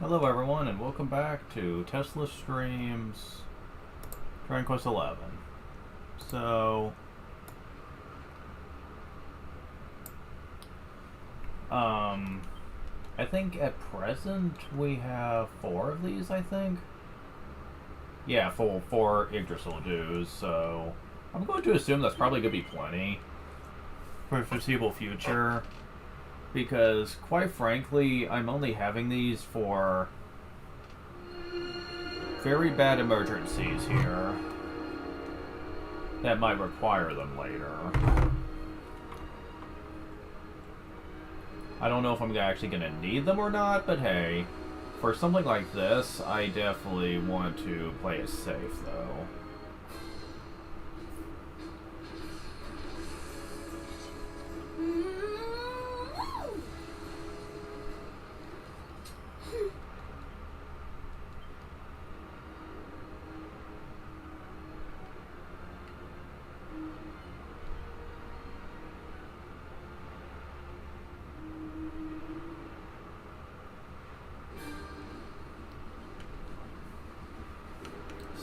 Hello everyone and welcome back to Tesla Streams Dragon Quest 11. So, I think at present we have 4 of these, I think. Yeah, four Yggdrasil dues, so I'm going to assume that's probably going to be plenty for the foreseeable future. Because, quite frankly, I'm only having these for very bad emergencies here that might require them later. I don't know if I'm actually going to need them or not, but hey, for something like this, I definitely want to play it safe, though.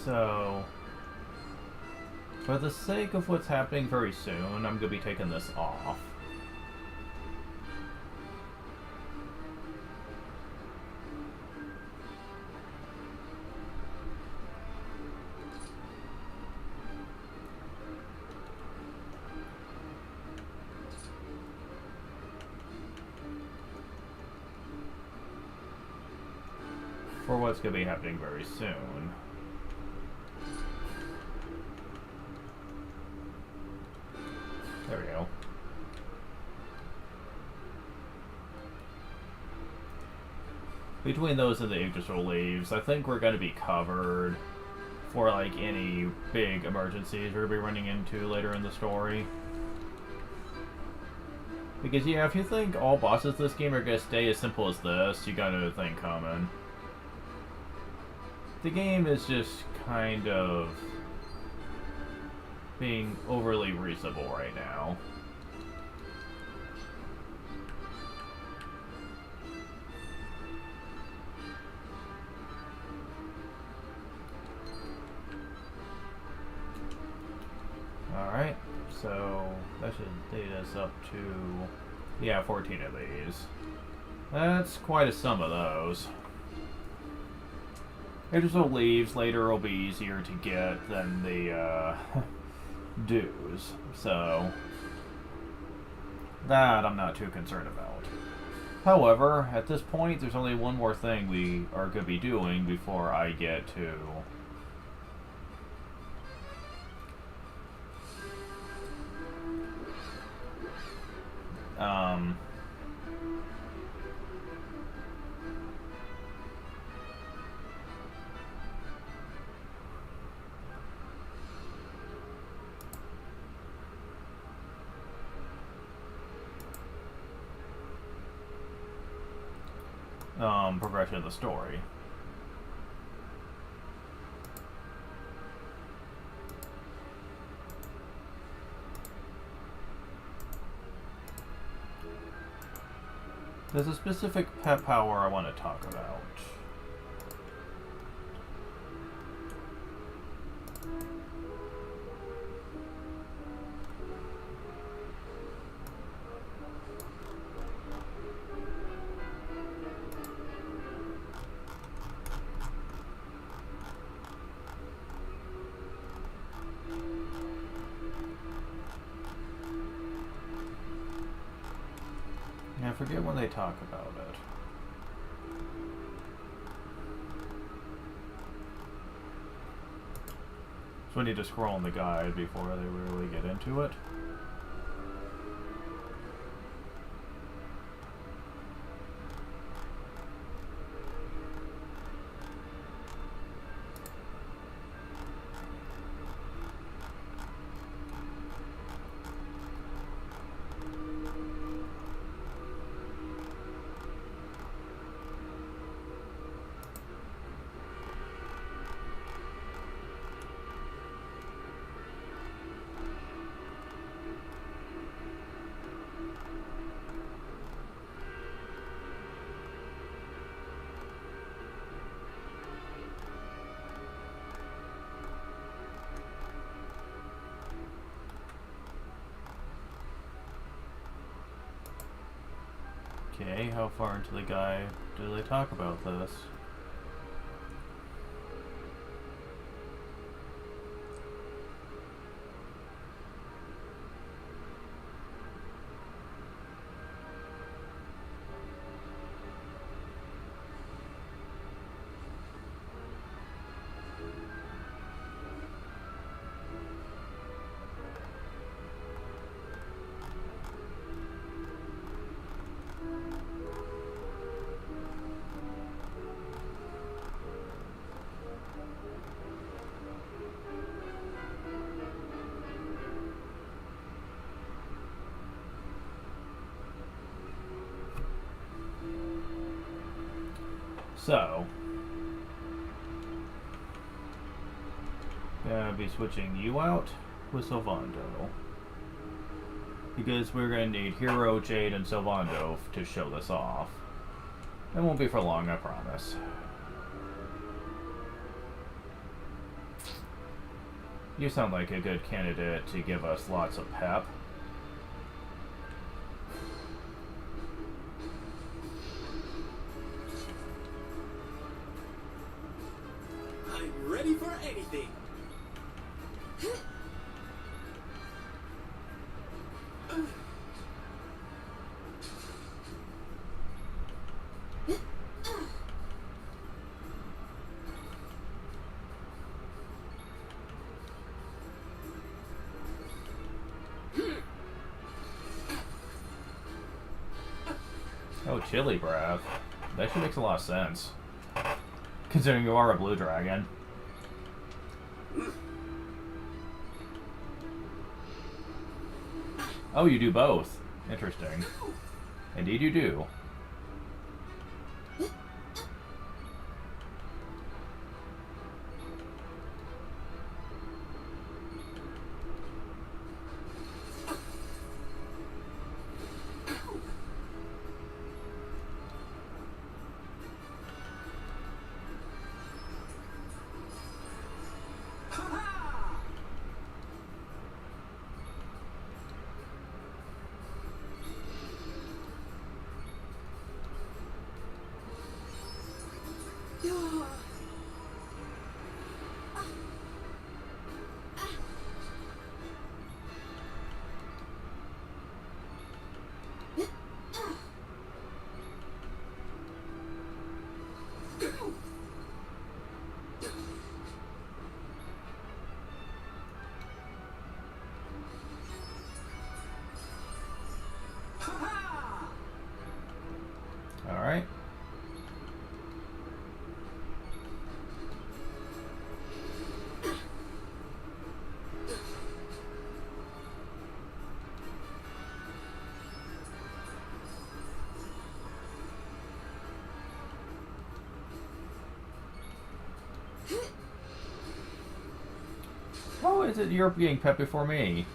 So, for the sake of what's happening very soon, I'm going to be taking this off. For what's going to be happening very soon. There we go. Between those and the Yggdrasil leaves, I think we're going to be covered for like any big emergencies we're going to be running into later in the story. Because yeah, if you think all bosses this game are going to stay as simple as this, you got another thing coming. The game is just kind of being overly reasonable right now. Alright, so that should lead us up to, yeah, 14 of these. That's quite a sum of those. Yggdrasil leaves later will be easier to get than the dues, so that I'm not too concerned about. However, at this point, there's only one more thing we are going to be doing before I get to progression of the story. There's a specific pet power I want to talk about. I forget when they talk about it. So we need to scroll in the guide before they really get into it. Okay, how far into the guide do they talk about this? So, gonna be switching you out with Sylvando. Because we're gonna need Hero, Jade, and Sylvando to show this off. It won't be for long, I promise. You sound like a good candidate to give us lots of pep. I'm ready for anything. Oh, chili breath. That actually makes a lot of sense. Considering you are a blue dragon. Oh, you do both. Interesting. Indeed you do. Alright. Oh, is it you're being pet before me?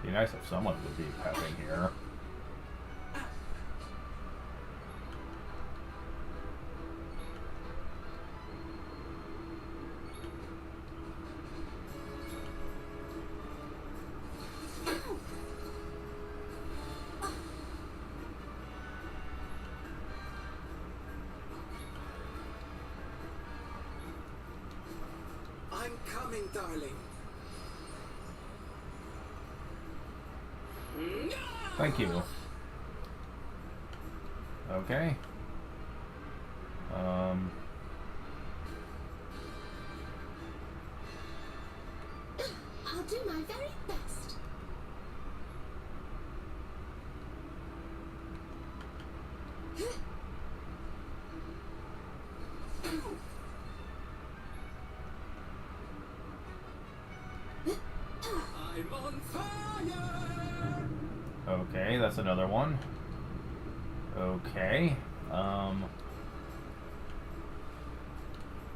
Be nice if someone would be pepping here. I'm coming, darling. Thank you. Okay. I'll do my very best. I'm on fire! Okay, that's another one. Okay.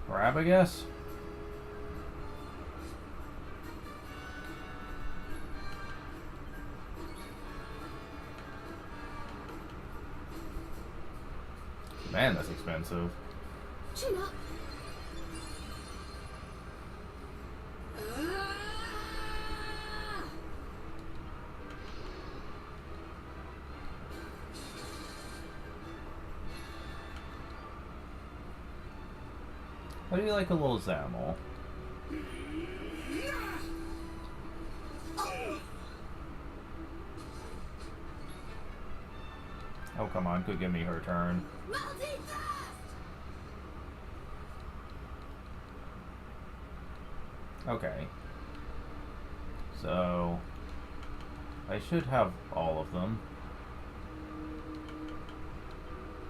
Grab, I guess? Man, that's expensive. Chin up. Ah! How do you like a little Zamel? Oh, come on, could give me her turn. Multitask! Okay. So, I should have all of them.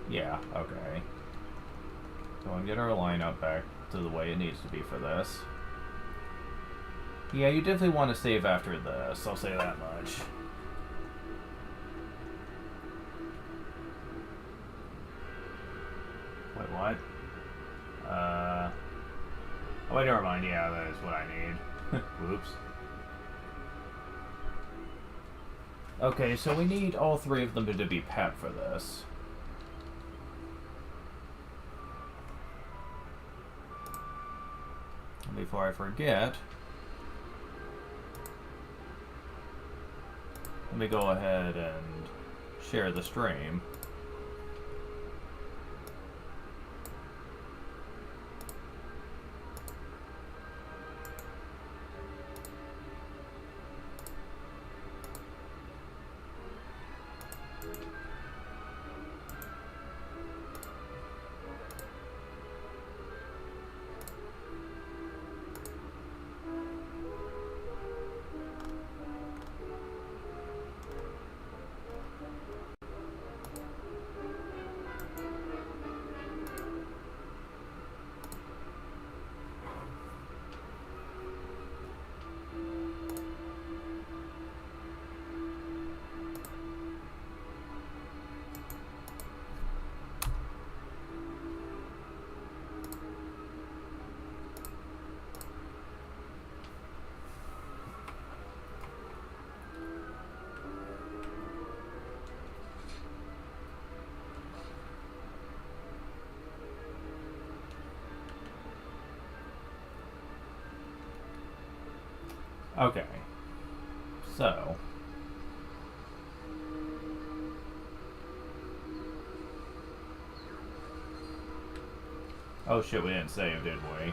Yeah, okay. So I'll get our lineup back to the way it needs to be for this. Yeah, you definitely want to save after this, I'll say that much. Wait, what? Oh wait, never mind, yeah, that is what I need. Whoops. Okay, so we need all three of them to be pep for this. Before I forget, let me go ahead and share the stream. Okay. So. Oh shit, we didn't save, did we?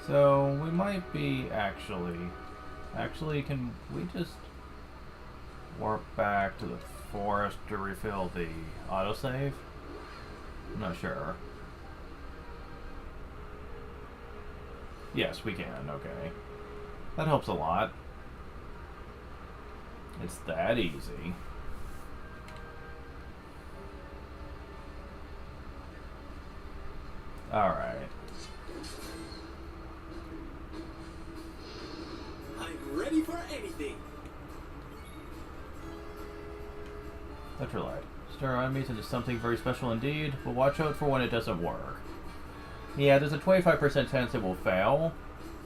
So, we might be Actually, can we just warp back to the forest to refill the autosave? I'm not sure. Yes, we can, okay. That helps a lot. It's that easy. Alright. I'm ready for anything. Electrolyte. Stir enemies into something very special indeed, but watch out for when it doesn't work. Yeah, there's a 25% chance it will fail,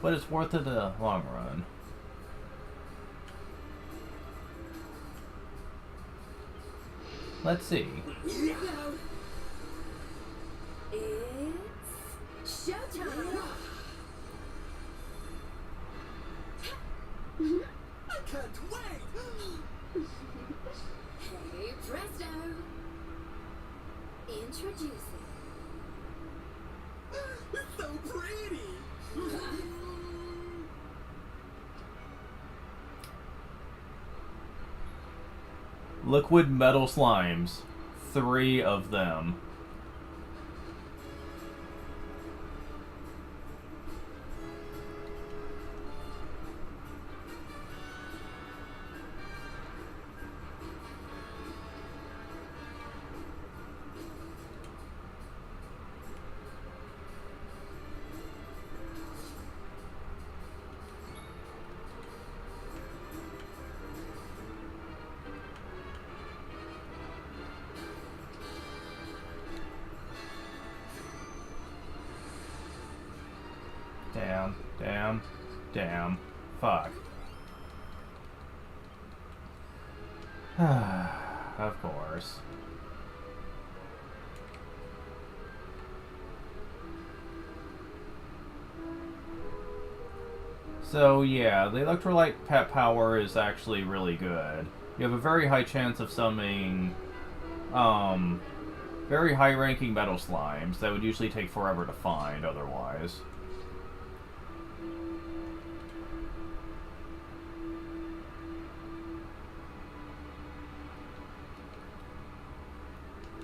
but it's worth it in the long run. Let's see. Here we go. It's showtime. I can't wait. Hey, presto. Introducing. It's so pretty. Liquid metal slimes. 3 of them. Damn. Damn. Fuck. Of course. So yeah, the electrolyte pet power is actually really good. You have a very high chance of summoning very high-ranking metal slimes that would usually take forever to find otherwise.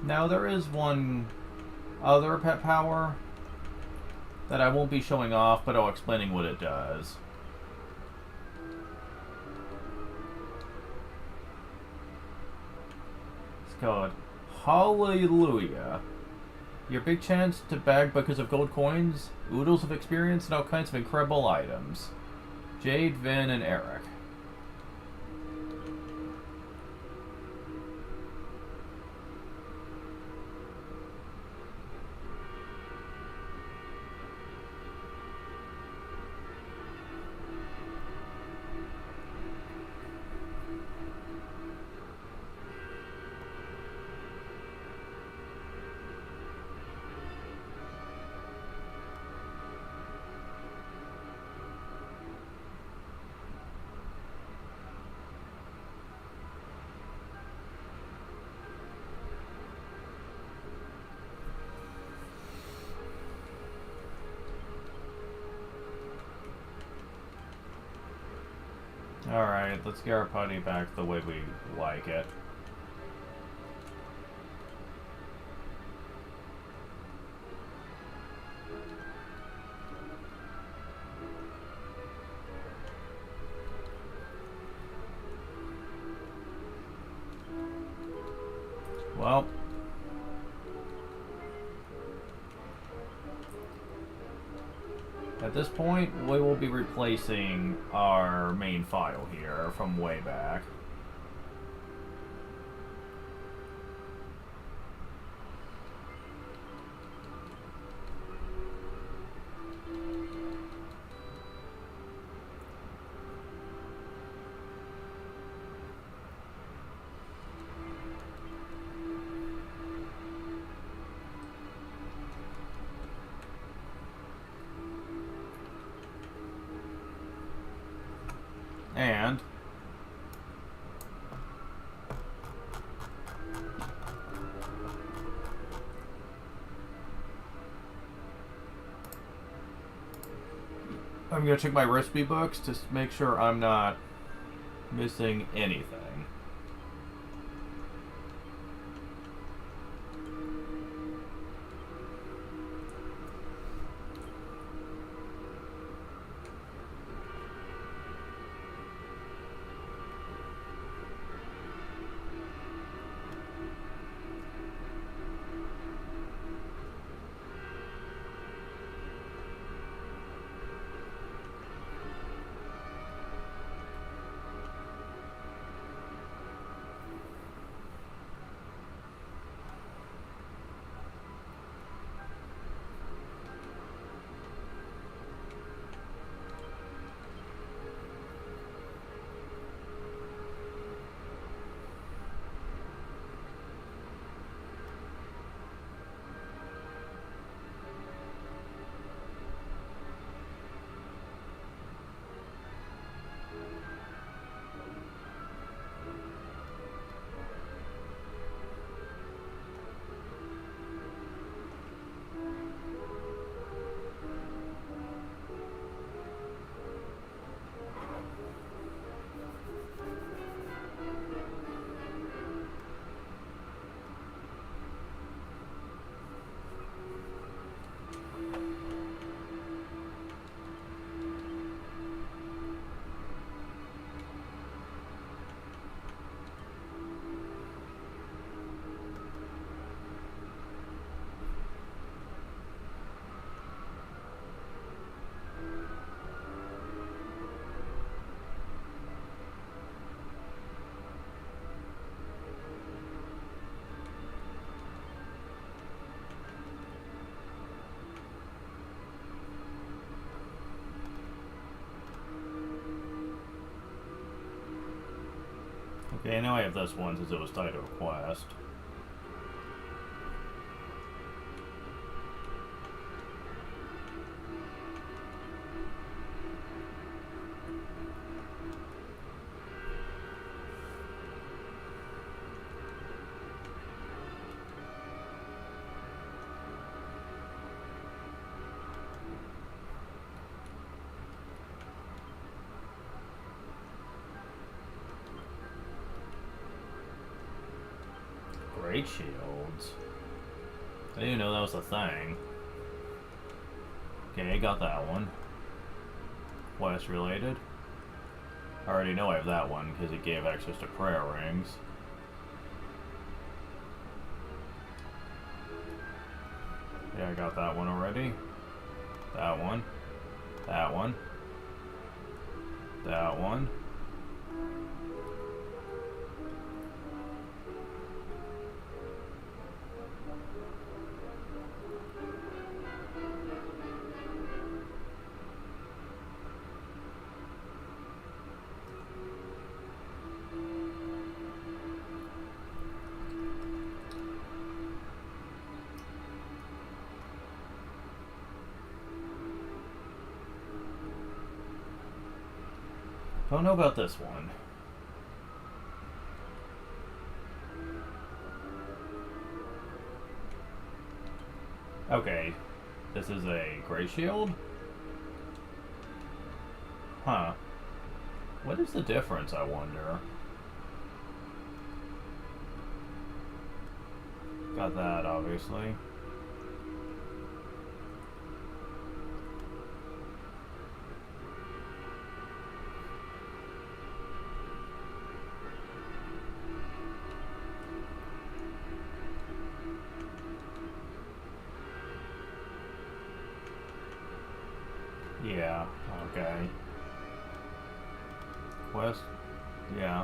Now there is one other pet power that I won't be showing off, but I'll explaining what it does. It's called Hallelujah. Your big chance to bag because of gold coins, oodles of experience, and all kinds of incredible items. Jade, Vin, and Eric. Alright, let's get our putty back the way we like it. Well, at this point, we will be replacing our main file here from way back. And I'm going to check my recipe books to make sure I'm not missing anything. Okay, now I have this one since it was tied to a quest. Great shields. I didn't even know that was a thing. Okay, got that one. Quest related. I already know I have that one because it gave access to prayer rings. Yeah, I got that one already. That one. That one. That one. Don't know about this one. Okay, this is a gray shield? Huh. What is the difference, I wonder? Got that, obviously. Yeah, okay. Quest? Yeah.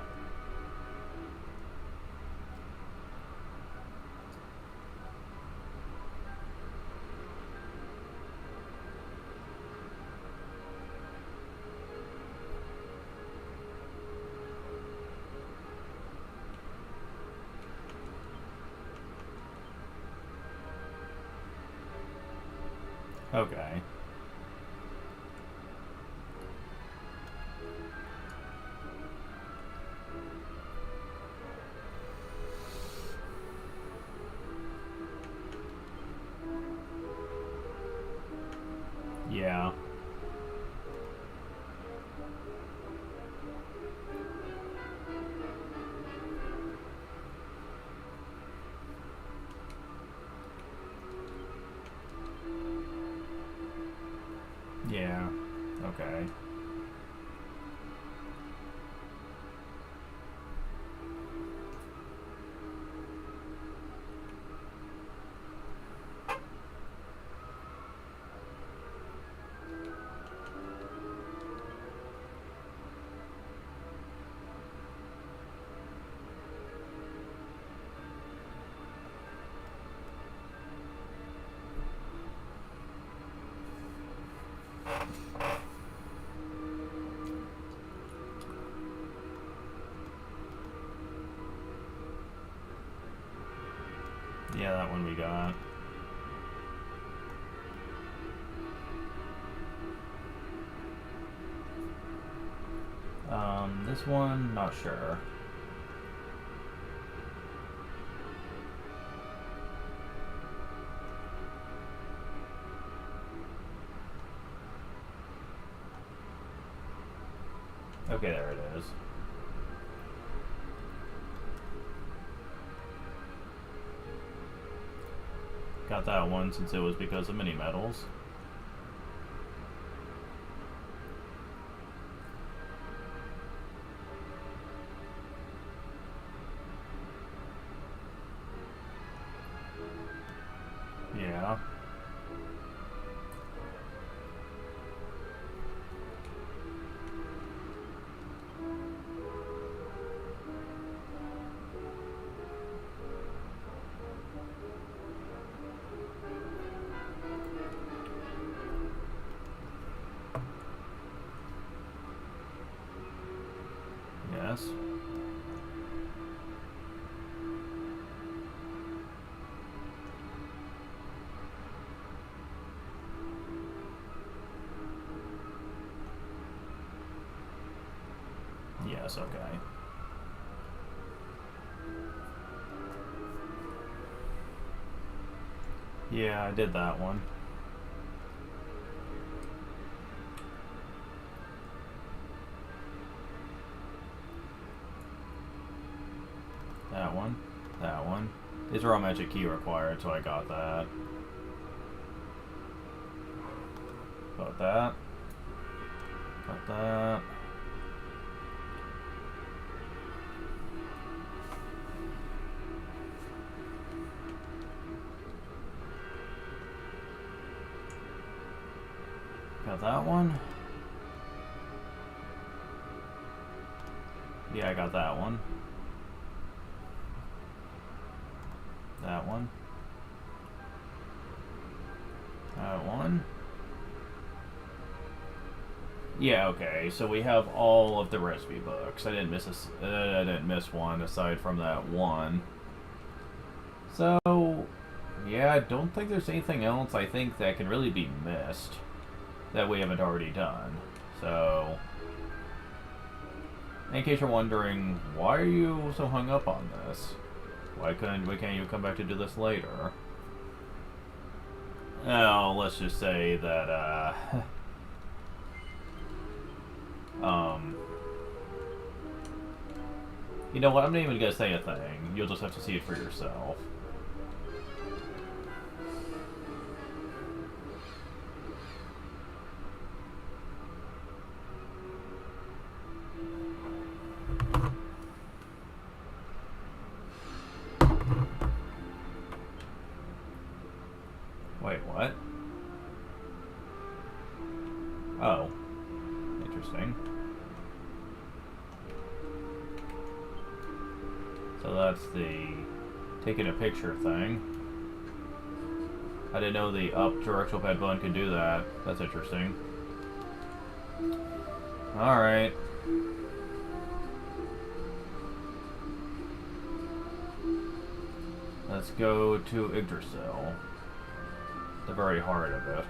Okay. Yeah. Yeah. Okay. Yeah, that one we got. This one, not sure. Okay, there it is. Got that one since it was because of mini metals. Yeah. Yes. this, okay. Yeah, I did that one. That one. That one. These are all magic key required, so I got that. Got that. Got that. Got that one. Yeah, I got that one. That one. That one. Yeah, okay. So we have all of the recipe books. I didn't miss one aside from that one. So, yeah, I don't think there's anything else I think that can really be missed that we haven't already done. So, in case you're wondering, why are you so hung up on this? Why can't you come back to do this later? Oh, let's just say that, you know what, I'm not even gonna say a thing. You'll just have to see it for yourself. Wait, what? Oh. Interesting. So that's the taking a picture thing. I didn't know the up directional pad button could do that. That's interesting. Alright. Let's go to Yggdrasil. The very heart of it.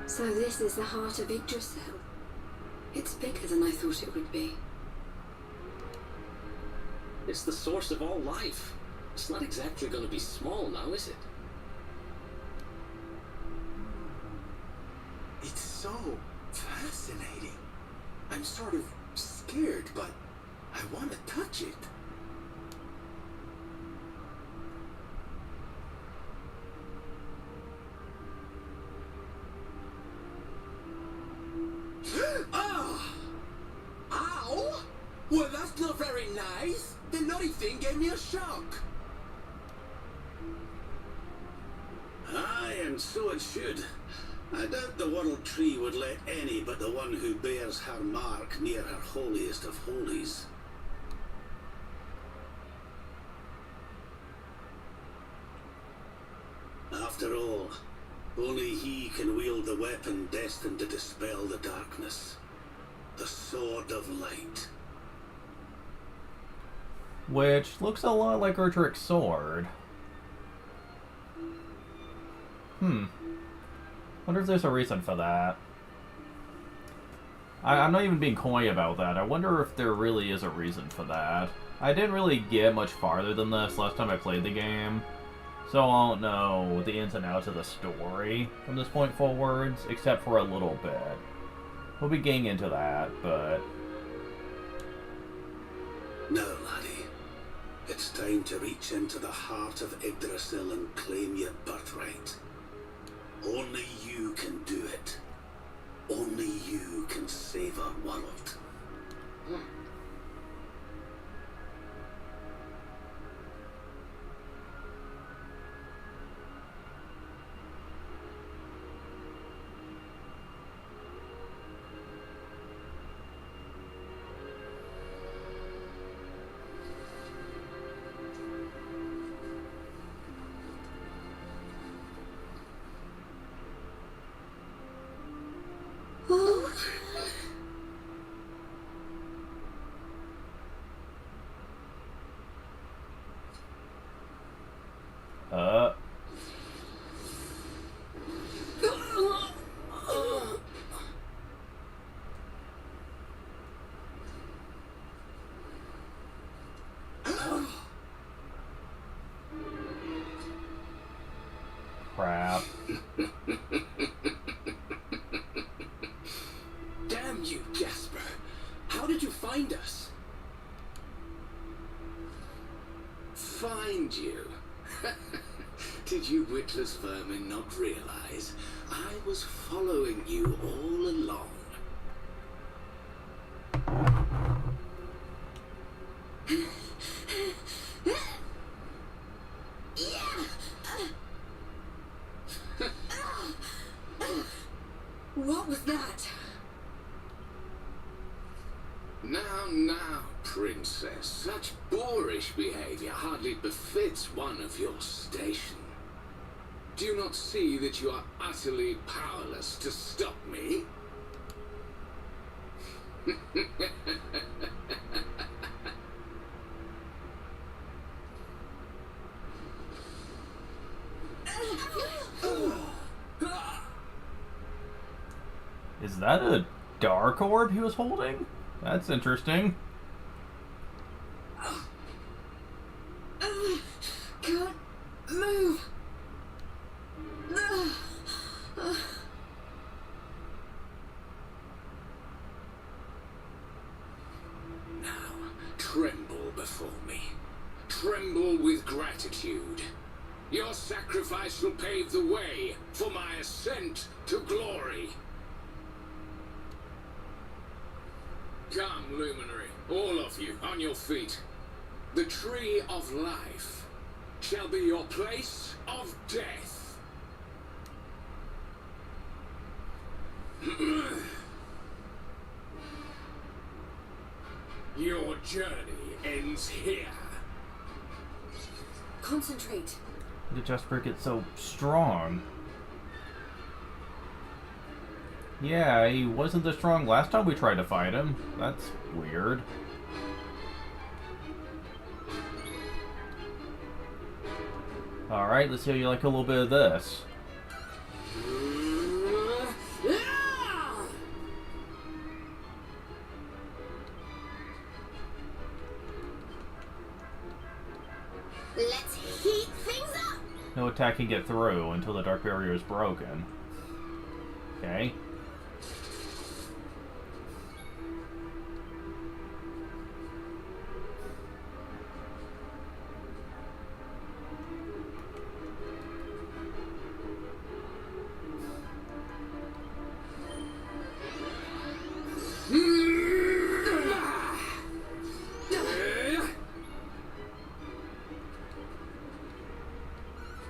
So this is the heart of Yggdrasil. It's bigger than I thought it would be. It's the source of all life. It's not exactly going to be small now, is it? It's so fascinating. I'm sort of scared, but I want to touch it. Ah! Ow! Well, that's not very nice. The naughty thing gave me a shock. Aye, and so it should. I doubt the World Tree would let any but the one who bears her mark near her holiest of holies. After all, only he can wield the weapon destined to dispel the darkness. The Sword of Light. Which looks a lot like Erdrick's sword. Wonder if there's a reason for that. I'm not even being coy about that. I wonder if there really is a reason for that. I didn't really get much farther than this last time I played the game. So I don't know the ins and outs of the story from this point forwards, except for a little bit. We'll be getting into that, but... No, laddie. It's time to reach into the heart of Yggdrasil and claim your birthright. Only you can do it. Only you can save our world. Oh. Crap. Damn you, Jasper. How did you find us? Find you? Did you witless vermin not realize I was following you all along? What was that? Now, princess. Such boorish behavior hardly befits one of your station. Do you not see that you are utterly powerless to stop me? Is that a dark orb he was holding? That's interesting. Can't move. Now, tremble before me. Tremble with gratitude. Your sacrifice will pave the way for my ascent to glory. Come, luminary, all of you, on your feet. The tree of life shall be your place of death. Your journey ends here. Concentrate. Did Jasper get so strong? Yeah, he wasn't this strong last time we tried to fight him. That's weird. Alright, let's see how you like a little bit of this. Let's heat things up. No attack can get through until the dark barrier is broken. Okay.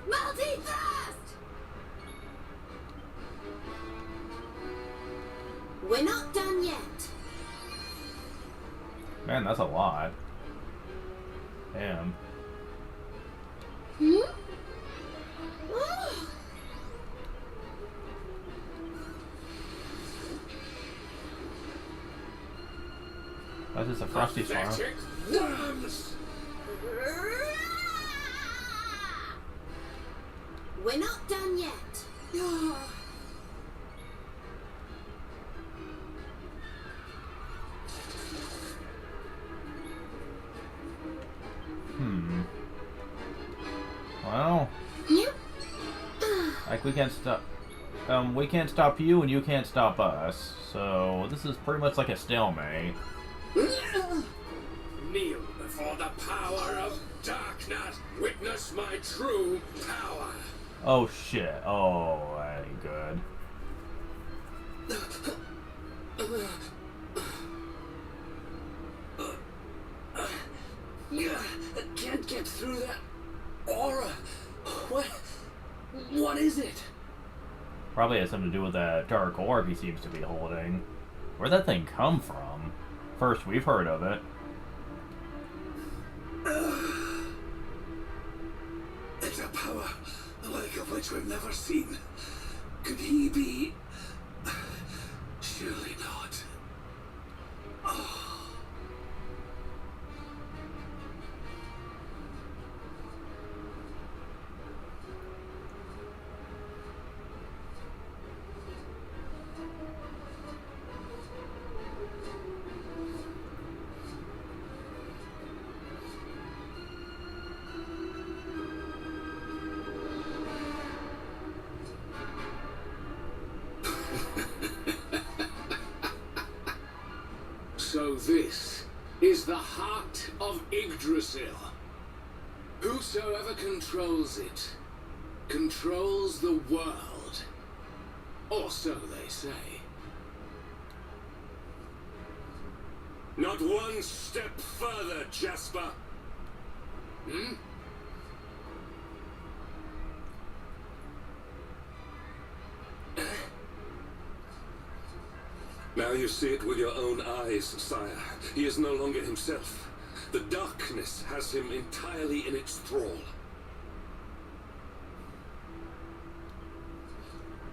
Multi-thrust! We're not done yet. Man, that's a lot. Damn. Hmm? That's just a frosty storm. Pathetic worms! We're not done yet. Well, we can't stop. We can't stop you, and you can't stop us. So this is pretty much like a stalemate. Kneel before the power of darkness. Witness my true power. Oh shit! Oh, that ain't good. I can't get through that aura. What is it? Probably has something to do with that dark orb he seems to be holding. Where'd that thing come from? First we've heard of it. It's a power the like of which we've never seen. Could he be? Surely not. Oh. So this is the heart of Yggdrasil. Whosoever controls it, controls the world. Or so they say. Not one step further, Jasper. Hmm? Now you see it with your own eyes, sire. He is no longer himself. The darkness has him entirely in its thrall.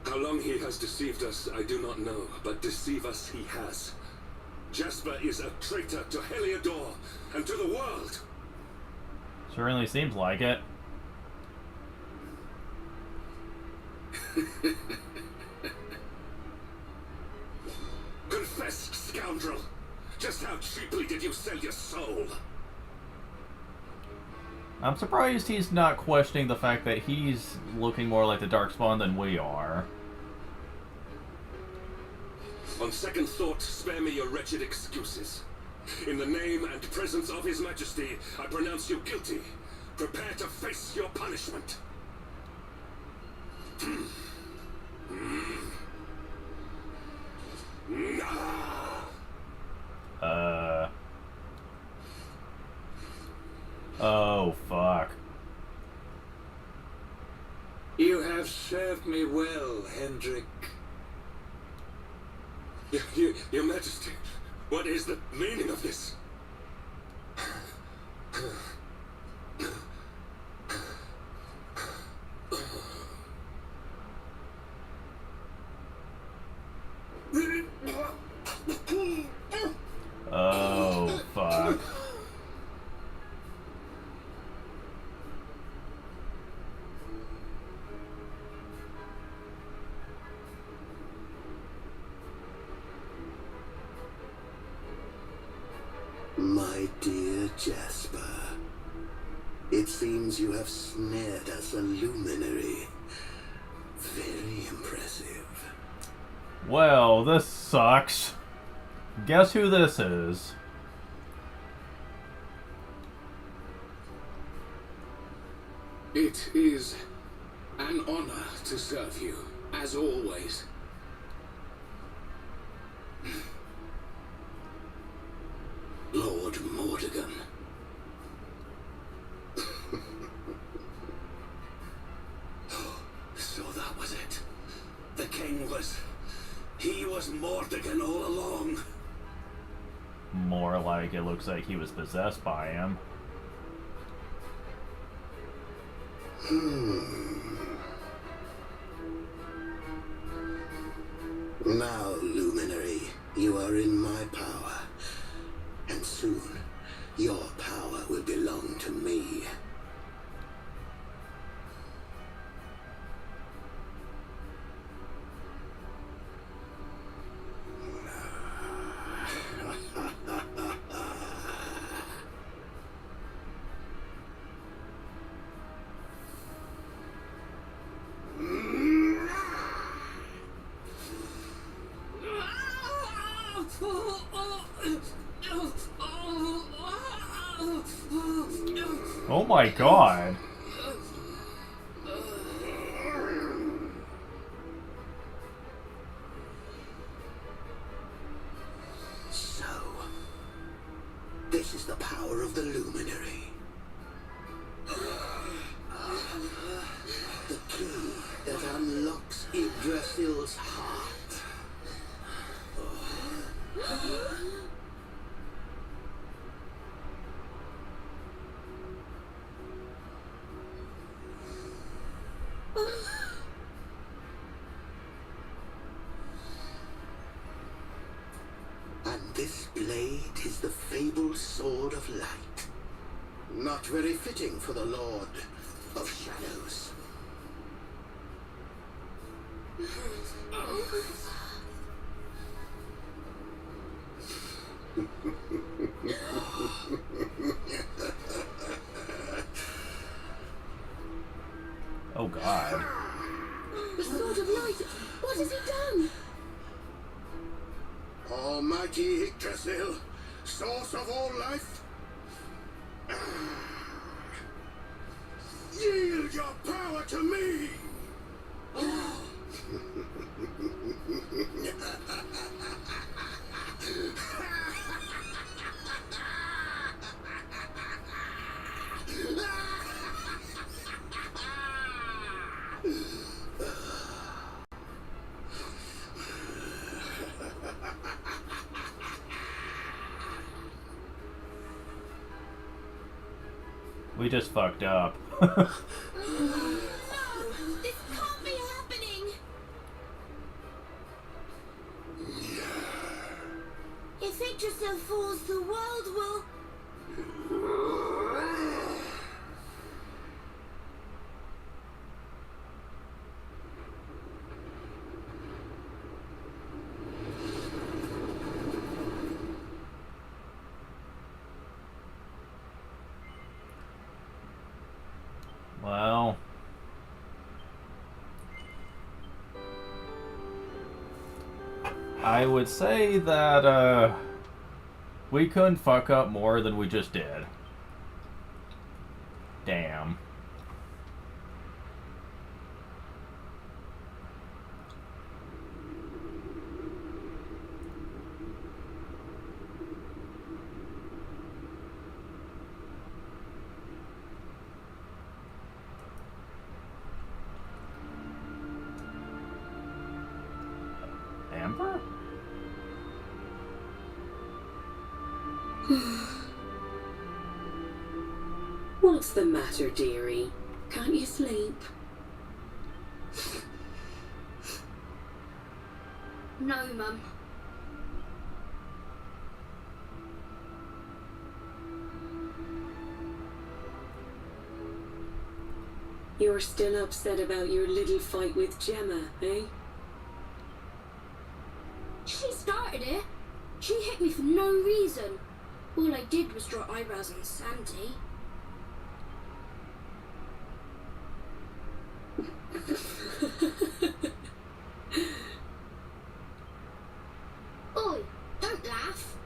How long he has deceived us, I do not know, but deceive us he has. Jasper is a traitor to Heliodor and to the world. Certainly seems like it. Confess, scoundrel! Just how cheaply did you sell your soul? I'm surprised he's not questioning the fact that he's looking more like the Darkspawn than we are. On second thought, spare me your wretched excuses. In the name and presence of His Majesty, I pronounce you guilty. Prepare to face your punishment. Oh, fuck. You have served me well, Hendrik. Your Majesty, what is the meaning of this? Oh, fuck. My dear Jasper, it seems you have snared us a luminary. Very impressive. Well, this sucks. Guess who this is? It is an honor to serve you, as always. Lord Mordegon. So that was it. The king was... He was Mordegon all along. More like it looks like he was possessed by him. Now, Luminary, you are in my power. And soon, your power will belong to me. Oh my god. So, this is the power of the luminary. The key that unlocks Yggdrasil's heart. And this blade is the fabled sword of light. Not very fitting for the Lord of Shadows. Oh god. The sword of light. What has he done? Almighty Yggdrasil, source of all life, yield your power to me! We just fucked up. No! This can't be happening! If Yggdrasil falls, the world will... Well, I would say that we couldn't fuck up more than we just did. Damn. Amber? What's the matter, dearie? Can't you sleep? No, Mum. You're still upset about your little fight with Gemma, eh? She started it. She hit me for no reason. All I did was draw eyebrows on Sandy. Oi, don't laugh.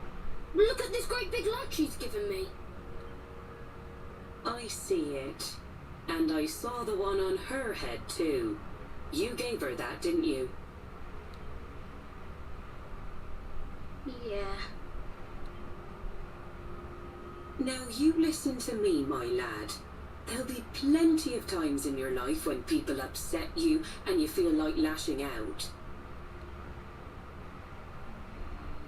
Look at this great big lunch she's given me. I see it. And I saw the one on her head, too. You gave her that, didn't you? Yeah. Now you listen to me, my lad. There'll be plenty of times in your life when people upset you and you feel like lashing out.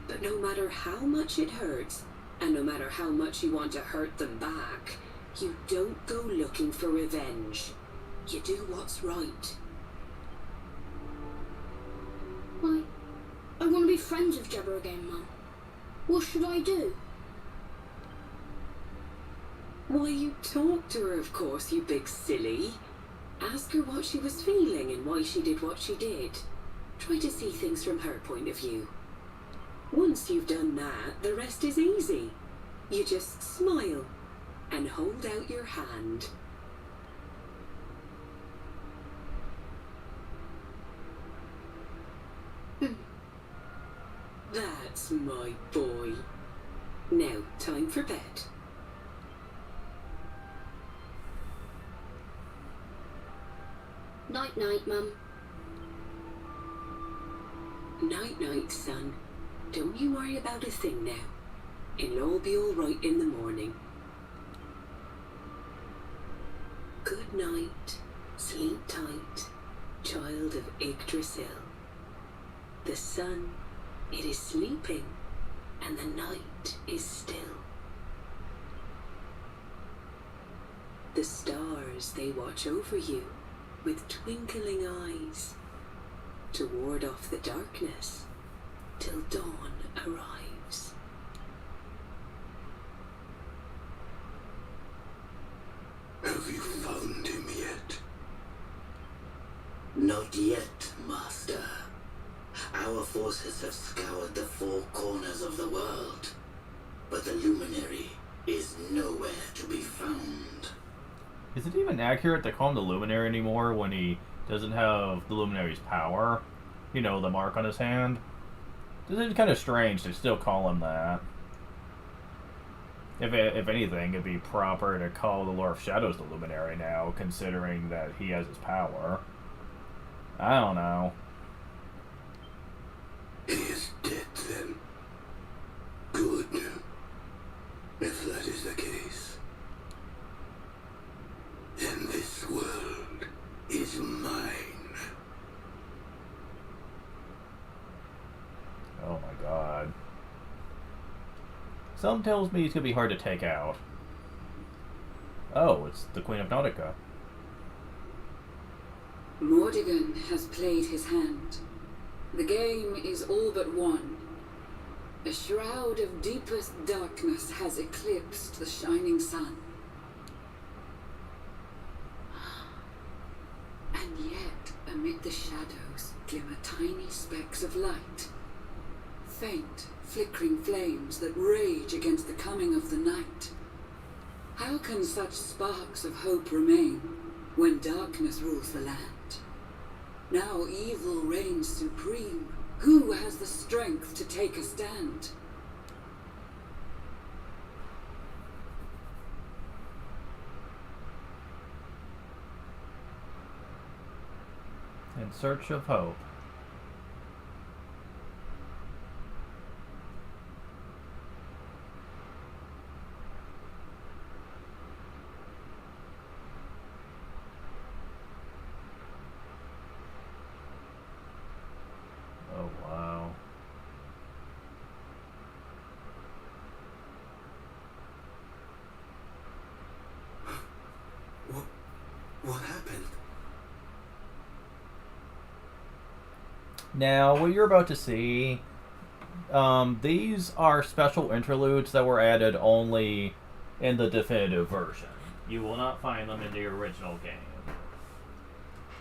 But no matter how much it hurts, and no matter how much you want to hurt them back, you don't go looking for revenge. You do what's right. I want to be friends with Jabba again, Mum. What should I do? Why, you talk to her, of course, you big silly. Ask her what she was feeling and why she did what she did. Try to see things from her point of view. Once you've done that, the rest is easy. You just smile and hold out your hand. That's my boy. Now, time for bed. Night-night, Mum. Night-night, son. Don't you worry about a thing now. It'll all be all right in the morning. Good night. Sleep tight, child of Yggdrasil. The sun, it is sleeping, and the night is still. The stars, they watch over you with twinkling eyes to ward off the darkness till dawn arrives. Have you found him yet? Not yet, Master. Our forces have scoured the four corners of the world, but the luminary is nowhere to be found. Is it even accurate to call him the Luminary anymore when he doesn't have the Luminary's power? You know, the mark on his hand? It's kind of strange to still call him that. If anything, it'd be proper to call the Lord of Shadows the Luminary now, considering that he has his power. I don't know. He is dead, then. Good. If that is the case, then this world is mine. Oh my god. Some tells me he's gonna be hard to take out. Oh, it's the Queen of Nautica. Mordigan has played his hand. The game is all but won. A shroud of deepest darkness has eclipsed the shining sun. And yet, amid the shadows, glimmer tiny specks of light. Faint, flickering flames that rage against the coming of the night. How can such sparks of hope remain when darkness rules the land? Now evil reigns supreme. Who has the strength to take a stand? In Search of Hope. Oh, wow. What happened? Now, what you're about to see, these are special interludes that were added only in the definitive version. You will not find them in the original game.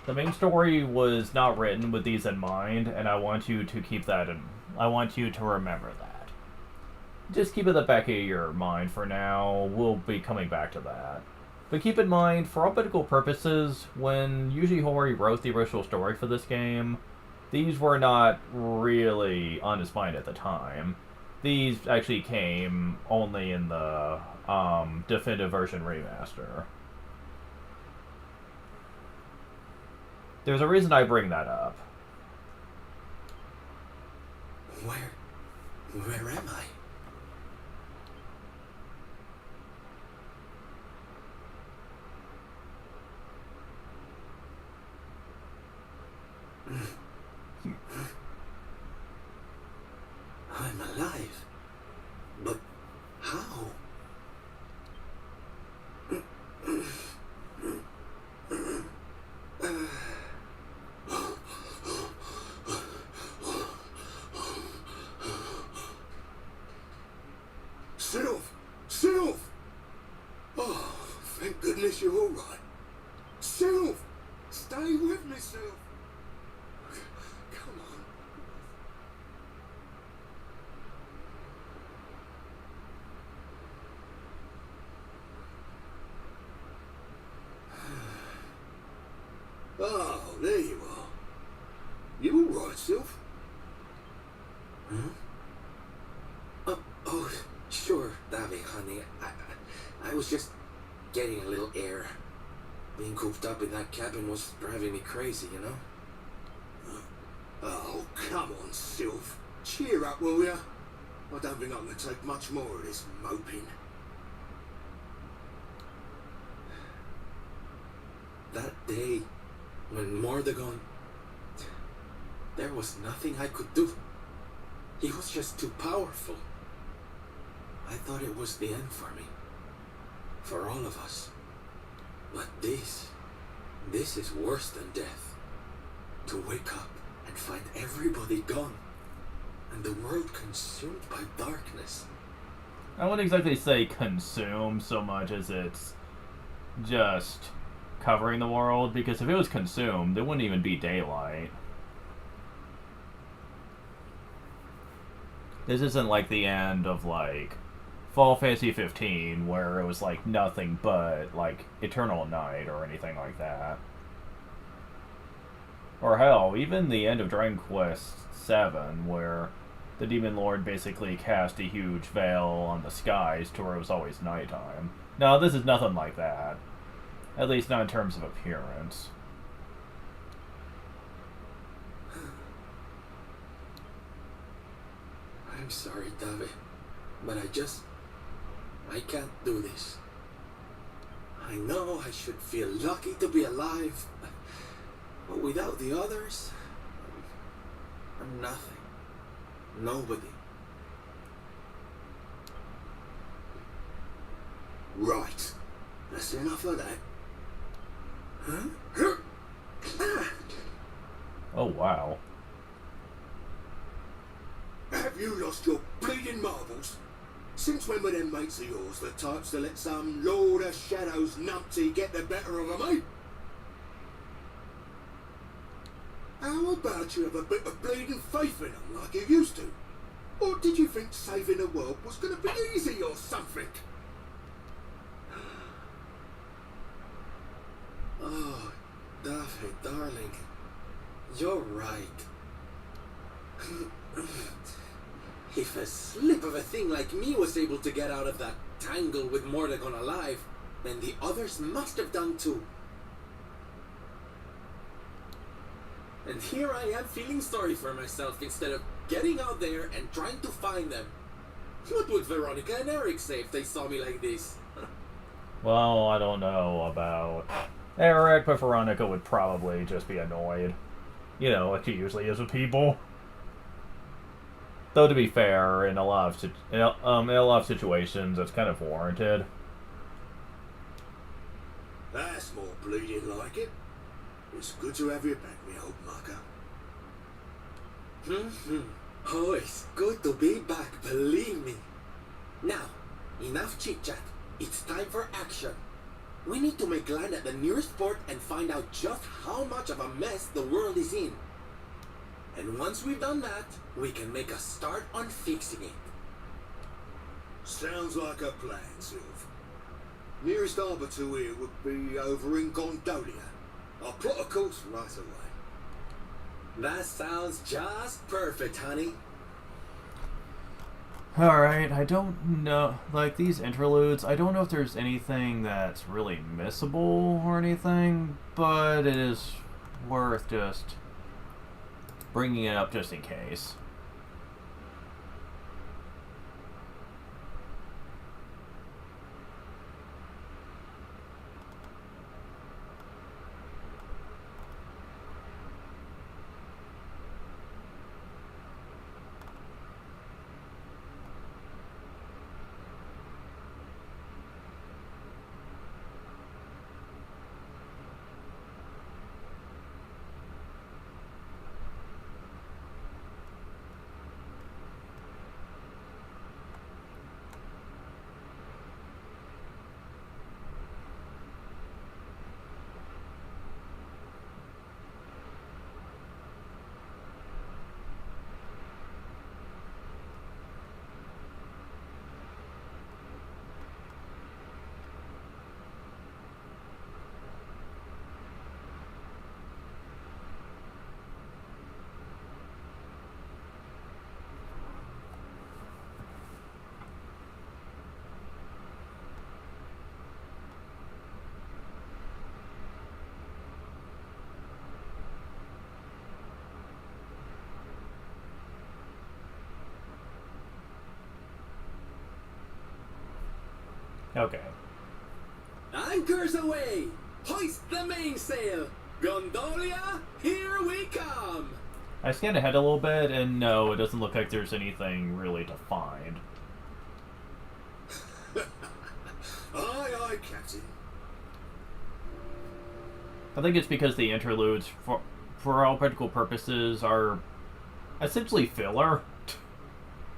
The main story was not written with these in mind, and I want you to keep that in. I want you to remember that. Just keep it at the back of your mind for now. We'll be coming back to that. But keep in mind, for all practical purposes, when Yuji Horii wrote the original story for this game, these were not really on his mind at the time. These actually came only in the definitive version remaster. There's a reason I bring that up. Where am I? I'm alive. But how? Sylph! Oh, thank goodness you're all right. Sylph! Stay with me, Sylph! Come on. Oh, there you are. You all right, Sylph? Huh? Oh, sure, Davy, honey. I was just getting a little air. Being cooped up in that cabin was driving me crazy, you know? Oh, come on, Sylph. Cheer up, will ya? I don't think I can take much more of this moping. That day, when Mordegon... There was nothing I could do. He was just too powerful. I thought it was the end for me. For all of us. But this is worse than death. To wake up and find everybody gone. And the world consumed by darkness. I wouldn't exactly say consume so much as it's just covering the world, because if it was consumed, there wouldn't even be daylight. This isn't like the end of, like, Final Fantasy 15, where it was, like, nothing but, like, eternal night or anything like that. Or hell, even the end of Dragon Quest 7, where the Demon Lord basically cast a huge veil on the skies to where it was always nighttime. No, this is nothing like that. At least not in terms of appearance. I'm sorry, David, but I can't do this. I know I should feel lucky to be alive, but without the others, I'm nothing. Nobody. Right. That's enough of that. Huh? Oh, wow. Have you lost your bleeding marbles? Since when were them mates of yours the types to let some Lord of Shadows numpty get the better of them, eh? How about you have a bit of bleeding faith in them like you used to? Or did you think saving the world was going to be easy or something? Oh, David, darling. You're right. If a slip of a thing like me was able to get out of that tangle with Mordegon alive, then the others must have done too. And here I am feeling sorry for myself instead of getting out there and trying to find them. What would Veronica and Eric say if they saw me like this? Well, I don't know about Eric, but Veronica would probably just be annoyed. You know, like she usually is with people. Though to be fair, in a lot of situations, it's kind of warranted. That's more bleeding like it. It's good to have you back, me old mucker. Oh, it's good to be back, believe me. Now, enough chit-chat. It's time for action. We need to make land at the nearest port and find out just how much of a mess the world is in. And once we've done that, we can make a start on fixing it. Sounds like a plan, Sylph. Nearest harbour to here would be over in Gondolia. I'll plot a course right away. That sounds just perfect, honey. Alright, I don't know, like, these interludes, I don't know if there's anything that's really missable or anything, but it is worth just bringing it up just in case. Okay. Anchors away! Hoist the mainsail! Gondolia, here we come! I scanned ahead a little bit, and no, it doesn't look like there's anything really to find. Aye, aye, Captain. I think it's because the interludes, for all practical purposes, are essentially filler.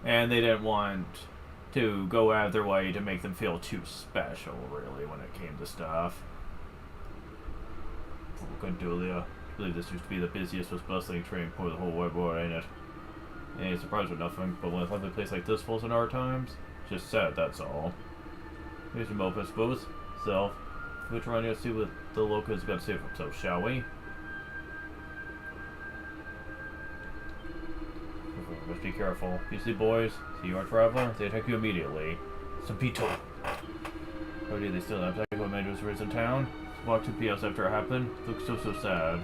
And they didn't want to go out of their way to make them feel too special, really, when it came to stuff. Gondolia. I believe this used to be the busiest, most bustling trading point of the whole wide world, ain't it? Ain't surprised with nothing, but when a lovely place like this falls in our times, just sad, that's all. Here's your mope, I suppose. Self. Which around here to see what the locals got to say for themselves, shall we? Must be careful. You see, boys? See you are a traveler? They attack you immediately. Subito. Oh, do they still have attack when man was raised in town? Walked to PS after it happened. Looks so sad.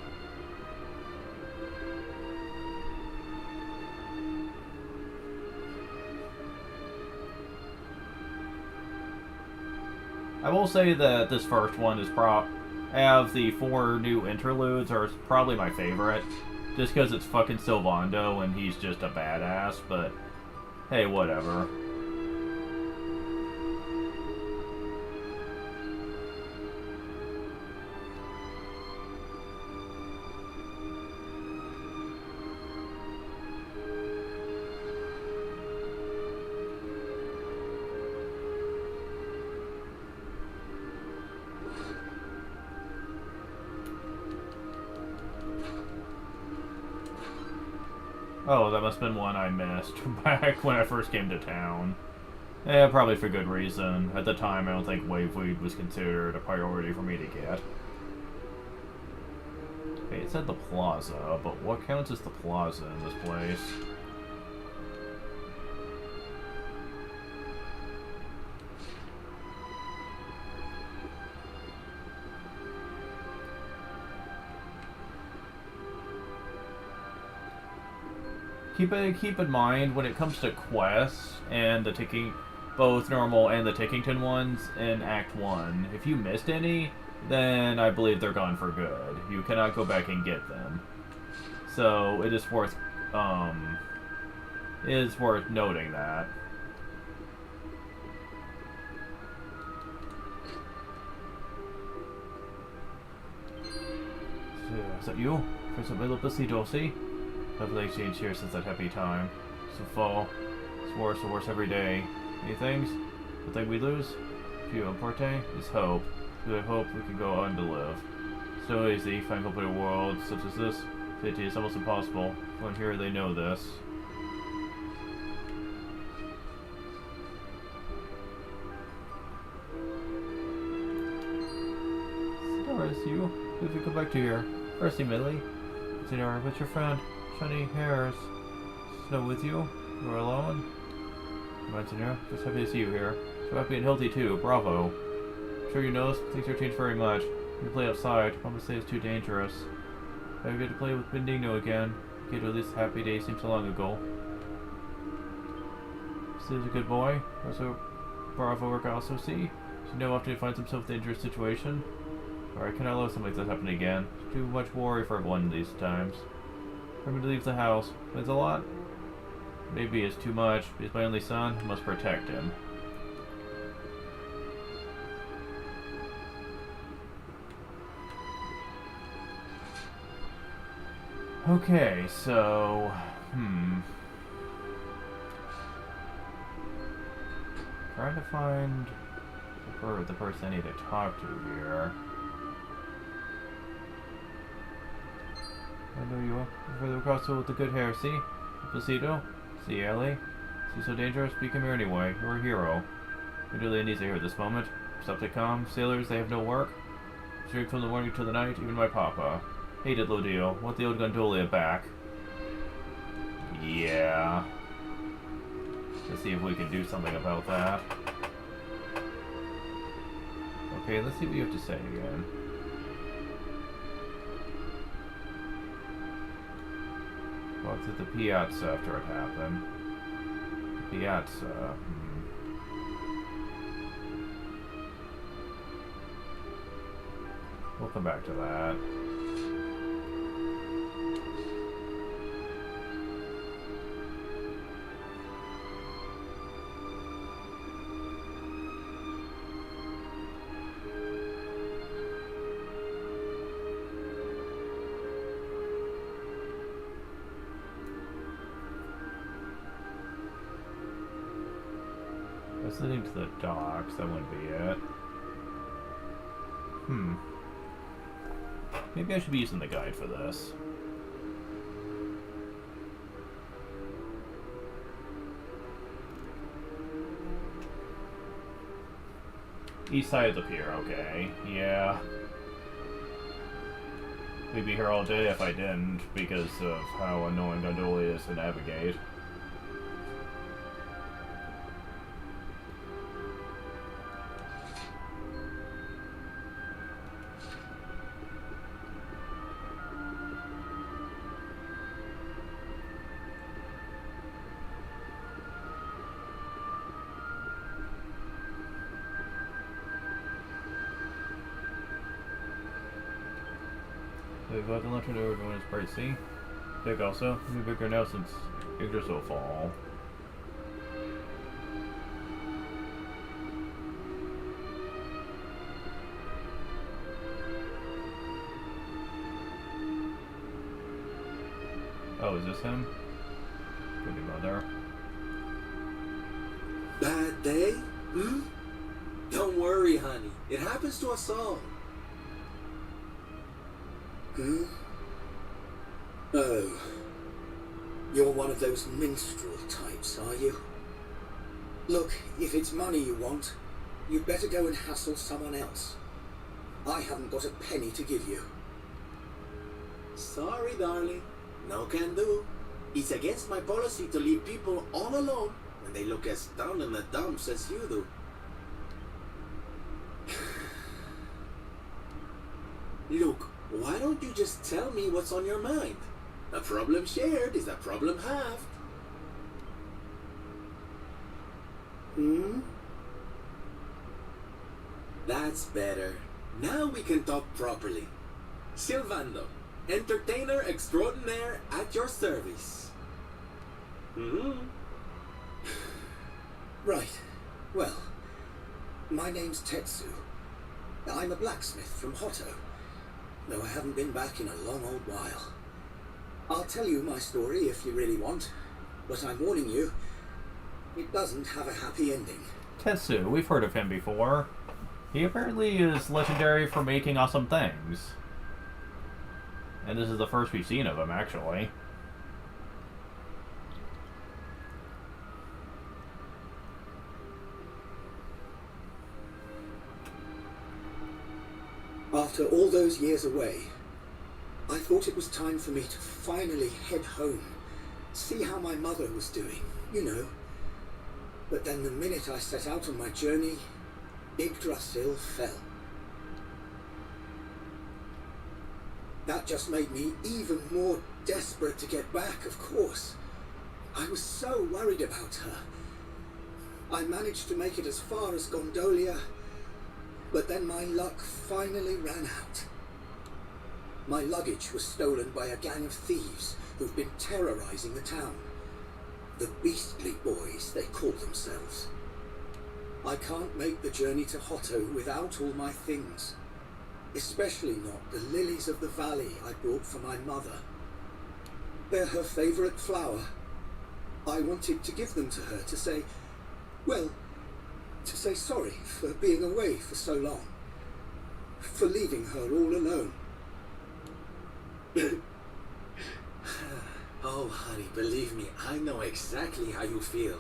I will say that this first one is of the 4 new interludes are probably my favorite. Just because it's fucking Sylvando and he's just a badass, but hey, whatever. Oh, that must have been one I missed back when I first came to town. Yeah, probably for good reason. At the time, I don't think wave weed was considered a priority for me to get. Okay, it said the plaza, but what counts as the plaza in this place? Keep in mind when it comes to quests and the both normal and the Tickington ones in Act 1, if you missed any, then I believe they're gone for good. You cannot go back and get them. So it is worth noting that. So, is that you? First of all, Dulcie? Lovely exchange here since that happy time. So fall. It's worse every day. Any things? The thing we lose? Più importante is hope. We hope we can go on to live. It's so easy, find hope in a world such as this. Safety is almost impossible. Everyone here, they know this. Senora, it's you. If we come back to here. Mercy, Millie. Senora, what's your friend? Shiny hairs. Snow with you? You're alone? Come Senora. Just happy to see you here. So happy and healthy too. Bravo. I'm sure you know things have changed very much. You play outside. Mama says it's too dangerous. I get to play with Bendino again. Get to at least happy day seems so long ago. Steve's a good boy. Also, Bravo work also see. You know often he finds himself in a dangerous situation. Or I cannot let something like that happen again. It's too much worry for everyone these times. I'm going to leave the house. It's a lot. Maybe it's too much. He's my only son. I must protect him. Okay, so... Trying to find the person I need to talk to here. I know you are. Further across with the good hair, see? Placito? See, Ellie? See, so dangerous? But you come here anyway. You're a hero. We really need to hear this moment. Stop to come. Sailors, they have no work. Straight from the morning to the night, even my papa. Hated Lodio. Want the old Gondolia back. Yeah. Let's see if we can do something about that. Okay, let's see what you have to say again. Walked at the piazza after it happened. The piazza. We'll come back to that. That's leading to the docks. That wouldn't be it. Maybe I should be using the guide for this. East side of the pier, okay. Yeah. We'd be here all day if I didn't, because of how annoying Gondola is to navigate. We've got the lantern over when it's pricey. Big also. Be bigger now since Yggdrasil fall. Oh, is this him? Could be Mother. Bad day? Hmm? Don't worry, honey. It happens to us all. Hmm? Oh. You're one of those minstrel types, are you? Look, if it's money you want, you'd better go and hassle someone else. I haven't got a penny to give you. Sorry, darling. No can do. It's against my policy to leave people all alone when they look as down in the dumps as you do. Look, why don't you just tell me what's on your mind? A problem shared is a problem halved. Hmm? That's better. Now we can talk properly. Silvando, entertainer extraordinaire at your service. Right. Well, my name's Tetsu. I'm a blacksmith from Hotto, though I haven't been back in a long old while. I'll tell you my story if you really want, but I'm warning you, it doesn't have a happy ending. Tetsu, we've heard of him before. He apparently is legendary for making awesome things. And this is the first we've seen of him, actually. After all those years away, I thought it was time for me to finally head home, see how my mother was doing, you know. But then the minute I set out on my journey, Yggdrasil fell. That just made me even more desperate to get back, of course. I was so worried about her. I managed to make it as far as Gondolia, but then my luck finally ran out. My luggage was stolen by a gang of thieves who've been terrorizing the town. The Beastly Boys, they call themselves. I can't make the journey to Hotto without all my things. Especially not the lilies of the valley I brought for my mother. They're her favorite flower. I wanted to give them to her to say, well, to say sorry for being away for so long. For leaving her all alone. Oh, honey, believe me, I know exactly how you feel.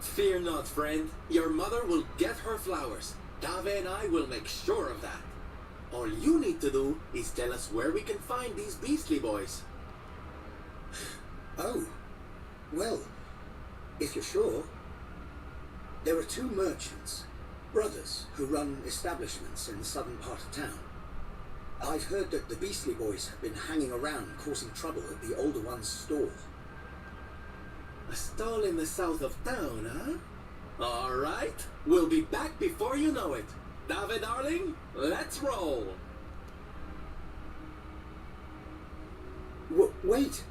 Fear not, friend. Your mother will get her flowers. Dave and I will make sure of that. All you need to do is tell us where we can find these Beastly Boys. Oh, well, if you're sure. There are two merchants, brothers, who run establishments in the southern part of town. I've heard that the Beastly Boys have been hanging around causing trouble at the older one's stall. A stall in the south of town, huh? All right. We'll be back before you know it. David, darling, let's roll. Wait.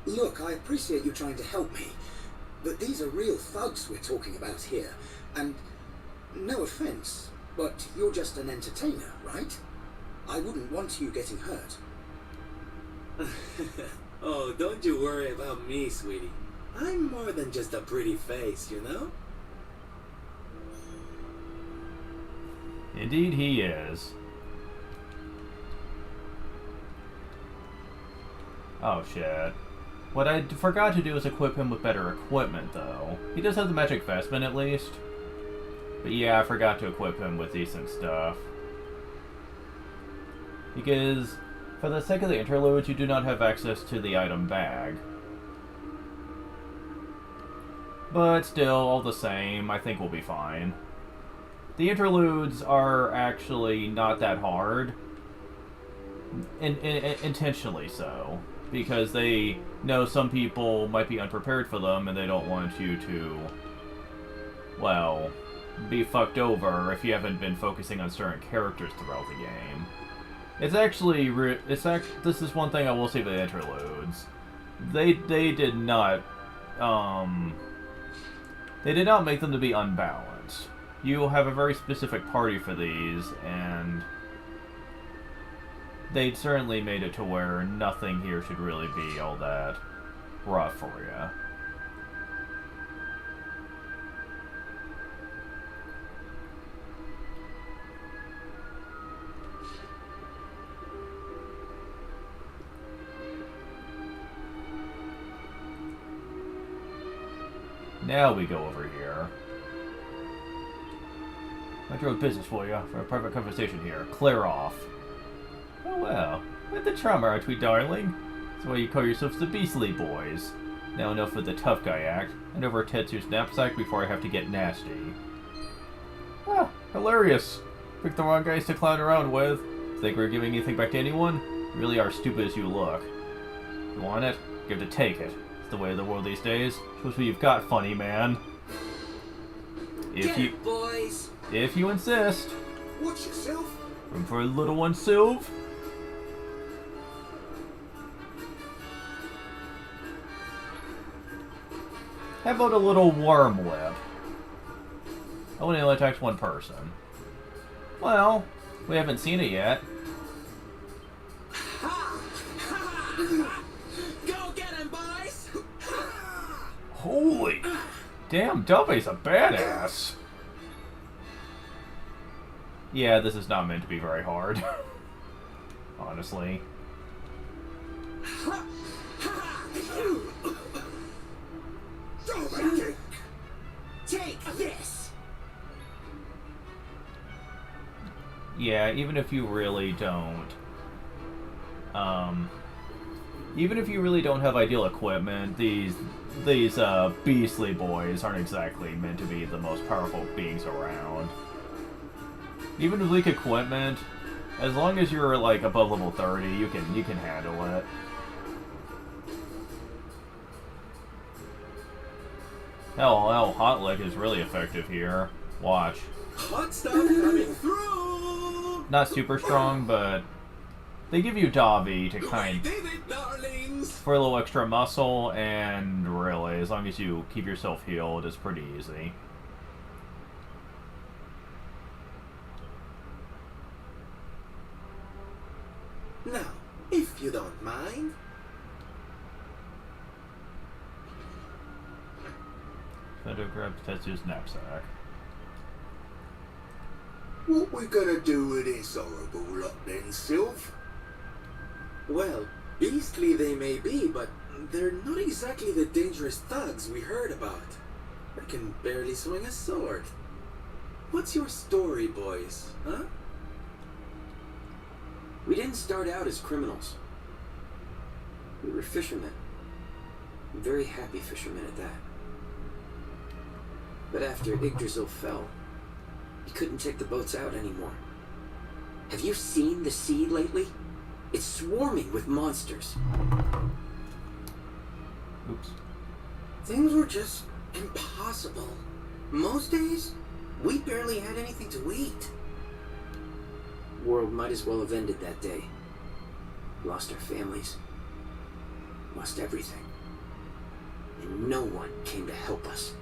Look, I appreciate you trying to help me, but these are real thugs we're talking about here, and no offense, but you're just an entertainer, right? I wouldn't want you getting hurt. Oh, don't you worry about me, sweetie. I'm more than just a pretty face, you know? Indeed he is. Oh shit. What I forgot to do is equip him with better equipment, though. He does have the magic vestment, at least. But yeah, I forgot to equip him with decent stuff. Because, for the sake of the interludes, you do not have access to the item bag. But still, all the same, I think we'll be fine. The interludes are actually not that hard. Intentionally so. Because they know some people might be unprepared for them and they don't want you to, well, be fucked over if you haven't been focusing on certain characters throughout the game. It's actually, this is one thing I will say about the interludes. They did not make them to be unbalanced. You have a very specific party for these, and they certainly made it to where nothing here should really be all that rough for you. Now we go over here. I drove business for you for a private conversation here. Clear off. Oh well, we're the charmer, aren't we, darling? That's why you call yourselves the Beastly Boys. Now enough with the tough guy act. Hand over Tetsu's knapsack before I have to get nasty. Ah, hilarious. Pick the wrong guys to clown around with. Think we're giving anything back to anyone? You really are stupid as you look. You want it? Give it to take it. It's the way of the world these days. Shows what you've got, funny man. Boys. If you insist. Watch yourself. Room for a little one, Sylv? How about a little worm whip? Only attacks one person. Well, we haven't seen it yet. Go get him, boys! Holy damn, Duffy's a badass. Yeah, this is not meant to be very hard. Honestly. Take this! Yeah, even if you really don't... even if you really don't have ideal equipment, these Beastly Boys aren't exactly meant to be the most powerful beings around. Even with weak equipment, as long as you're like above level 30, you can handle it. Hell, Hot Lick is really effective here. Watch. Hot stuff coming through! Not super strong, but they give you Davi to kind Did it, darlings! for a little extra muscle, and really, as long as you keep yourself healed, it's pretty easy. Now, if you don't mind. Better grab Tetsu's knapsack. What we gonna do with this horrible lot then, Sylv? Well, beastly they may be, but they're not exactly the dangerous thugs we heard about. They can barely swing a sword. What's your story, boys, huh? We didn't start out as criminals. We were fishermen. Very happy fishermen at that. But after Yggdrasil fell, we couldn't take the boats out anymore. Have you seen the sea lately? It's swarming with monsters. Oops. Things were just impossible. Most days, We barely had anything to eat. World might as well have ended that day. Lost our families. Lost everything. And no one came to help us.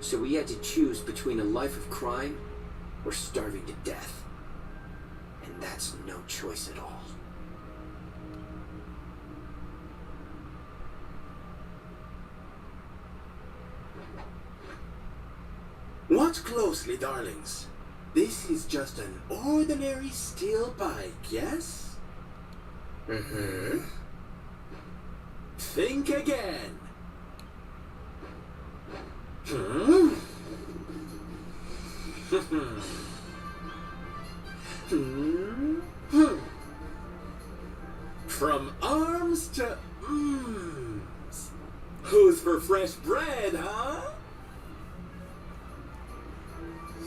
So we had to choose between a life of crime or starving to death. And that's no choice at all. Watch closely, darlings. This is just an ordinary steel bike, yes? Mm-hmm. Think again. Hmm? From arms to Who's for fresh bread, huh?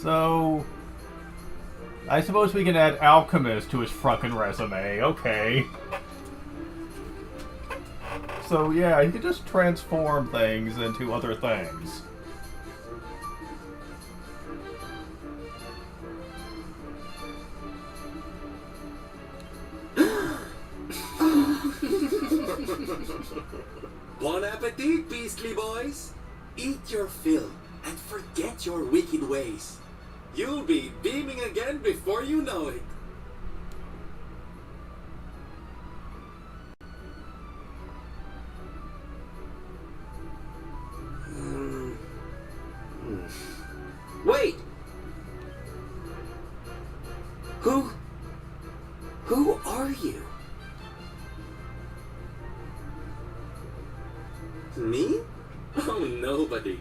So, I suppose we can add Alchemist to his fucking resume. Okay. So yeah, he can just transform things into other things. Bon appetit, beastly boys. Eat your fill and forget your wicked ways. You'll be beaming again before you know it. Wait! Who are you? Me? Oh, nobody.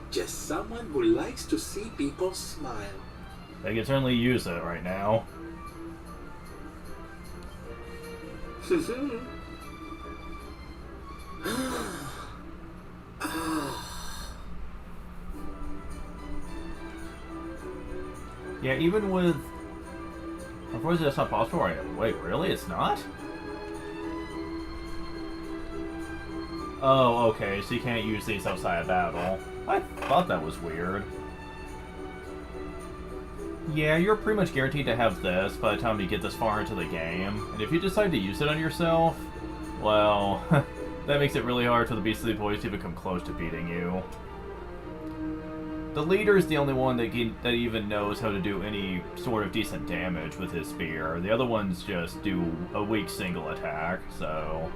Just someone who likes to see people smile. They can certainly use it right now. Yeah, even with... Unfortunately, that's not possible right now. Wait, really? It's not? Oh, okay, so you can't use these outside of battle. I thought that was weird. Yeah, you're pretty much guaranteed to have this by the time you get this far into the game. And if you decide to use it on yourself, well, that makes it really hard for the Beastly Boys to even come close to beating you. The leader's the only one that even knows how to do any sort of decent damage with his spear. The other ones just do a weak single attack, so...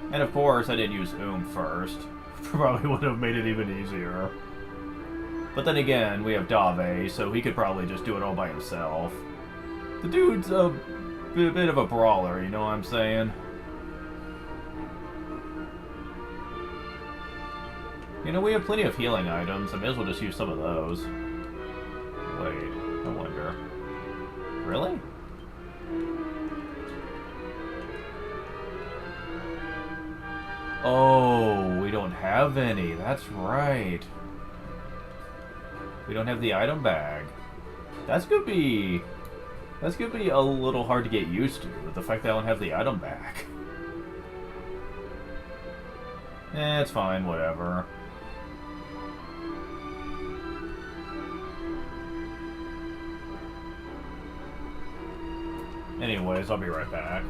And of course, I didn't use first. Probably would have made it even easier. But then again, we have Dave, so he could probably just do it all by himself. The dude's a bit of a brawler, you know what I'm saying? You know, we have plenty of healing items. I may as well just use some of those. Wait, I wonder. Really? Oh, we don't have any. That's right. We don't have the item bag. That's gonna be a little hard to get used to, with the fact that I don't have the item bag. It's fine, whatever. Anyways, I'll be right back.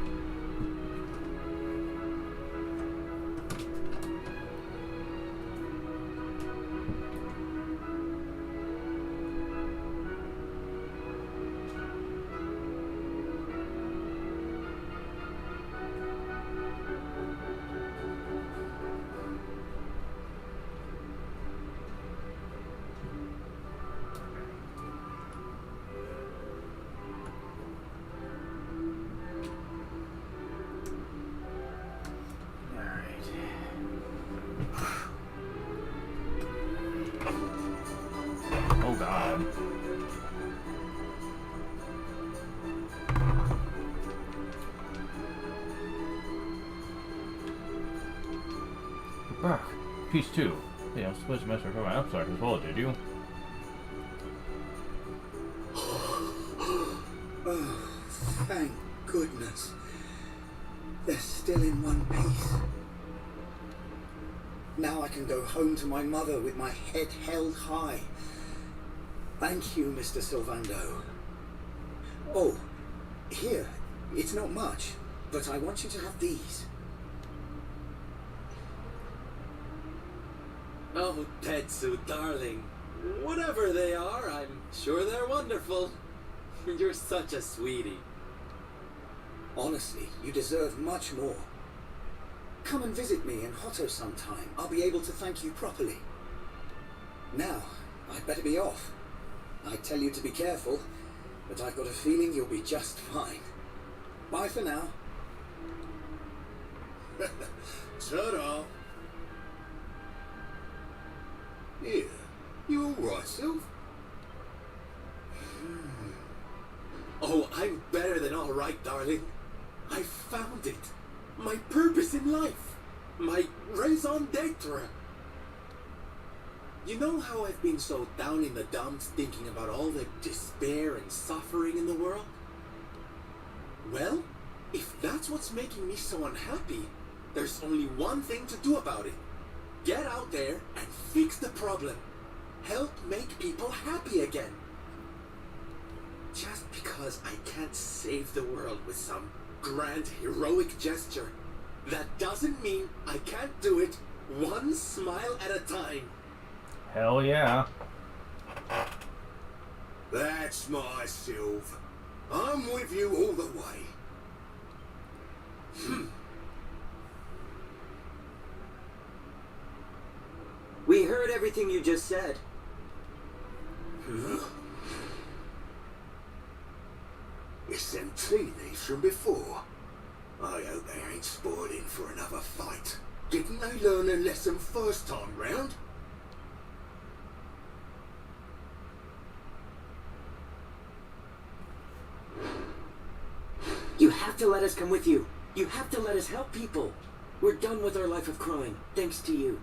Piece 2. Yeah, I was supposed to mess with my upside as well, did you? Oh, thank goodness. They're still in one piece. Now I can go home to my mother with my head held high. Thank you, Mr. Sylvando. Oh, here. It's not much, but I want you to have these. Oh, Tetsu, darling. Whatever they are, I'm sure they're wonderful. You're such a sweetie. Honestly, you deserve much more. Come and visit me in Hotto sometime. I'll be able to thank you properly. Now, I'd better be off. I tell you to be careful, but I've got a feeling you'll be just fine. Bye for now. Ta-da! Here, you alright, Sylv? Oh, I'm better than all right, darling. I found it. My purpose in life. My raison d'etre. You know how I've been so down in the dumps thinking about all the despair and suffering in the world? Well, if that's what's making me so unhappy, there's only one thing to do about it. Get out there and fix the problem. Help make people happy again. Just because I can't save the world with some grand heroic gesture, that doesn't mean I can't do it one smile at a time. Hell yeah. That's my Sylv. I'm with you all the way. We heard everything you just said. It's them tea leaves from before. I hope they ain't spoiling for another fight. Didn't they learn their lesson first time round? You have to let us come with you. You have to let us help people. We're done with our life of crime, thanks to you.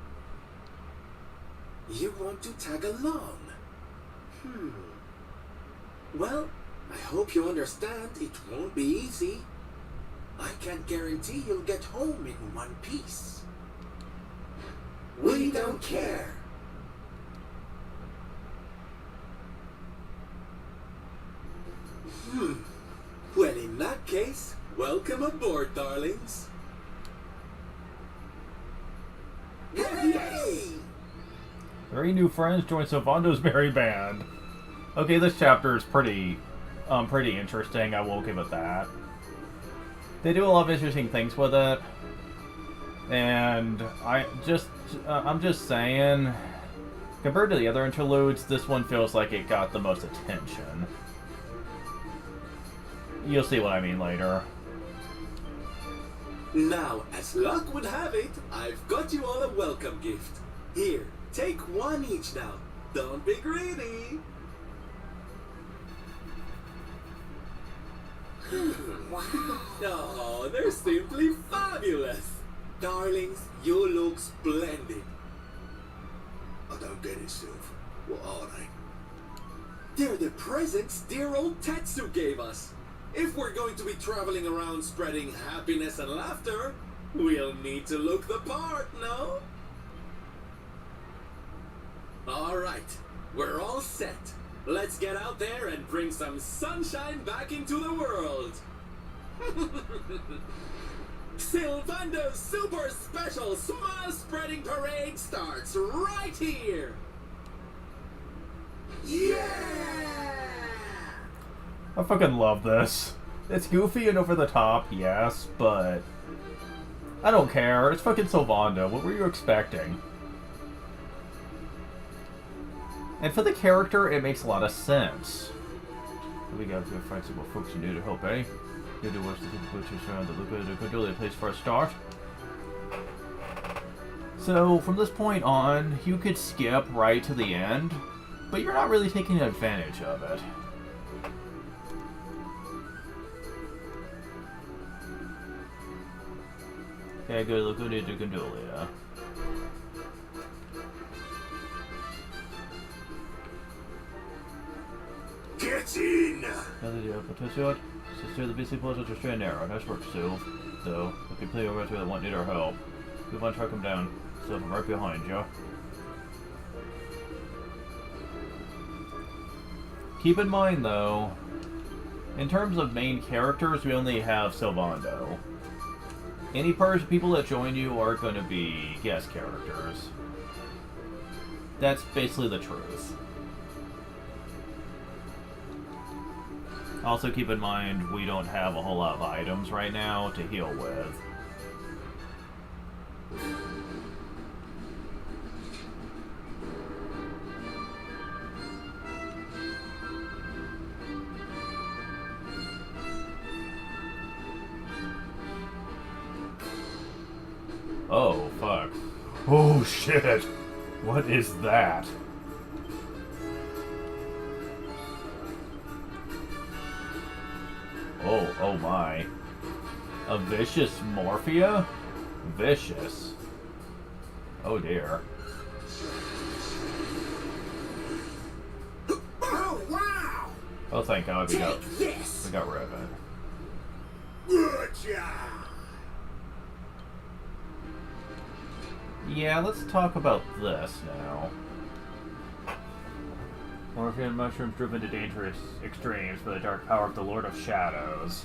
You want to tag along? Well, I hope you understand it won't be easy. I can't guarantee you'll get home in one piece. We don't care. Well, in that case, welcome aboard, darlings. Yay! 3 new friends join Sylvando's merry band. Okay, this chapter is pretty interesting. I will give it that. They do a lot of interesting things with it, and I'm just saying, compared to the other interludes, this one feels like it got the most attention. You'll see what I mean later. Now, as luck would have it, I've got you all a welcome gift. Here, take one each now. Don't be greedy. Wow. Oh, they're simply fabulous. Darlings, you look splendid. I don't get it, Sylv. What are they? They're the presents dear old Tetsu gave us. If we're going to be traveling around spreading happiness and laughter, we'll need to look the part, no? All right, we're all set. Let's get out there and bring some sunshine back into the world. Sylvando's super special smile spreading parade starts right here. Yeah! I fucking love this. It's goofy and over the top, yes, but I don't care. It's fucking Sylvando. What were you expecting? And for the character, it makes a lot of sense. We got to find some more folks you need to help, eh? You do watch the people butchers around the look at the control place for a start. So, from this point on, you could skip right to the end, but you're not really taking advantage of it. Okay, good. Look who did the Gondolia. Get in! Potential. Sister, the BC pulls to straight and narrow. Nice work, Sylv. Though, we can play over to the one need our help. We want to track him down. So I'm right behind you. Keep in mind, though, in terms of main characters, we only have Sylvando. Any people that join you are going to be guest characters. That's basically the truth. Also keep in mind, we don't have a whole lot of items right now to heal with. Oh, fuck. Oh, shit! What is that? Oh my. A vicious Morphia? Vicious. Oh dear. Oh, wow! Oh, thank God we got Riven. Good job! Yeah, let's talk about this now. Morphian mushrooms driven to dangerous extremes by the dark power of the Lord of Shadows.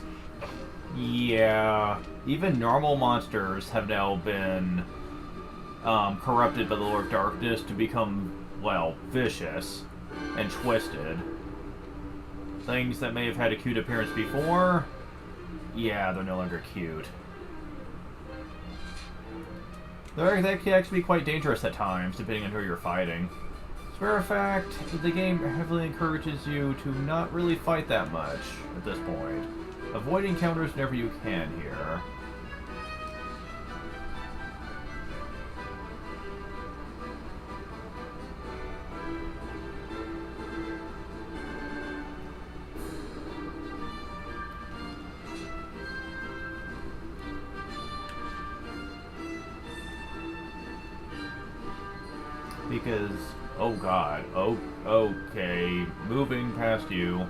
Yeah, even normal monsters have now been corrupted by the Lord of Darkness to become, well, vicious and twisted. Things that may have had a cute appearance before, yeah, they're no longer cute. They can actually be quite dangerous at times, depending on who you're fighting. As a matter of fact, the game heavily encourages you to not really fight that much at this point. Avoid encounters whenever you can here. Because, oh god, oh, okay, moving past you.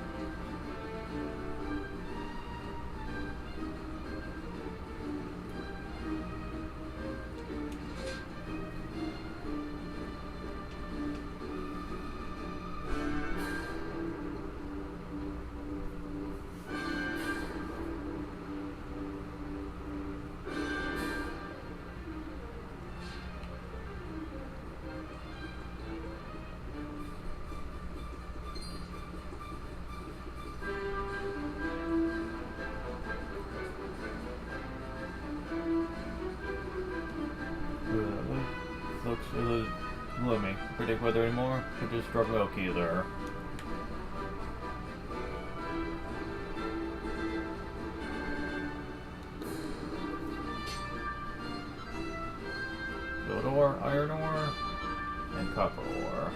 Let me predict weather anymore. Could just drug milk either. Gold ore, iron ore, and copper ore.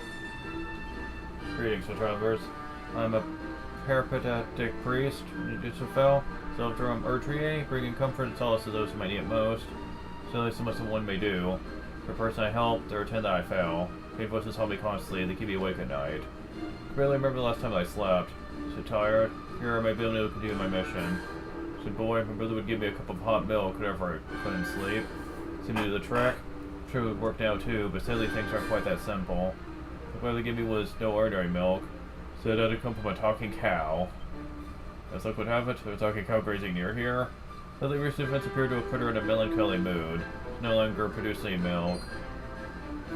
Greetings, my travelers. I'm a peripatetic priest, Nidusafel, Self-Drum Erdrie, bringing comfort and solace to those who might need it most. So so much as one may do. For a person I help, there are 10 that I fail. Pain voices haunt me constantly, they keep me awake at night. I barely remember the last time I slept. So tired. Here I may be able to continue my mission. So boy, my brother would give me a cup of hot milk whenever I couldn't sleep. Seemed to do the trick. I'm sure it would work now too, but sadly things aren't quite that simple. What they gave me was no ordinary milk. So it had to come from a talking cow. As luck would have it, there was a talking cow grazing near here. Sadly recent events appear to have put her in a melancholy mood. No longer producing milk.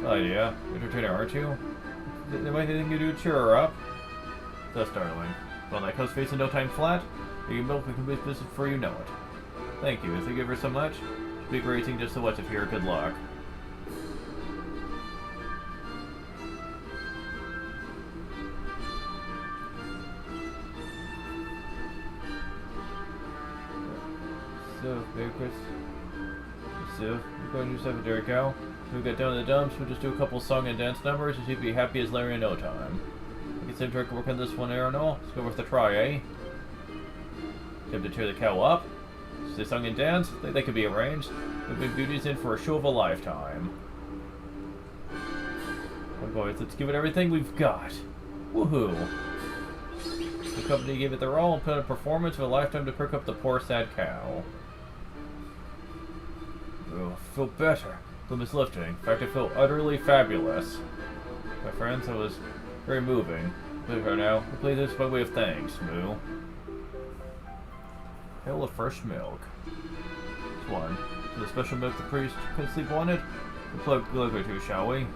Well, idea. Entertainer, aren't you? There might be anything you do to cheer her up? That's darling. Well, that cow's facing no time flat. You can milk the complete business before you know it. Thank you. If you give her so much, she'll be grazing just so much of here. Good luck. So, Merry Christmas. So, you're going to yourself a dairy cow. We'll get down to the dumps, we'll just do a couple song and dance numbers, and she'll be happy as Larry in no time. I guess I'm trying to work on this one, Aeronol. It's go worth a try, eh? Time to tear the cow up. So they sung and danced. Think they could be arranged. We've been beauties in for a show of a lifetime. Oh boys, let's give it everything we've got. Woohoo! The company gave it their all and put on a performance of a lifetime to perk up the poor sad cow. Oh, I feel better. Bloom is lifting. In fact, I feel utterly fabulous. My friends, that was very moving. Believe it or now, I play this by way of thanks, Moo. Pail of fresh milk. It's one. So the special milk the priest could sleep wanted? We'll plug or two, shall we?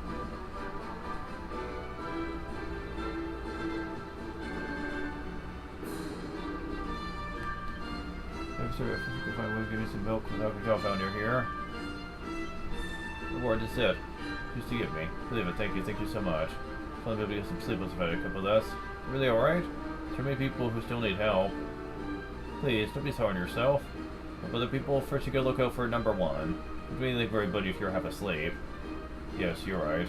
I'm sorry if you can find a way to give me some milk without a job down near here. Reward is it. Used to give me. Believe it, thank you so much. I'll be able to get some sleep once I've had a cup of this. Really alright? There are many people who still need help. Please, don't be so hard on yourself. Help other people, first you gotta look out for number one. Don't do anything for everybody if you're half asleep. Yes, you're right.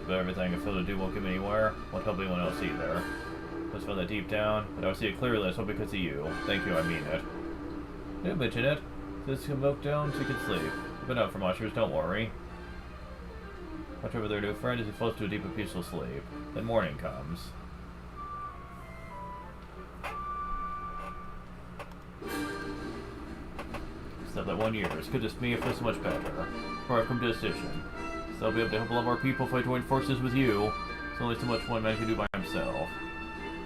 But everything I feel to do won't get me anywhere. Won't help anyone else either. I just felt that deep down, but I will see it clearly, it's all because of you. Thank you, I mean it. Don't mention it. This can milk down so you can sleep. I've been out for mushers, don't worry. Watch over their new friend as he falls to a deep and peaceful sleep. Then morning comes. Stop that 1 year. It's good to me, I feel so much better. Before I've come to a decision. So I'll be able to help a lot more people if I join forces with you. It's only so much one man can do by himself.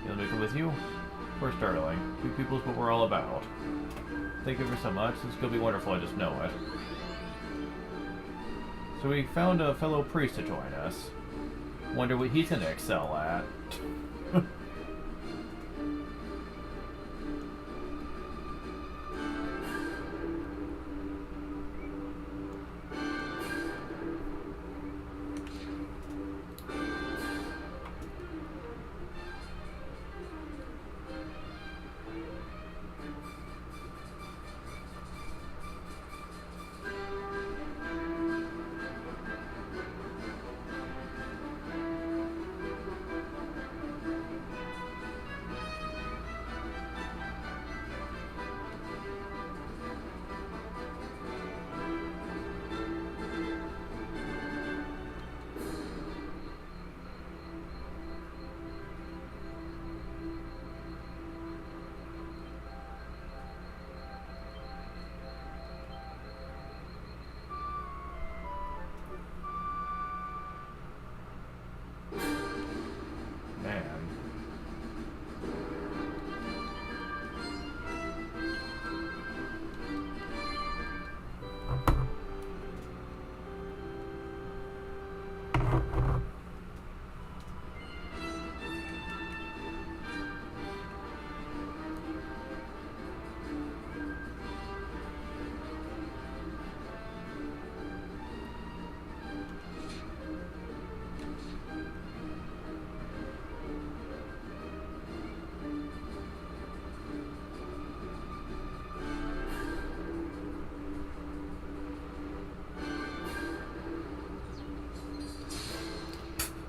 You want me to come with you? Of course, darling. Two people is what we're all about. Thank you ever so much. This is going to be wonderful, I just know it. So we found a fellow priest to join us. Wonder what he's gonna excel at.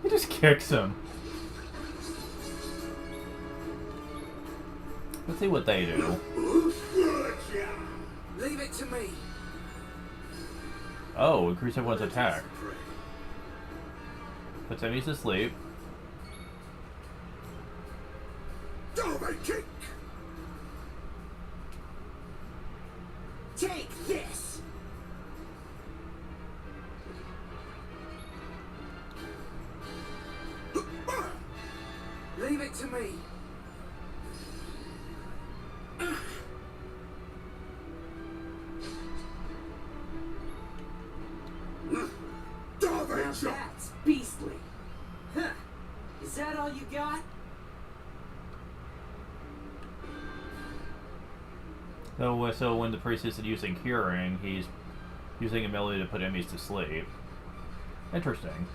He just kicks him. Let's see what they do. Leave it to me. Oh, increase everyone's attack. Puts enemies to sleep. Kick. Take this. Leave it to me. Now that's beastly. Huh. Is that all you got? So when the priest isn't using curing, he's using a melody to put enemies to sleep. Interesting.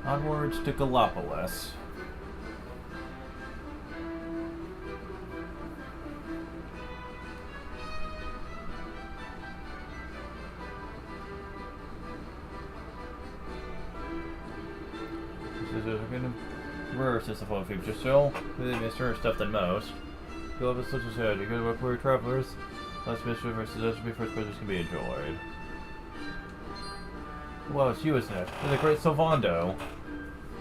Onwards to Gallipolis. This is a good reverse is the phone feature still. Really mister stuff than most. You'll have a social said, you go to poor travelers. Less mischief versus us before presents can be enjoyed. Well, it's you, isn't it? You're the great Sylvando.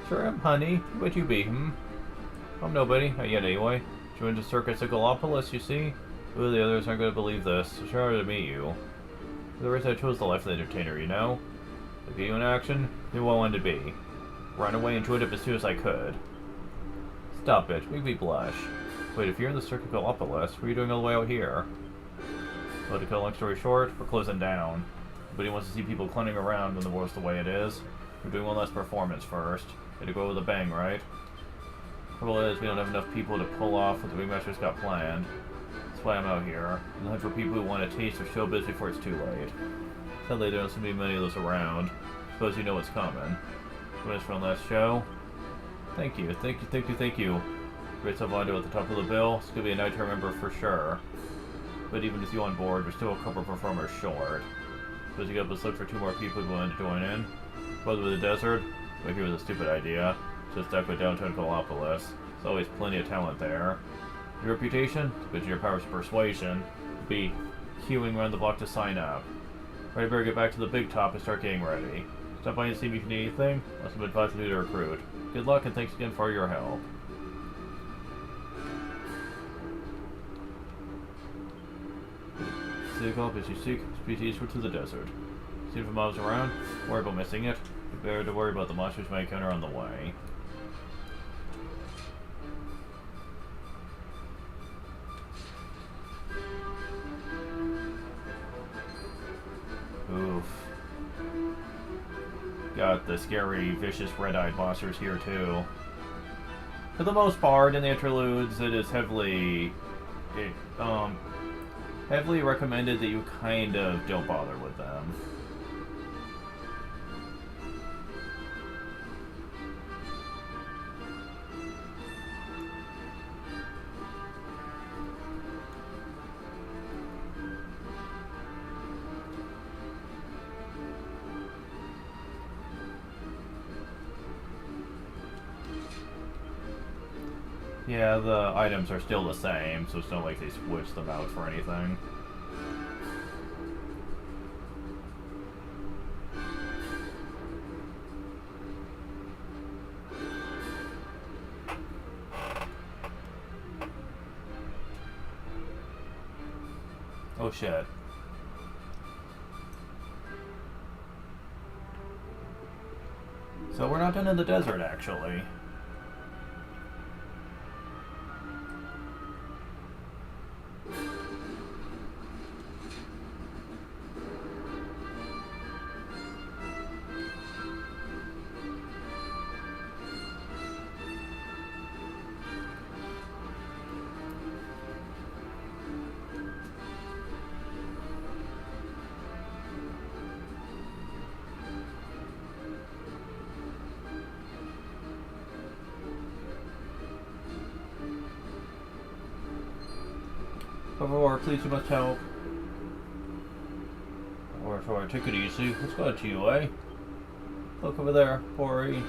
Sure am, honey. Who would you be, I'm nobody. Not yet, anyway. Joined the circus at Gallipolis, you see? Ooh, the others aren't going to believe this. So sure to meet you. The reason I chose the life of the entertainer, you know? Look at you in action, knew what I wanted to be. Ran away and joined up as soon as I could. Stop it, make me blush. Wait, if you're in the Circuit Gallipolis, what are you doing all the way out here? Well, to cut a long story short, we're closing down. Nobody wants to see people clowning around when the world's the way it is. We're doing one last performance first. Had to go with a bang, right? Trouble is, we don't have enough people to pull off what the Ringmaster's got planned. That's why I'm out here. I'm looking for people who want to taste of showbiz before it's too late. Sadly, there don't seem to be many of those around. Suppose you know what's coming. Join us for the last show. Thank you. Great Salvando at the top of the bill. It's gonna be a night to remember for sure. But even with you on board, we're still a couple performers short. Suppose you got us look for 2 more people willing to join in. Whether with the desert, well, here was a stupid idea. Just stuck with downtown Gallipolis. There's always plenty of talent there. Your reputation, but your powers of persuasion, will be queuing around the block to sign up. Right, better get back to the big top and start getting ready. Stop by and see me if you need anything. Must have been advised to recruit. Good luck and thanks again for your help. Seek help as you seek, speed eastward to the desert. See if a mob's around, worry about missing it. You better to worry about the monsters you may encounter on the way. Oof. Got the scary, vicious, red-eyed monsters here too. For the most part, in the interludes, it is heavily recommended that you kind of don't bother with them. Yeah, the items are still the same, so it's not like they switch them out for anything. Oh shit. So we're not done in the desert, actually. Or please, you must help. Or take it easy. Let's go to you, eh? Look over there, Pori.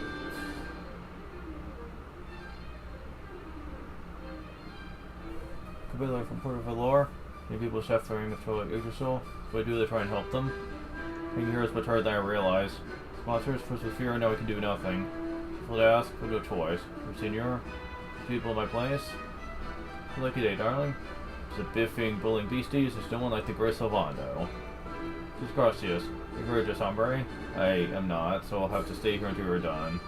Cabela from Port of Valor. Many people suffering with toilet Yggdrasil. So I do they try and help them. Being here is much harder than I realize. Sponsors, first with fear, now I can do nothing. People to ask, we'll go choice. Senor, people in my place. Lucky day, darling. The biffing, bullying beasties, there's no one like the Great Salvando. Sus gracias. You've heard this, hombre? I am not, so I'll have to stay here until we're done.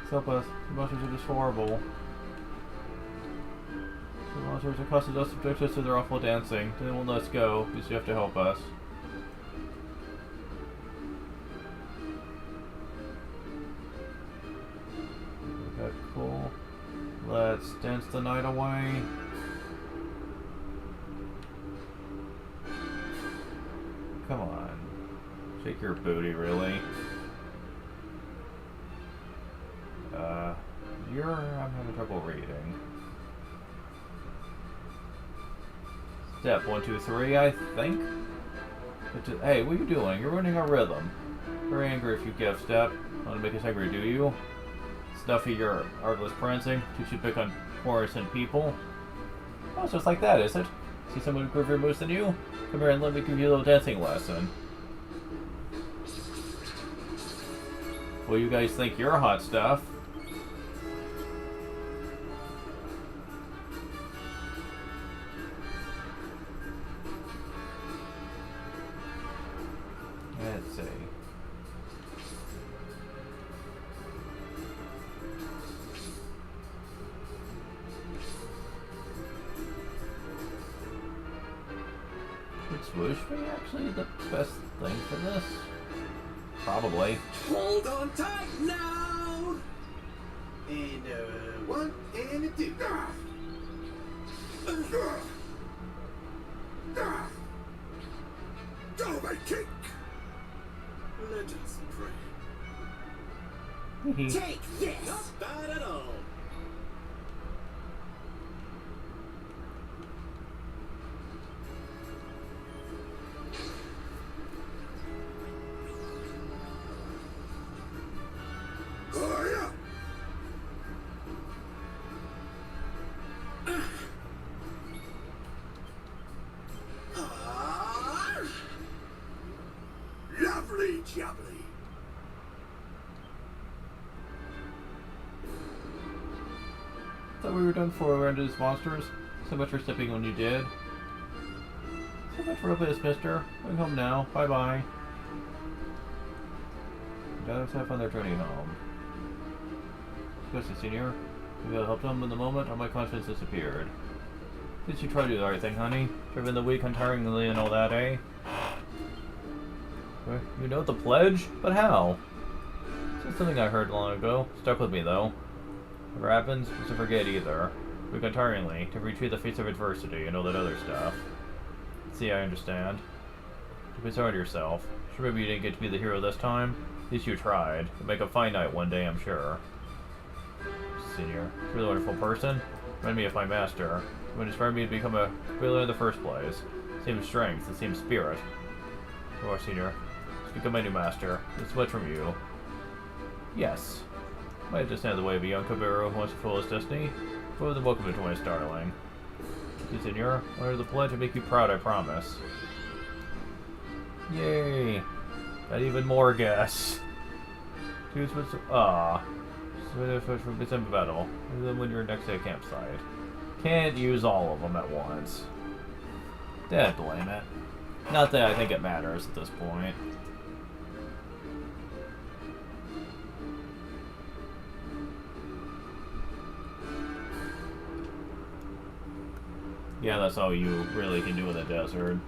Help us. The monsters are just horrible. The monsters accosted us, subject us to their awful dancing. They won't let us go, because you have to help us. Cool. Let's dance the night away. Come on. Shake your booty, really. I'm having trouble reading. Step 1, 2, 3, I think? Hey, what are you doing? You're ruining our rhythm. Very angry if you give step. Want to make us angry, do you? Snuffy, your artless prancing. Teach you to pick on poor innocent people. Oh, it's just like that, is it? See someone who groovier moves than you? Come here and let me give you a little dancing lesson. Well, you guys think you're hot stuff. see. Would swoosh be actually the best thing for this? Probably. Hold on tight now! And one and a two. Go, my kick! Let us pray. Take this! Not bad at all. Hiya! Ah! Lovely jubbly! Thought we were done for around these monsters. So much for stepping when you did. So much for this, mister. Going home now. Bye bye. Dogs have on their journey home. Especially senior. Maybe I'll help them in the moment, or my confidence disappeared. Did you try to do the right thing, honey? Driven the week untiringly and all that, eh? You know the pledge? But how? It's something I heard long ago. Stuck with me, though. Whatever happens, is to forget either. Week untiringly, to retreat the face of adversity and all that other stuff. See, I understand. Don't be sorry to yourself. Sure, maybe you didn't get to be the hero this time. At least you tried. You'll make a fine knight one day, I'm sure. Senior, you're a really wonderful person. Remind me of my master. Who inspired me to become a wheeler in the first place. Same strength, the same spirit. You are, Senior. Speak of my new master. This is much from you. Yes. Might have just stand in the way of a young Kabiru who wants to fulfill his destiny. But with a welcome to my starling. You, Senior, honor the pledge and make you proud, I promise. Yay! Got even more gas. Choose what's so if from December battle. And then when you're next to a campsite. Can't use all of them at once. Dad blame it. Not that I think it matters at this point. Yeah, that's all you really can do in the desert.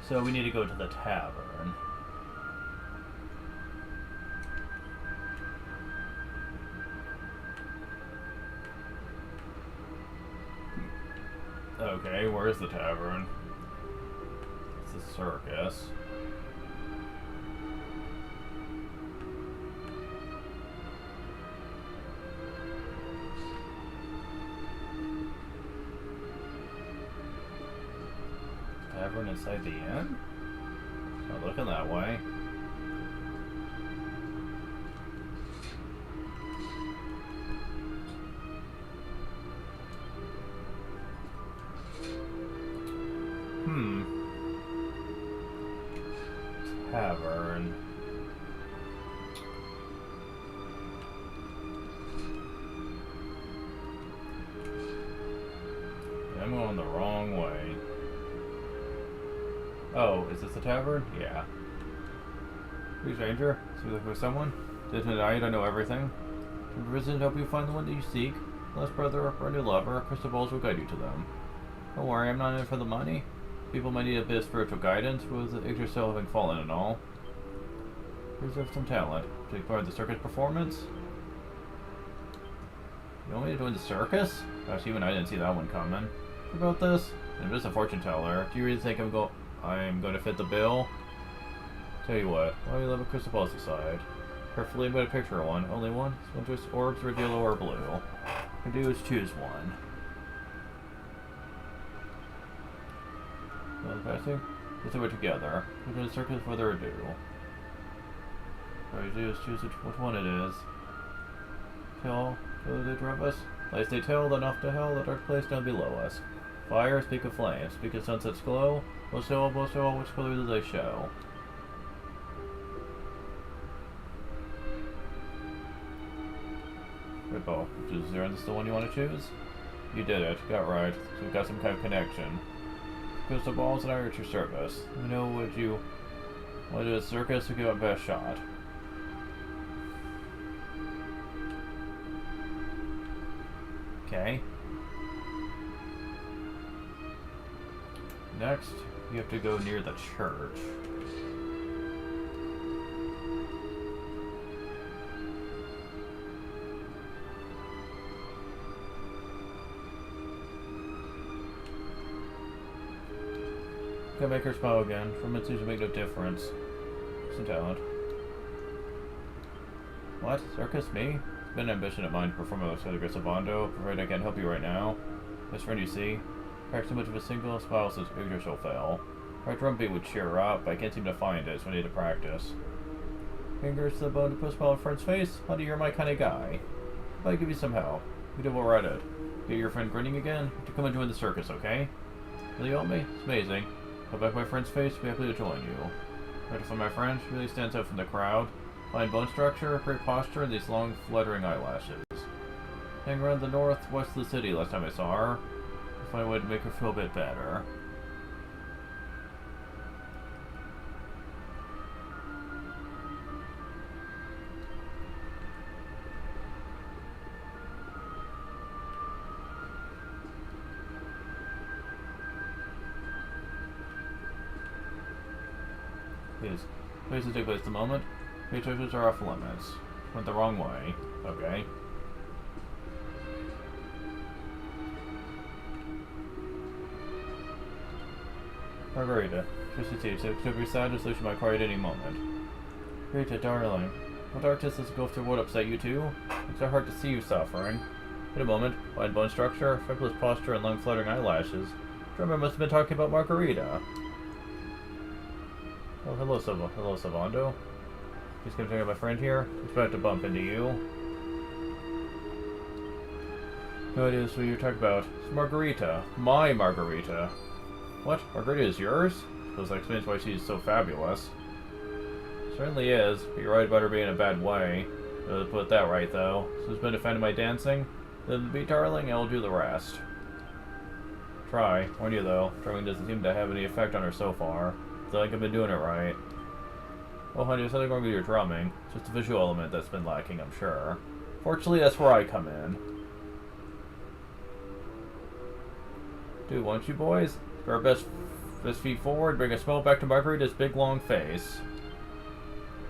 So we need to go to the tavern. Okay, where's the tavern? It's a circus. Tavern inside the inn? Not looking that way. Tavern. I'm going the wrong way. Oh, is this the tavern? Yeah. Please, Ranger. So you look for someone? Didn't I know everything? Can Prison help you find the one that you seek? Unless brother or new lover, crystal balls will guide you to them. Don't worry, I'm not in it for the money. People might need a bit of spiritual guidance, with Yggdrasil having fallen and all. Here's some talent. Take part in the circus performance? You want me to join the circus? Gosh, even I didn't see that one coming. What about this? I'm just a fortune teller. Do you really think I'm going to fit the bill? Tell you what, why don't you let the crystal balls aside? Carefully, I'm going to picture one. Only one? One twist orbs, red, yellow, or blue. All I do is choose one. Passing? Let's do it together. We're going to circle further ado. All I do is choose which one it is. Tell the drove us. Lights they tell, then off to hell, the dark place down below us. Fire, speak of flames, speak of sunset's glow. Most of all, which color do they show? Red ball, which is there, this the one you want to choose? You did it, got right. So we've got some kind of connection. Crystal balls and I are at your service. We know what you want to do a circus to give it best shot. Okay. Next, you have to go near the church. Can make her smile again. From it seems to make no difference. Some talent. What? Circus? Me? It's been an ambition of mine to perform alongside the DQ11. Afraid I can't help you right now. Best friend, you see? Cracked too much of a single smile since Yggdrasil fell. Our drum beat would cheer her up, but I can't seem to find it, so I need to practice. Fingers to the bone to put a smile on a friend's face? Honey, you're my kind of guy. If I give you some help, we do we'll it. Get your friend grinning again? To come and join the circus, okay? Really help me? It's amazing. Put back my friend's face, be happy to join you. Try to find my friend, she really stands out from the crowd. Fine bone structure, great posture, and these long, fluttering eyelashes. Hang around the northwest of the city last time I saw her. I'll find a way to make her feel a bit better. Please. Please to take place at the moment. Your choices are off limits. Went the wrong way. Okay. Margarita. Tristy so it could be sad as though she might cry at any moment. Rita, darling. What artist has go through what upset you too? It's so hard to see you suffering. Wait a moment. Fine bone structure, feckless posture, and long fluttering eyelashes. Drummer must have been talking about Margarita. Oh, hello, Savando. Just gonna take out my friend here. He's about to bump into you. No idea what you're talking about. It's Margarita. My Margarita. What? Margarita is yours? Suppose that explains why she's so fabulous. Certainly is, but you're right about her being in a bad way. Put it that right, though. So who's been defending my dancing? Then be darling, I'll do the rest. Try. Warn you, though. Drumming doesn't seem to have any effect on her so far. I feel like I've been doing it right. Well, honey, there's nothing wrong with your drumming. It's just a visual element that's been lacking, I'm sure. Fortunately, that's where I come in. Dude, won't you boys? Put our best feet forward, bring a smile back to Margarita's big long face.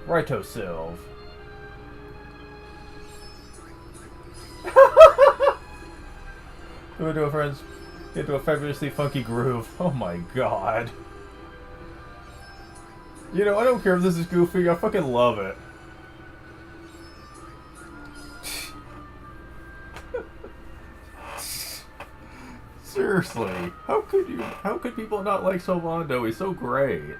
Righto, Sylv. Go into a friend's into a fabulously funky groove. Oh my god. You know, I don't care if this is goofy, I fucking love it. Seriously, how could people not like Salvando? He's so great.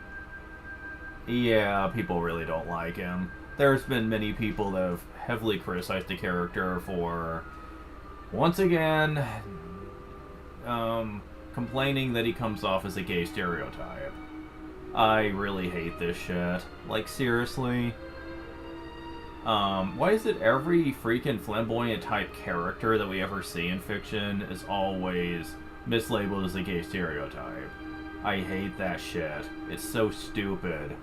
Yeah, people really don't like him. There's been many people that have heavily criticized the character for, once again, complaining that he comes off as a gay stereotype. I really hate this shit. Like, seriously? Why is it every freaking flamboyant type character that we ever see in fiction is always mislabeled as a gay stereotype? I hate that shit. It's so stupid.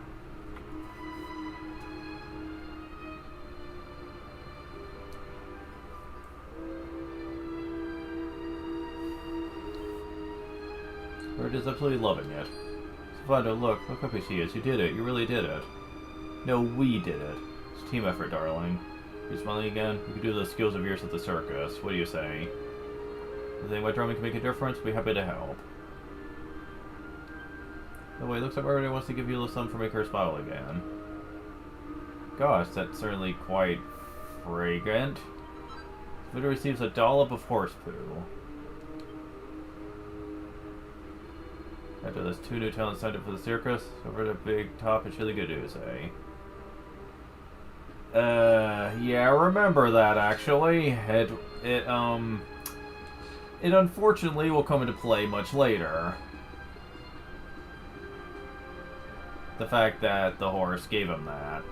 We're just absolutely loving it. Savando, look how happy she is. You did it. You really did it. No, we did it. It's a team effort, darling. You're smiling again? You can do those skills of yours at the circus. What do you say? If you think my drumming can make a difference, we'll be happy to help. The way it looks like everybody wants to give you some for make her smile again. Gosh, that's certainly quite fragrant. Vita receives a dollop of horse poo. After those 2 new talents signed up for the circus, over the big top, it's really good news, eh? Yeah, I remember that actually. It unfortunately will come into play much later. The fact that the horse gave him that.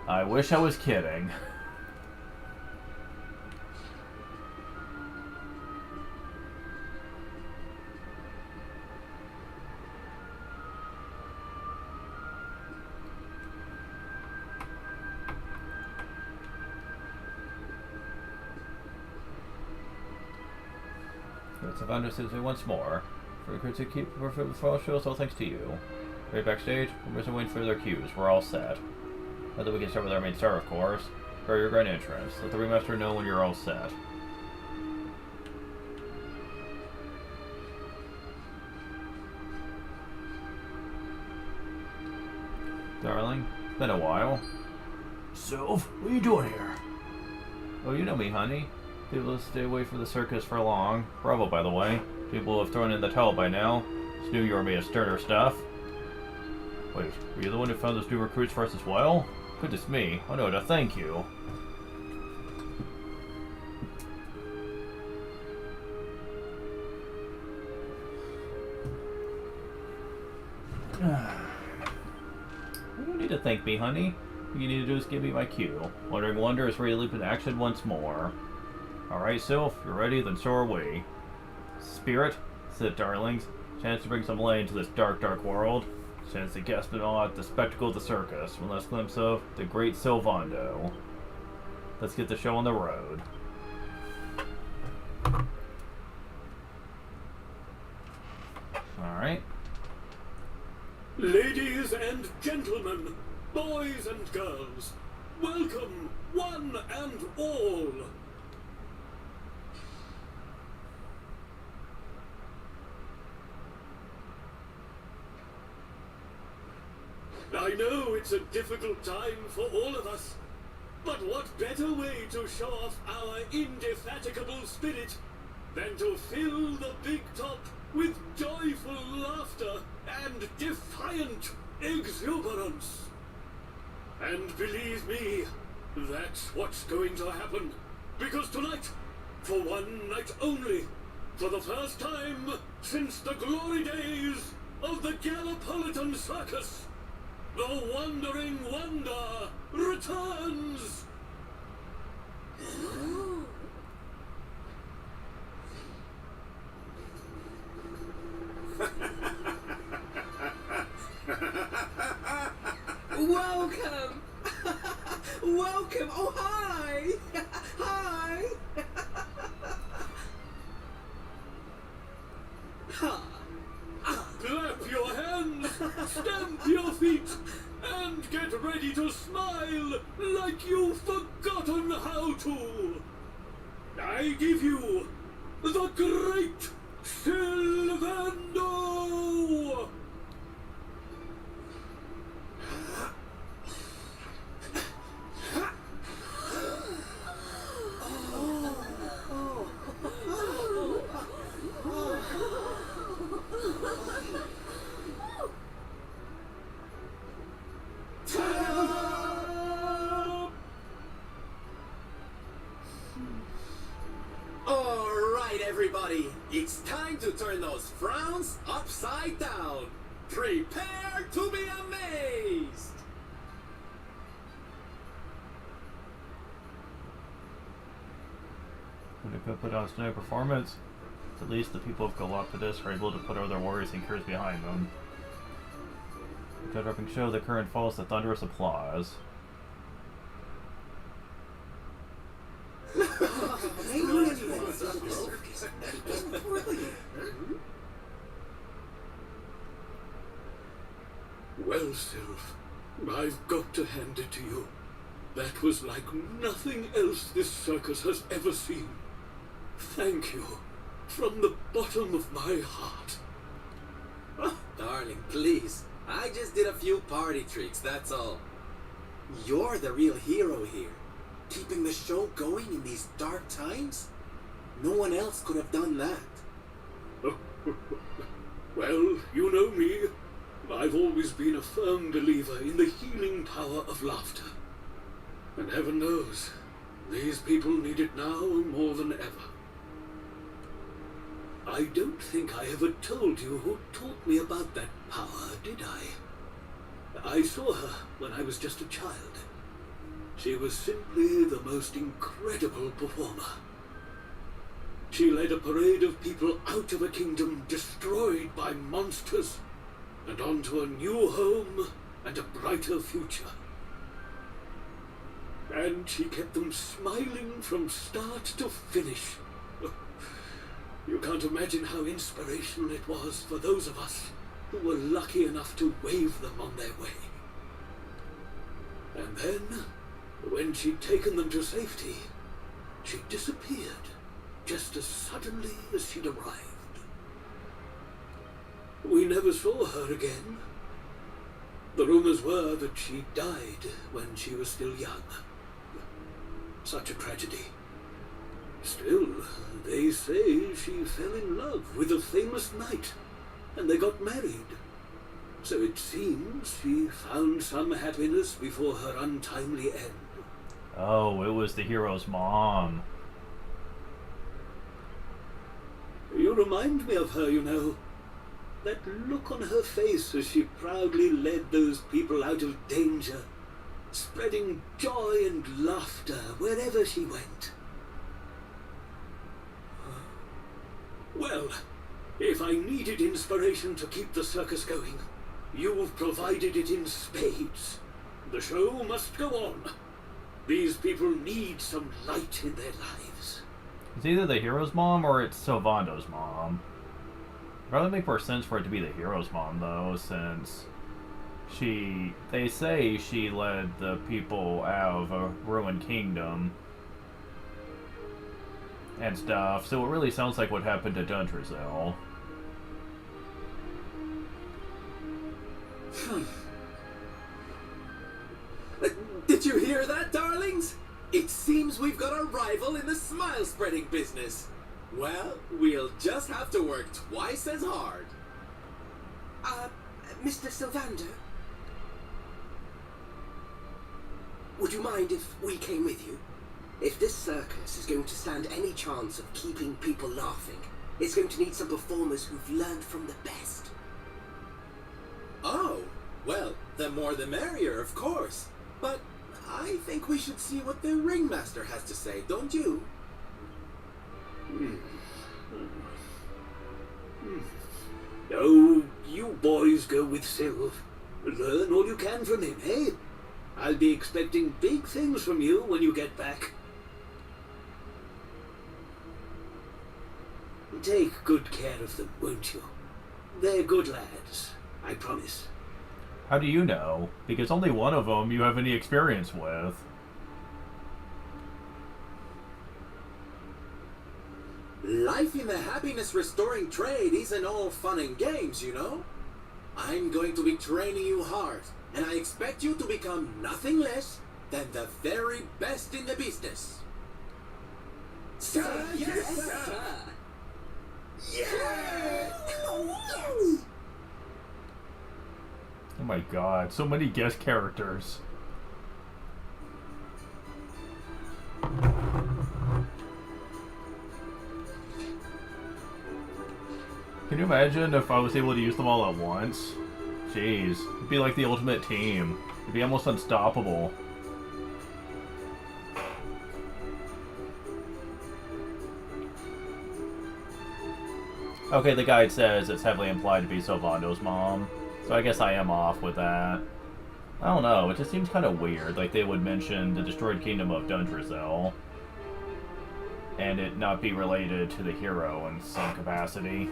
I wish I was kidding. Savannah says once more. For the to keep for the shows, all thanks to you. Right backstage, we're just waiting for their cues. We're all set. Now that we can start with our main star, of course. For your grand entrance. Let the remaster know when you're all set. Darling, it's been a while. Sylph, what are you doing here? Oh, you know me, honey. People stay away from the circus for long. Bravo, by the way. People have thrown in the towel by now. Just knew you were made of sterner stuff. Wait, were you the one who found those new recruits for us as well? Goodness me. Oh no, thank you. You don't need to thank me, honey. All you need to do is give me my cue. Wandering Wonder is ready to leap into action once more. Alright, Sylph, you're ready, then so are we. Spirit, sit, darlings. Chance to bring some light into this dark, dark world. Chance to gasp in awe at the spectacle of the circus. One last glimpse of the great Sylvando. Let's get the show on the road. Alright. Ladies and gentlemen, boys and girls, welcome, one and all. I know it's a difficult time for all of us, but what better way to show off our indefatigable spirit than to fill the big top with joyful laughter and defiant exuberance? And believe me, that's what's going to happen, because tonight, for one night only, for the first time since the glory days of the Gallipolitan Circus, the Wandering Wonder returns! Welcome! Welcome! Oh, hi! Hi! Clap your hands, stamp your feet, and get ready to smile like you've forgotten how to. I give you the great Sylvando! Alright, everybody, it's time to turn those frowns upside down. Prepare to be amazed! When it could put on a snowy performance, at least the people of Galapagos are able to put other warriors and cures behind them. The dropping show, the current follows the thunderous applause. Well, Sylph, I've got to hand it to you. That was like nothing else this circus has ever seen. Thank you, from the bottom of my heart. darling, please. I just did a few party tricks, that's all. You're the real hero here. Keeping the show going in these dark times? No one else could have done that. Well, you know me. I've always been a firm believer in the healing power of laughter. And heaven knows, these people need it now more than ever. I don't think I ever told you who taught me about that power, did I? I saw her when I was just a child. She was simply the most incredible performer. She led a parade of people out of a kingdom destroyed by monsters and onto a new home and a brighter future. And she kept them smiling from start to finish. You can't imagine how inspirational it was for those of us who were lucky enough to wave them on their way. And then, when she'd taken them to safety, she disappeared just as suddenly as she'd arrived. We never saw her again. The rumors were that she died when she was still young. Such a tragedy. Still, they say she fell in love with a famous knight, and they got married. So it seems she found some happiness before her untimely end. Oh, it was the hero's mom. You remind me of her, you know. That look on her face as she proudly led those people out of danger, spreading joy and laughter wherever she went. Well, if I needed inspiration to keep the circus going, you've provided it in spades. The show must go on. These people need some light in their lives. It's either the hero's mom or it's Sylvando's mom. It'd probably make more sense for it to be the hero's mom, though, since they say she led the people out of a ruined kingdom and stuff, so it really sounds like what happened to Duntrazel. Did you hear that, darlings? It seems we've got a rival in the smile-spreading business. Well, we'll just have to work twice as hard. Mr. Sylvander? Would you mind if we came with you? If this circus is going to stand any chance of keeping people laughing, it's going to need some performers who've learned from the best. Oh, well, the more the merrier, of course. But I think we should see what the ringmaster has to say, don't you? Oh, you boys go with Sylv. Learn all you can from him, eh? I'll be expecting big things from you when you get back. Take good care of them, won't you? They're good lads, I promise. How do you know? Because only one of them you have any experience with. Life in the happiness-restoring trade isn't all fun and games, you know? I'm going to be training you hard, and I expect you to become nothing less than the very best in the business. Sir, yes, sir. Yeah! Oh my god, so many guest characters. Can you imagine if I was able to use them all at once? Jeez, it'd be like the ultimate team. It'd be almost unstoppable. Okay, the guide says it's heavily implied to be Sylvando's mom, so I guess I am off with that. I don't know, it just seems kind of weird, like they would mention the destroyed kingdom of Duntrazel, and it not be related to the hero in some capacity.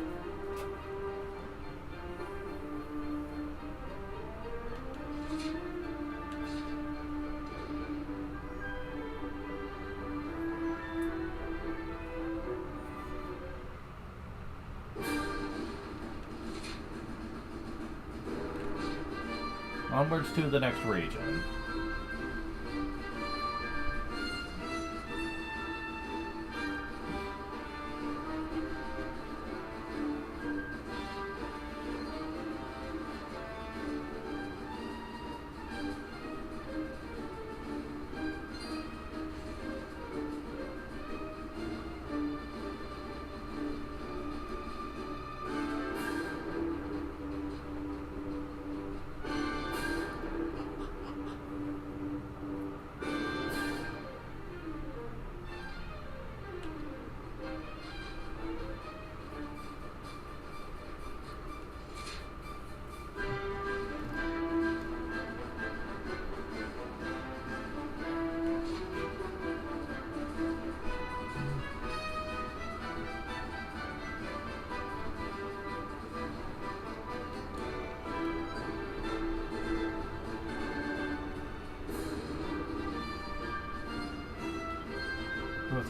Onwards to the next region.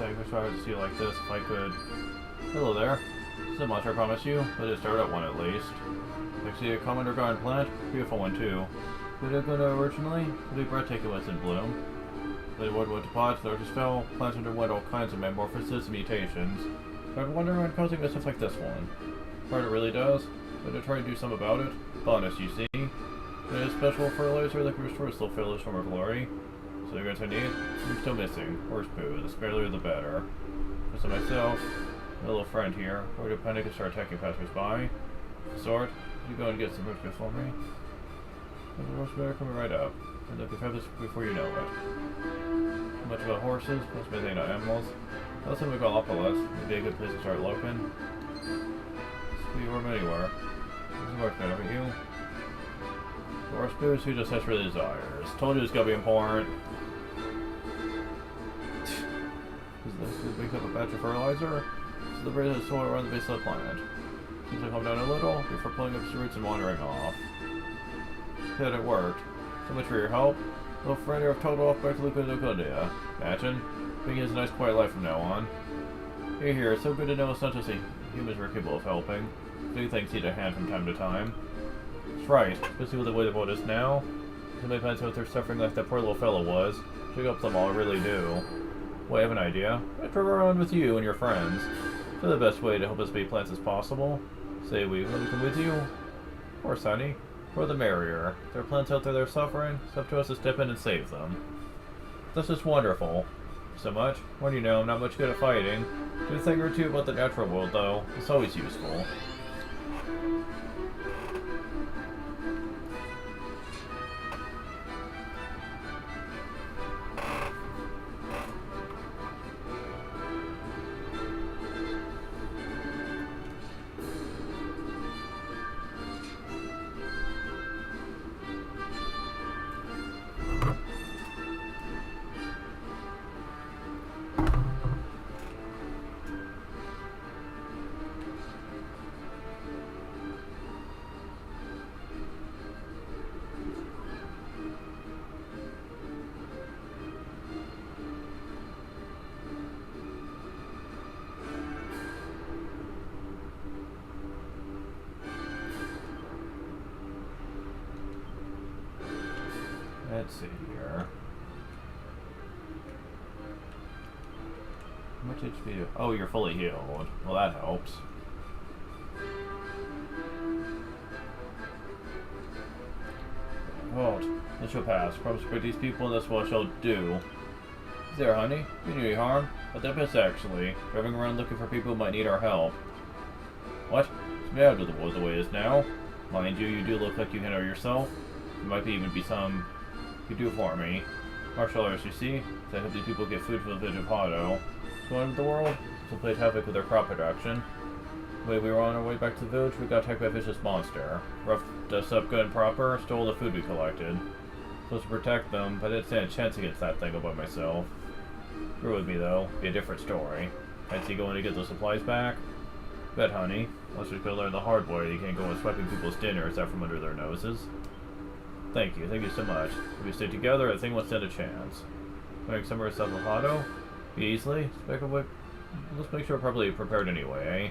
I wish I would see you like this if I could. Hello there. So much I promise you, but it started at one at least. Actually, a common or garden plant, beautiful one too. Did it go to originally? Pretty breathtaking was in bloom. But it went to pots, there just fell, plants underwent all kinds of metamorphosis and mutations. But I'm wondering when causing a stuff like this one. Part it really does, but to try and do something about it. Bonus, you see. It is special fertilizer that can restore slow failures from her glory. So you're going to need? You're still missing. Horse poo. The sparelier the better. As to myself, my little friend here, going to panic and start attacking passers-by. Sword, you go and get some horse poo for me. And the horse better coming right up. And look, have this before you know it. Much about horses, most of they not animals. That's some megalopolis. Would be a good place to start looking. Speed room anywhere. This is work better for you. Horse poo, who just has really desires. Told you it's gonna be important. This makes up a batch of fertilizer. So the braid of the soil around the base of the plant. Seems like calm down a little before pulling up its roots and wandering off. Good, it worked. So much for your help. Little friend here of total off back to Lucadia. Imagine being his nice quiet life from now on. Here, it's so good to know it's not just humans we're capable of helping. Do things need a hand from time to time. That's right, especially with the way the world is now. Somebody finds out they're suffering like that poor little fellow was. Check up them all, I really do. Well, I have an idea. I'd travel around with you and your friends. So the best way to help as many plants as possible. Say we will come with you. Of course, honey. For the merrier. There are plants out there that are suffering. It's up to us to step in and save them. That's just wonderful. So much. When you know, I'm not much good at fighting. Do a thing or two about the natural world, though. It's always useful. Let's see here. How much HP do... Oh, you're fully healed. Well, that helps. Halt. This shall pass. Promise to put these people in this what shall do. Is there, honey? You do any harm? But that best actually. Driving around looking for people who might need our help. What? It's me out of the woods the way it is now. Mind you, you do look like you can handle yourself. There might even be some you do for me. Martial arts, you see? To help these people get food for the village of Hado. So on with the world, so played havoc with their crop production. The way we were on our way back to the village, we got attacked by a vicious monster. Roughed us up good and proper, stole the food we collected. Supposed to protect them, but I didn't stand a chance against that thing all by myself. You're with me though, be a different story. I'd see going to get those supplies back. Bet, honey. Unless we could learn the hard way, you can't go and swiping people's dinners out from under their noses. Thank you so much. If we stay together, I think we'll stand a chance. Going somewhere south of Hado? Easily? Let's make sure we're properly prepared anyway, eh?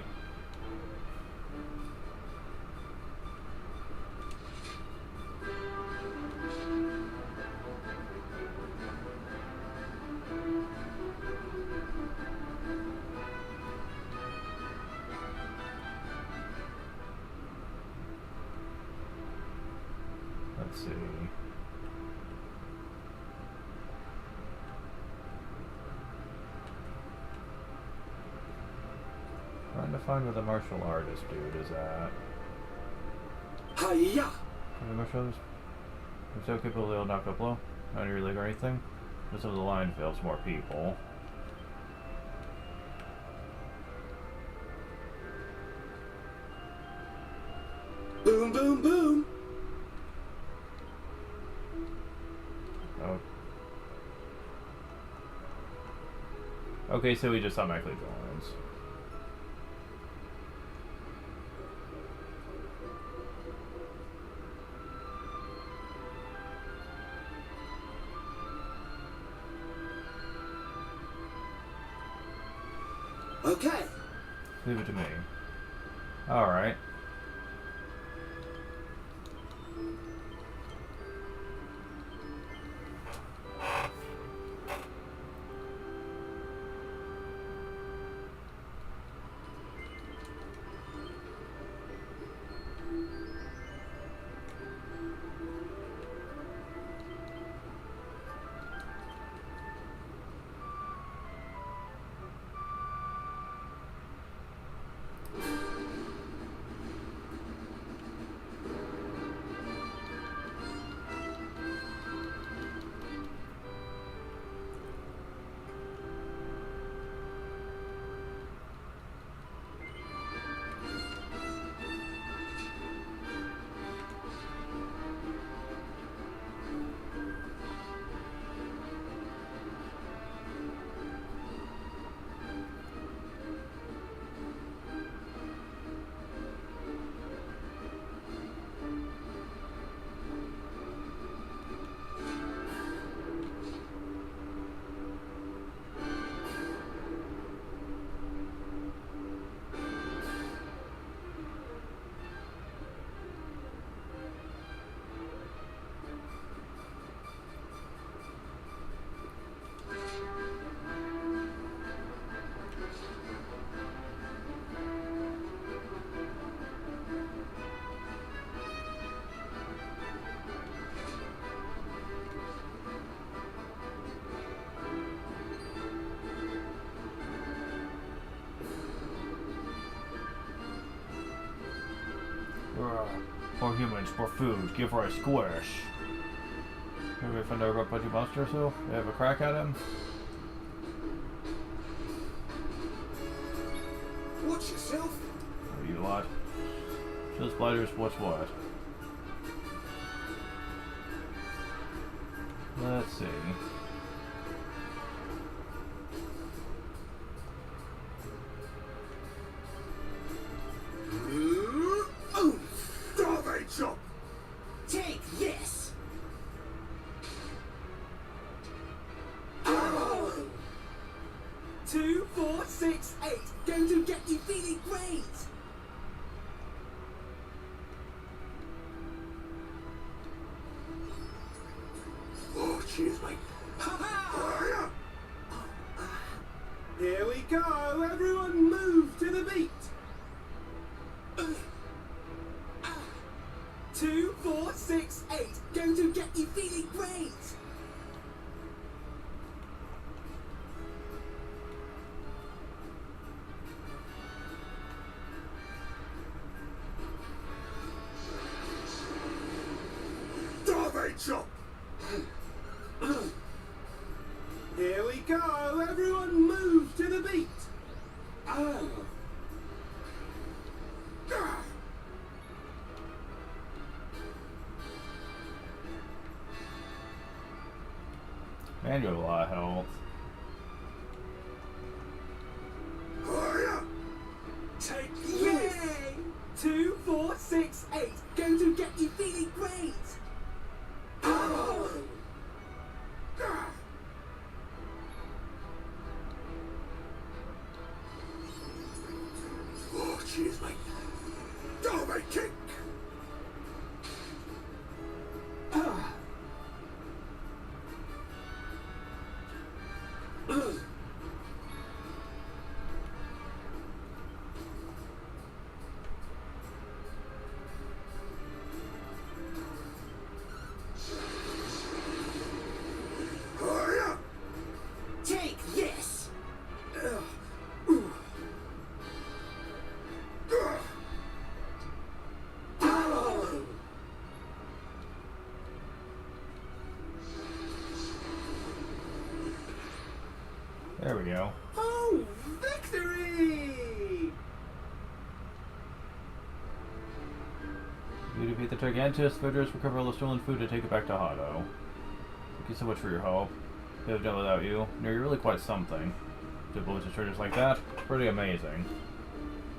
Let's see. Trying to find where the martial artist dude is at. Hiya! The martial artist? I'm so capable they'll knock a blow. Not your leg or anything. Most of the line fails more people. Boom, boom, boom! Oh. Okay, so he just automatically joins. Okay. Leave it to me. Alright. More humans, more food, give her a squish. Maybe if I know about Budgie Monster, so they have a crack at him. Watch yourself. Are you lot? Chill spiders, what's what? Let's see. Chop. Take this. Oh. 2, 4, 6, 8. Going to get you feeling great. Oh, cheers, mate. Ha-ha! Here we go. Everyone move to the beat. 2, 4, 6, 8. Going to get you feeling great. Chop. Here we go. Everyone move to the beat. Oh. And you have a lot of health. Take this! 2, 4, 6, 8. Going to get you feeling great! Oh. Oh, cheers, mate. Doorway kick! go. Oh, victory! You defeat the Gigantus, villagers recover all the stolen food to take it back to Hado. Thank you so much for your help. Could have done without you. You're really quite something. To build with treasures like that, pretty amazing.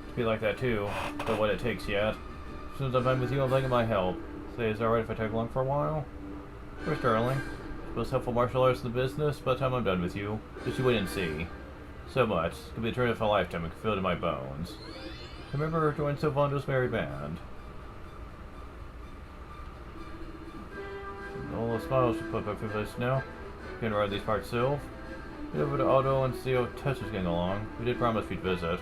To be like that too, but what it takes yet. As soon as I'm done with you, I'm thanking my help. Say, is it alright if I tag along for a while? First, darling. Most helpful martial arts in the business. By the time I'm done with you, just you wait and see. So much. It could be a turn of a lifetime. I can feel it in my bones. Remember, join Sylvando's merry band. All the smiles should put back in place now. You can ride these parts, Sylv. Get over to Otto and see how Tess is getting along. We did promise we'd visit.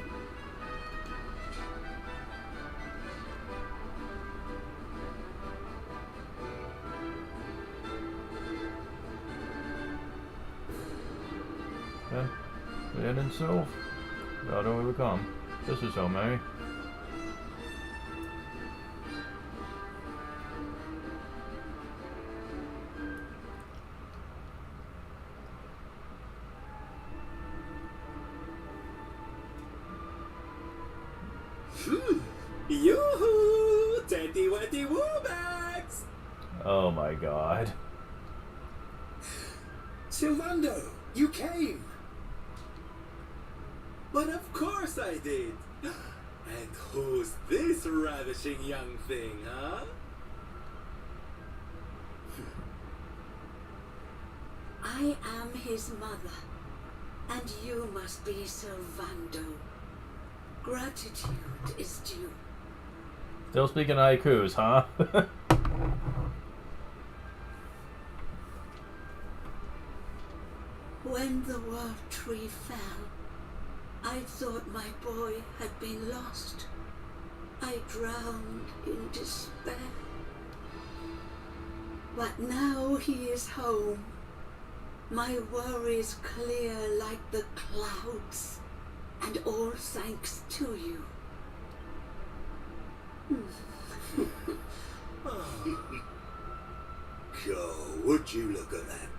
And in Sylv. Otto, here we come. This is home, eh? Yoo-hoo! Teddy Weddy Warbags! Oh my god. Sylvando, you came! But of course I did! And who's this ravishing young thing, huh? I am his mother, and you must be Sylvando. Gratitude is due. Still speaking haikus, huh? When the world tree fell, I thought my boy had been lost. I drowned in despair. But now he is home. My worries clear like the clouds, and all thanks to you. God, would you look at that?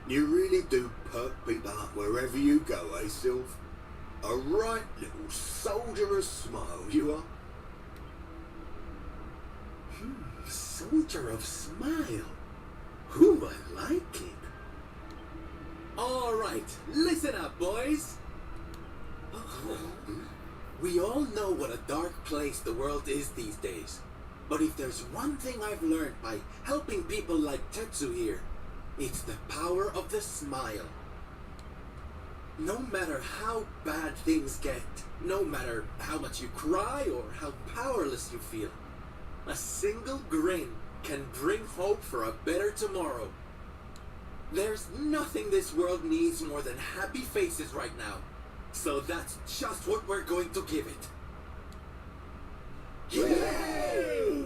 You really do perk people up wherever you go, eh, Sylv? A right little soldier of smile, you are. Soldier of smile. Who I like it. All right, listen up, boys. We all know what a dark place the world is these days. But if there's one thing I've learned by helping people like Tetsu here, it's the power of the smile. No matter how bad things get, no matter how much you cry or how powerless you feel, a single grin can bring hope for a better tomorrow. There's nothing this world needs more than happy faces right now. So that's just what we're going to give it. Yay!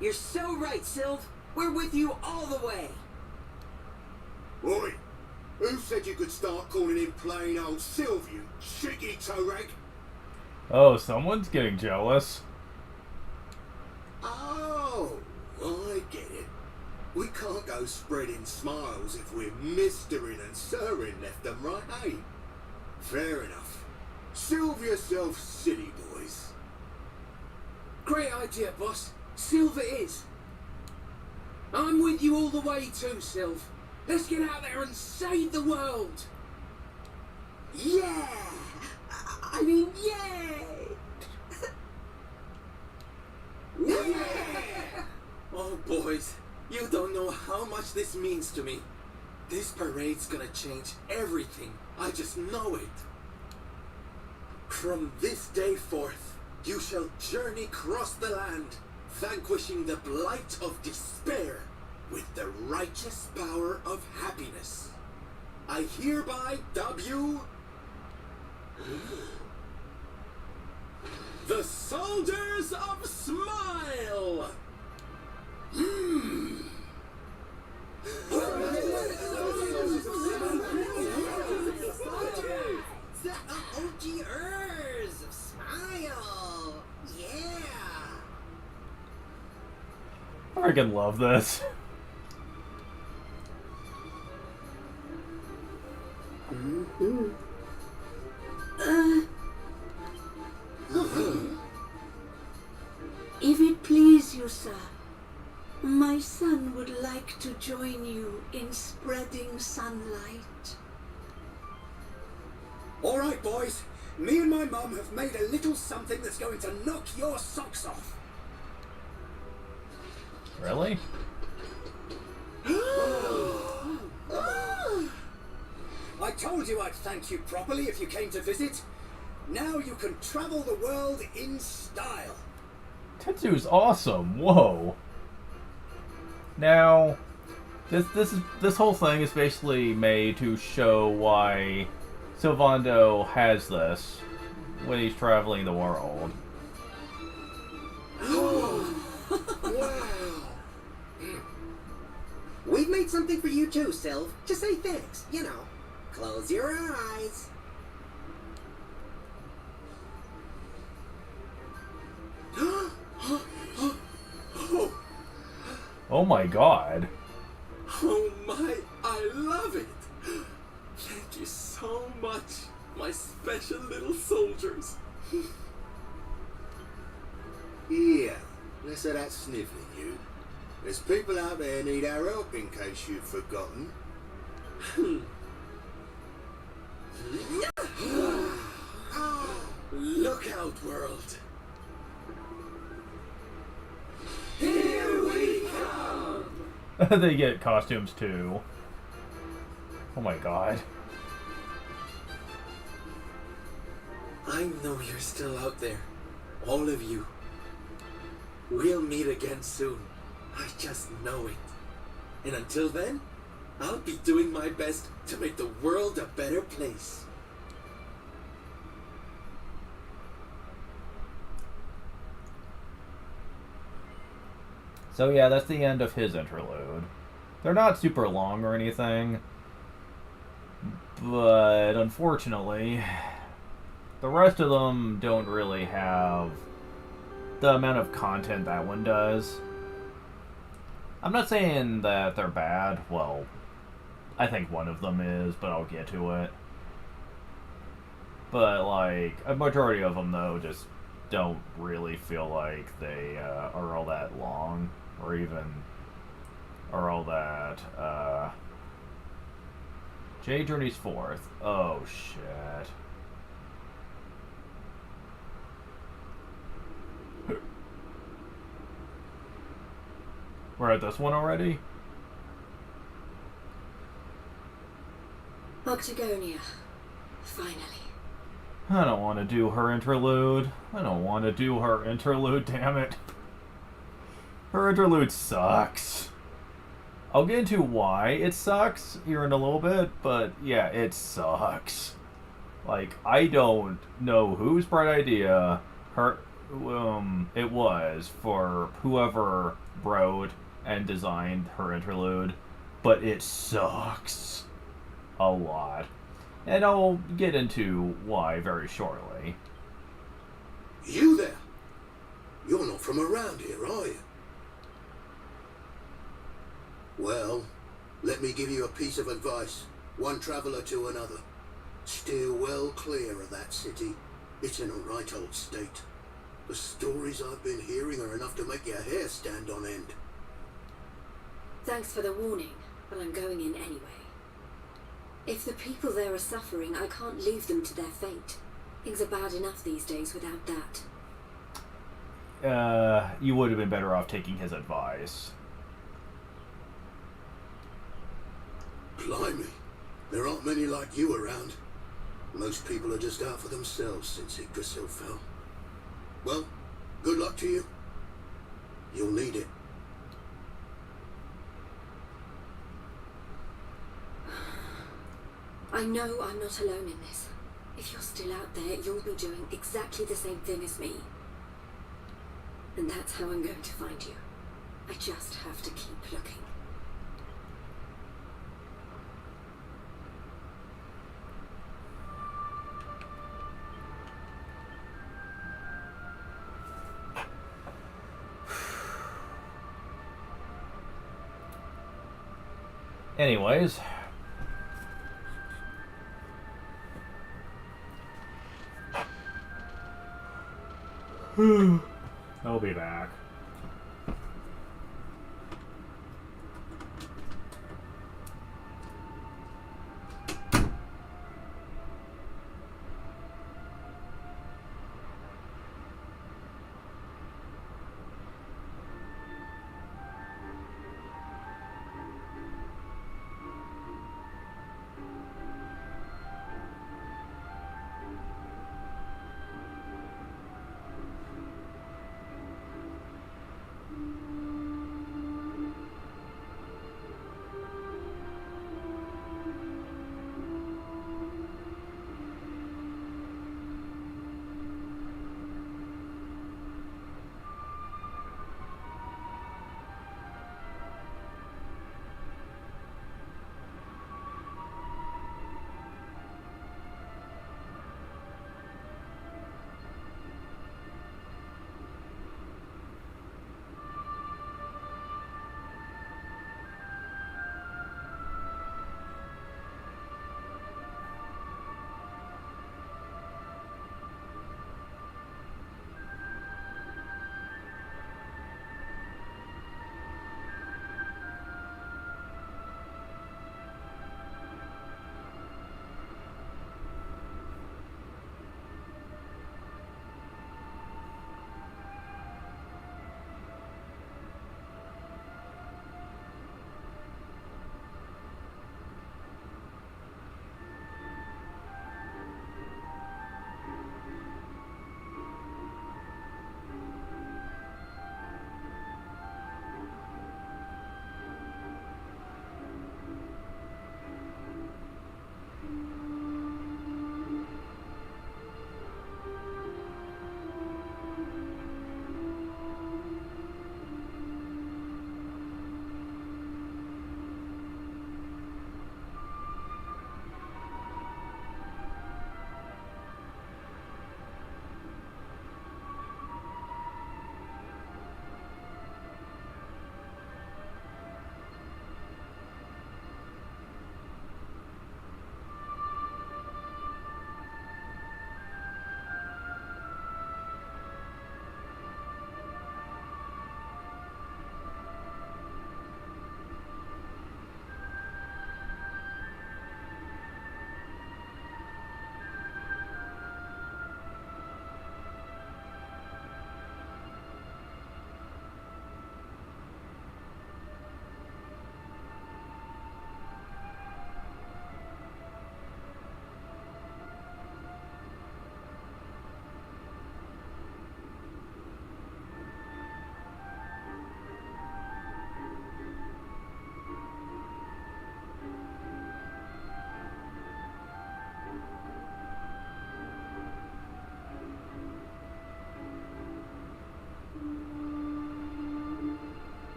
You're so right, Sylv. We're with you all the way. Oi! Who said you could start calling him plain old Sylv, you cheeky toe-rag? Oh, someone's getting jealous. Oh, I get it. We can't go spreading smiles if we're mistering and sirring left and right, eh? Fair enough. Sylv yourself, silly boys. Great idea, boss. Sylv it is. I'm with you all the way too, Sylv. Let's get out there and save the world. Yeah! I mean, yay! Yeah! Oh, boys, you don't know how much this means to me. This parade's gonna change everything. I just know it. From this day forth, you shall journey across the land, vanquishing the blight of despair with the righteous power of happiness. I hereby dub you the Soldiers of Smile! The OGers of Smile! Yeah! I freaking love this. closer. My son would like to join you in spreading sunlight. All right, boys. Me and my mum have made a little something that's going to knock your socks off. Really? I told you I'd thank you properly if you came to visit. Now you can travel the world in style. Tetsu's awesome. Whoa. Now, this whole thing is basically made to show why Sylvando has this when he's traveling the world. Wow. We've made something for you too, Sylv. To say thanks, you know. Close your eyes. Oh my god. Oh my, I love it! Thank you so much, my special little soldiers. Yeah, less of that sniffling, you. There's people out there need our help, in case you've forgotten. Look out, world. Here we come! They get costumes too. Oh my god. I know you're still out there. All of you. We'll meet again soon. I just know it. And until then, I'll be doing my best to make the world a better place. So yeah, that's the end of his interlude. They're not super long or anything, but unfortunately, the rest of them don't really have the amount of content that one does. I'm not saying that they're bad. Well, I think one of them is, but I'll get to it. But, like, a majority of them, though, just don't really feel like they are all that long, or even are all that, Jay Journey's fourth. Oh, shit. We're at this one already? Octagonia. Finally. I don't want to do her interlude. I don't want to do her interlude, damn it. Her interlude sucks. I'll get into why it sucks here in a little bit, but yeah, it sucks. Like, I don't know whose bright idea it was for whoever wrote and designed her interlude, but it sucks a lot. And I'll get into why very shortly. You there? You're not from around here, are you? Well, let me give you a piece of advice. One traveller to another. Steer well clear of that city. It's in a right old state. The stories I've been hearing are enough to make your hair stand on end. Thanks for the warning, but I'm going in anyway. If the people there are suffering, I can't leave them to their fate. Things are bad enough these days without that. You would have been better off taking his advice. Blimey, there aren't many like you around. Most people are just out for themselves since Yggdrasil fell. Well, good luck to you. You'll need it. I know I'm not alone in this. If you're still out there, you'll be doing exactly the same thing as me. And that's how I'm going to find you. I just have to keep looking. Anyways. I'll be back.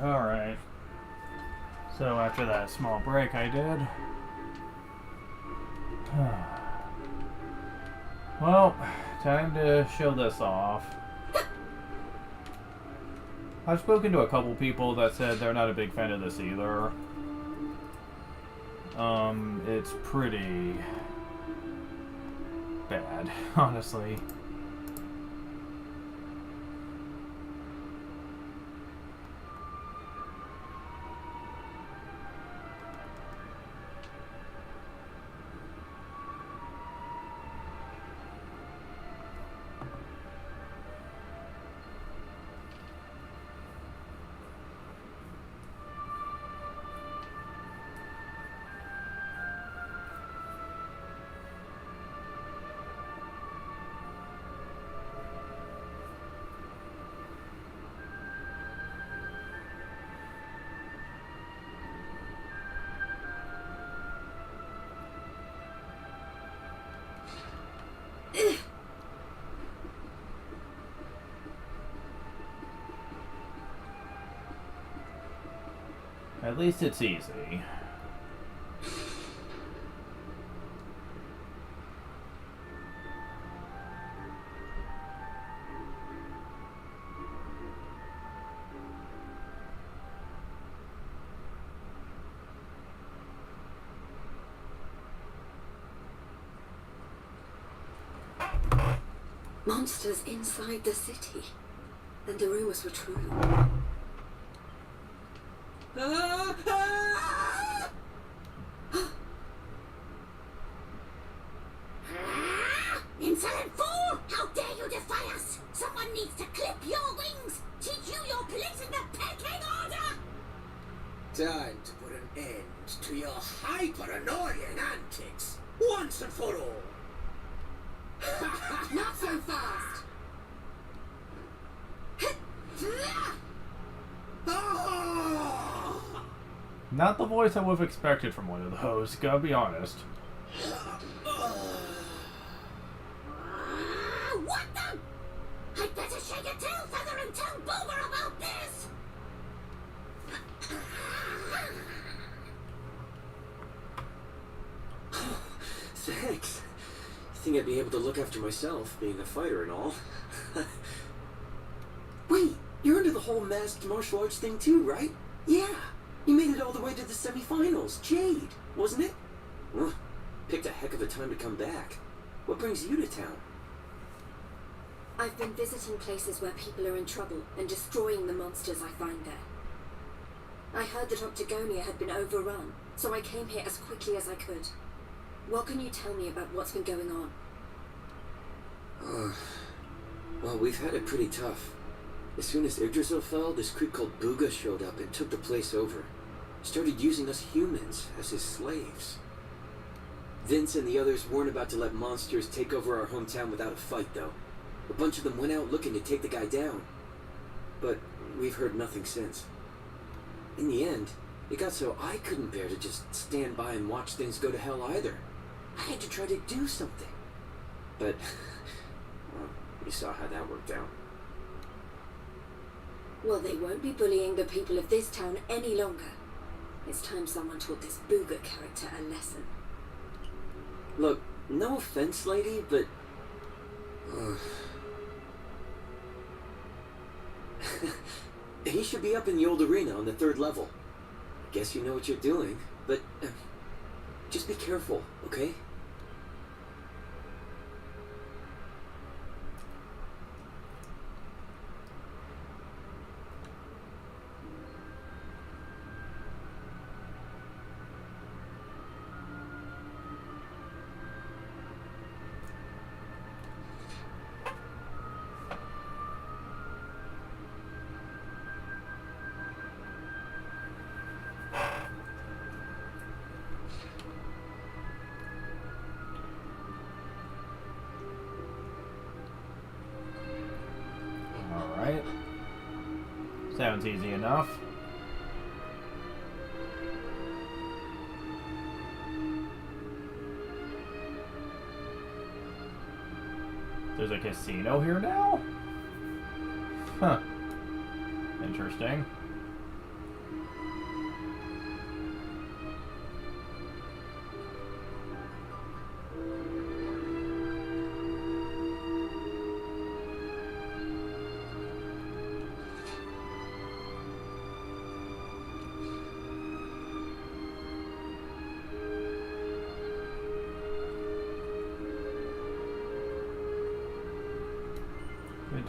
Alright. So after that small break I did... Well, time to show this off. I've spoken to a couple people that said they're not a big fan of this either. It's pretty bad, honestly. At least it's easy. Monsters inside the city. Then the rumors were true. Insolent fool! How dare you defy us? Someone needs to clip your wings! Teach you your place in the pecking order! Time to put an end to your hyper-annoying antics, once and for all. Not so fast! Not the voice I would have expected from one of those, gotta be honest. What the? I'd better shake a tail feather and tell Boomer about this! Thanks. I think I'd be able to look after myself, being a fighter and all. Wait, you're into the whole masked martial arts thing too, right? Yeah. You made it all the way to the semifinals. Jade, wasn't it? Well, picked a heck of a time to come back. What brings you to town? I've been visiting places where people are in trouble and destroying the monsters I find there. I heard that Octagonia had been overrun, so I came here as quickly as I could. What can you tell me about what's been going on? Well, we've had it pretty tough. As soon as Yggdrasil fell, this creep called Booga showed up and took the place over. Started using us humans as his slaves. Vince and the others weren't about to let monsters take over our hometown without a fight, though. A bunch of them went out looking to take the guy down. But we've heard nothing since. In the end, it got so I couldn't bear to just stand by and watch things go to hell either. I had to try to do something. But, well, you saw how that worked out. Well, they won't be bullying the people of this town any longer. It's time someone taught this Booga character a lesson. Look, no offense, lady, but... he should be up in the old arena on the 3rd level. I guess you know what you're doing, but... just be careful, okay? Alright. Sounds easy enough. There's a casino here now? Huh. Interesting.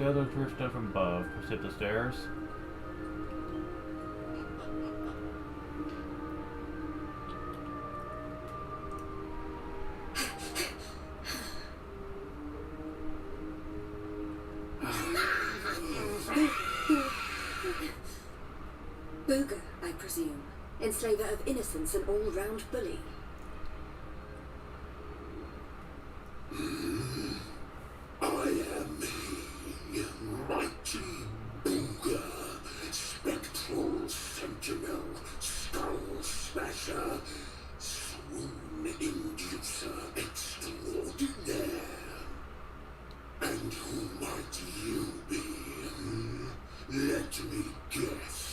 other drift down from above. Proceed the stairs. Booger, I presume. Enslaver of innocence and all-round bully. I am he, mighty Booger, spectral sentinel, skull smasher, swoon inducer extraordinaire. And who might you be? Let me guess.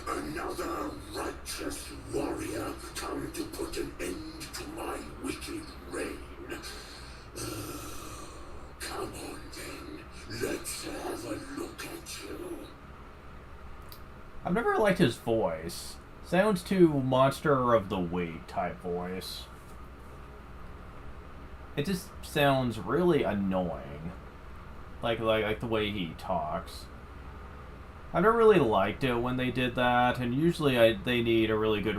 Another righteous warrior come to put an end to my wicked reign. Come on then, let's have a look at you. I've never liked his voice. Sounds too Monster of the Week type voice. It just sounds really annoying. Like the way he talks. I never really liked it when they did that, and usually they need a really good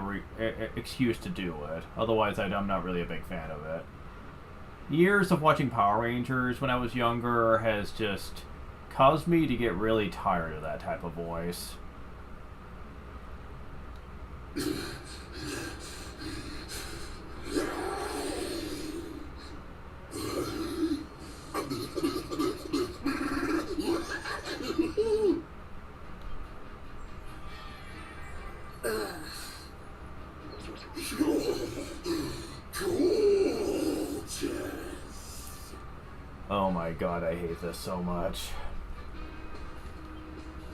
excuse to do it. Otherwise, I'm not really a big fan of it. Years of watching Power Rangers when I was younger has just caused me to get really tired of that type of voice. Oh my god, I hate this so much.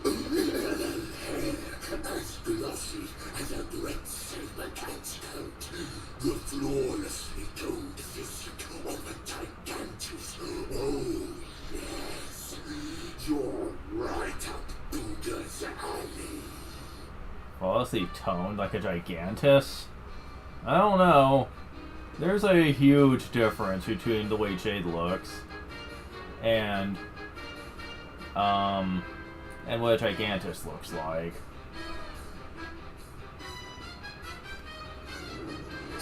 As glossy as a great silver cat's coat, the flawlessly toned physique of a gigantus. Oh, yes, you're right up Booger's alley. Flawlessly toned like a gigantus? I don't know. There's a huge difference between the way Jade looks and what a gigantus looks like.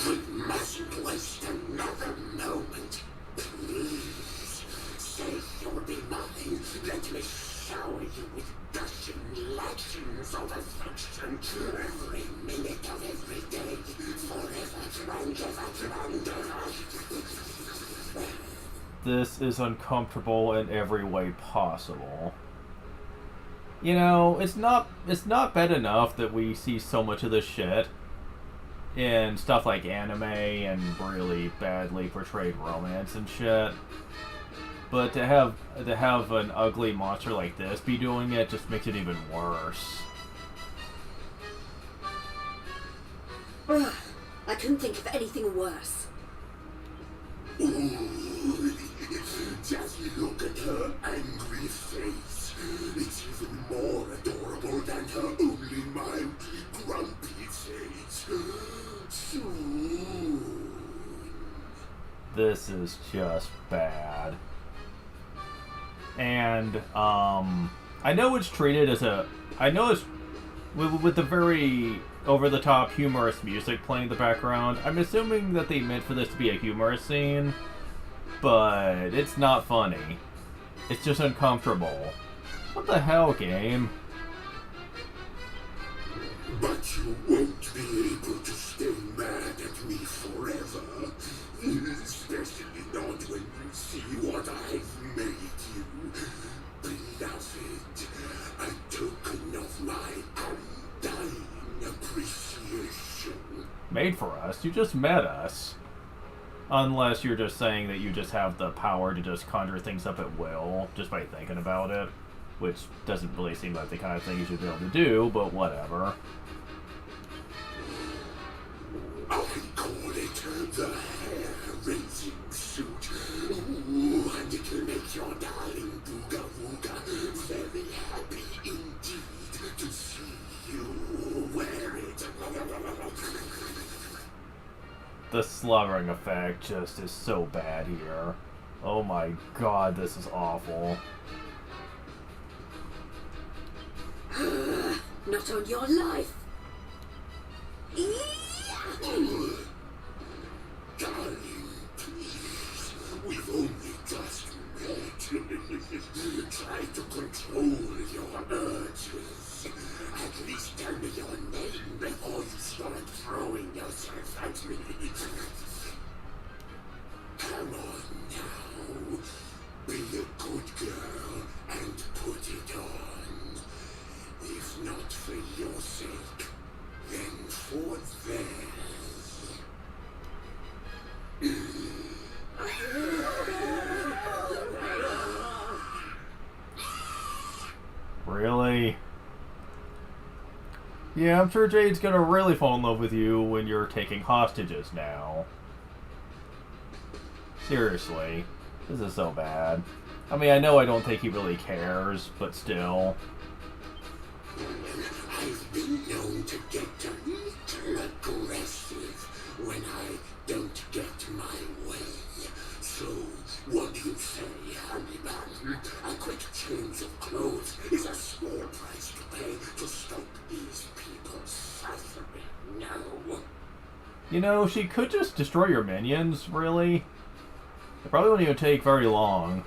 We mustn't waste another moment. Please, say you'll be mine. Let me shower you with gushing lections of affection every minute of every day, forever and ever and ever. This is uncomfortable in every way possible. You know, it's not bad enough that we see so much of this shit in stuff like anime and really badly portrayed romance and shit. But to have an ugly monster like this be doing it just makes it even worse. Ugh, I couldn't think of anything worse. Ooh, just look at her angry face. It's even more adorable than her only mildly grumpy face. This is just bad. And I know it's treated as a, I know it's with the very over-the-top humorous music playing in the background. I'm assuming that they meant for this to be a humorous scene, but it's not funny. It's just uncomfortable. What the hell, game? But you won't be able to stay mad at me forever. Especially not when you see what I've made you. Beloved, a token of my undying appreciation. Made for us? You just met us. Unless you're just saying that you just have the power to just conjure things up at will, just by thinking about it. Which doesn't really seem like the kind of thing you should be able to do, but whatever. I call it the hair-raising suit. Ooh, and it'll make your darling Booga Wooga very happy indeed to see you wear it. The slobbering effect just is so bad here. Oh my god, this is awful. Not on your life. Darling, please. We've only just met. Try to control your urges. At least tell me your name before you start throwing yourself at me. Come on now. Be a good girl and put it on. If not for your sake, then for theirs. Really? Yeah, I'm sure Jade's gonna really fall in love with you when you're taking hostages now. Seriously. This is so bad. I mean, I know I don't think he really cares, but still. I've been known to get a little aggressive when I don't get my way. So, what do you say, honey bun? A quick change of clothes is a small price to pay to stop these people suffering, no? You know, she could just destroy your minions, really. It probably wouldn't even take very long.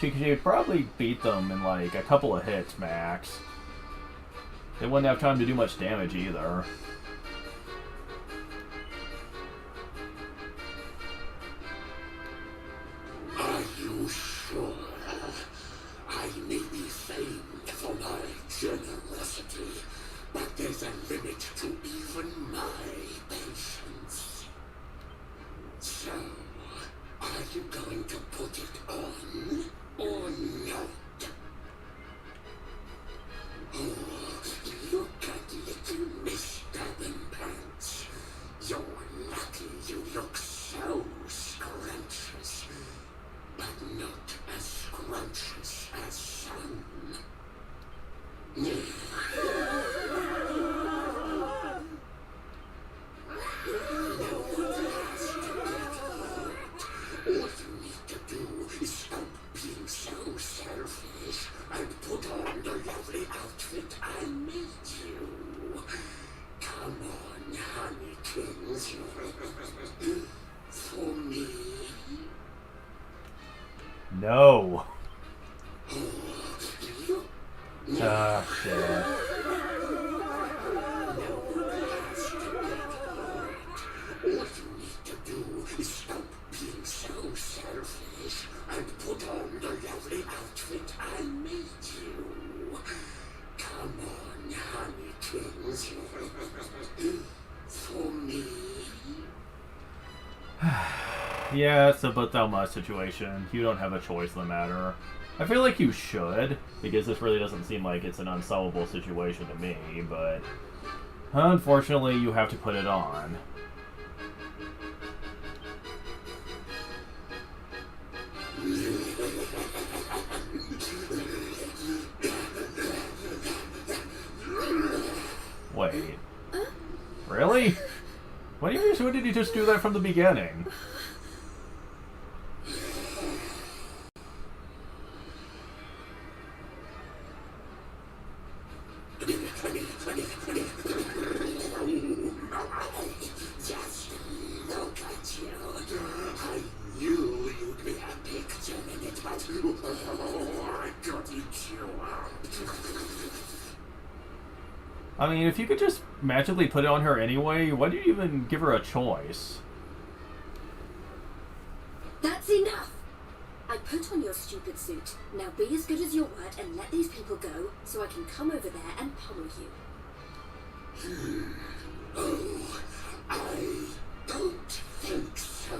She could probably beat them in like a couple of hits max. They wouldn't have time to do much damage either. Are you sure? I may be famed for my generosity, but there's a limit to even my patience. So, are you going to put it on or not? Oh, look at little Miss Dabbin Pants. You're lucky you look so scrumptious, but not as scrumptious as some. All you need to do is stop being so selfish and put on the lovely outfit I made you. Come on, honeykins. For me. No. Oh, Ah, shit. All you need to do is stop being so selfish and put on the lovely outfit I made you. Come on, honeykins. For me. Yeah, it's a but thou must situation. You don't have a choice in the matter. I feel like you should, because this really doesn't seem like it's an unsolvable situation to me, but unfortunately you have to put it on. Wait. Really? When did you just do that from the beginning? Just look at you. I knew you'd be a picture in it, but I got you up. I mean, if you could just magically put it on her anyway, why do you even give her a choice? That's enough! I put on your stupid suit. Now be as good as your word and let these people go so I can come over there and pummel you. Oh, I don't think so.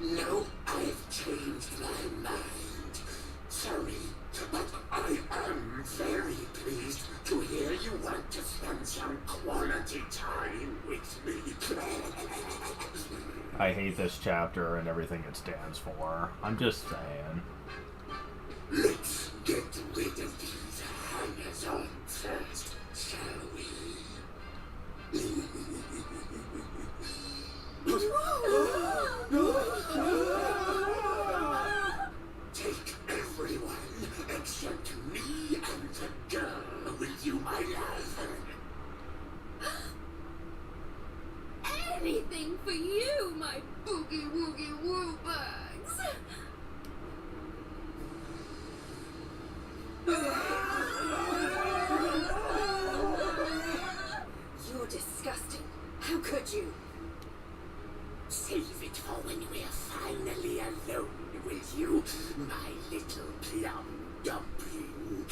No, I've changed my mind. Sorry, but I am very pleased to hear you want to spend some quality time with me. I hate this chapter and everything it stands for. I'm just saying. Let's get rid of these hangers-on first, shall we? Take everyone except me and the girl. anything for you, my boogie woogie woo bugs. You're disgusting. How could you? Save it for when we're finally alone, will you, my little plum dumpling?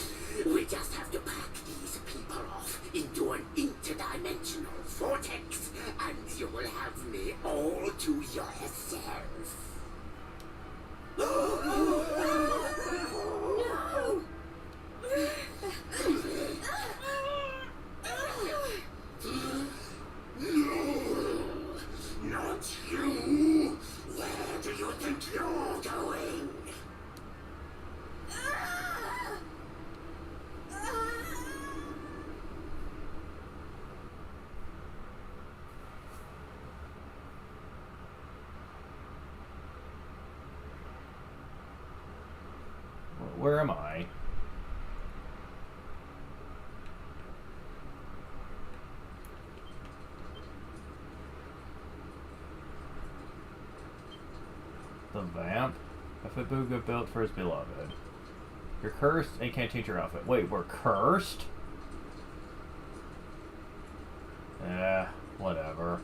We just have to pack these people off into an interdimensional vortex, and you will have me all to yourself. No! Not you! Where do you think you're going? Where am I? The vamp? A Fabuga built for his beloved. You're cursed and can't change your outfit. Wait, we're cursed? Whatever.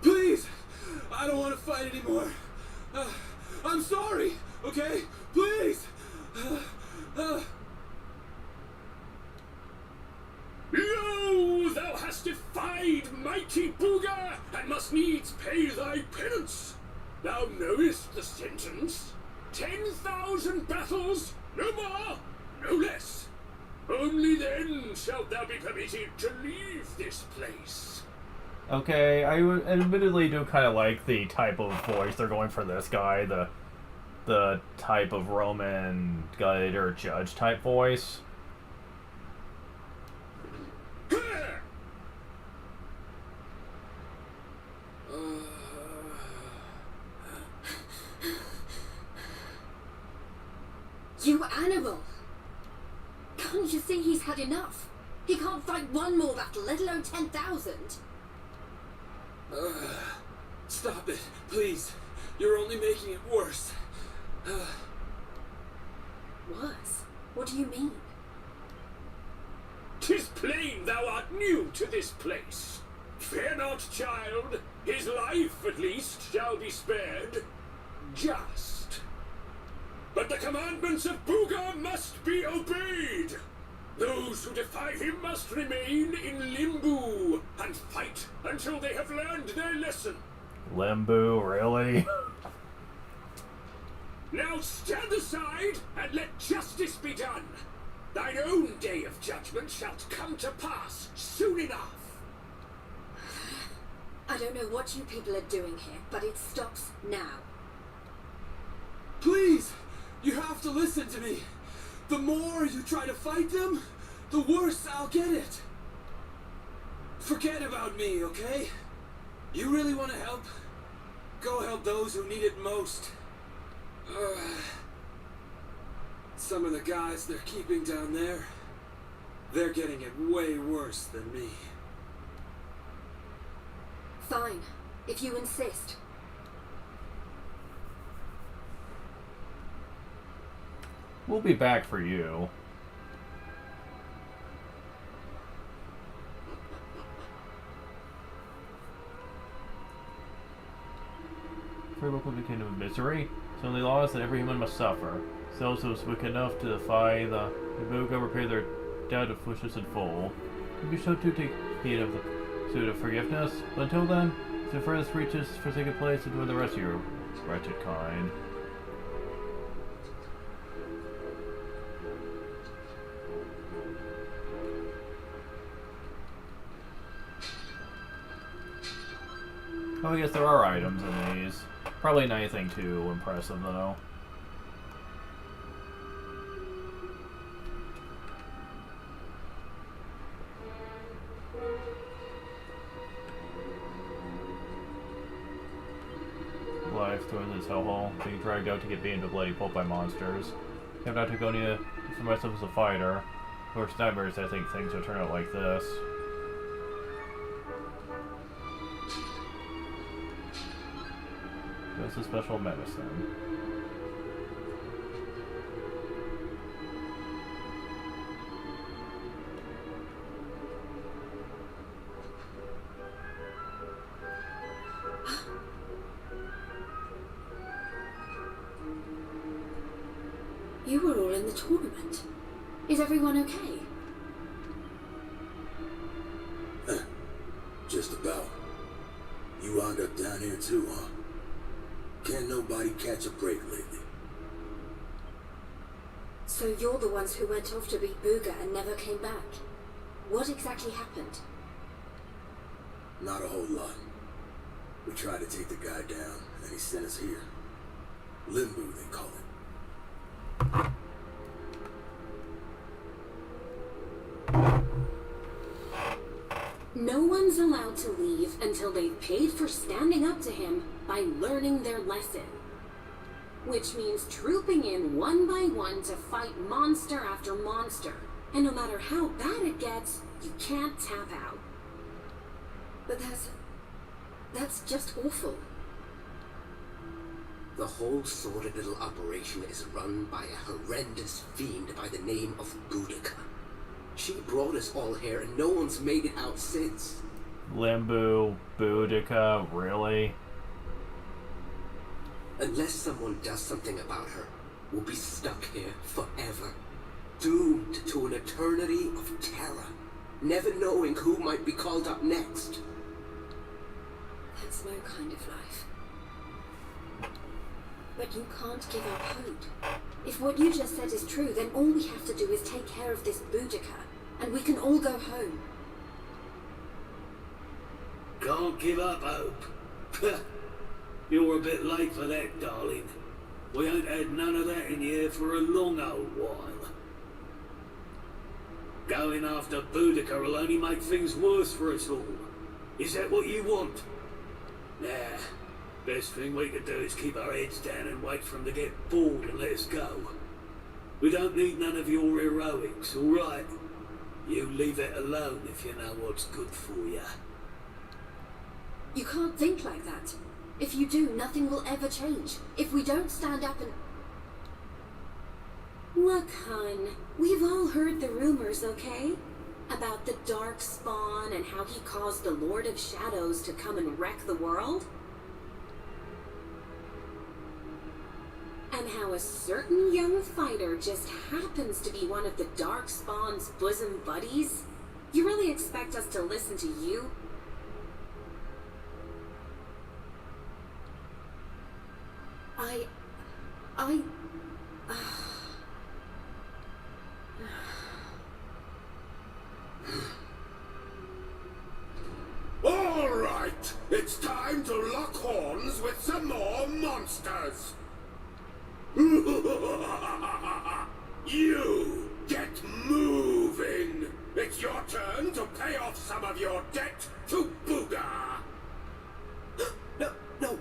Please! I don't want to fight anymore. I'm sorry, okay? Please! Lo, thou hast defied mighty Booga, and must needs pay thy penance. Thou knowest the sentence. 10,000 battles, no more, no less. Only then shalt thou be permitted to leave this place. Okay, I admittedly do kind of like the type of voice they're going for this guy, the type of Roman gladiator judge type voice. You animal! Can't you see he's had enough? He can't fight one more battle, let alone 10,000. Stop it, please. You're only making it worse. Worse? What do you mean? 'Tis plain thou art new to this place. Fear not, child. His life, at least, shall be spared. Just. But the commandments of Booga must be obeyed. Those who defy him must remain in limbo and fight until they have learned their lesson. Limbo, really? Now stand aside and let justice be done. Thine own day of judgment shalt come to pass soon enough. I don't know what you people are doing here, but it stops now. Please! You have to listen to me. The more you try to fight them, the worse I'll get it. Forget about me, okay? You really want to help? Go help those who need it most. Some of the guys they're keeping down there, they're getting it way worse than me. Fine, if you insist. We'll be back for you. For local the kingdom of misery, it's only laws that every human must suffer. Those who is wicked enough to defy the Ibuga repay their debt of foolishness in full. You be sure to take heed of the suit of forgiveness, but until then, the furthest reaches forsaken place and join the rest of your wretched kind. Oh, I guess there are items in these. Probably not anything too impressive, though. Life towards this hellhole, being dragged out to get beaten to bloody pulp by monsters. I'm not Tagonia for myself as a fighter. Worst nightmares, I think things would turn out like this. That's a special medicine. You were all in the tournament. Is everyone okay? Just about. You wound up down here too, huh? Can't nobody catch a break lately. So you're the ones who went off to beat Booga and never came back. What exactly happened? Not a whole lot. We tried to take the guy down, and he sent us here. Limbo, they call it. No one's allowed to leave until they've paid for standing up to him by learning their lesson. Which means trooping in one by one to fight monster after monster. And no matter how bad it gets, you can't tap out. But that's just awful. The whole sordid little operation is run by a horrendous fiend by the name of Boudica. She brought us all here and no one's made it out since. Limbo, Boudica, really? Unless someone does something about her, we'll be stuck here forever. Doomed to an eternity of terror, never knowing who might be called up next. That's no kind of life. But you can't give up hope. If what you just said is true, then all we have to do is take care of this Boudica, and we can all go home. Can't give up hope. You're a bit late for that, darling. We ain't had none of that in here for a long old while. Going after Boudica will only make things worse for us all. Is that what you want? Nah. Best thing we could do is keep our heads down and wait for him to get bored and let us go. We don't need none of your heroics, alright? You leave it alone if you know what's good for you. You can't think like that. If you do, nothing will ever change. If we don't stand up and... Look, hun, we've all heard the rumors, okay? About the Dark Spawn and how he caused the Lord of Shadows to come and wreck the world. And how a certain young fighter just happens to be one of the Dark Spawn's bosom buddies? You really expect us to listen to you? All right, it's time to lock horns with some more monsters. You get moving. It's your turn to pay off some of your debt to Booga. No.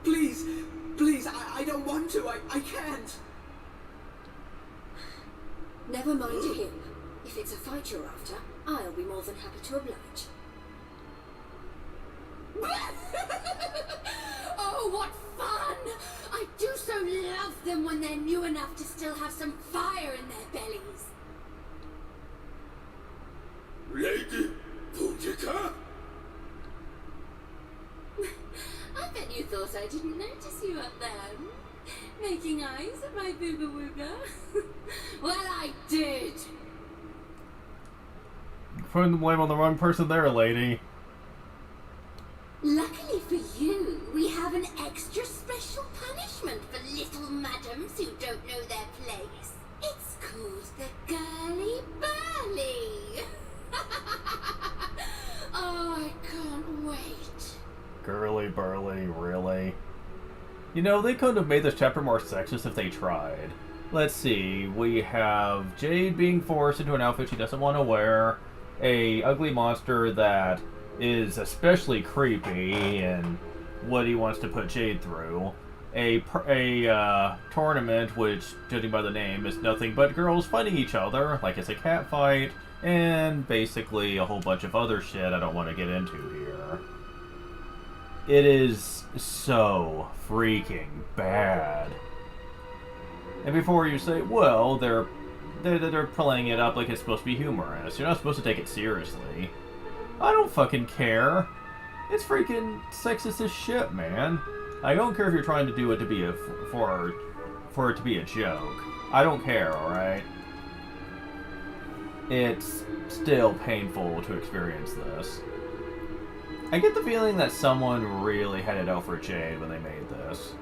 Please, I don't want to. I can't. Never mind him. If it's a fight you're after, I'll be more than happy to oblige. Oh, what fun! I do so love them when they're new enough to still have some fire in their bellies. Lady Boudica? I bet you thought I didn't notice you up there. Making eyes at my booga wooga. Well, I did. Putting the blame on the wrong person there, lady. Luckily for you, we have an extra special punishment for little madams who don't know their place. It's called the Girly Burly. Oh, I can't wait. Girly burly, really? You know, they could have made this chapter more sexist if they tried. Let's see, we have Jade being forced into an outfit she doesn't want to wear, a ugly monster that is especially creepy and what he wants to put Jade through, a tournament which, judging by the name, is nothing but girls fighting each other, like it's a cat fight, and basically a whole bunch of other shit I don't want to get into here. It is so freaking bad. And before you say, well, they're playing it up like it's supposed to be humorous. You're not supposed to take it seriously. I don't fucking care. It's freaking sexist as shit, man. I don't care if you're trying to do it to be for it to be a joke. I don't care, alright? It's still painful to experience this. I get the feeling that someone really had it out for Jade when they made this.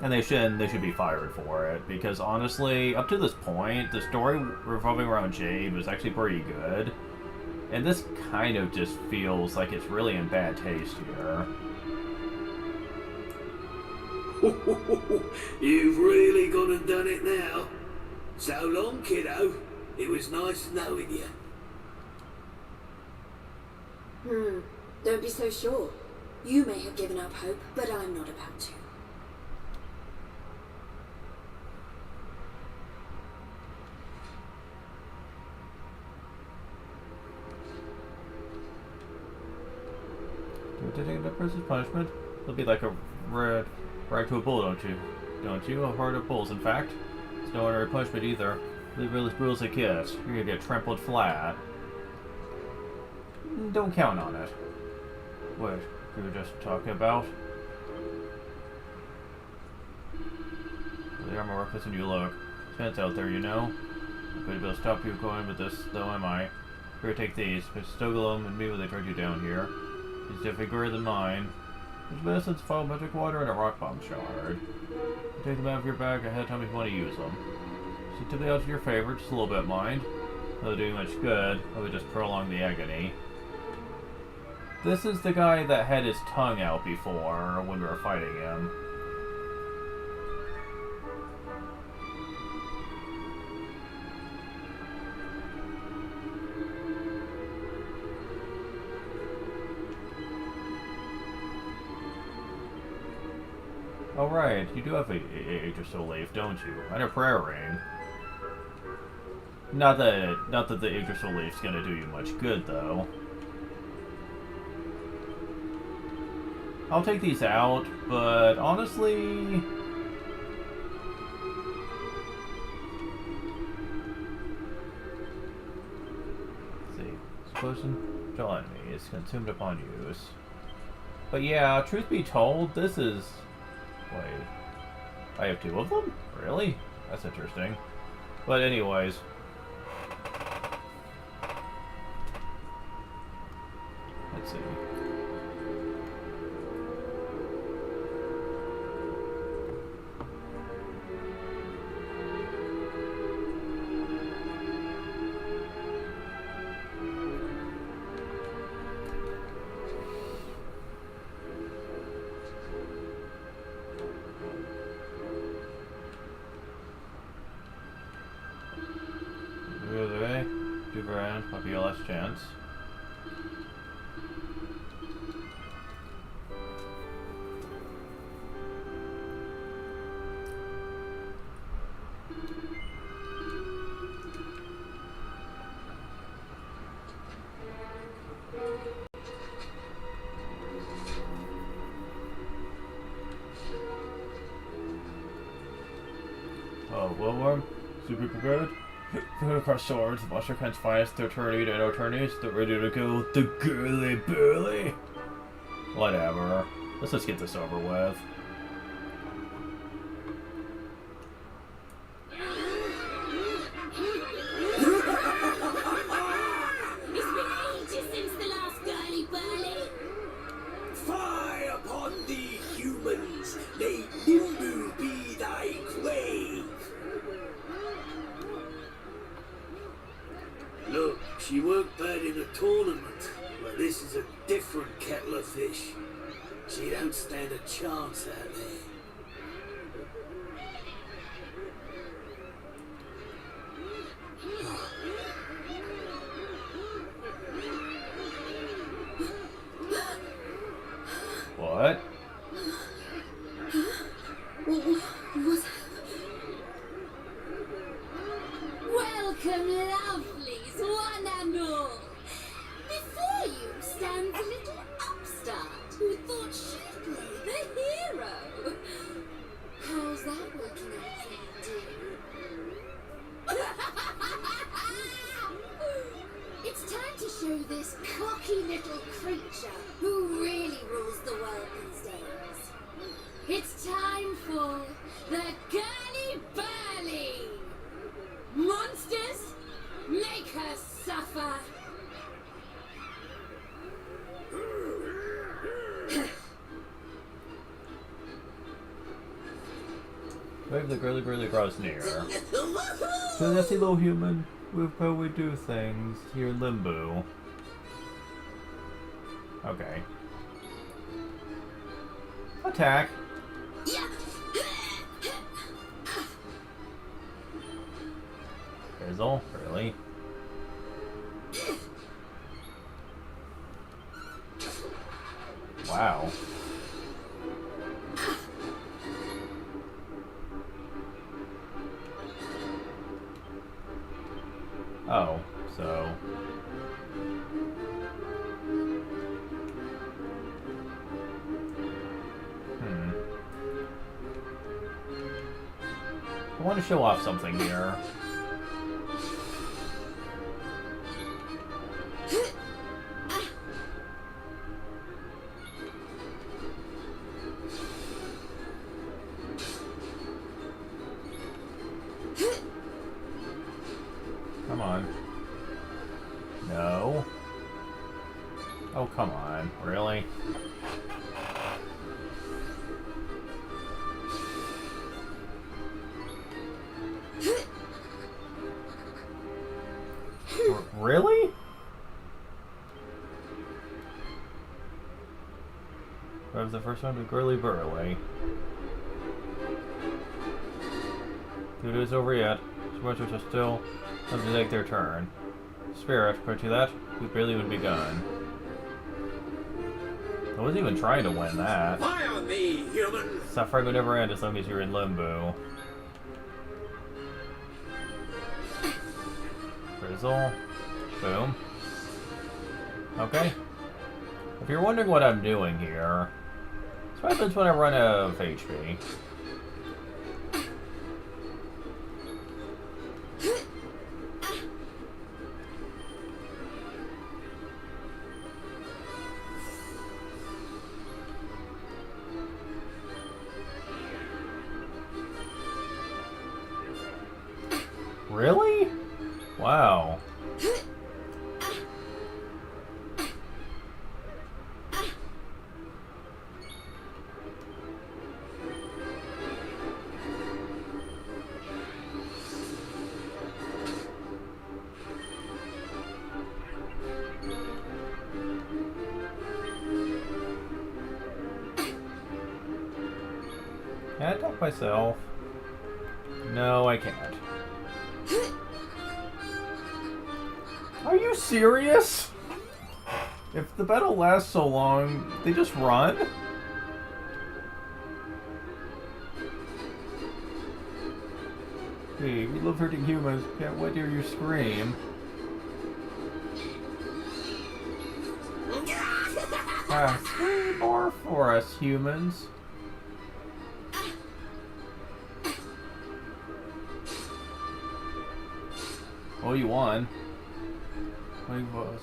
And they should be fired for it, because honestly, up to this point, the story revolving around Jade was actually pretty good. And this kind of just feels like it's really in bad taste here. You've really gone and done it now. So long, kiddo. It was nice knowing you. Don't be so sure. You may have given up hope, but I'm not about to. Do you take the person's punishment? It'll be like a rag to a bull, don't you? Don't you? A heart of bulls, in fact. It's no ordinary punishment either. Leave really bruise a kiss. You're gonna get trampled flat. Don't count on it. What you were just talking about? The armor worthless and you look. Chance out there, you know. I'm going to be able to stop you going with this, though, am I? Here, take these. Mr. Stogalum and me when they turned you down here. These definitely greater than mine. There's medicines, file magic water, and a rock bomb shard. You take them out of your bag ahead of time if you want to use them. See, tip the odds in your favor, just a little bit, mind. Not doing much good, I would just prolong the agony. This is the guy that had his tongue out before when we were fighting him. Alright, you do have a Yggdrasil leaf, don't you? And a prayer ring. Not that the Yggdrasil leaf's gonna do you much good, though. I'll take these out, but honestly... Let's see. Explosion, dull enemy is consumed upon use. But yeah, truth be told, this is... Wait. I have two of them? Really? That's interesting. But anyways... Let's see. Might be your last chance. Oh, Willworm? Super prepared? Across swords, the monster kind's finest, the attorney and attorneys, they're ready to go, the girly burly. Whatever. Let's just get this over with. It's been ages since the last girly burly. Fire upon thee, humans! May Nimbu be thy grave! Look, she weren't bad in a tournament, but This is a different kettle of fish. She don't stand a chance out there. What? Welcome, lovelies, one and all. Before you stands a little upstart who thought she'd play the hero. How's that working out for you, dear? It's time to show this cocky little creature who really rules the world these days. It's time for the Girly Burly! Monsters, make her suffer! Wave the girly girly draws near. So nasty little human with how we do things here in Limbo. Okay. Attack. Fizzle, really? Wow. Oh, so... I want to show off something here. Come on. No. Oh, come on. Really? Really? That was the first one to Girly Burly. Dude, over yet. Supporters are still have to take their turn. Spirit, compared to that, we barely would begun. I wasn't even trying to win that. Fire me, human! Suffering would never end as long as you're in limbo. Frizzle. Boom. Okay. If you're wondering what I'm doing here, this happens when I run out of HP. Really? Wow. Can I attack myself? No, I can't. Are you serious? If the battle lasts so long, they just run? Hey, we love hurting humans. Can't wait to hear you scream. Scream more for us, humans. Oh, you won.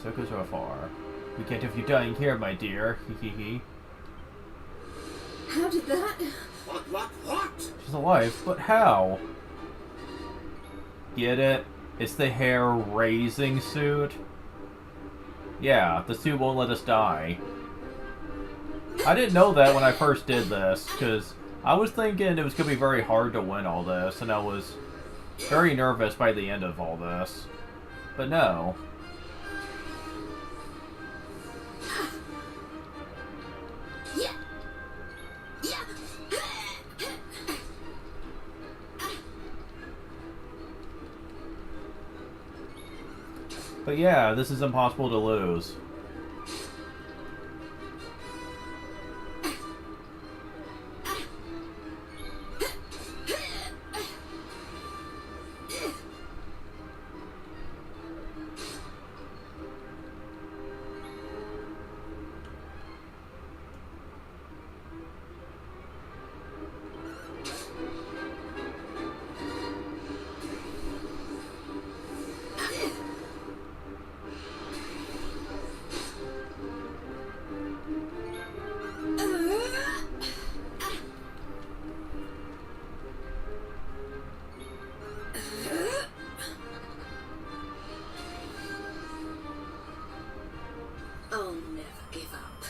So goes so far. We can't have you dying here, my dear. Hee. How did that? What? She's alive, but how? Get it? It's the hair-raising suit? Yeah, the suit won't let us die. I didn't know that when I first did this, because I was thinking it was going to be very hard to win all this, and I was very nervous by the end of all this. But no. Yeah. Yeah. But yeah, this is impossible to lose. I'll never give up.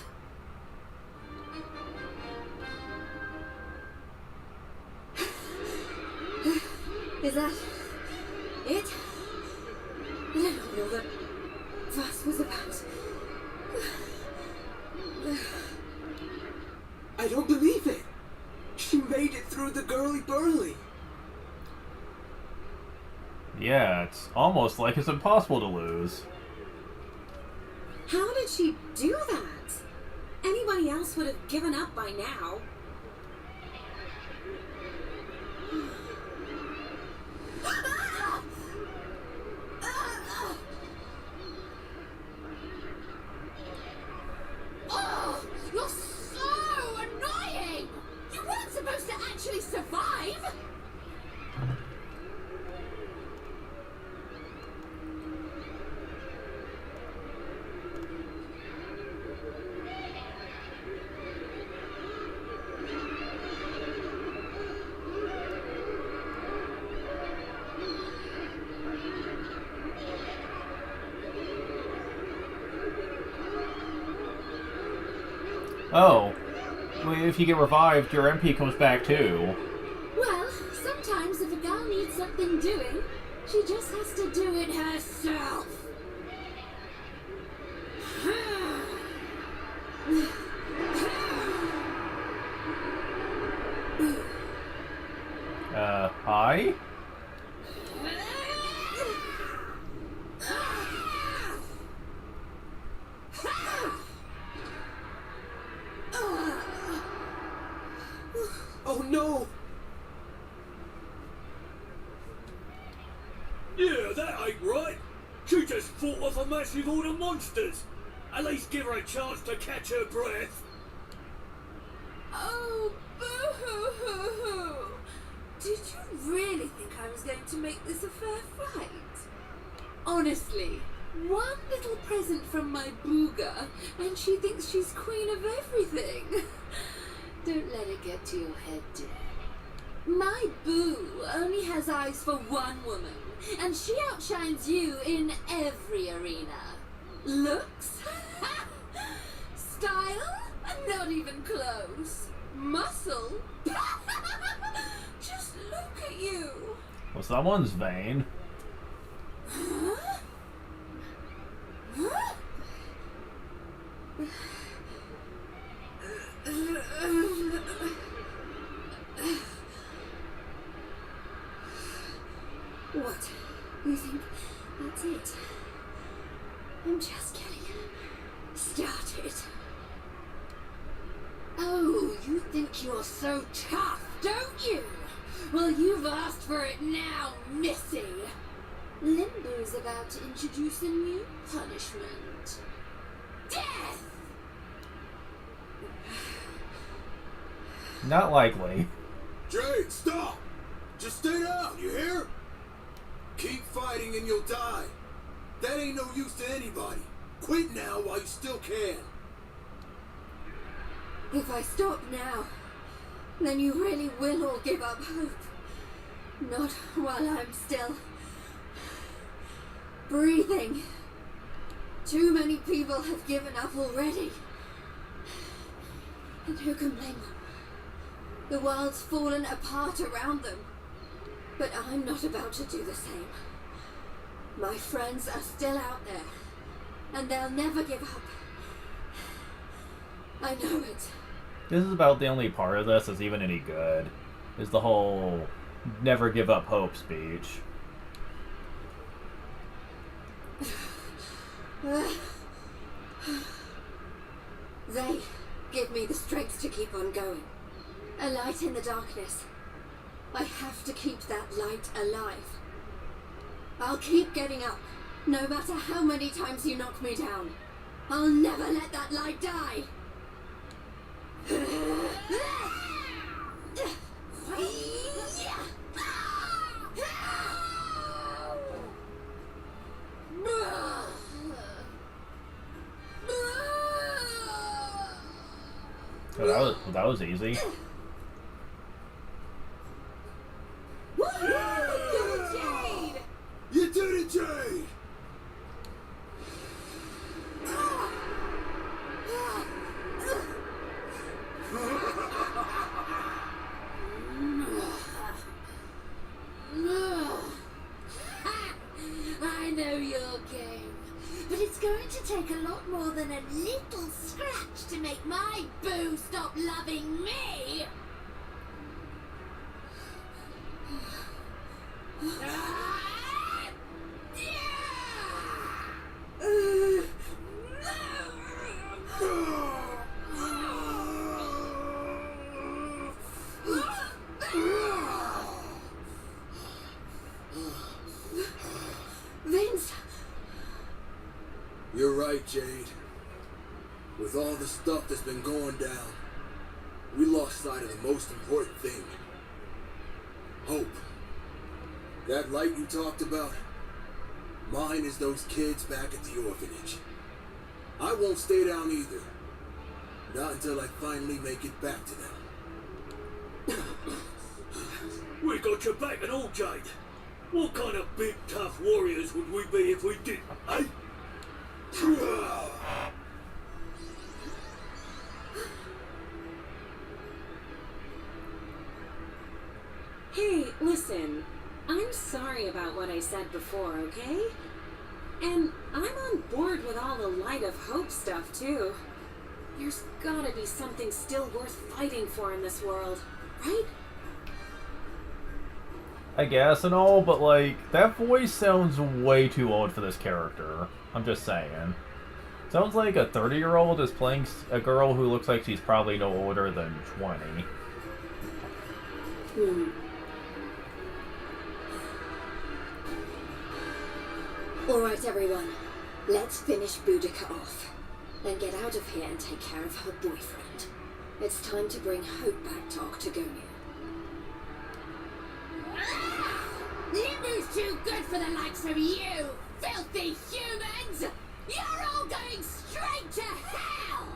Is that it? I don't know what fuss was about. I don't believe it. She made it through the girly burly. Yeah, it's almost like it's impossible to lose. How did she do that? Anybody else would have given up by now. Oh, you're so annoying! You weren't supposed to actually survive! Oh, well, if you get revived, your MP comes back too. Well, sometimes if a girl needs something doing, she just has to do it herself. Hi? Oh no! Yeah, that ain't right. She just fought off a massive horde of monsters. At least give her a chance to catch her breath. Oh, boo-hoo-hoo-hoo! Did you really think I was going to make this a fair fight? Honestly, one little present from my booger, and she thinks she's queen of everything. Don't let it get to your head, dear. My boo only has eyes for one woman, and she outshines you in every arena. Looks? Style? Not even close. Muscle? Just look at you. Well, someone's vain. Huh? Huh? What? You think that's it? I'm just getting started. Oh, you think you're so tough, don't you? Well, you've asked for it now, Missy. Limbo's about to introduce a new punishment. Death! Not likely. Jade, stop! Just stay down, you hear? Keep fighting and you'll die. That ain't no use to anybody. Quit now while you still can. If I stop now, then you really will all give up hope. Not while I'm still breathing. Too many people have given up already. And who can blame them? The world's fallen apart around them. But I'm not about to do the same. My friends are still out there, and they'll never give up. I know it. This is about the only part of this that's even any good. Is the whole never give up hope speech. They give me the strength to keep on going. A light in the darkness. I have to keep that light alive. I'll keep getting up, no matter how many times you knock me down. I'll never let that light die. Oh, that was easy. Jade! You did it, Jade! I know your game, but it's going to take a lot more than a little scratch to make my boo stop loving me. Vince! You're right, Jade. With all the stuff that's been going down, we lost sight of the most important thing. Hope. That light you talked about, mine is those kids back at the orphanage. I won't stay down either. Not until I finally make it back to them. We got your back and all, Jade. What kind of big, tough warriors would we be if we didn't, eh? Hey, listen. I'm sorry about what I said before, okay? And I'm on board with all the light of hope stuff, too. There's gotta be something still worth fighting for in this world, right? I guess and all, but like, that voice sounds way too old for this character. I'm just saying. Sounds like a 30-year-old is playing a girl who looks like she's probably no older than 20. Alright, everyone. Let's finish Boudica off. Then get out of here and take care of her boyfriend. It's time to bring Hope back to Octagonia. Limbo's too good for the likes of you, filthy humans! You're all going straight to hell!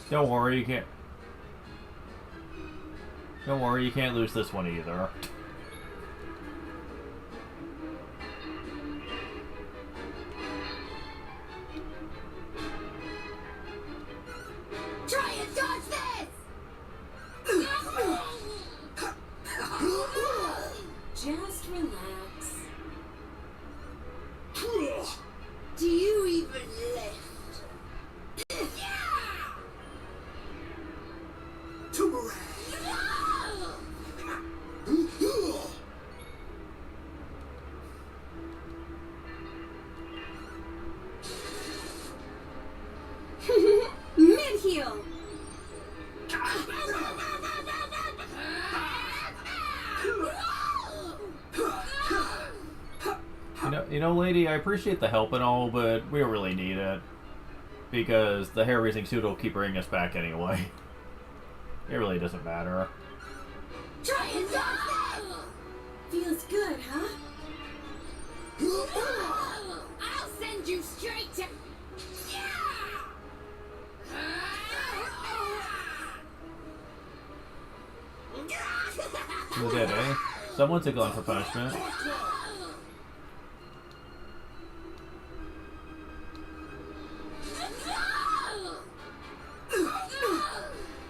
Don't worry, you can't. Don't worry, you can't lose this one either. Try and dodge this! Just relax. Do you even lift? Mid-heel! You know, lady, I appreciate the help and all, but we don't really need it. Because the hair-raising suit will keep bringing us back anyway. It really doesn't matter. Try and dodge this! Feels good, huh? I'll send you straight to... Look at it, eh? Someone's a glutton for punishment.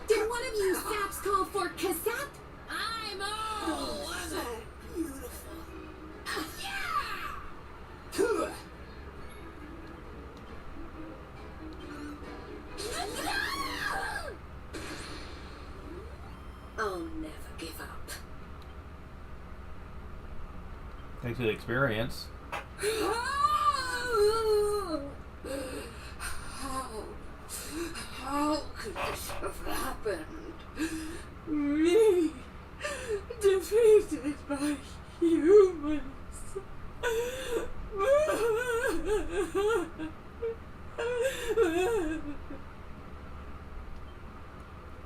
Did one of you saps call for cassette? I'm all so beautiful. Thanks to the experience. How could this have happened? Me, defeated by humans.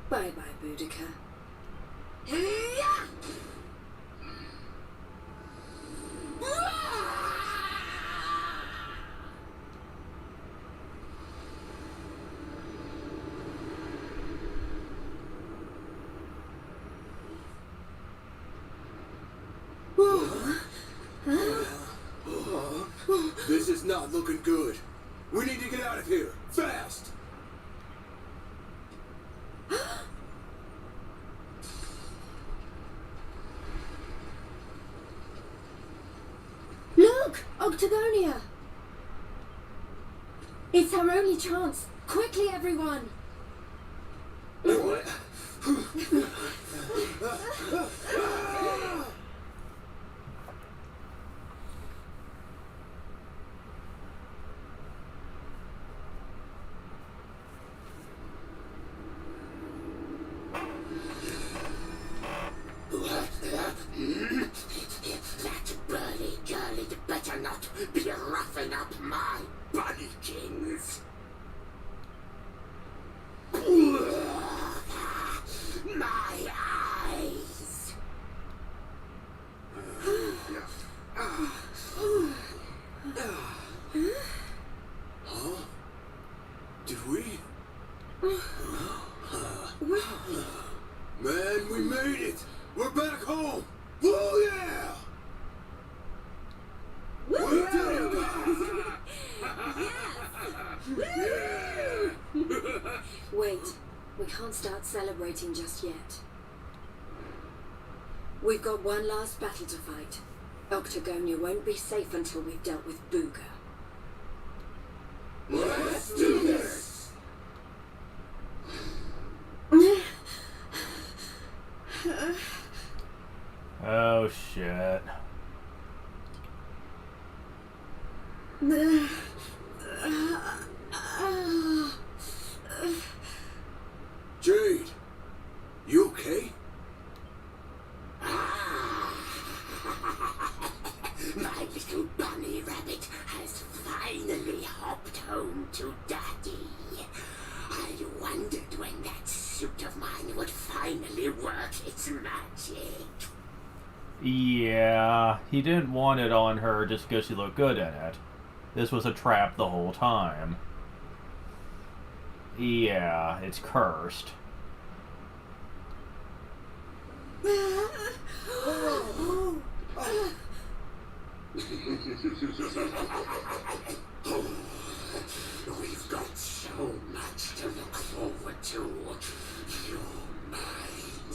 Bye-bye, Boudica. This is not looking good. We need to get out of here, fast! Look! Octagonia! It's our only chance. Quickly, everyone! What? That burly girl had better not be roughing up my bunny kings. My eyes. Huh? Did we? Man, we made it! We're back home! Oh yeah! We did it! Wait, we can't start celebrating just yet. We've got one last battle to fight. Octagonia won't be safe until we've dealt with Booga. Let's do this! Oh shit. Jade, you okay? My little bunny rabbit has finally hopped home to Daddy. I wondered when that suit of mine would finally work its magic. Yeah, he didn't want it on her just because she looked good in it. This was a trap the whole time. Yeah, it's cursed. We've got so much to look forward to. You're mine,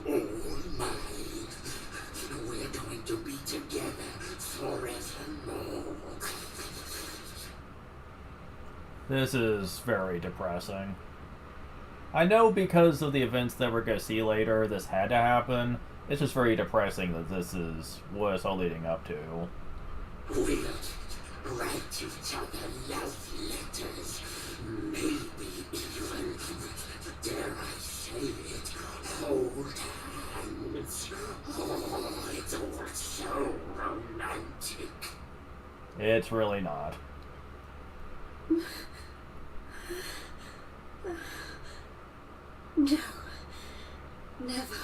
all mine. We're going to be together forevermore. This is very depressing. I know because of the events that we're going to see later, this had to happen. It's just very depressing that this is what it's all leading up to. We'll write each other love letters. Maybe even, dare I say it, hold hands. Oh, it's all so romantic. It's really not. No. Never.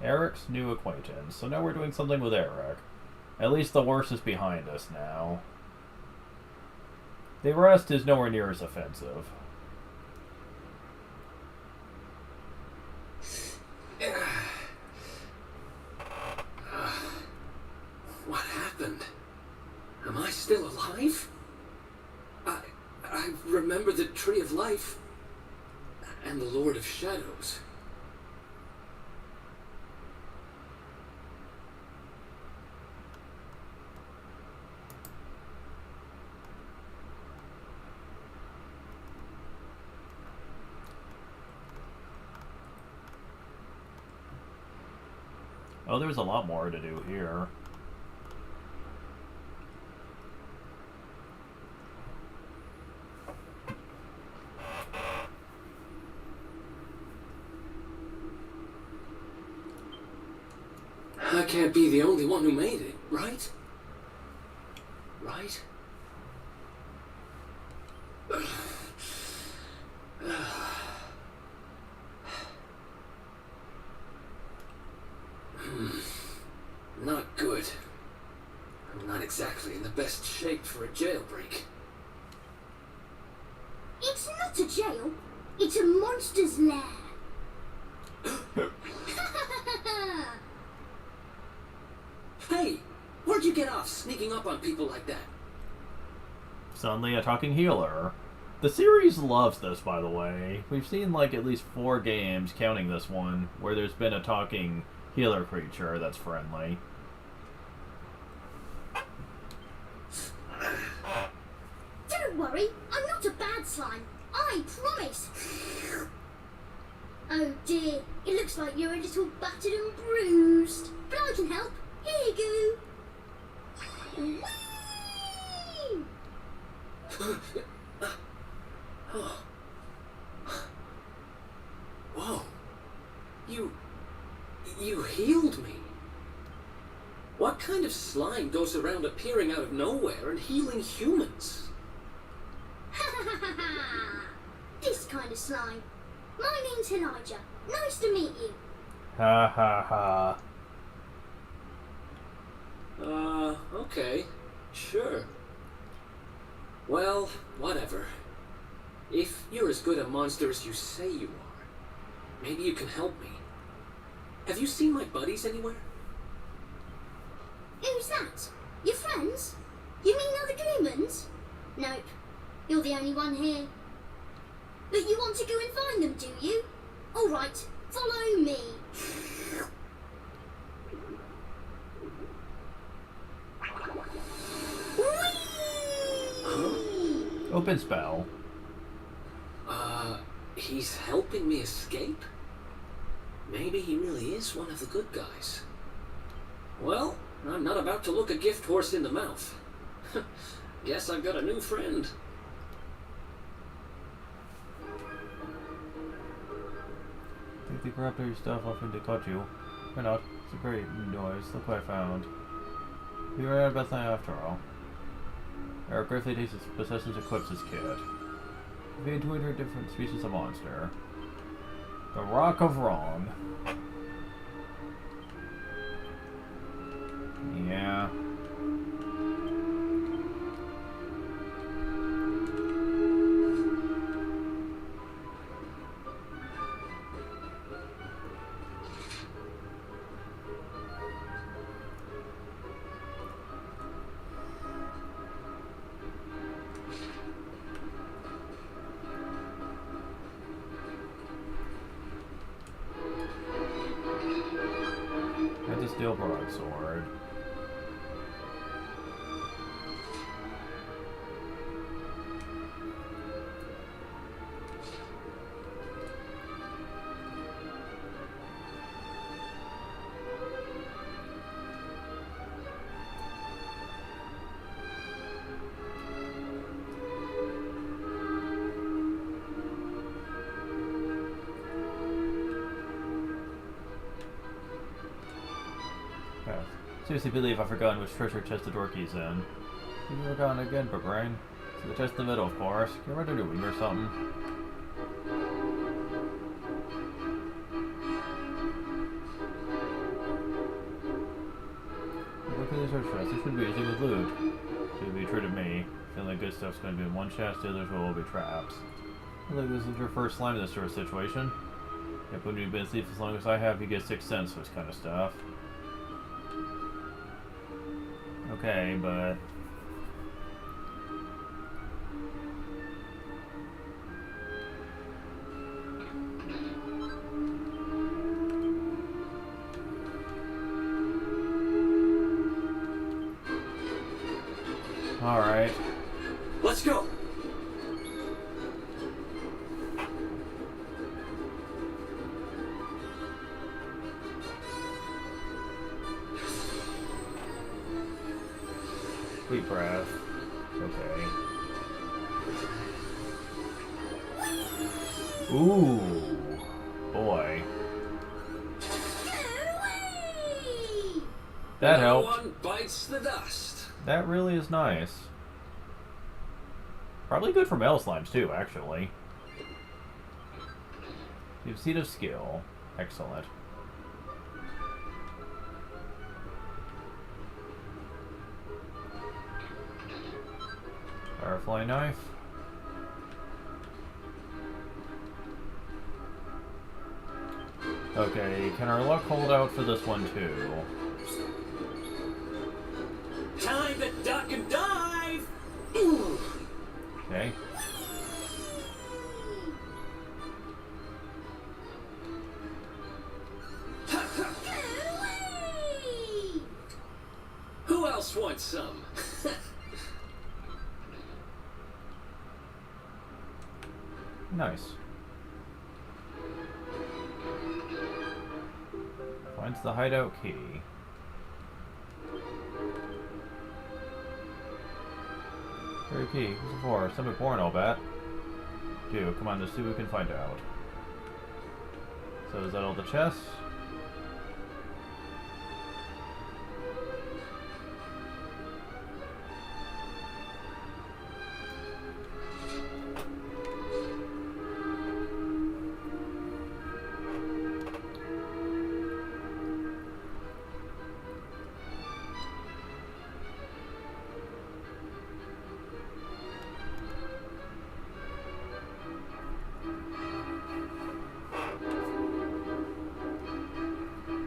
Eric's new acquaintance. So now we're doing something with Eric. At least the worst is behind us now. The rest is nowhere near as offensive. What happened? Am I still alive? remember the Tree of Life and the Lord of Shadows. Oh, there's a lot more to do here. I can't be the only one who made it, right? Right? Not good. I'm not exactly in the best shape for a jailbreak. It's not a jail. It's a monster's lair. Hey, where'd you get off sneaking up on people like that? Suddenly a talking healer. The series loves this, by the way. We've seen like at least 4 games, counting this one, where there's been a talking healer creature that's friendly. Don't worry, I'm not a bad slime. I promise. Oh dear, it looks like you're a little battered and bruised. But I can help. Here you go. Whee! Whoa. You healed me. What kind of slime goes around appearing out of nowhere and healing humans? This kind of slime. My name's Elijah. Nice to meet you. Ha ha ha. Okay. Sure. Well, whatever. If you're as good a monster as you say you are, maybe you can help me. Have you seen my buddies anywhere? Who's that? Your friends? You mean other Gloomans? Nope. You're the only one here. But you want to go and find them, do you? Alright, follow me. Whee! Open spell. He's helping me escape? Maybe he really is one of the good guys. Well, I'm not about to look a gift horse in the mouth. Guess I've got a new friend. Think they grabbed all your stuff off and they caught you. Why not? It's a great noise. Look what I found. We were at Bethlehem after all. Eric gratefully takes his possessions and equips his kit. We encounter a different species of monster. The Rock of Wrong. Yeah. Had to steel broadsword. Seriously believe I've forgotten which treasure chest the door key's in. You've forgotten again, but brain. So the chest in the middle, of course. Can you run to wing or something? Look at this treasure chest. This should be easy with loot. Should be true to me. Feeling like good stuff's going to be in one chest, the others will all be traps. I think this is your first slime in this sort of situation. Yep, when you've been asleep as long as I have, you get 6 cents for this kind of stuff. Okay, but Alright. Let's go. Deep breath. Okay. Ooh. Boy. That No helped. one bites the dust. That really is nice. Probably good for metal slimes too, actually. You have Seed of Skill. Excellent. Firefly knife. Okay, can our luck hold out for this one too? Time to duck and dive. Okay. Who else wants some? Nice. Finds the hideout key. Very key. Who's it for? Something boring, I'll bet. Dude, come on, let's see what we can find out. So is that all the chests?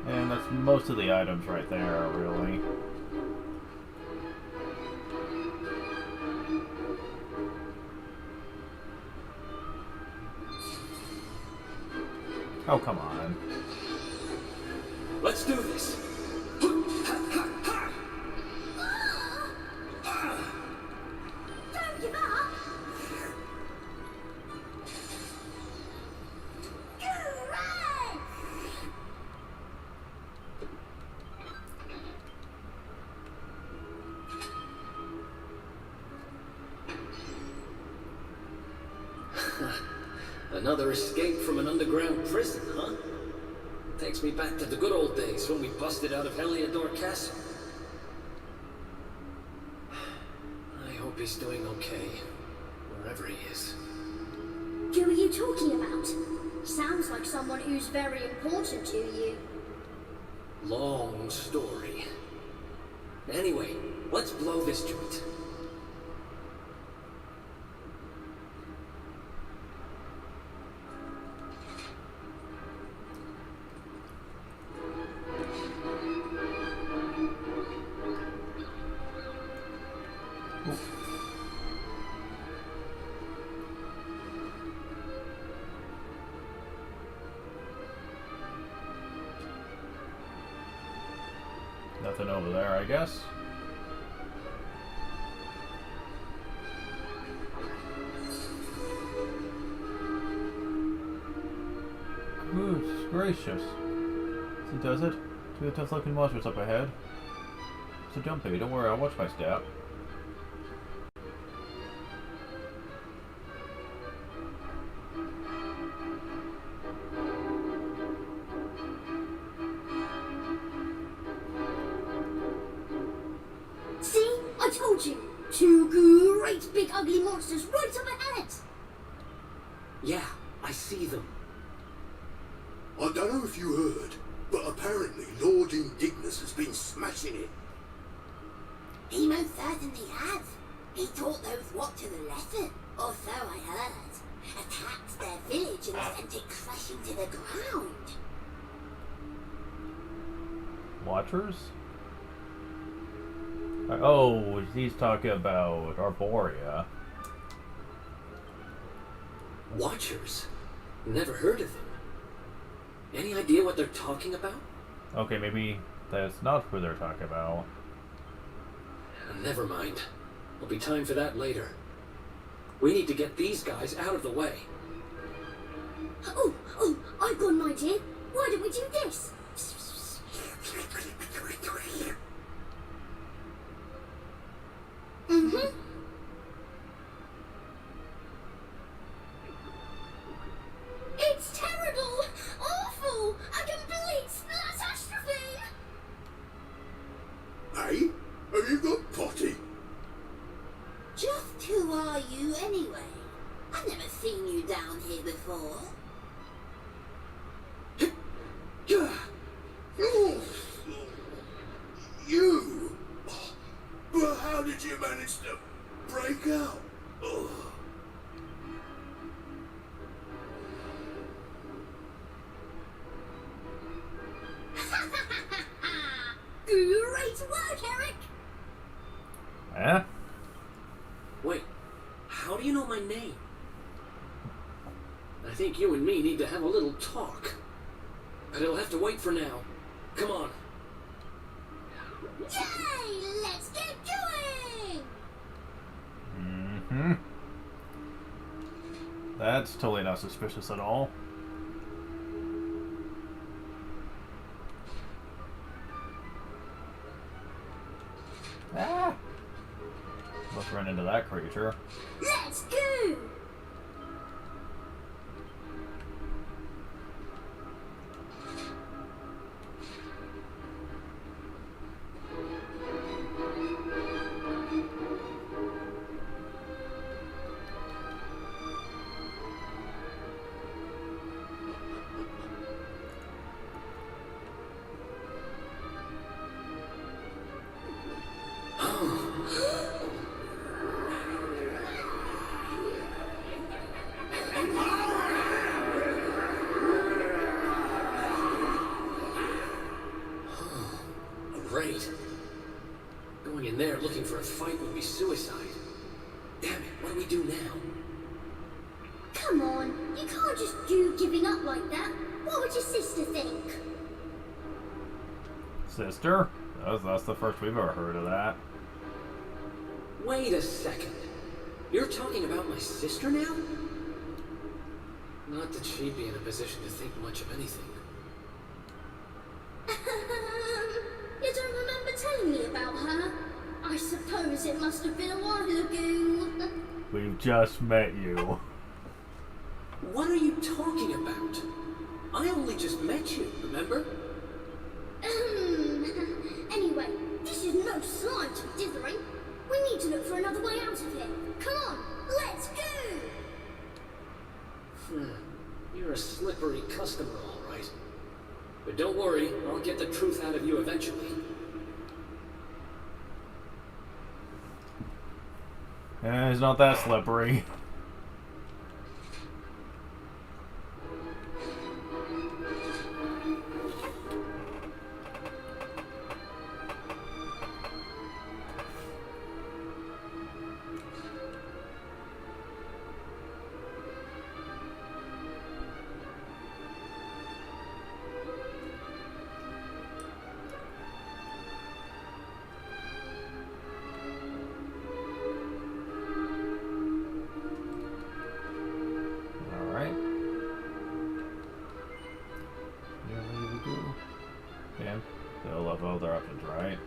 And that's most of the items right there, really. Oh, come on. Let's do this. Don't give up! Hooray! Another escape from an underground prison, huh? Takes me back to the good old days when we busted out of Heliodor Castle. I hope he's doing okay, wherever he is. Who are you talking about? Sounds like someone who's very important to you. Long story. Anyway, let's blow this joint. Nothing over there, I guess. Good gracious. He does it. Two tough looking monsters up ahead. So jumpy, don't worry, I'll watch my step. See? I told you! Two great big ugly monsters right up ahead! Yeah, I see them. I don't know if you heard, but apparently Lord Indignus has been smashing it. He most certainly has. He taught those what to the letter, or so I heard. Attacked their village and sent it crashing to the ground. Watchers? Oh, he's talking about Arborea. Watchers? Never heard of them. Any idea what they're talking about? Okay, maybe that's not who they're talking about. Never mind. There'll be time for that later. We need to get these guys out of the way. Oh, I've got an idea. Why don't we do this? Mm-hmm. It's terrible! Awful! A complete catastrophe! Hey, have you got potty? Just who are you anyway? I've never seen you down here before. Oh, you? Well, how did you manage to break out? Oh. Great work, Eric! Eh? Wait, how do you know my name? I think you and me need to have a little talk. But it'll have to wait for now. Come on. Yay! Let's get going! Mm-hmm. That's totally not suspicious at all. Ah! Let's run into that creature. Let's go! Great. Going in there looking for a fight would be suicide. Damn it, what do we do now? Come on, you can't just do giving up like that. What would your sister think? Sister? That's the first we've ever heard of that. Wait a second. You're talking about my sister now? Not that she'd be in a position to think much of anything. You don't remember telling me about her? I suppose it must have been a while ago. We've just met you. What are you talking about? I only just met you, remember? Anyway, this is no sign to be dithering. We need to look for another way out of here. Come on, let's go! You're a slippery customer, all right. But don't worry, I'll get the truth out of you eventually. He's not that slippery. They'll level their weapons, right?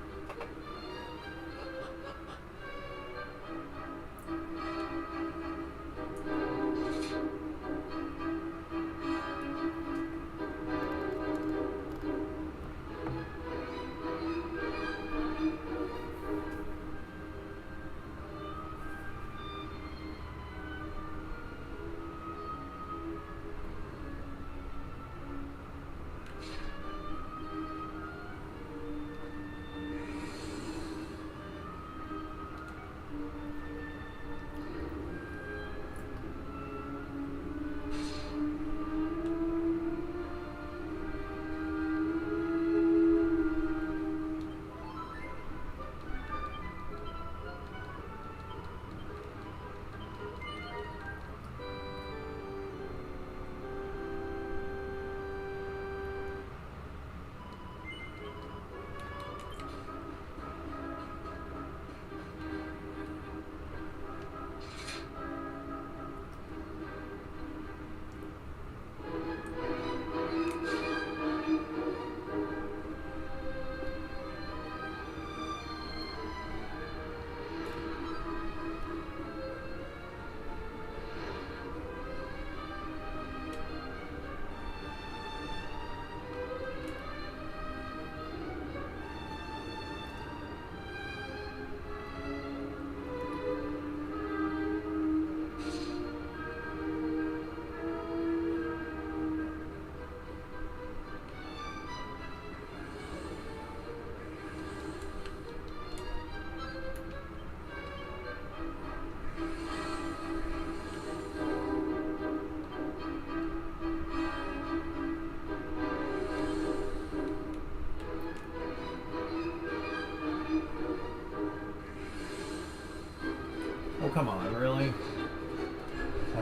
come on, really?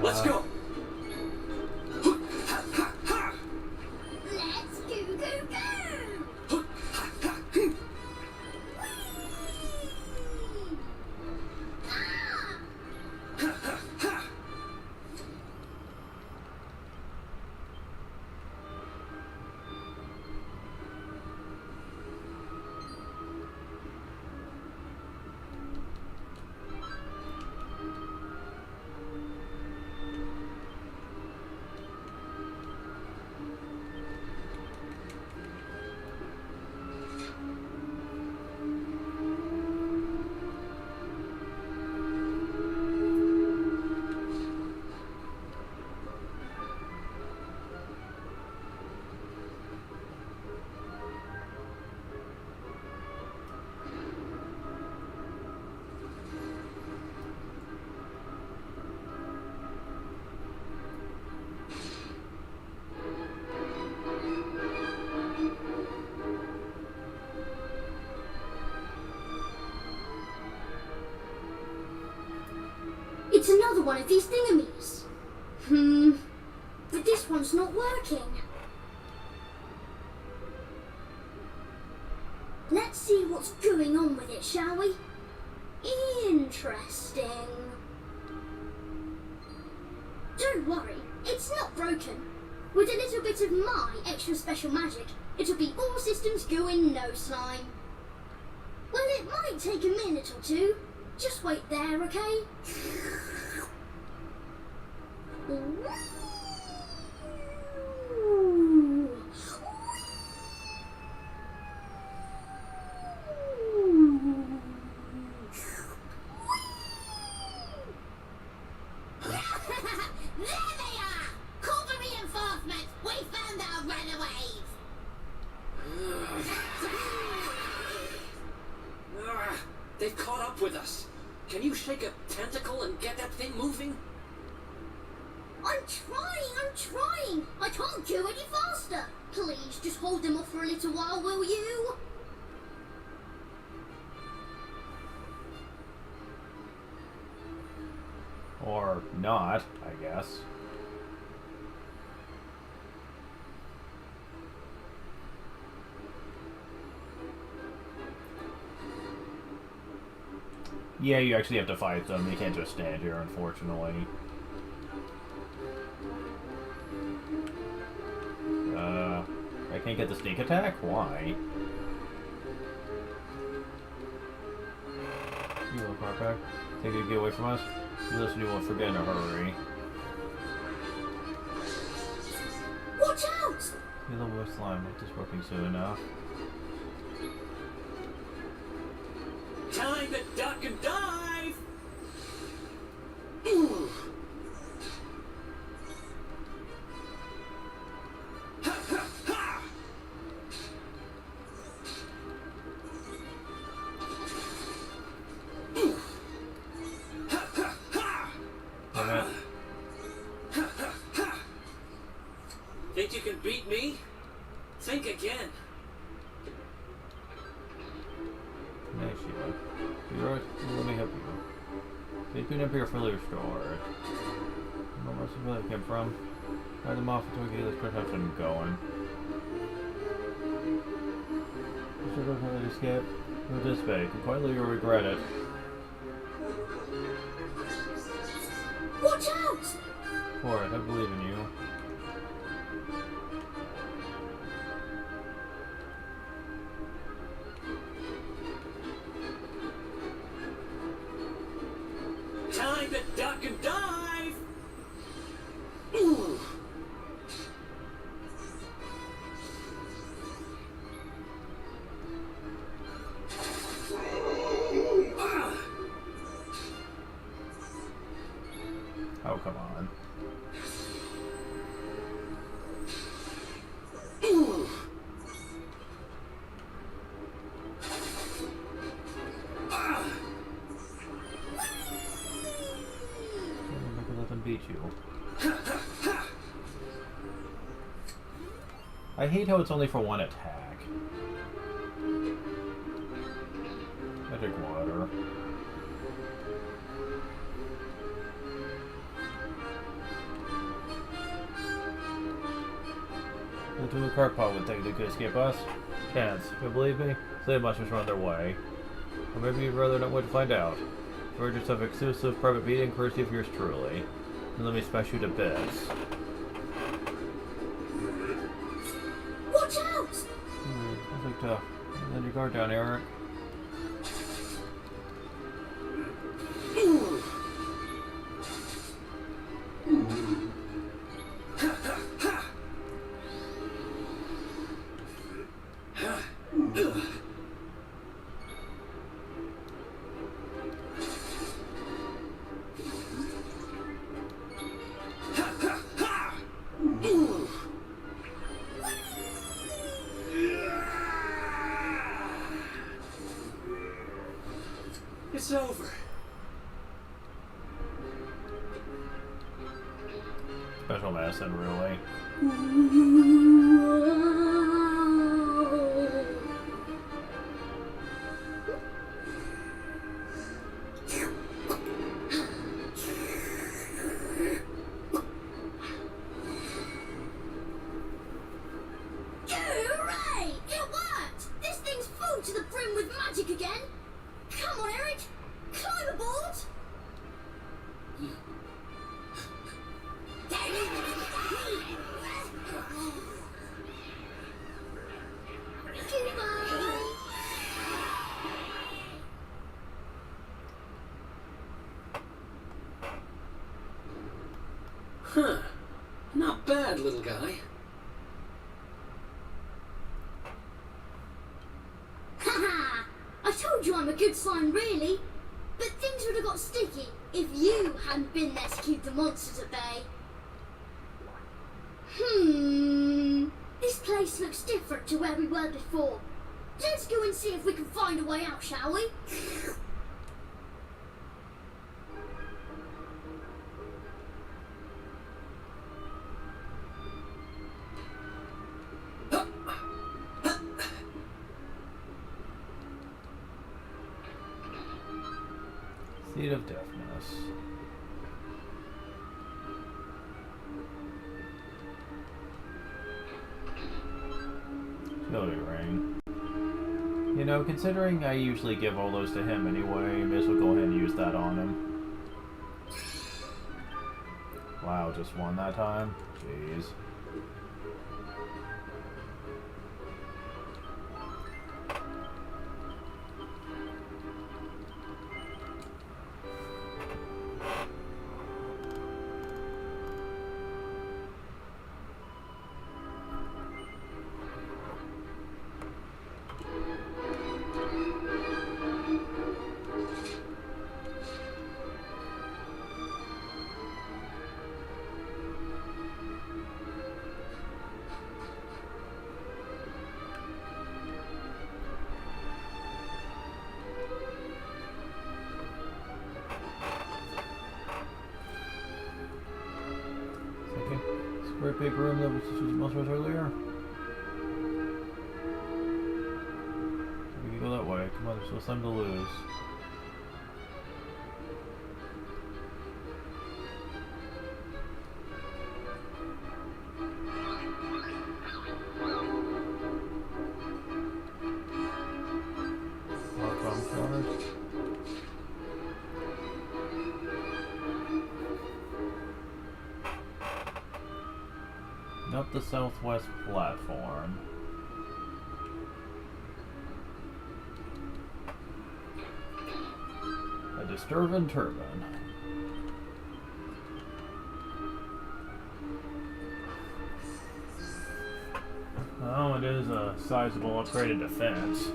Let's go. Let's go, go, go! It's another one of these thingamies. But this one's not working. Let's see what's going on with it, shall we? Interesting. Don't worry, it's not broken. With a little bit of my extra special magic, it'll be all systems go in no time. Well, it might take a minute or two. Just wait there, okay? There they are! Call for reinforcements! We found our runaways! They've caught up with us. Can you shake a tentacle and get that thing moving? I'm trying! I can't go any faster! Please, just hold them off for a little while, will you? Or not, I guess. Yeah, you actually have to fight them. You can't just stand here, unfortunately. I can't get the sneak attack? Why? You little crapback. Think you'd get away from us? Listen, you won't forget in a hurry. Watch out! You little boy slime, it's just working soon enough. Time to duck and dive! Ooh. Ha, ha, ha. Ooh. Ha, ha, ha. Damn it. Ha, ha, ha. Think you can beat me? Think again. Hey, Sheila. You're right. Let me help you. They clean up here fully restored. I don't know where they came from. Hide them off until we get this protection going. You sure don't have to escape? Go this way. Quietly you'll regret it. Watch out! For it, I believe in you. Time to duck and dive! Ooh. Oh, come on. Ooh. I can let them beat you. I hate how it's only for one attack. Magic water. to a cart pod would think they could escape us. Can't. You believe me? So they must just run their way. Or maybe you'd rather not wait to find out. Virgins of exclusive private meeting courtesy of yours truly. And let me smash you to bits. Watch out! That's like tough. Let your guard down, Eric. It's over. Special medicine, really. Hooray! It worked! This thing's full to the brim with magic again! Come on, Eric! Climb aboard! Goodbye! Huh. Not bad, little guy. Haha! I told you I'm a good slime, really. But things would have got sticky if you hadn't been there to keep the monsters at bay. This place looks different to where we were before. Let's go and see if we can find a way out, shall we? Seed of deafness. Utility ring. You know, considering I usually give all those to him anyway, may as well go ahead and use that on him. Wow, just one that time? Jeez. Great big room that was most of us earlier. We can go that way. Come on, there's still some to lose. Up the southwest platform. A disturbing turbine. Oh, it is a sizable upgrade in defense.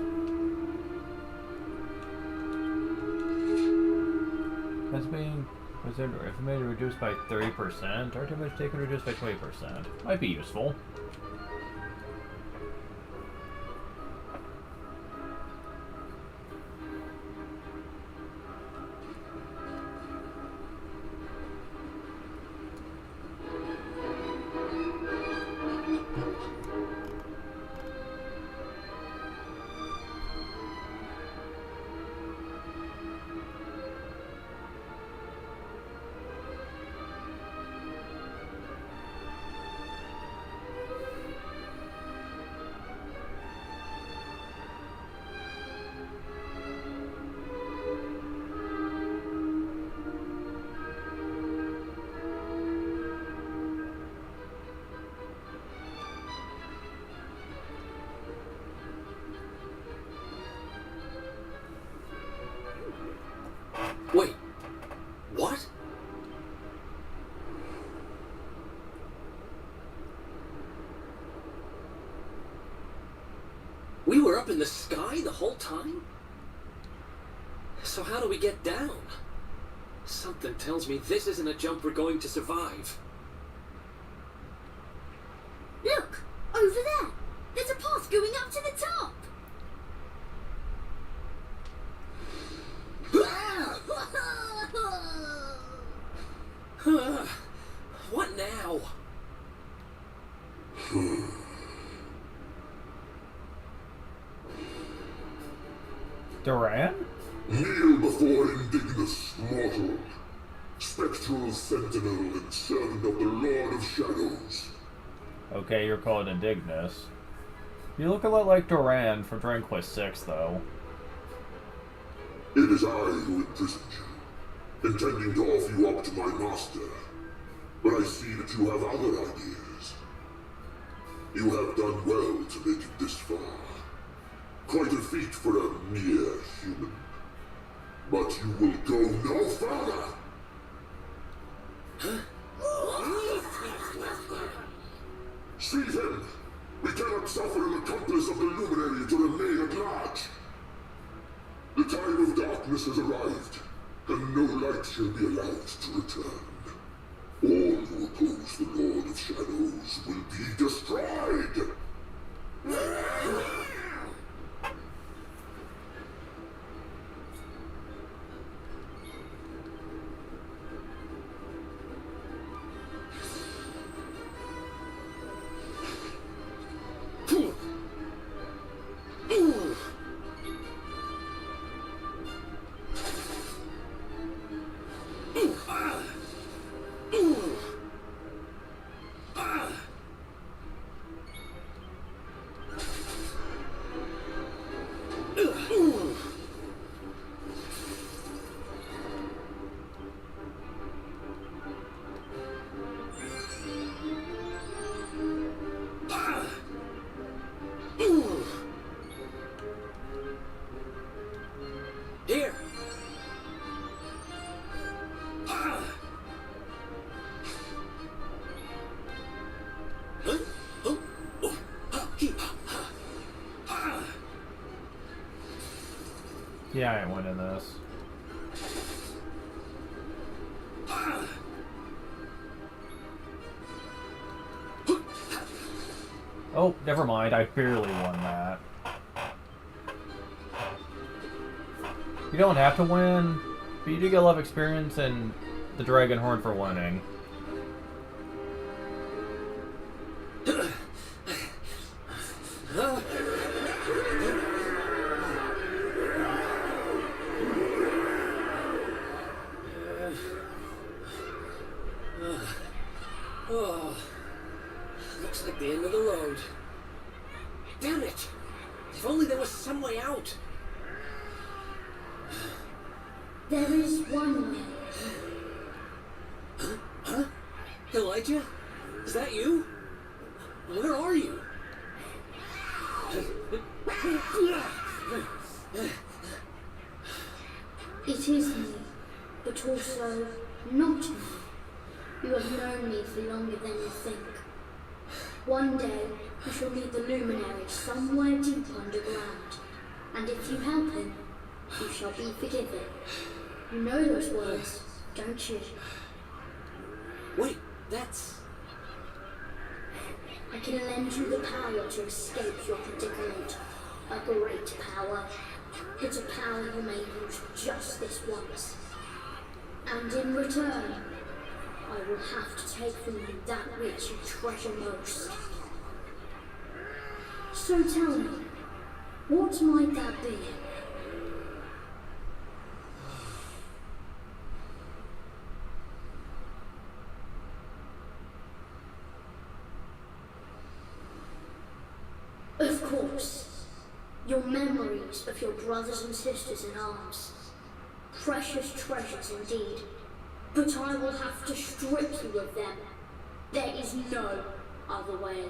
That's being estimated reduced by 30%. Our damage taken reduced by 20%. Might be useful. Wait, what? We were up in the sky the whole time? So how do we get down? Something tells me this isn't a jump we're going to survive. Look! Over there! There's a path going up to the top! What now? Duran? Kneel before Indignus, mortal, spectral sentinel and servant of the Lord of Shadows. Okay, you're called Indignus. You look a lot like Duran from Dragon Quest VI, though. It is I who imprisoned you, intending to offer you up to my master. But I see that you have other ideas. You have done well to make it this far. Quite a feat for a mere human. But you will go no further! Seize him! We cannot suffer an accomplice of the Luminary to remain at large! The time of darkness has arrived, and no light shall be allowed to return. All who oppose the Lord of Shadows will be destroyed! Here! Yeah, I ain't winning this. Oh, never mind. I barely won that. You don't have to win, but you do get a lot of experience in the Dragon Horn for winning. Oh, looks like the end of the road. Damn it! If only there was some way out. There is one way. Huh? Elijah? Is that you? Where are you? It is me, but also not me. You have known me for longer than you think. One day, you shall meet the Luminary somewhere deep underground, and if you help him, you shall be forgiven. You know those words, don't you? Wait, that's... I can lend you the power to escape your predicament. A great power. It's a power you may use just this once. And in return, I will have to take from you that which you treasure most. So tell me, what might that be? Of course, your memories of your brothers and sisters in arms. Precious treasures indeed. But I will have to strip you of them. There is no other way.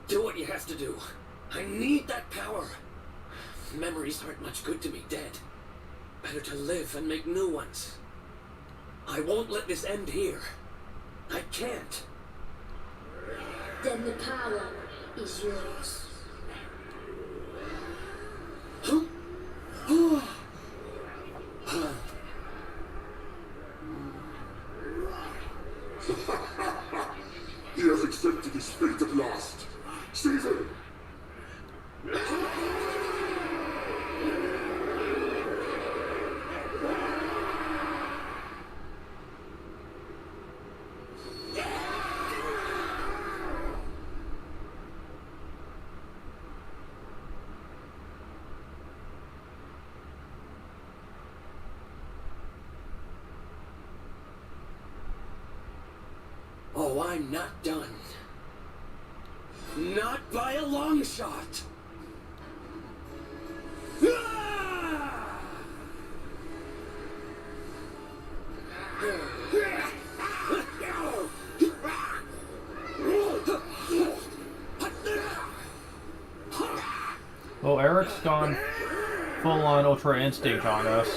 Do what you have to do. I need that power. Memories aren't much good to me dead. Better to live and make new ones. I won't let this end here. I can't. Then the power is yours. He has accepted his fate at last. Seize him! Oh, I'm not done. Not by a long shot. Well, Eric's gone full-on Ultra Instinct on us.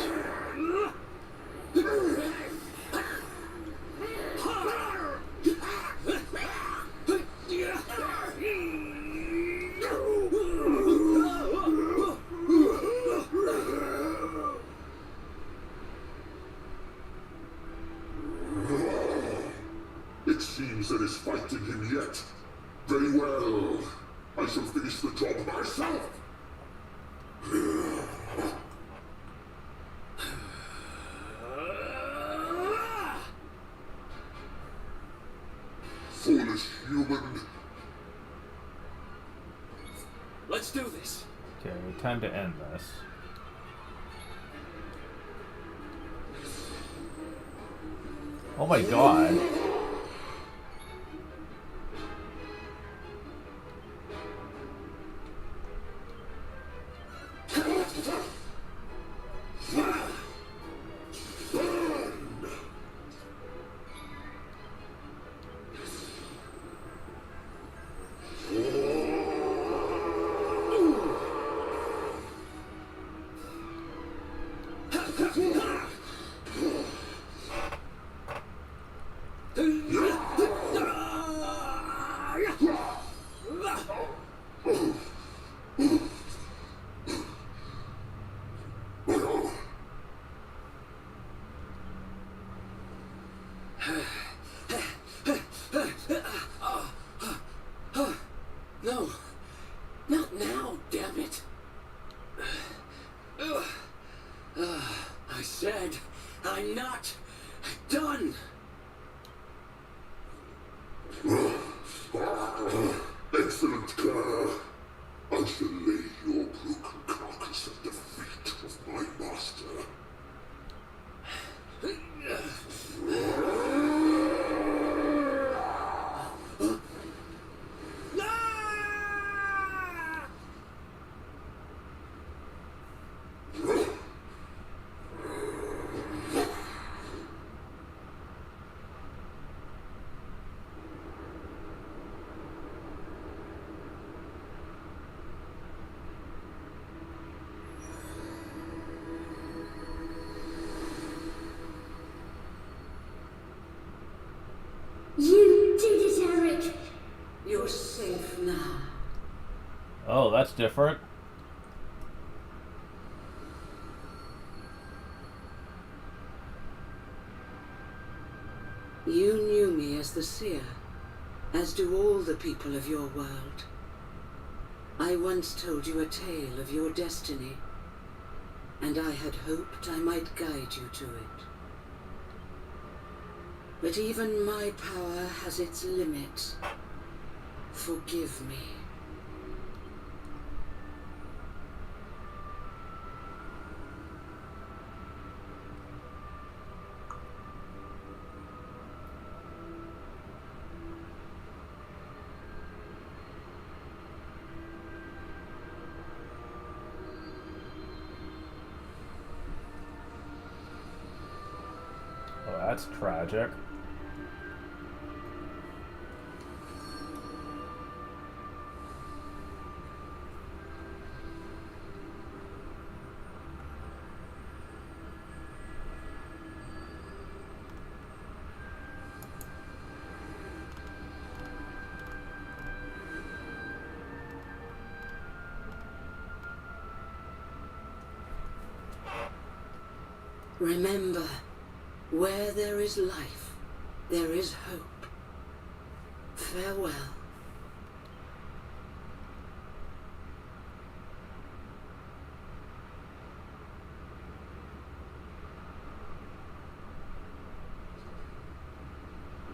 It seems there is fight in him yet. Very well. I shall finish the job myself. Foolish human. Let's do this. Okay, time to end this. Oh my god. No. Not now, damn it. I said, I'm not done. Excellent, Clara. I shall lay your broken carcass at the feet of my master. You did it, Eric! You're safe now. Oh, that's different. You knew me as the seer, as do all the people of your world. I once told you a tale of your destiny, and I had hoped I might guide you to it. But even my power has its limits. Forgive me. Oh, that's tragic. Remember, where there is life, there is hope. Farewell.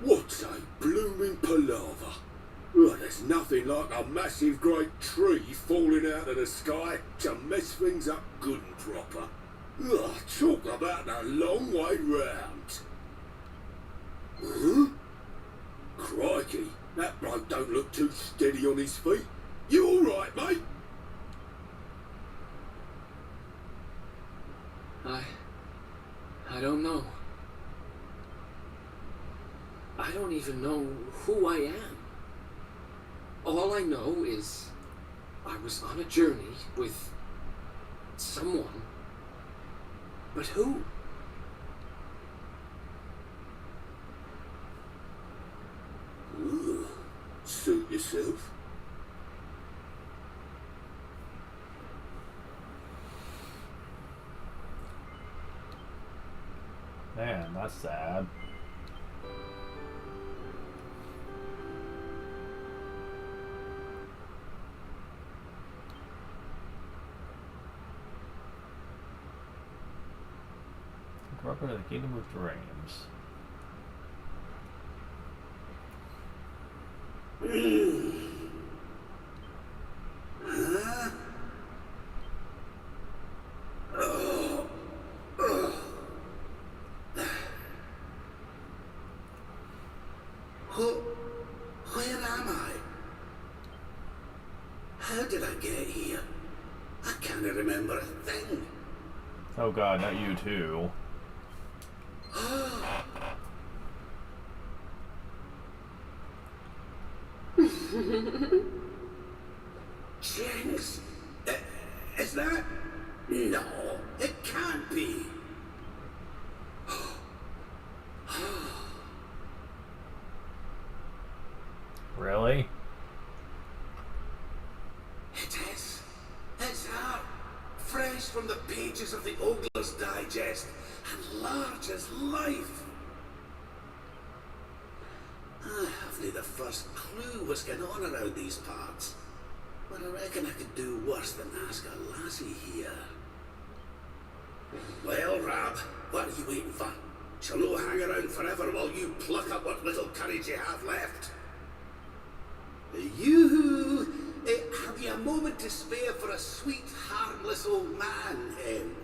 What's a blooming palaver? Well, there's nothing like a massive great tree falling out of the sky to mess things up good and proper. Ugh, talk about a long way round. Huh? Crikey, that bloke don't look too steady on his feet. You alright, mate? I don't know. I don't even know who I am. All I know is I was on a journey with someone. But who? Ooh, suit yourself. Man, that's sad. Corrupted of the Kingdom of Dreams. Huh? Where am I? How did I get here? I can't remember a thing. Oh god, not you too. Jinx! Is that? No, it can't be. Really? It is. It's her. Fresh from the pages of the Ogler's Digest and large as life. I haven't the first clue what's going on around these parts. But I reckon I could do worse than ask a lassie here. Well, Rab, what are you waiting for? Shall no hang around forever while you pluck up what little courage you have left? You have you a moment to spare for a sweet, harmless old man, Hen?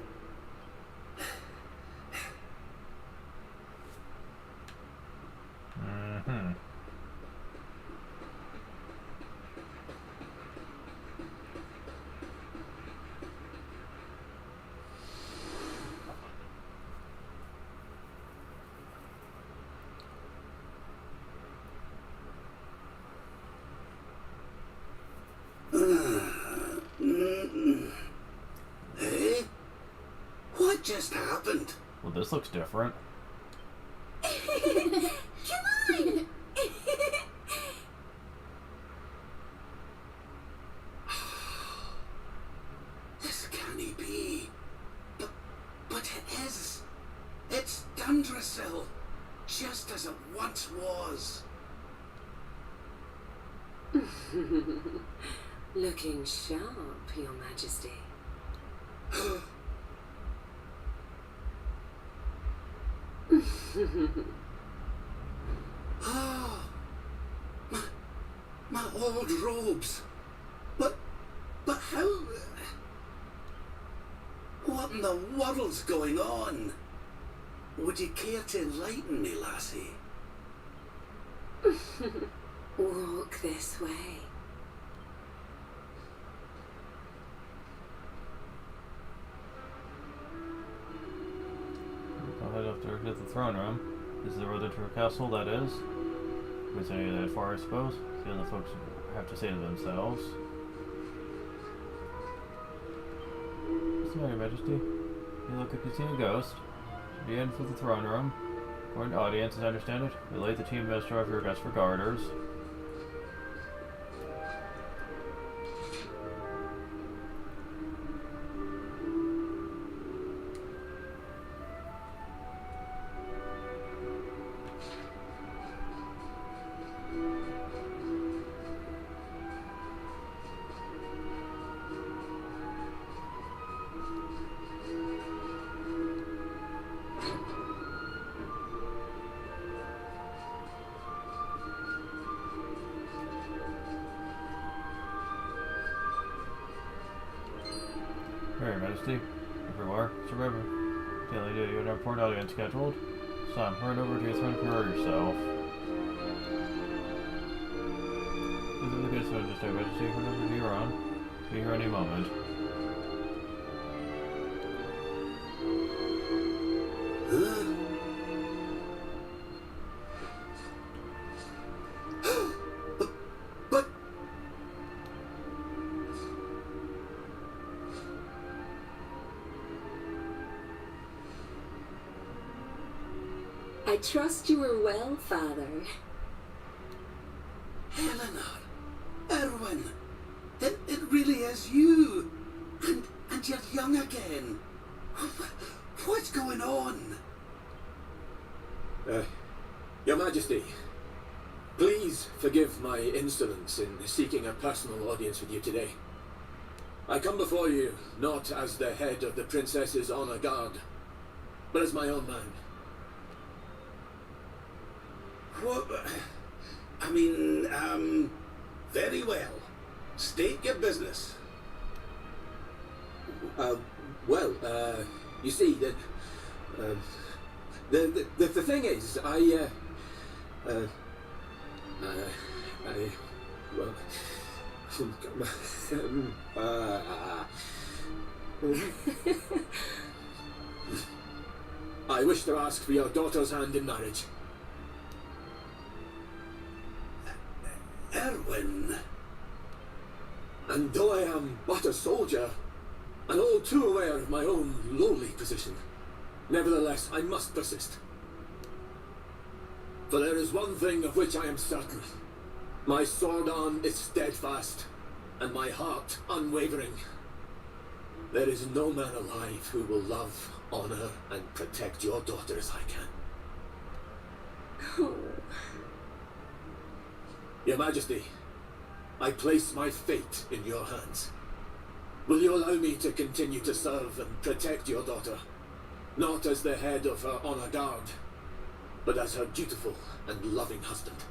Mm-hmm. Hey? What just happened? Well, this looks different. Come on! This can't be. But it is. It's Dundrasil, just as it once was. Looking sharp, Your Majesty. Oh, my old robes. But how? What in the world's going on? Would you care to enlighten me, lassie? Walk this way. I'll head up to the throne room. This is the road into her castle, that is. Is any that far, I suppose? See what the folks have to say to themselves. What's the matter, Majesty? You look like you've seen a ghost. Should be in for the throne room. According to audience, as I understand it, relate the team minister of your regrets for garters. Majesty. Everywhere. Survivor. Daily duty. You're report audience scheduled. Son, run over to your throne and prepare yourself. This is the good son, just Majesty. Run over to your own. Be here any moment. But I trust you are well, Father. Eleanor, Erwin, it really is you. And you're young again. What's going on? Your Majesty, please forgive my insolence in seeking a personal audience with you today. I come before you not as the head of the Princess's honor guard, but as my own man. What? I mean, very well. State your business. You see, the thing is, I wish to ask for your daughter's hand in marriage. Erwin. And though I am but a soldier, and all too aware of my own lowly position, nevertheless I must persist. For there is one thing of which I am certain. My sword arm is steadfast, and my heart unwavering. There is no man alive who will love, honor, and protect your daughter as I can. Oh. Your Majesty, I place my fate in your hands. Will you allow me to continue to serve and protect your daughter, not as the head of her honor guard, but as her dutiful and loving husband?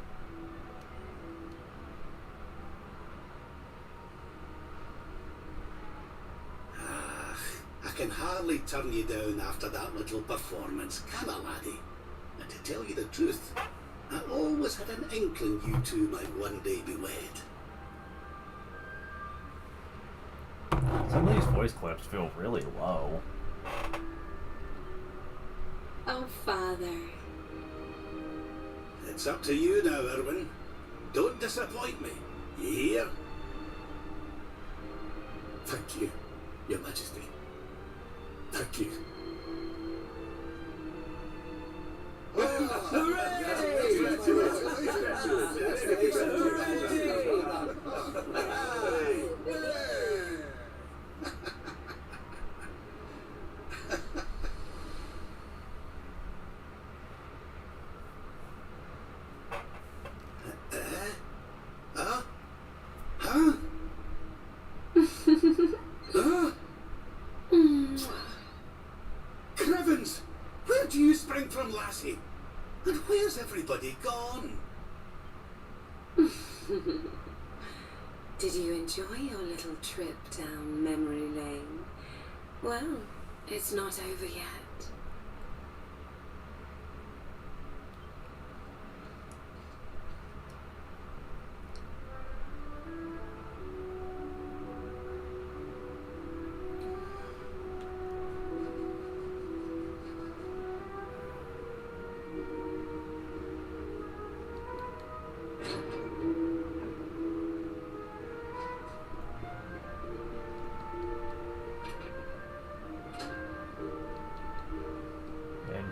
I can hardly turn you down after that little performance, can I, laddie? And to tell you the truth, I always had an inkling you two might one day be wed. Some of these voice clips feel really low. Oh, Father. It's up to you now, Erwin. Don't disappoint me. You hear? Thank you, Your Majesty. Thank you. Crevens! Where do you spring from, lassie? And where's everybody gone? Did you enjoy your little trip down memory lane? Well, it's not over yet.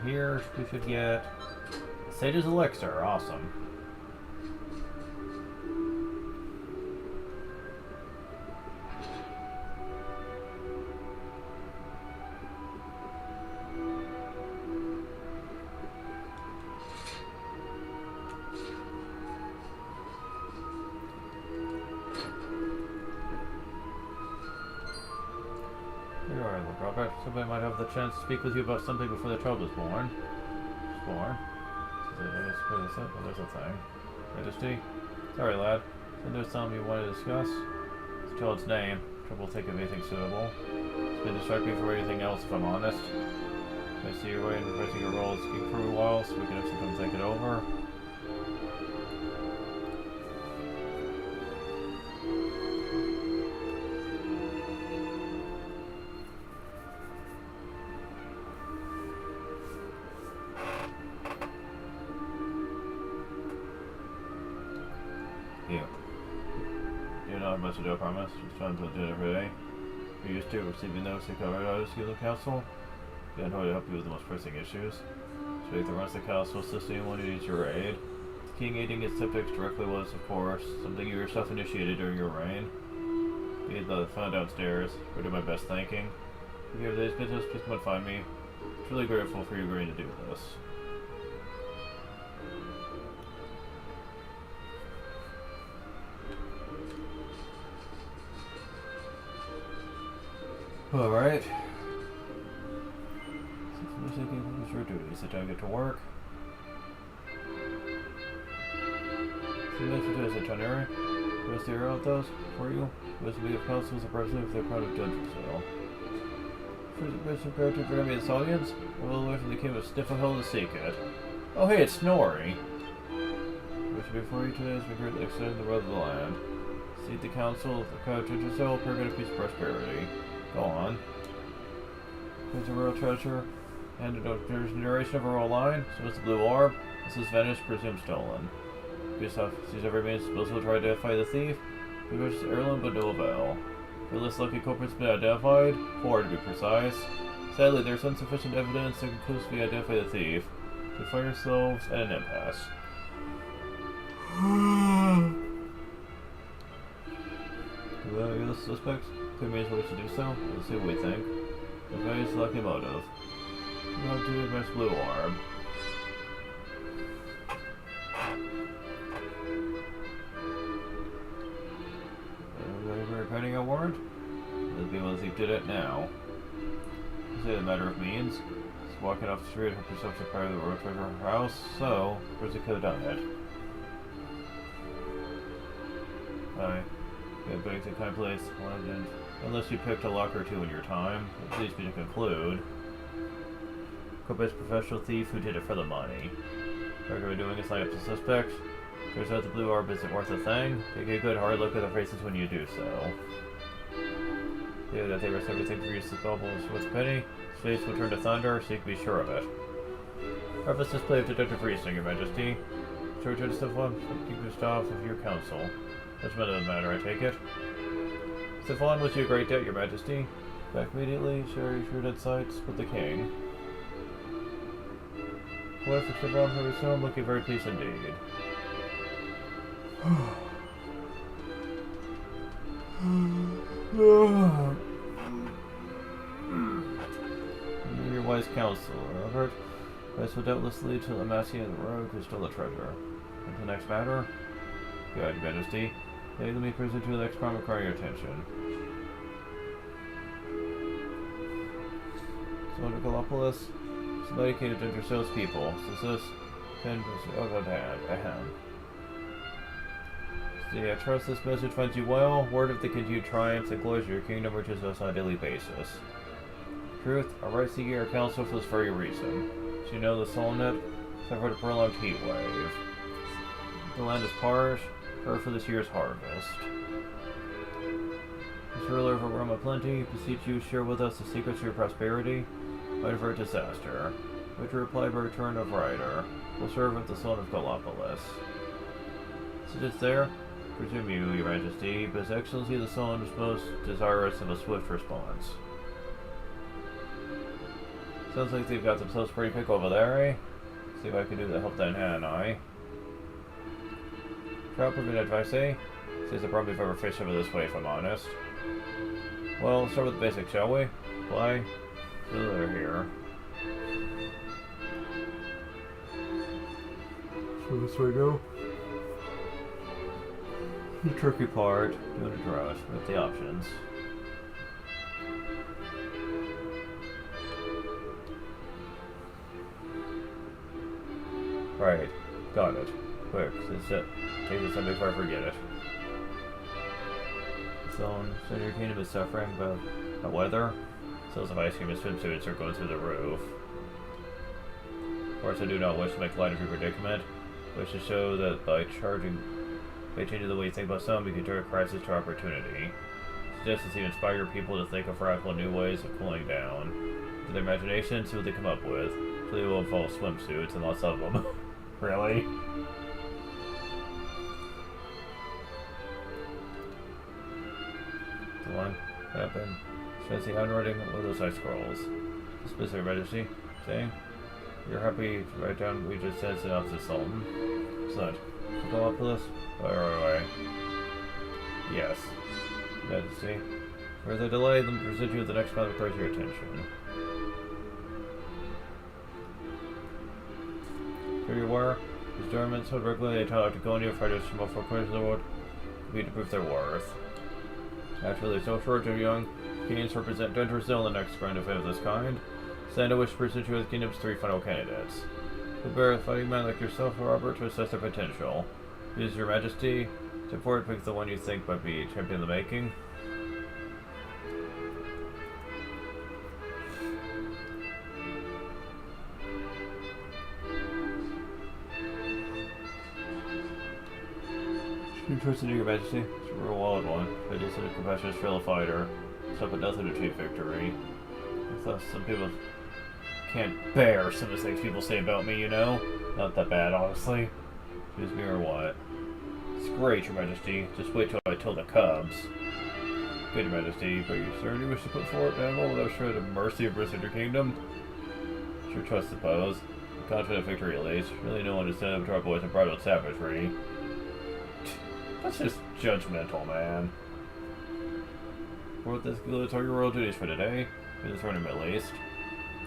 Here we should get Sage's Elixir. Awesome. Here are the Robert. Somebody might have the chance to speak with you about something before the child was born. There's a thing. Majesty? Sorry, lad. Something was telling me you wanted to discuss. This child's name. Trouble thinking of anything suitable. It's been distracting from anything else, if I'm honest. I see your way in replacing your role as king for a while, so we can have some time to think it over. You don't have much to do, I promise. Just trying to do it every day. You're used to receiving notes that cover out of the council. Yeah, no way to help you with the most pressing issues. Speak the rest of the council, assist anyone who needs your aid. The king aiding its subjects directly was, of course, something you yourself initiated during your reign. You had the phone downstairs. I do my best thinking. If you have today's business, please come and find me. I'm truly grateful for you agreeing to do this. Alright. What's your duty? Sit down and get to work. So you mentioned today's itinerary. Where's the arrow of those for you? Was to be of council as the president of the crown of Dungeon Sale. First impression character for me this audience? All the way from the king of Sniffelhill to seek it. Oh hey, it's Snorri! Which before you today has been greatly extended the road of the land. Seek the council of the crown of Dungeon Sale, permanent peace and prosperity. Go on. There's a royal treasure and there's a narration of a royal line. So it's the blue orb. This is Venice, presumed stolen. Gustav sees every means possible to try to identify the thief. He wishes heirloom, but no avail. The less lucky culprits have been identified, 4 to be precise. Sadly, there's insufficient evidence to conclusively identify the thief. You find yourselves at an impasse. Are you the suspects? Could means we should do so. Let's see what we think. A very selective motive. Not to advance blue orb. We're pending a warrant? Let's be able to did it now. Say the matter of means. Just walking off the street and help yourself to part of the road toward her house, so where's the could have done it? Hi. Yeah, going to kind of place. Unless you picked a lock or two in your time, it leads me to conclude. Copa's professional thief who did it for the money. What we're doing is line up the suspect. Turns out the blue orb isn't worth a thing. Take a good hard look at their faces when you do so. Yeah, that they risk everything for use of bubbles with a penny. Space will turn to thunder, so you can be sure of it. Preface display of deductive reasoning, Your Majesty. George and Stefan, Gustav of your council. Judgment of the matter, I take it. Stefan was you a great debt, Your Majesty. Back immediately, share your shrewd sights with the king. What for Stefan, who is home, looking very pleased indeed. Your wise counsel, Robert. This will doubtless lead to Amasia and the rogue who stole the treasure. And to the next matter? Good, Your Majesty. Let me present to the next crime requiring your attention. So, Nicolopolis, somebody came to enter salespeople. Since this can ahem. See, I trust this message finds you well. Word of the continued triumphs and glories of your kingdom reaches us on a daily basis. Truth, I write seeking your counsel for this very reason. As you know, the Solnet suffered a prolonged heat wave. The land is parched, for this year's harvest. As ruler of a realm of plenty, beseech you share with us the secrets of your prosperity, might avert disaster. Which reply by return of rider, will serve at the son of Gallipolis. Sit it there? Presume you, Your Majesty, but His Excellency the Son is most desirous of a swift response. Sounds like they've got themselves pretty pick over there, eh? See if I can do to help that hand, aye? Trout prevent advice, eh? Seems the problem we've ever fished over this way, if I'm honest. Well, let's start with the basics, shall we? Fly. So they're here. So this way go. The tricky part, doing a draft with the options. Right, got it. Quick, since it take this time before I forget it. So your kingdom is suffering by the weather. Sales of ice cream and swimsuits are going through the roof. Of course, I do not wish to make light of your predicament. I wish to show that by changing the way you think about something, you can turn a crisis to opportunity. Suggestions to inspire your people to think of radical new ways of cooling down. To their imagination, see what they come up with. So they will involve swimsuits and lots of them. Really? The one happened. Fancy handwriting with those ice scrolls. Specific Majesty, saying, "You're happy to write down we just said enough to Sultan." Excellent. Go up to this? Right. Yes. Majesty. For the delay, let me present you with the next matter that requires your attention. Are you aware? These governments hold regularly they tell Artigonia fighters from all four corners of the world to prove their worth. Actually, there's no shortage of young kings to represent Dungeon in the next grand event of this kind. Stand I wish to present you with the kingdom's 3 final candidates. Prepare a fighting man like yourself, Robert, to assess their potential. Use your majesty. Step forward, pick the one you think might be champion in the making. You trusted your majesty. It's a real wild one. I just said a compassionate fellow fighter. Stop at nothing to achieve victory. I thought some people can't bear some of the things people say about me, you know? Not that bad, honestly. Excuse me or what? It's great, your majesty. Just wait till I tell the cubs. Good, your majesty, but you certainly wish to put forward battle without shred of mercy or bliss your kingdom? Sure trust, suppose. Confident victory, at least. Really no one to stand up to our boys and bridal savagery. That's just judgmental, man. For this, let's our royal duties for today. For the tournament, at least.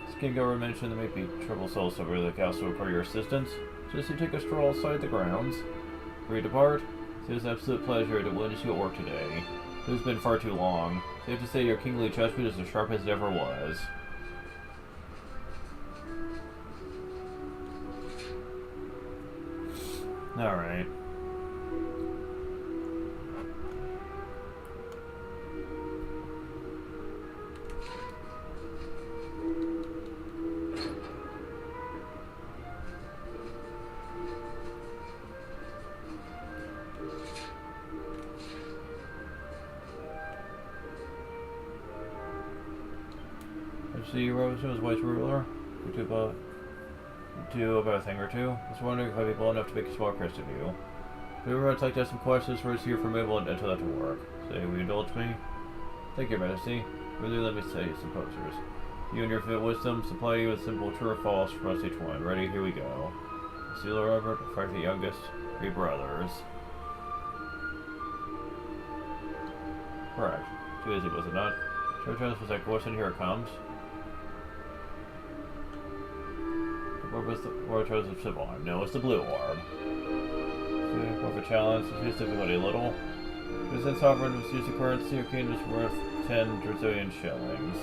This king governor mentioned there may be trouble souls over the castle require your assistance. Just you take a stroll outside the grounds. Before you depart, it is an absolute pleasure to witness you at work today. It has been far too long. Safe to say your kingly judgment is as sharp as it ever was. Alright. See, Rose was White's ruler. We do about a thing or two. I was wondering if I'd be bold enough to make a small request of you. If you would like to ask some questions first here from Mabel and enter that to work. Say, will you indulge me? Thank you, Majesty. Really, let me say some posers. You and your fit wisdom supply you with simple true or false from us each one. Ready? Here we go. Seal Robert, fight the youngest, 3 brothers. Correct. Too easy, was it not? Sure, Jones was that question. Here it comes. What was the Warriors of Sublime? No, it's the blue orb. Okay, more of a challenge. It's difficulty a little. Present sovereign was used the currency. Your kingdom is worth 10 Drazillion shillings.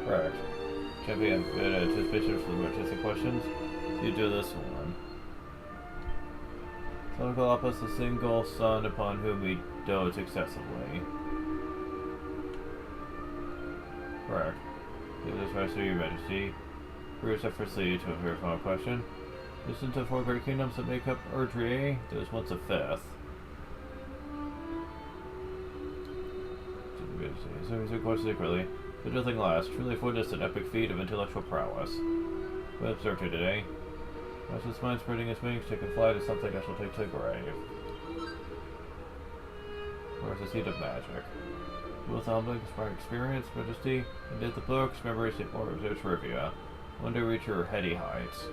Correct. Champion, good anticipation for the artistic questions. So you do this one. Son of Galapagos, a single son upon whom we dote excessively. Correct. Give this right to your majesty. Bruce effortlessly to a very final question. Listen to 4 great kingdoms that make up Erdrie. There was once a 5th. So he's a question secretly. But nothing lasts. Truly witnessed an epic feat of intellectual prowess. We observed here today. As his mind spreading his wings, taking flight is something I shall take to the grave. Where's the seed of magic? With the humbling, inspiring experience, majesty, and did the books, memories, or trivia. One day reach your heady heights.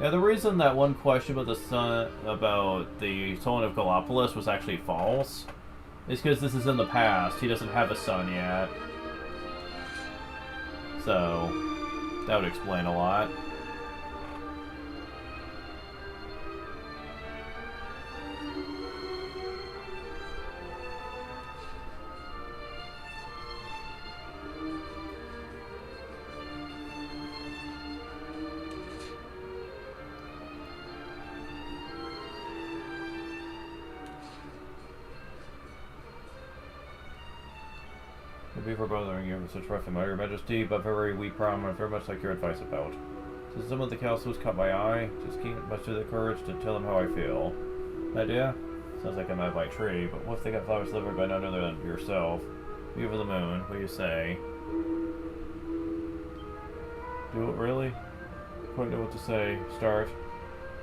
Yeah, the reason that one question about the son of Galapagos was actually false is because this is in the past. He doesn't have a son yet. So, that would explain a lot. before bothering you with such rough and Your Majesty, but very we promise, very much like your advice about. Since some of the council has caught my eye, just keep much of the courage to tell them how I feel. Idea? Sounds like I'm at my tree, but what if they got flowers delivered by none other than yourself? You over the moon, what do you say? Do it really? Quite know what to say. Start.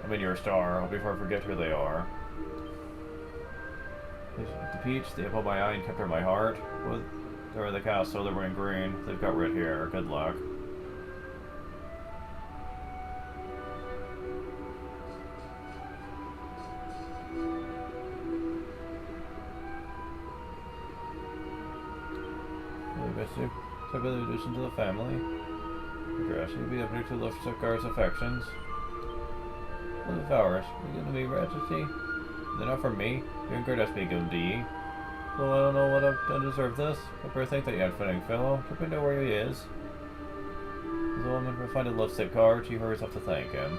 I mean, you're a star. I'll before I forget who they are. The peach, the apple of my eye and kept her in my heart. Well, they're the castle, they're wearing green. They've got red hair. Good luck. So I've been introduced into the family. Address, you'll be able to lift Guard's affections. What the flowers? Are you giving me Majesty? They're not for me. You and Guard has to be given to ye. Well, I don't know what I've done to deserve this. I better think that you had fitting fellow. Let me know where he is. As a woman will find a lovesick Guard, she hurries off to thank him.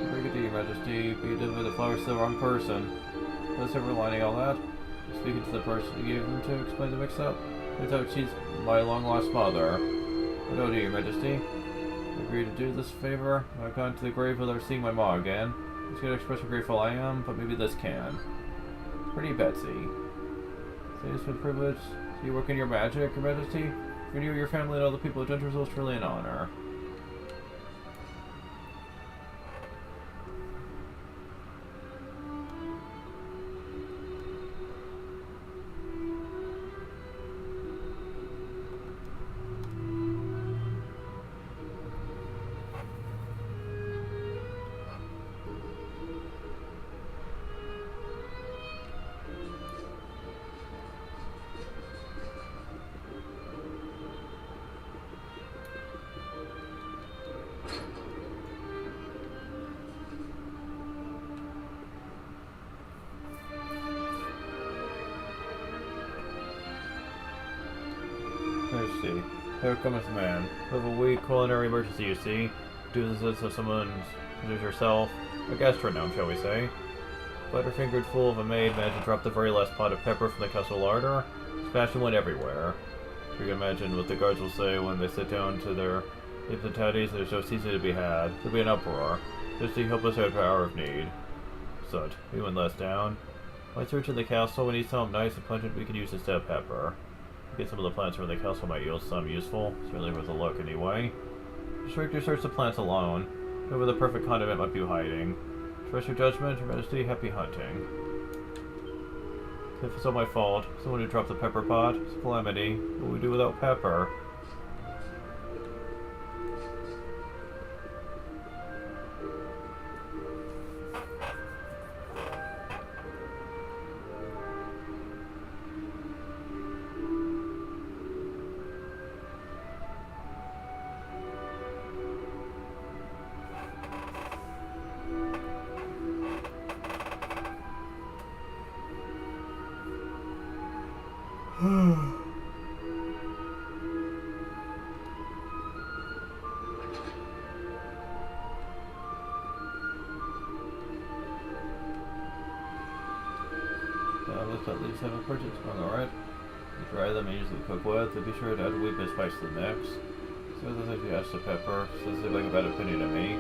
Very good to you, Majesty, but you did with the flowers to the wrong person. Was silver lining all that? Speaking to the person you gave them to explain the mix-up. I thought she's my long-lost mother. But oh, Your Majesty, I agree to do this favor. I've gone to the grave without seeing my ma again. I was going to express how grateful I am, but maybe this can. Pretty Betsy. Say it's been privileged. So you work in your magic, Your Majesty? For you, your family, and all the people of Gentersville, it's truly an honor. Majesty, here cometh man. We have a wee culinary emergency, you see. Do this of someone such as yourself. A gastronome, shall we say. Butterfingered fool of a maid managed to drop the very last pot of pepper from the castle larder. Smash and went everywhere. You can imagine what the guards will say when they sit down to their lips and tatties. There's no season to be had. There'll be an uproar. Just to help us out for hour of need. Sut, we went less down. Let's search in the castle. We need something nice and pungent we can use instead of pepper. Get some of the plants from the castle might yield some useful. Certainly worth a look anyway. Strictly search the plants alone. Know where the perfect condiment might be hiding. Trust your judgment, Your Majesty. Happy hunting. If it's all my fault, someone who dropped the pepper pot, it's a calamity. What would we do without pepper? Let's at least have a purchase one, alright? You dry them and usually cook with, but be sure to add a wee bit of spice to the mix. So as if you ask the pepper, says they like a bad opinion of me.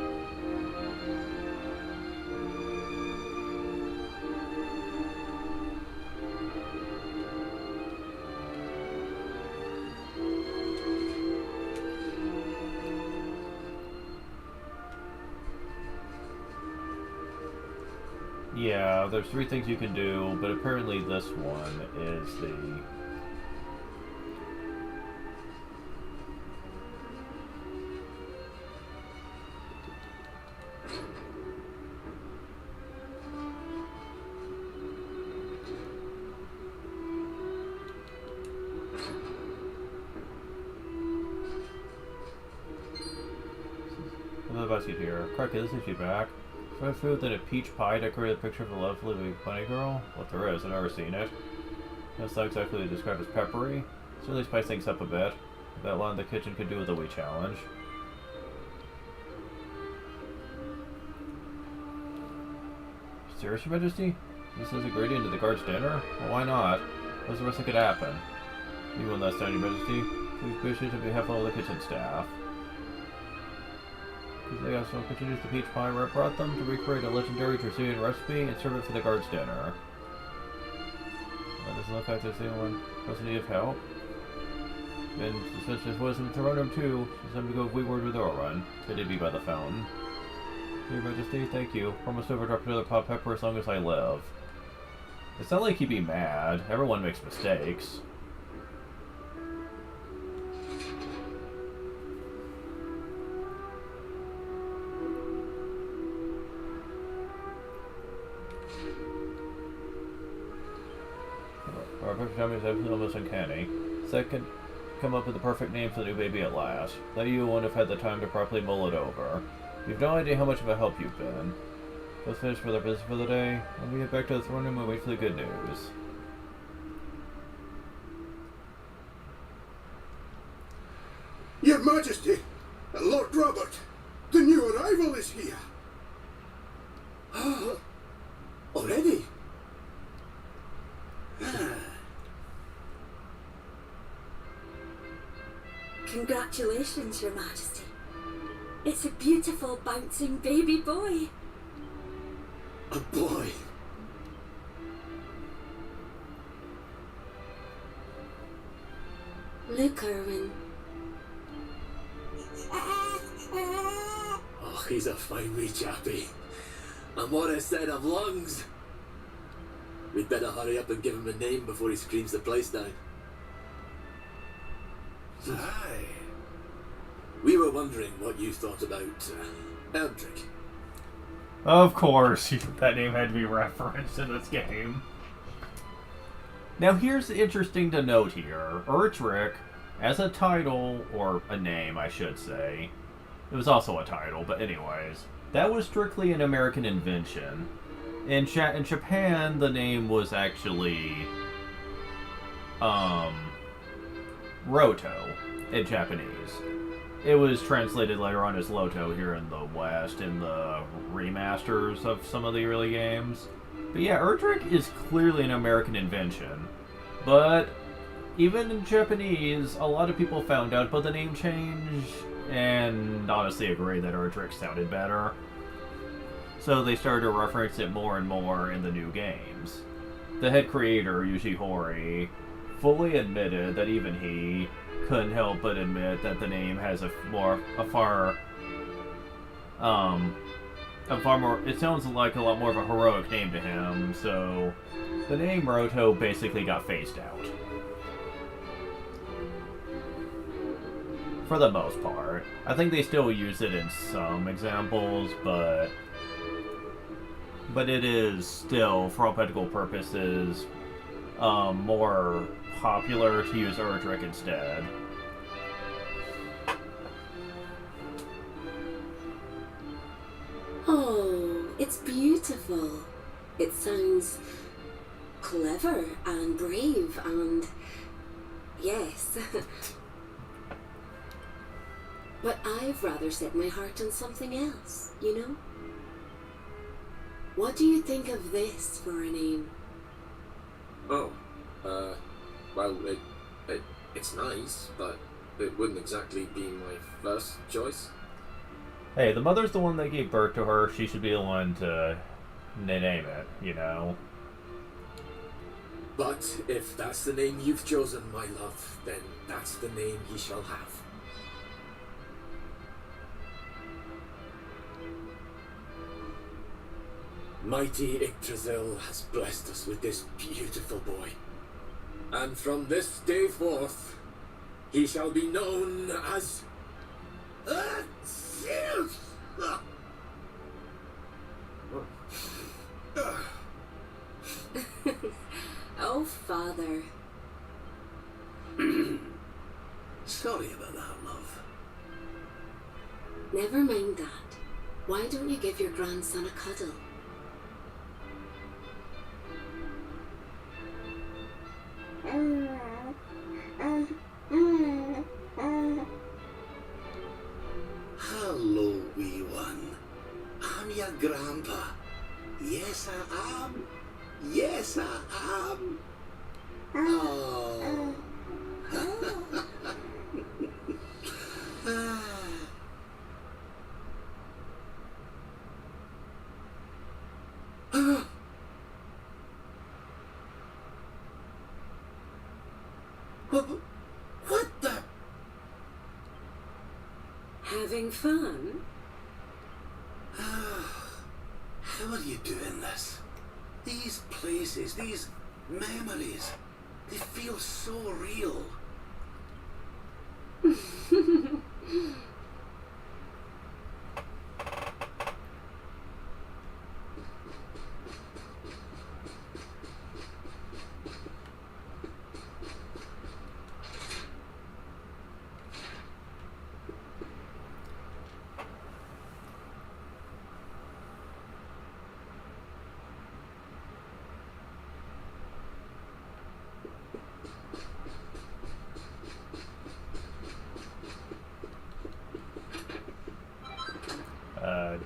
Yeah, there's 3 things you can do, but apparently this one is the... What about you here? Crikey, this is you back. For food than a peach pie decorated picture of a lovely bunny girl? What there is, I've never seen it. That's not exactly described as peppery. Certainly spice things up a bit. That lot in the kitchen could do with a wee challenge. Serious, Your Majesty? This is a ingredient to the guard's dinner? Well, why not? What's the worst that could happen? You will not stand your majesty. Please wish you to be helpful of the kitchen staff. They also introduced the peach pie where I brought them to recreate a legendary Brazilian recipe and serve it for the guards' dinner. That doesn't look like there's anyone who need of help. And since there wasn't the throne room too, she's time to go word with Oran. They did be by the fountain. Your Majesty, thank you. Promise to overdrop another pot pepper as long as I live. It's not like he'd be mad. Everyone makes mistakes. Our perfect timing is absolutely almost uncanny. Second, come up with the perfect name for the new baby at last. Let you won't have had the time to properly mull it over. You've no idea how much of a help you've been. Let's finish with our business for the day, and we get back to the throne room and wait for the good news. Your Majesty, Lord Robert, the new arrival is here. Already? Congratulations, Your Majesty. It's a beautiful, bouncing baby boy. A boy? Look, Erwin. Oh, he's a fine wee chappie. And what a set of lungs! We'd better hurry up and give him a name before he screams the place down. Aye. We were wondering what you thought about Eldrick. Of course, that name had to be referenced in this game. Now here's interesting to note here. Erdrick, as a title, or a name I should say, it was also a title, but anyways, that was strictly an American invention. In Japan, the name was actually Roto in Japanese. It was translated later on as Loto here in the West in the remasters of some of the early games. But yeah, Erdrick is clearly an American invention. But even in Japanese, a lot of people found out about the name change and honestly agree that Erdrick sounded better. So they started to reference it more and more in the new games. The head creator, Yuji Horii, fully admitted that even he couldn't help but admit that the name has a far more, it sounds like a lot more of a heroic name to him, so the name Roto basically got phased out. For the most part. I think they still use it in some examples, but it is still, for all practical purposes, more popular to use Erdrick instead. Oh, it's beautiful. It sounds clever and brave and... yes. But I've rather set my heart on something else, you know? What do you think of this for a name? Oh, well, it's nice, but it wouldn't exactly be my first choice. Hey, the mother's the one that gave birth to her. She should be the one to name it, you know? But if that's the name you've chosen, my love, then that's the name he shall have. Mighty Yggdrasil has blessed us with this beautiful boy. And from this day forth, he shall be known as... Zeus! Oh, Father. Sorry about that, love. Never mind that. Why don't you give your grandson a cuddle? Hello, wee one. I'm your grandpa. Yes, I am. Yes, I am. Oh. What the? Having fun? How are you doing this? These places, these memories, they feel so real.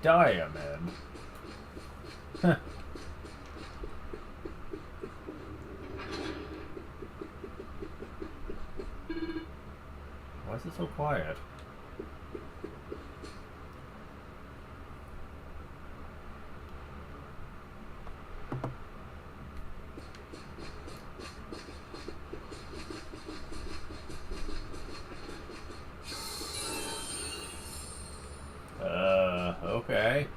Diamond. Huh. Why is it so quiet? Okay.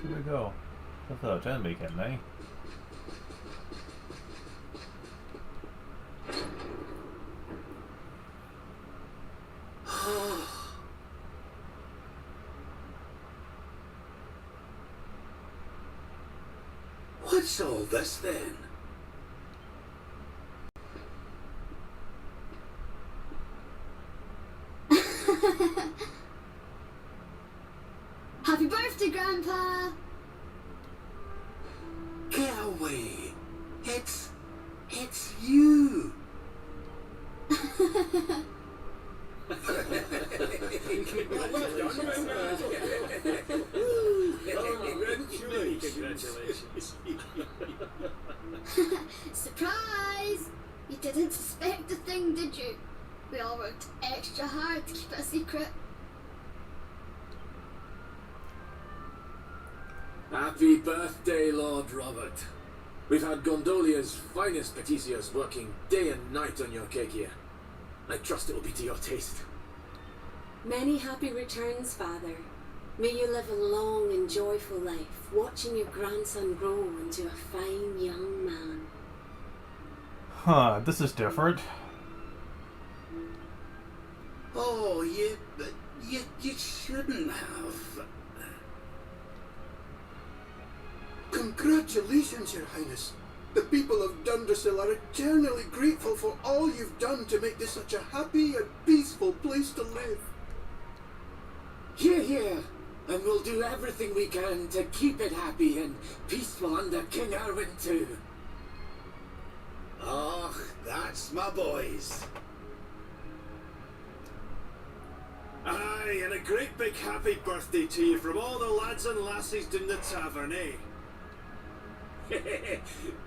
Here we go. Without enemy, can they? What's all this then? Happy birthday, Grandpa! Get away! It's you! Congratulations. Surprise! You didn't suspect a thing, did you? We all worked extra hard to keep it a secret. Happy birthday, Lord Robert. We've had Gondolia's finest patissiers working day and night on your cake here. I trust it will be to your taste. Many happy returns, Father. May you live a long and joyful life, watching your grandson grow into a fine young man. Huh, this is different. Oh, you shouldn't have. Congratulations, Your Highness. The people of Dundersill are eternally grateful for all you've done to make this such a happy and peaceful place to live. Hear, hear. And we'll do everything we can to keep it happy and peaceful under King Erwin too. Oh, that's my boys. Aye, and a great big happy birthday to you from all the lads and lassies in the tavern, eh?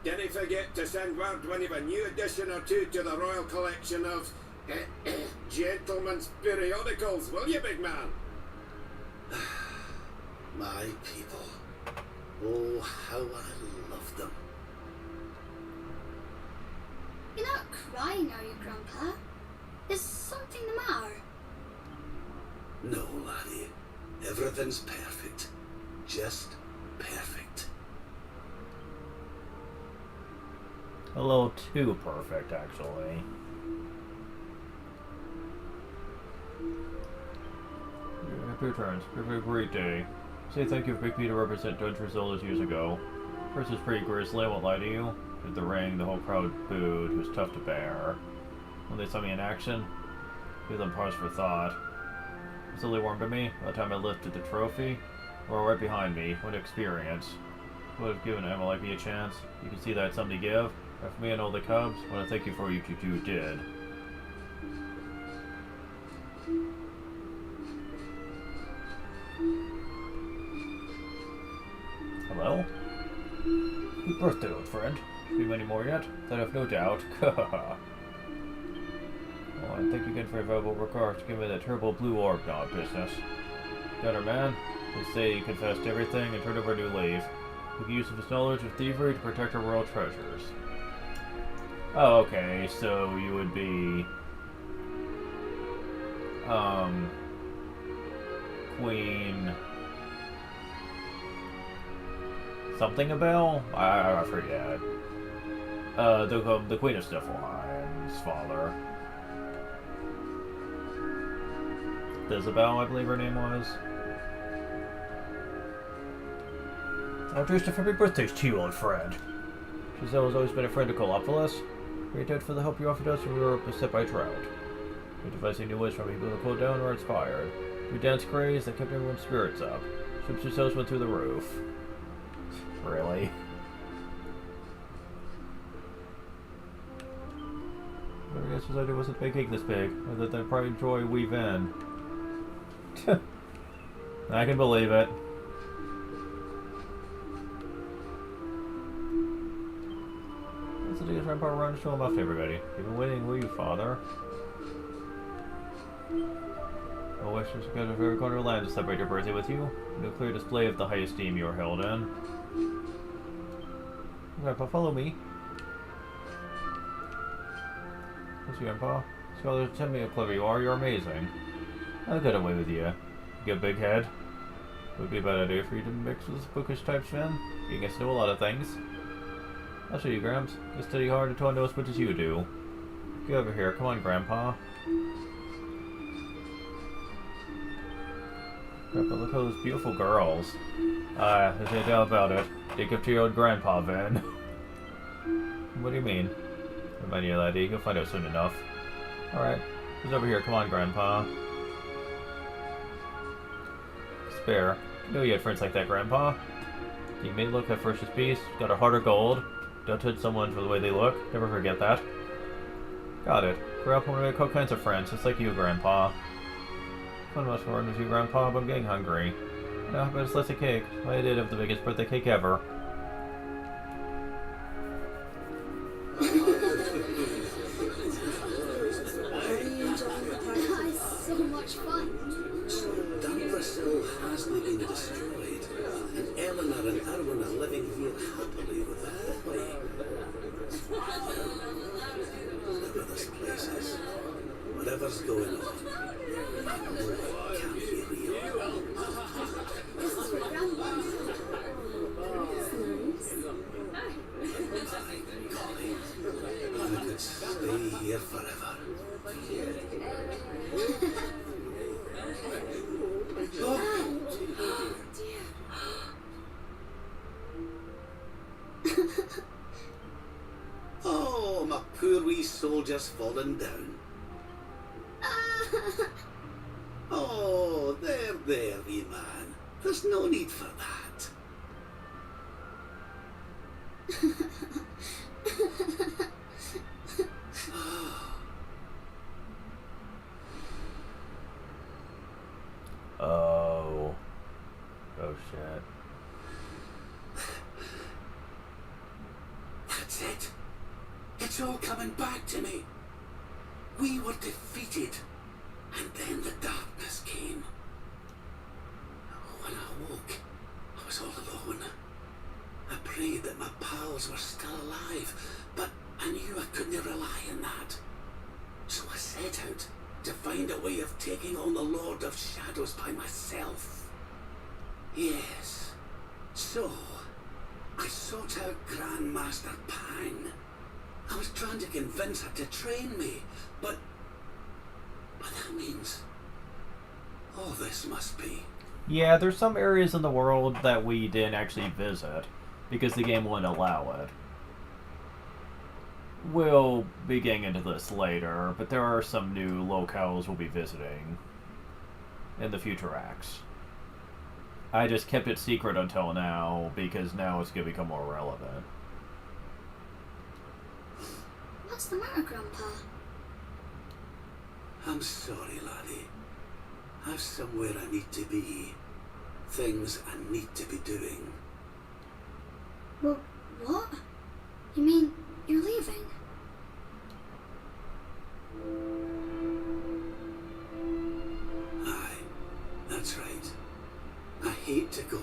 Didn't forget to send word when you've a new edition or two to the Royal Collection of Gentlemen's Periodicals, will you, big man? My people. Oh, how I love them. You're not crying, are you, Grandpa? Is something the matter? No, laddie. Everything's perfect. Just perfect. A little too perfect, actually. Happy returns. Have a great day. Say thank you for Big P to represent Dundersill as years ago. First was pretty grisly, I won't lie to you. At the ring, the whole crowd booed. It was tough to bear. When they saw me in action, gave them pause for thought. It was really warm to me. By the time I lifted the trophy, they were right behind me. What experience. would have given Emily a chance. You can see that something to give. And for me and all the cubs, I want to thank you for what you two did. Hello? Happy birthday, old friend. Should be many more yet? That I have no doubt. Oh, and thank you again for your valuable regard to give me that terrible blue orb god business. Gunner man, they say he confessed everything and turned over a new leaf. Making use of his knowledge of thievery to protect our royal treasures. Oh, okay, so you would be... Queen... Something about? I forget. The Queen of Sniffleheim's father. Isabel, I believe her name was. Just a happy birthday to you, old friend. Giselle has always been a friend to Colopolis. Great out for the help you offered us when we were beset by drought. We devising new ways for people to cool down or inspired. We danced craze that kept everyone's spirits up. Ships ourselves went through the roof. Really? But I guess his idea wasn't to make cake this big, or that they'd probably enjoy weave in. I can believe it. That's the biggest Grandpa run to show him off to everybody. You've been waiting, will you, Father? I wish you could have every corner of the land to celebrate your birthday with you. A nuclear display of the high esteem you are held in. Grandpa, follow me. Yes, Grandpa. Scholar, tell me how clever you are. You're amazing. I'll get away with you. You got a big head. Would be a bad idea for you to mix with this bookish type Sven. You guys know a lot of things. I'll show you, Gramps. You study hard until I know as much as you do. Get over here. Come on, Grandpa. Grandpa, look at those beautiful girls. There's no doubt about it. Take up to your old grandpa, then. What do you mean? Remind you, laddie. You'll find out soon enough. Alright. Who's over here? Come on, Grandpa. Spare. You know you had friends like that, Grandpa. You may look at first as peace. Got a heart of gold. Don't judge someone for the way they look. Never forget that. Got it. Grew up when we had all kinds of friends, just like you, Grandpa. Fun much more with you, Grandpa, but I'm getting hungry. No, but it's less a cake. I did have the biggest birthday cake ever. So much fun. Dunbrasil hasn't been destroyed, and Eleanor and Erwin are living here happily with the family. Whatever this place is, whatever's going on, I know it can't be real. This is for Grandma. Golly, I could stay here forever. Oh. Oh, my poor wee soldier's fallen down. Oh, there, wee man. There's no need for that. Oh. Oh shit. That's it. It's all coming back to me. We were defeated, and then the darkness came. When I woke, I was all alone. I prayed that my pals were still alive, but I knew I couldn't rely on that. So I set out to find a way of taking on the Lord of Shadows by myself. Yes, so I sought out Grandmaster Pang. I was trying to convince her to train me, but that means all this must be. Yeah, there's some areas in the world that we didn't actually visit because the game wouldn't allow it. We'll be getting into this later, but there are some new locales we'll be visiting in the future acts. I just kept it secret until now, because now it's going to become more relevant. What's the matter, Grandpa? I'm sorry, laddie. I've somewhere I need to be. Things I need to be doing. Well, what? You mean you're leaving? Aye, that's right. I hate to go.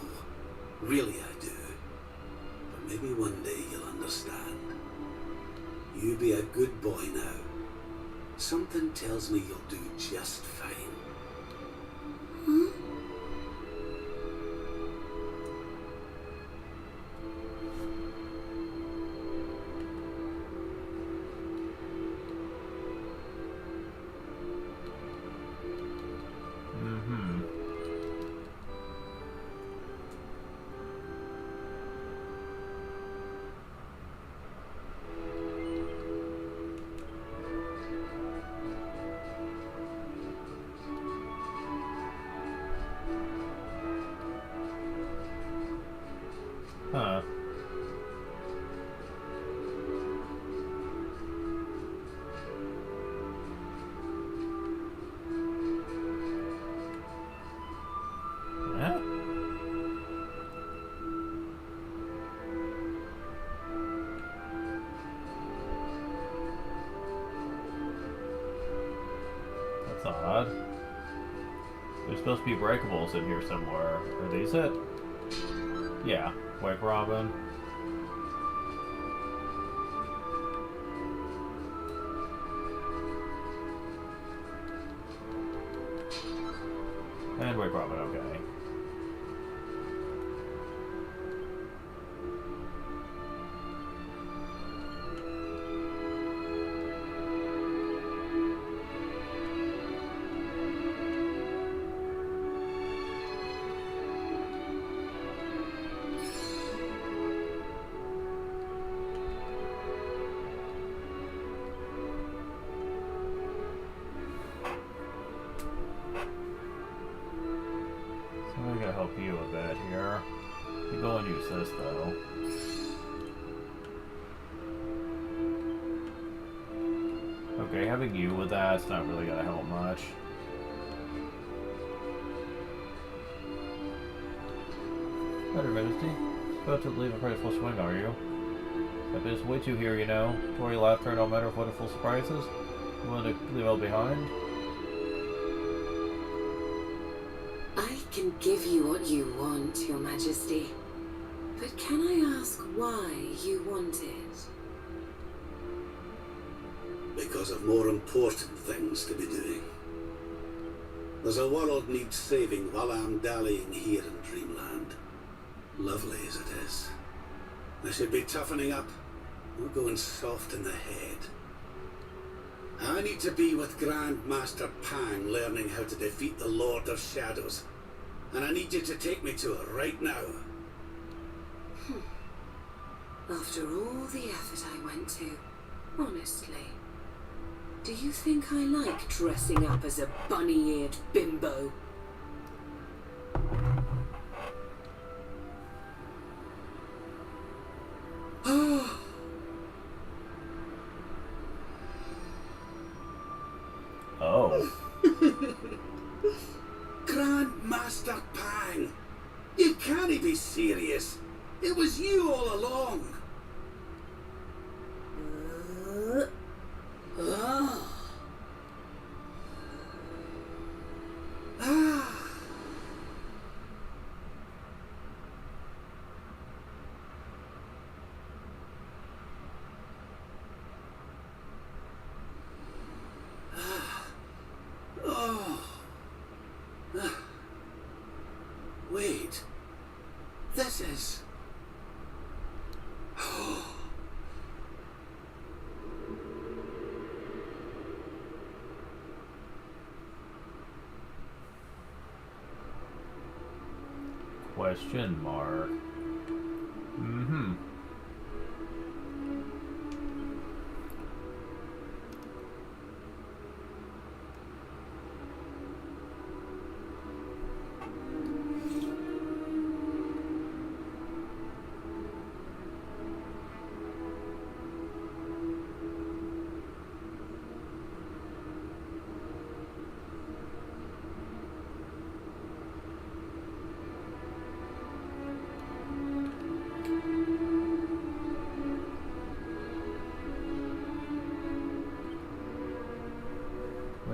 Really I do. But maybe one day you'll understand. You be a good boy now. Something tells me you'll do just fine. Huh? Huh. Yeah? That's odd. There's supposed to be breakables in here somewhere. Are these it? Yeah. Wake Robin. And Wake Robin, okay. I'm gonna help you a bit here. You go and use this though. Okay, having you with that's not really gonna help much. Better, Majesty. About to leave a graceful swing, are you? That is way too here, you know. Tory laughter and all manner of wonderful surprises. You want to leave all behind? I can give you what you want, Your Majesty. But can I ask why you want it? Because of more important things to be doing. There's a world needs saving while I'm dallying here in Dreamland. Lovely as it is. I should be toughening up, not going soft in the head. I need to be with Grandmaster Pang learning how to defeat the Lord of Shadows. And I need you to take me to her right now. After all the effort I went to, honestly, do you think I like dressing up as a bunny-eared bimbo? Oh. Grandmaster Pang! You can't be serious! It was you all along! Wait. This is... Question mark. Mm-hmm.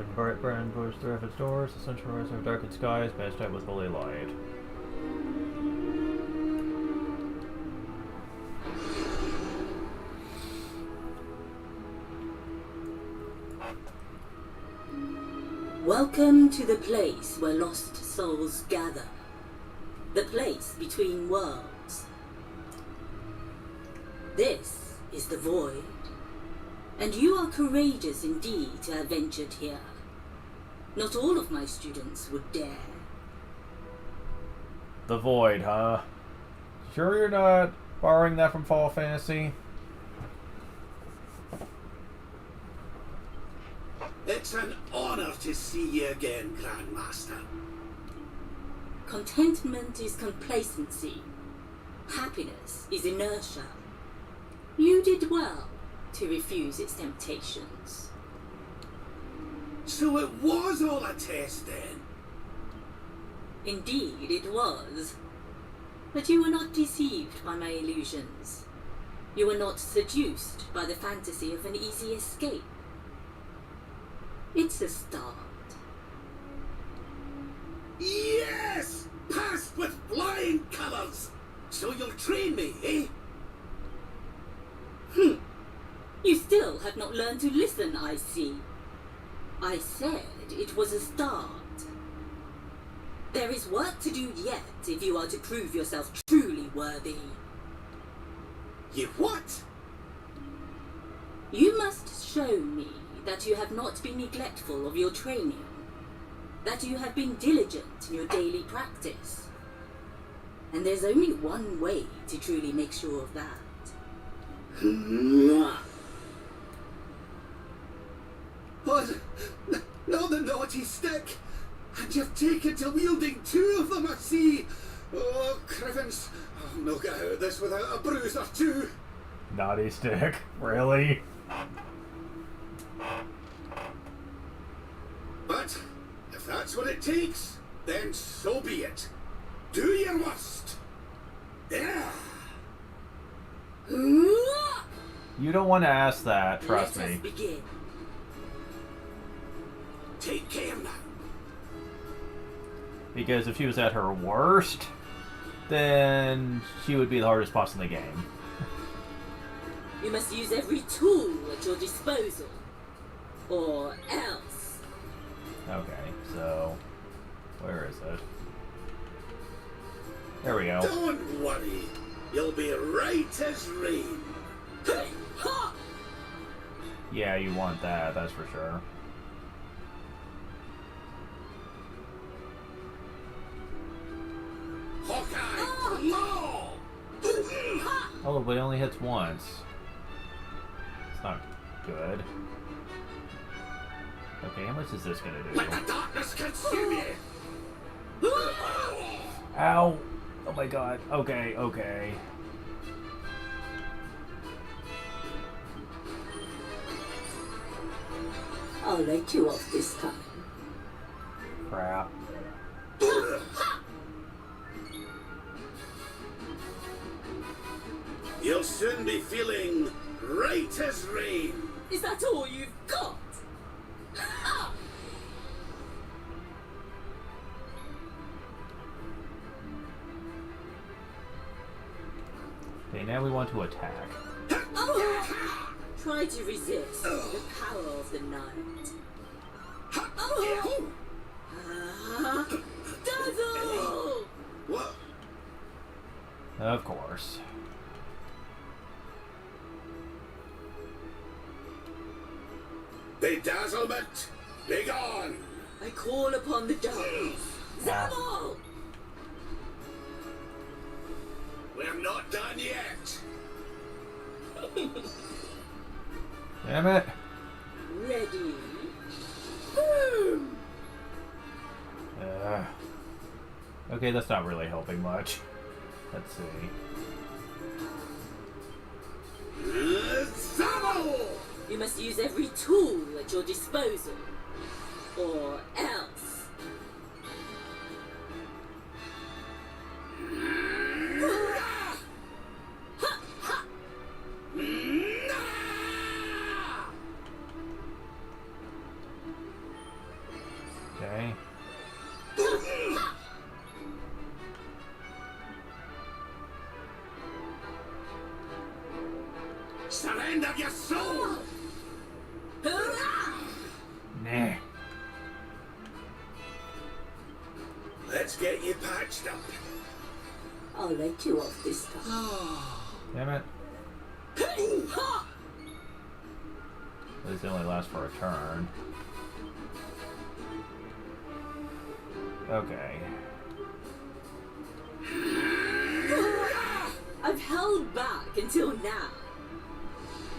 When bright brand burst through its doors, the sunshine rising over darkened skies, matched up with holy light. Welcome to the place where lost souls gather. The place between worlds. This is the void. And you are courageous indeed to have ventured here. Not all of my students would dare. The void, huh? Sure you're not borrowing that from Fall Fantasy? It's an honor to see you again, Grandmaster. Contentment is complacency. Happiness is inertia. You did well to refuse its temptations. So it was all a test then? Indeed it was. But you were not deceived by my illusions. You were not seduced by the fantasy of an easy escape. It's a start. Yes! Passed with flying colours! So you'll train me, eh? You still have not learned to listen, I see. I said it was a start. There is work to do yet if you are to prove yourself truly worthy. You what? You must show me that you have not been neglectful of your training, that you have been diligent in your daily practice. And there's only one way to truly make sure of that. What? Not the naughty stick! And you've taken to wielding two of them, I see! Oh, Crivens, I'll not get out of this without a bruise or two! Naughty stick? Really? But, if that's what it takes, then so be it. Do your worst! Yeah! You don't want to ask that, trust Let me. us begin. Take care now. Because if she was at her worst, then she would be the hardest boss in the game. You must use every tool at your disposal, or else. Okay, so where is it? There we go. Don't worry. You'll be right as rain. Hey, ha! Yeah, you want that, that's for sure. Hawkeye, law! Oh, but it only hits once. It's not good. Okay, how much is this gonna do? Let the darkness consume you! Ow! Oh my god. Okay, okay. I'll let you off this time. Crap. You'll soon be feeling right as rain. Is that all you've got? Ha! Okay, now we want to attack. Oh! Try to resist the power of the night. Oh! Ah! Dazzle! What? Of course. Bedazzlement, begone! I call upon the darkness. Zammel! We're not done yet. Damn it. Ready? Okay, that's not really helping much. Let's see. Zammel! You must use every tool at your disposal, or else. Okay. Surrender your soul! Nah. Let's get you patched up. I'll let you off this time. Damn it. This only lasts for a turn. Okay. I've held back until now.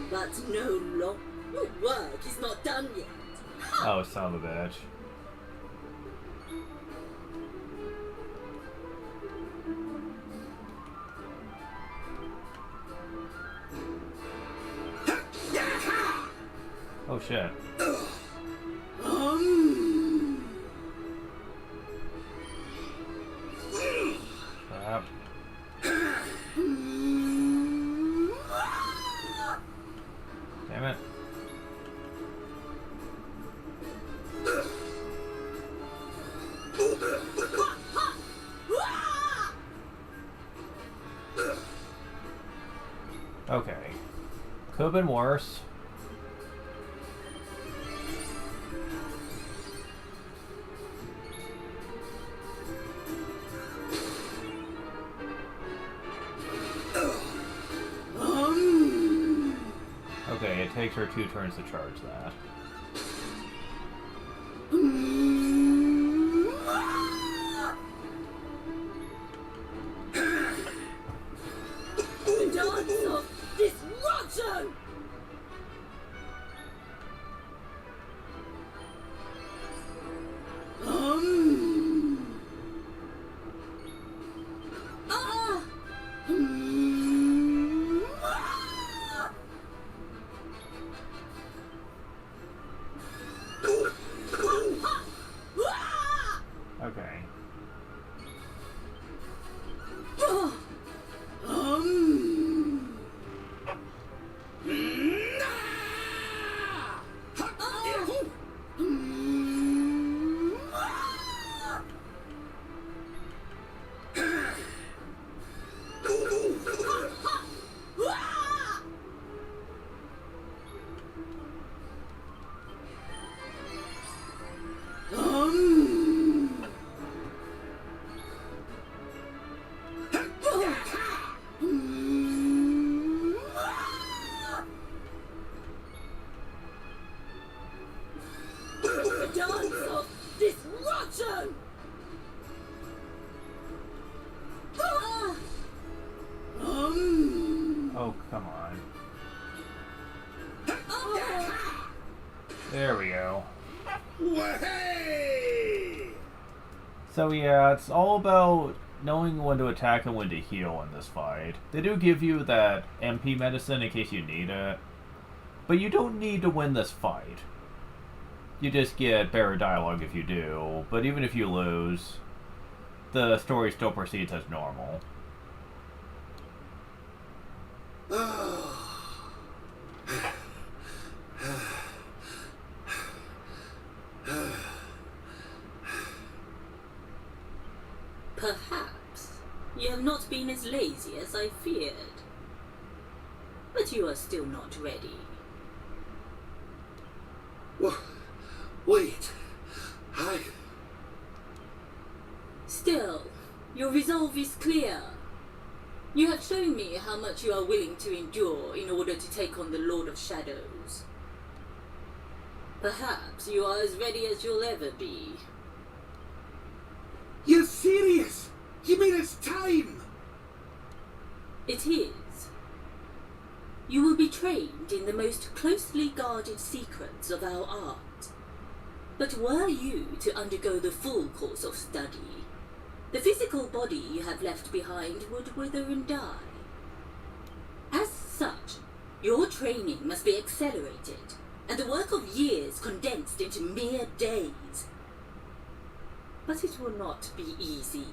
But no long. Your work is not done yet. Oh, son of a bitch. Oh shit. Crap. Damn it. Okay. Could have been worse. Okay, it takes her 2 turns to charge that. The dance of destruction! Okay. The dance of destruction! Oh, come on. There we go. So yeah, it's all about knowing when to attack and when to heal in this fight. They do give you that MP medicine in case you need it, but you don't need to win this fight. You just get better dialogue if you do, but even if you lose, the story still proceeds as normal. Perhaps you have not been as lazy as I feared. But you are still not ready. Wait. Still, your resolve is clear. You have shown me how much you are willing to endure in order to take on the Lord of Shadows. Perhaps you are as ready as you'll ever be. You're serious? You mean it's time? It is. You will be trained in the most closely guarded secrets of our art. But were you to undergo the full course of study, the physical body you have left behind would wither and die. As such, your training must be accelerated, and the work of years condensed into mere days. But it will not be easy.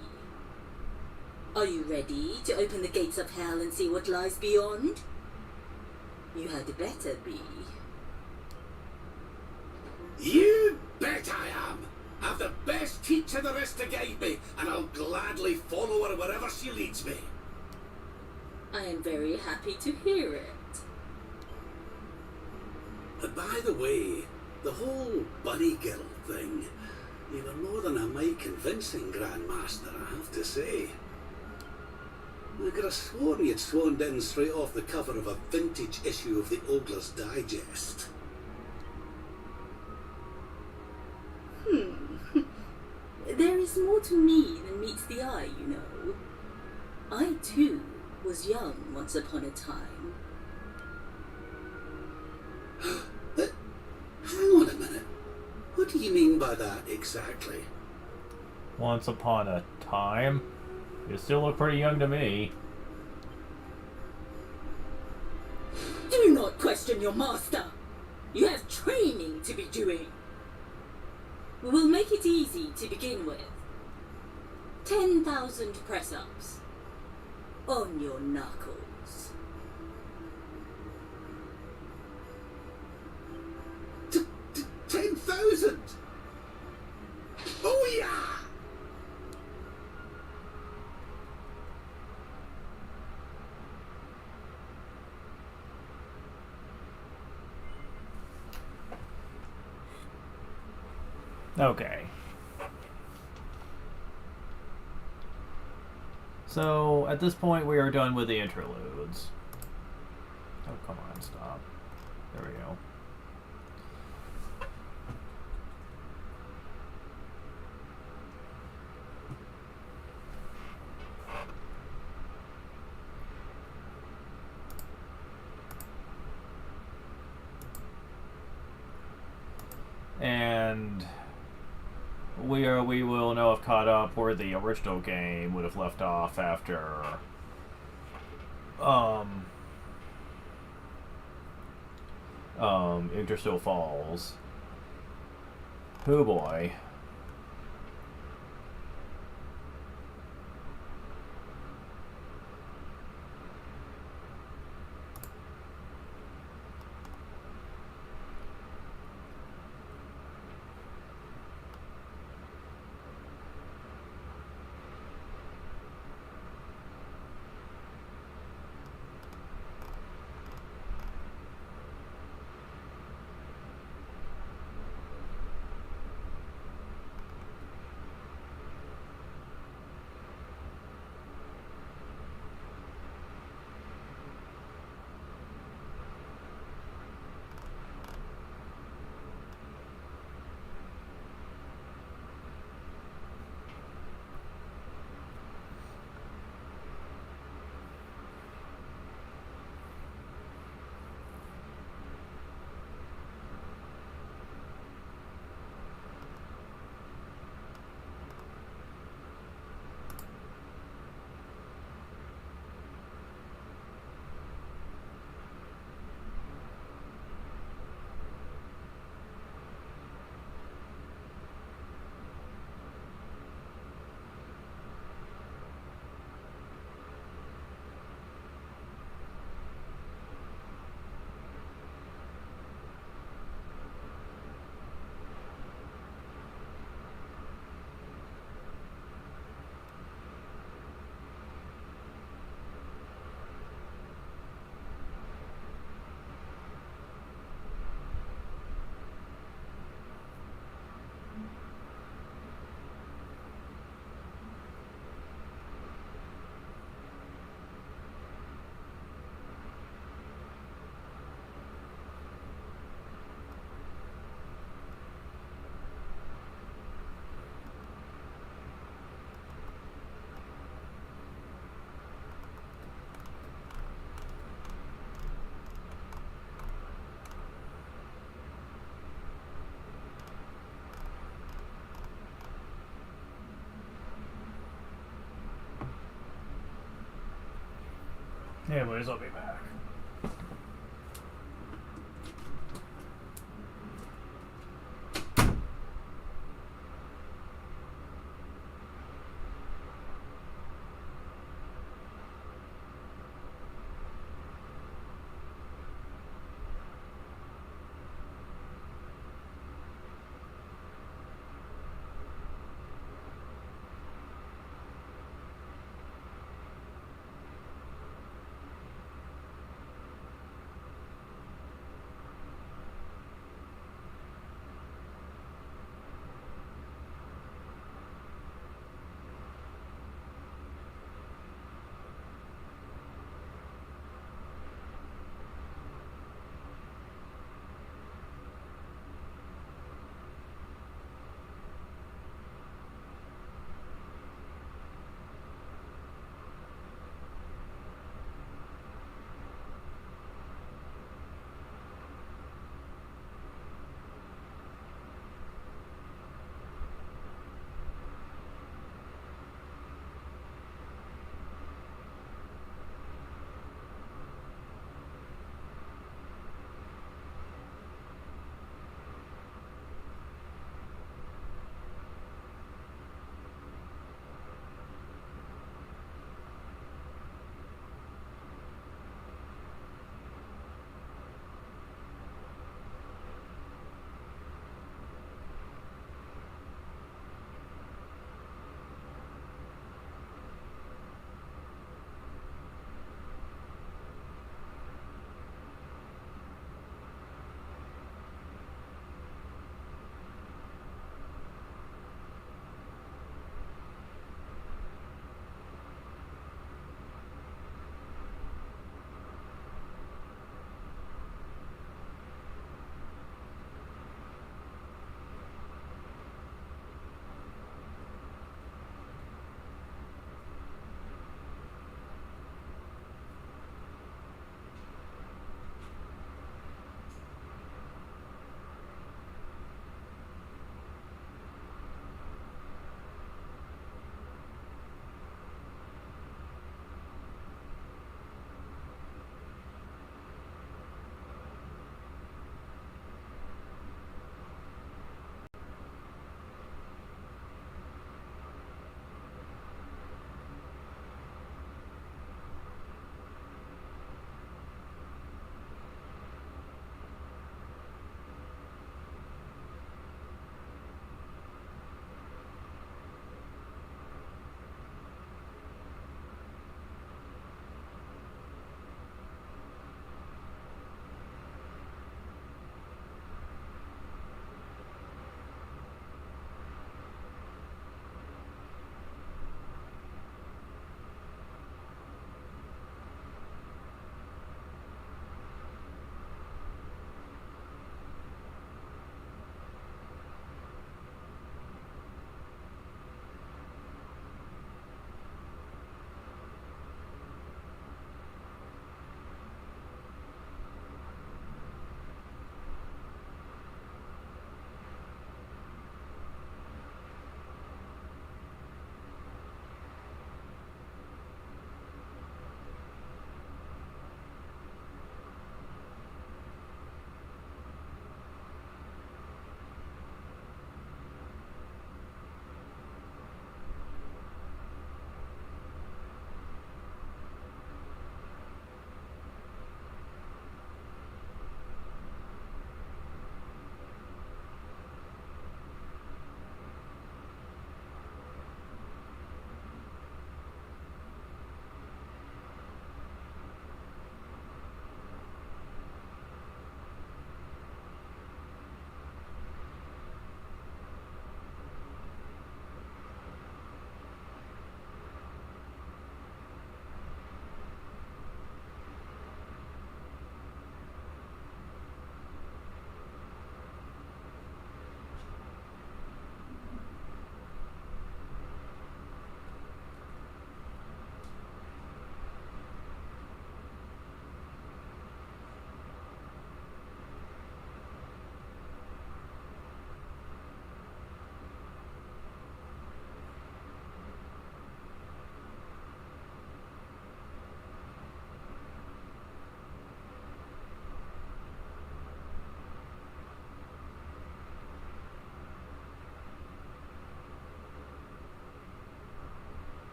Are you ready to open the gates of hell and see what lies beyond? You had better be. You bet I am! After teach her the rest to guide me, and I'll gladly follow her wherever she leads me. I am very happy to hear it. By the way, the whole bunny girl thing, you were more than a mite convincing, Grandmaster, I have to say. I could have sworn you'd swaned in straight off the cover of a vintage issue of the Ogler's Digest. There is more to me than meets the eye, you know. I, too, was young once upon a time. Hang on a minute. What do you mean by that exactly? Once upon a time? You still look pretty young to me. Do not question your master. You have training to be doing. We will make it easy to begin with. 10,000 press-ups. On your knuckles. 10,000! Oh yeah! Okay. So, at this point, we are done with the interludes. Oh, come on, stop. There we go. And we will now have caught up where the original game would have left off after Yggdrasil Falls. Oh boy. Anyways, I'll be back.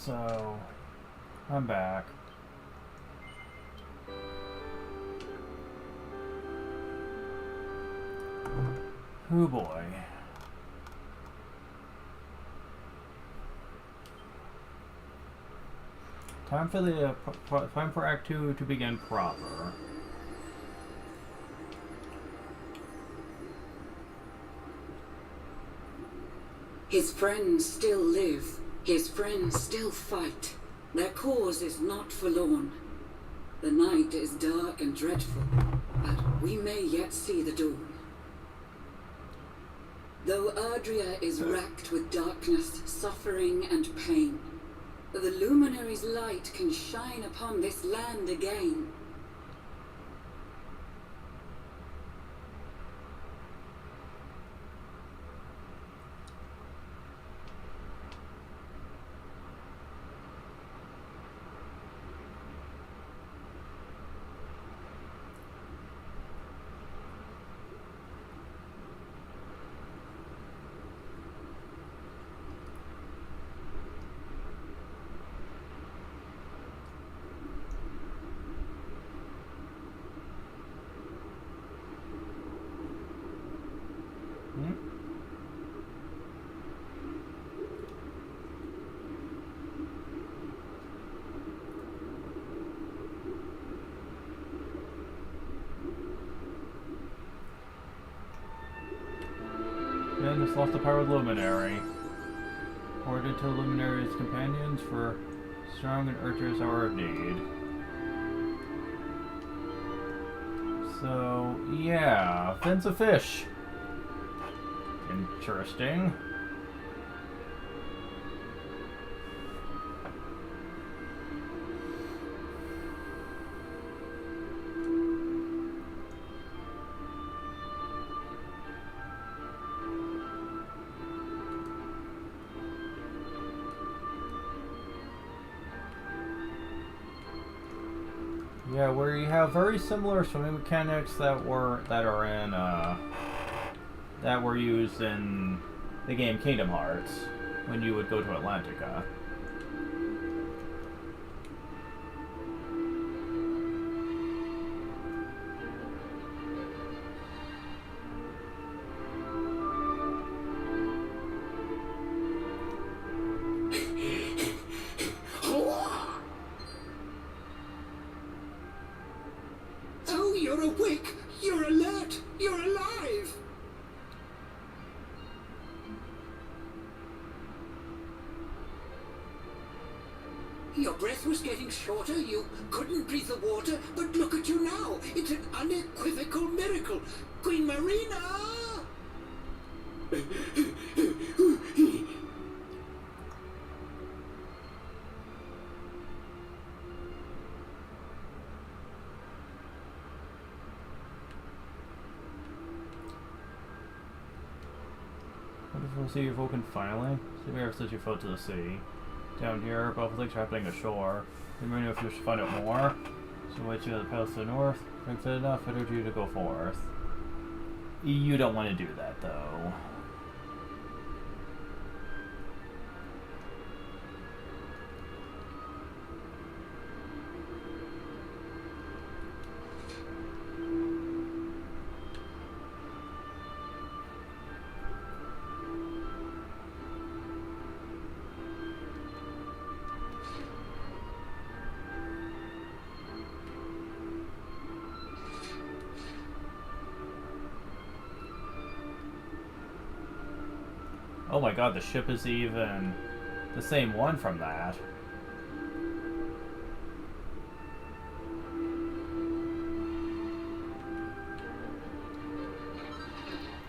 So, I'm back. Oh boy. Time for the time for Act 2 to begin proper. His friends still live. His friends still fight. Their cause is not forlorn. The night is dark and dreadful, but we may yet see the dawn. Though Ardria is racked with darkness, suffering, and pain, the Luminary's light can shine upon this land again. And just lost the power of Luminary. Ordered to Luminary's companions for strong and urges hour of need. So, yeah, fins of fish. Interesting. Yeah, where you have very similar swimming mechanics that were used in the game Kingdom Hearts when you would go to Atlantica. You're awake! You're alert! You're alive! Your breath was getting shorter, you couldn't breathe the water, but look at you now! It's an unequivocal miracle! Queen Marina! Wonderful to see your Vulcan finally. See me ever since you fell to the sea. Down here, both things are happening ashore. You may know if you should find out more. So wait you got the path to the north. Make fit enough, I urge you to go forth. You don't want to do that though. Oh my god, the ship is even the same one from that.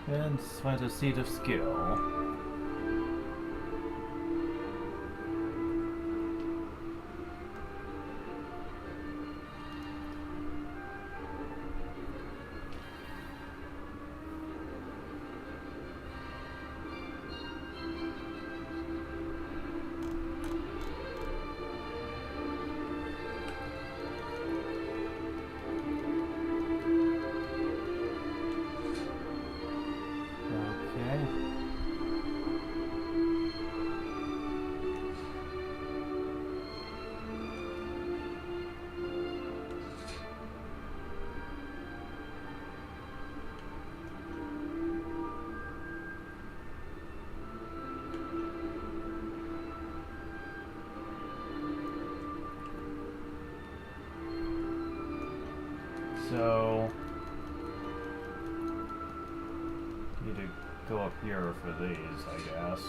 And find a seat of skill. So need to go up here for these, I guess.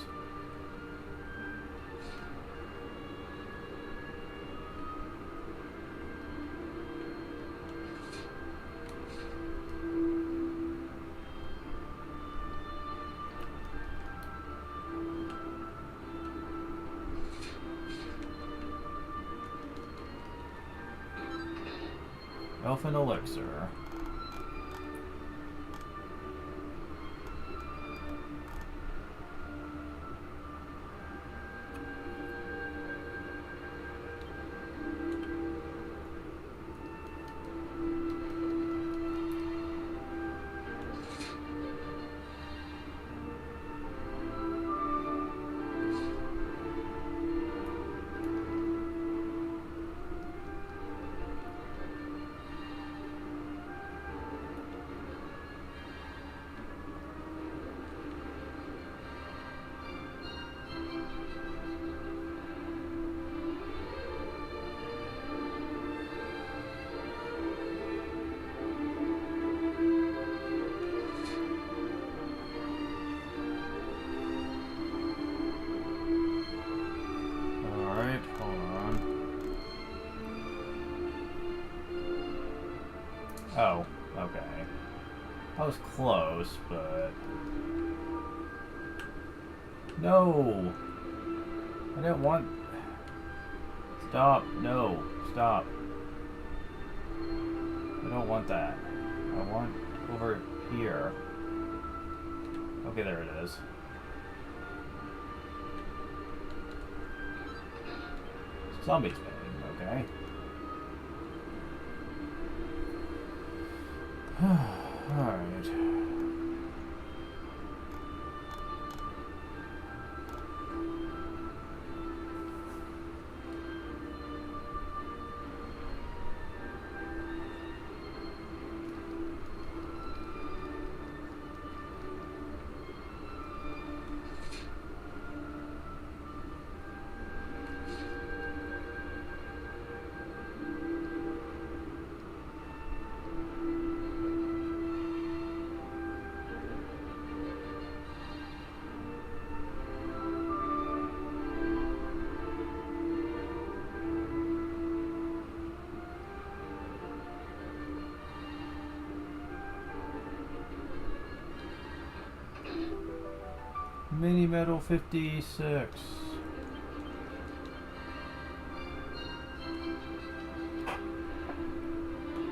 Elfin elixir. Oh, okay. I was close, but... No! I didn't want... Stop. No. Stop. I don't want that. I want over here. Okay, there it is. Zombie spinning, okay. Alright. Mini Metal 56.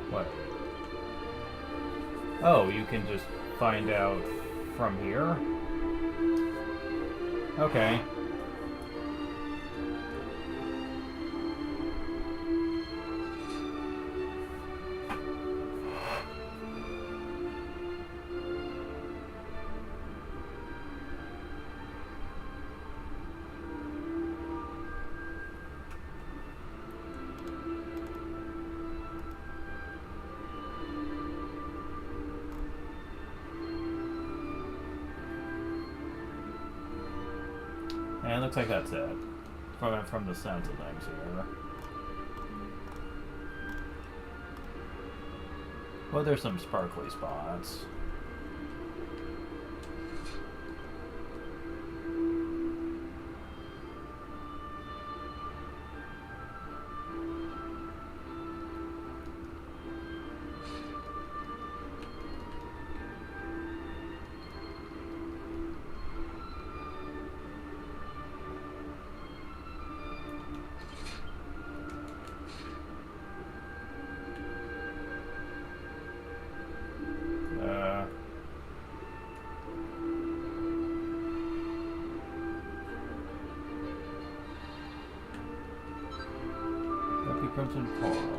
What? Oh, you can just find out from here? Okay. And it looks like that's it. From the sense of things here. Well, there's some sparkly spots. Crimson Coral.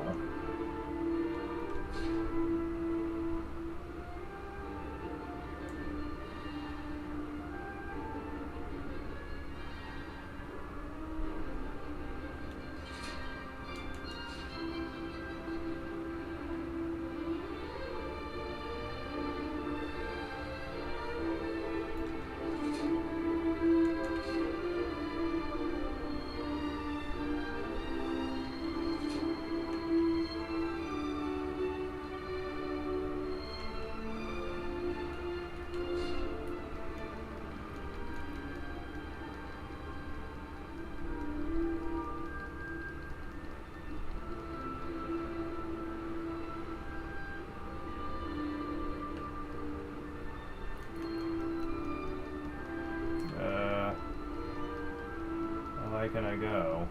go.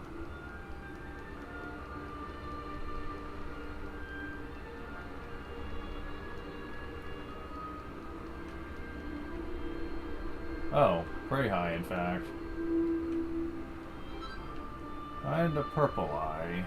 Oh, pretty high, in fact. And a purple eye.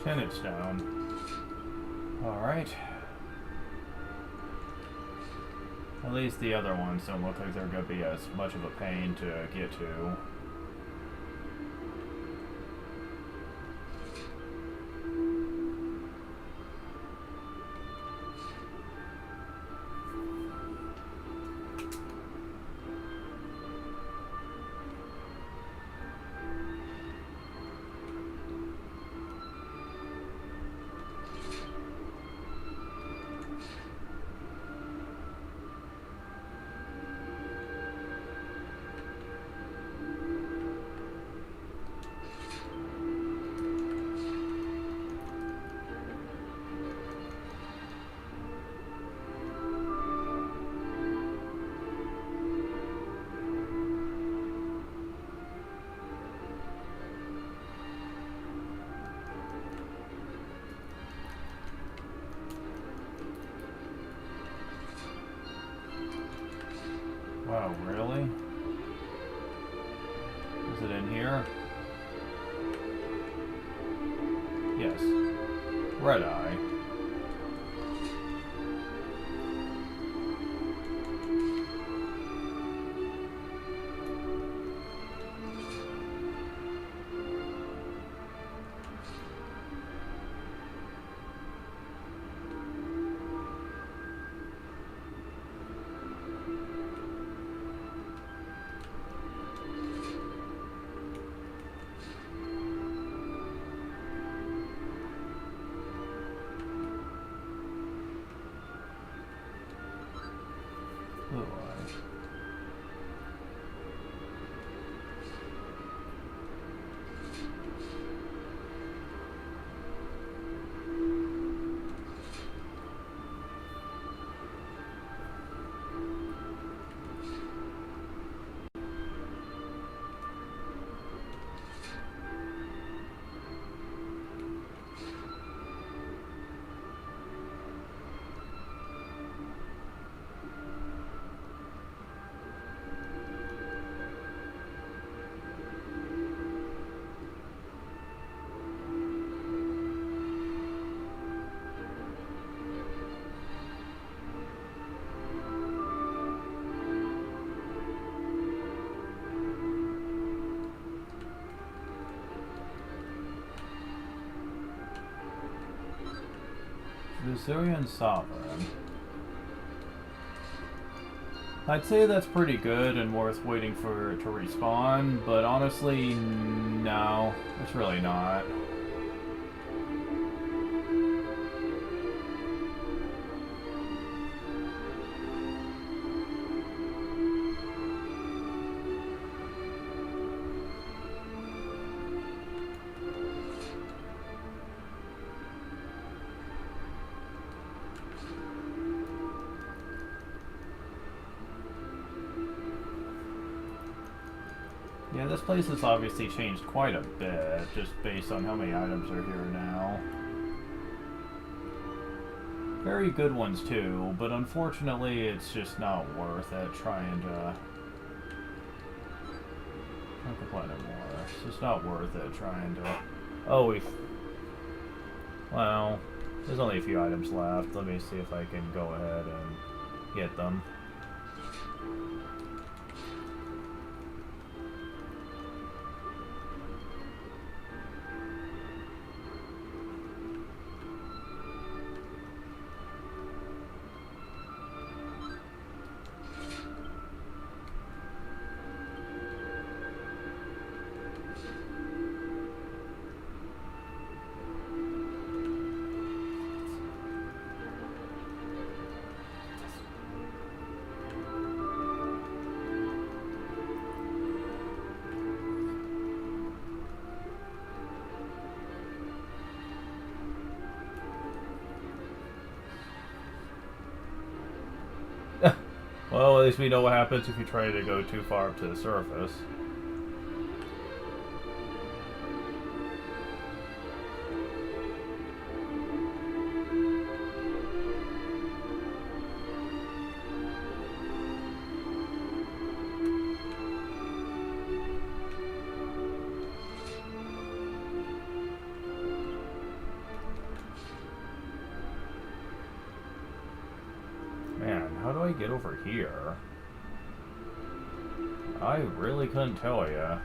Tenant's down. Alright. At least the other ones don't look like they're going to be as much of a pain to get to. Wow, really? Is it in here? Yes. Red eye. Blue eye. Brazilian Sovereign. I'd say that's pretty good and worth waiting for it to respawn, but honestly, no, it's really not. Yeah, this place has obviously changed quite a bit, just based on how many items are here now. Very good ones too, but unfortunately it's just not worth it trying to... Not complain anymore. It's just not worth it trying to... Oh, well, there's only a few items left. Let me see if I can go ahead and get them. Well, at least we know what happens if you try to go too far up to the surface. How do I get over here? I really couldn't tell ya.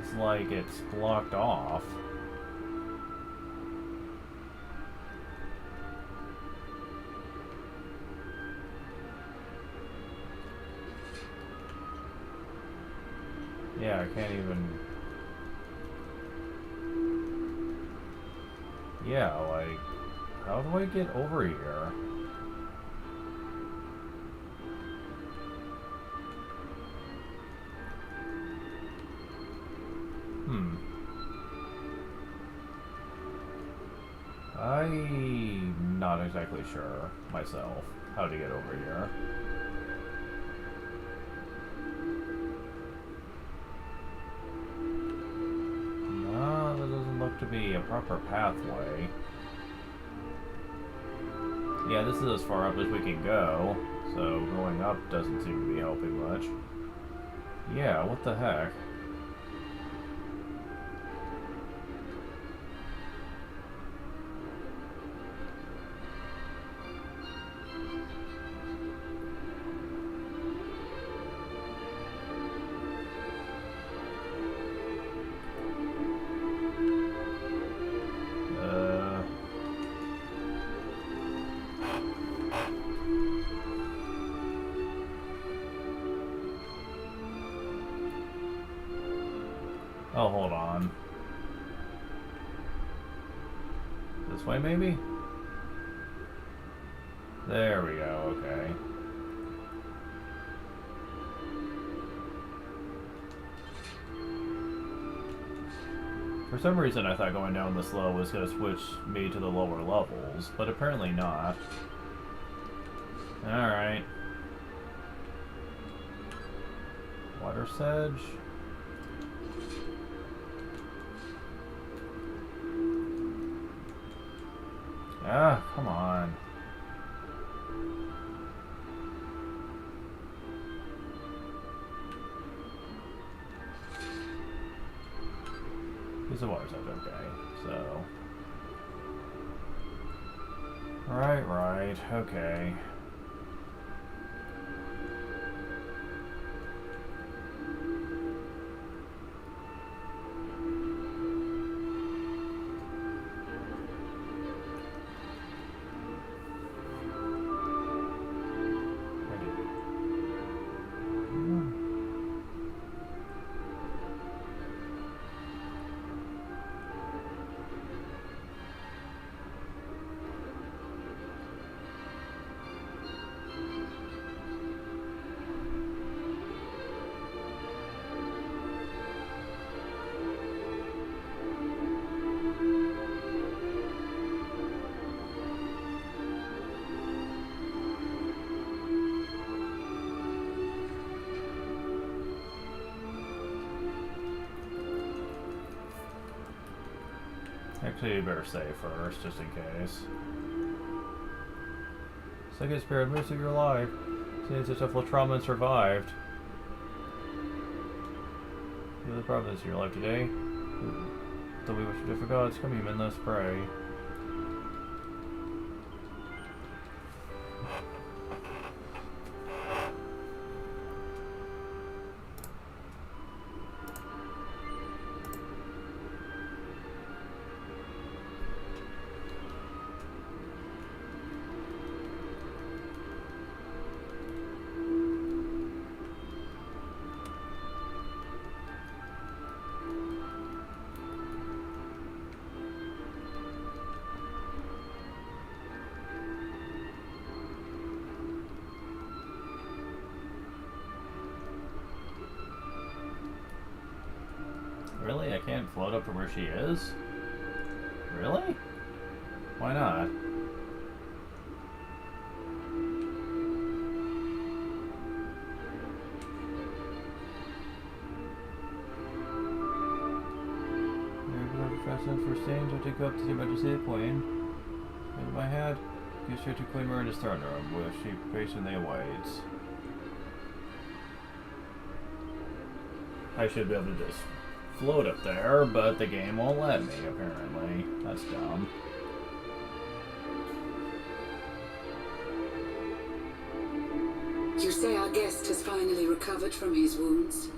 It's like it's blocked off. Yeah, I can't even... Yeah, like, how do I get over here? I'm not exactly sure myself how to get over here. No, that doesn't look to be a proper pathway. Yeah, this is as far up as we can go, so going up doesn't seem to be helping much. Yeah, what the heck? Oh, hold on. This way, maybe? There we go, okay. For some reason, I thought going down this low was going to switch me to the lower levels, but apparently not. Alright. Water sedge. Ah, come on. Piece of water sedge, okay, so... Right, okay. So you better save first, just in case. Second spirit, most of your life. Since such a trauma and survived. The other problems in your life today. Though we wish to different gods, come human, let's pray. Really? I can't float up to where she is? Really? Why not? For stains, I take up to see about to see the queen. In my head, gives her to Queen Miranda's throne room, where she patiently awaits. I should be able to just float up there, but the game won't let me, apparently. That's dumb. You say our guest has finally recovered from his wounds?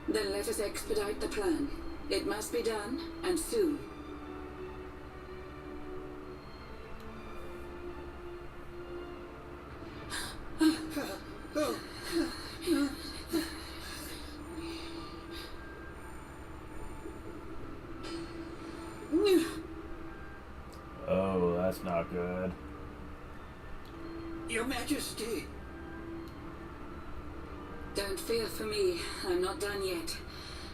Then let us expedite the plan. It must be done, and soon. Oh, that's not good. Your Majesty! Don't fear for me. I'm not done yet.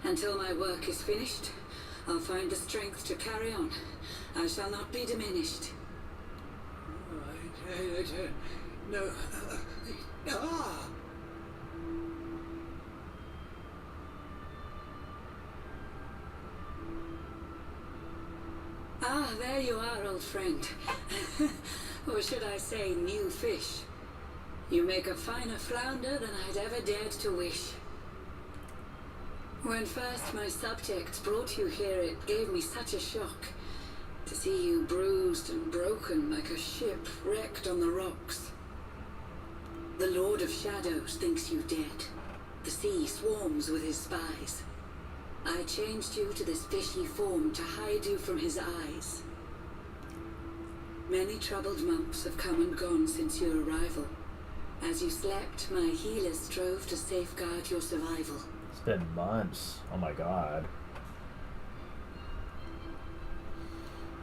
Until my work is finished, I'll find the strength to carry on. I shall not be diminished. No. Ah! Ah, there you are, old friend. Or should I say, new fish. You make a finer flounder than I'd ever dared to wish. When first my subjects brought you here, it gave me such a shock. To see you bruised and broken like a ship wrecked on the rocks. The Lord of Shadows thinks you dead. The sea swarms with his spies. I changed you to this fishy form to hide you from his eyes. Many troubled months have come and gone since your arrival. As you slept, my healers strove to safeguard your survival. It's been months. Oh my god.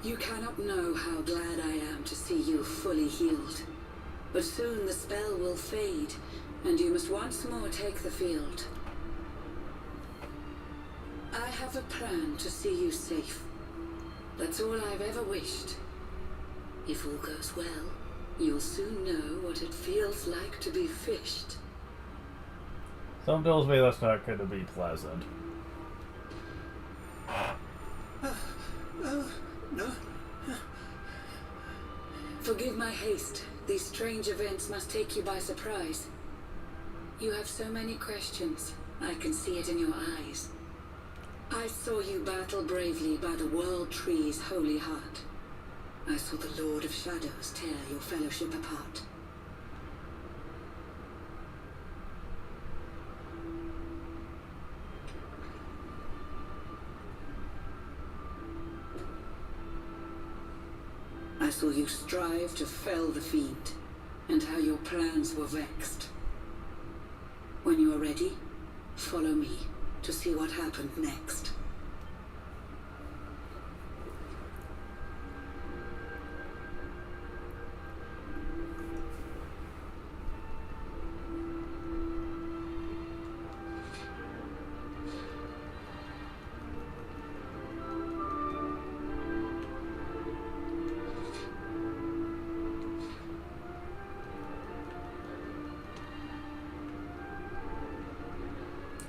You cannot know how glad I am to see you fully healed. But soon the spell will fade, and you must once more take the field. I have a plan to see you safe. That's all I've ever wished. If all goes well, you'll soon know what it feels like to be fished. Some tells me that's not going to be pleasant. No. Forgive my haste. These strange events must take you by surprise. You have so many questions. I can see it in your eyes. I saw you battle bravely by the World Tree's holy heart. I saw the Lord of Shadows tear your fellowship apart. I saw you strive to fell the fiend, and how your plans were vexed. When you are ready, follow me to see what happened next.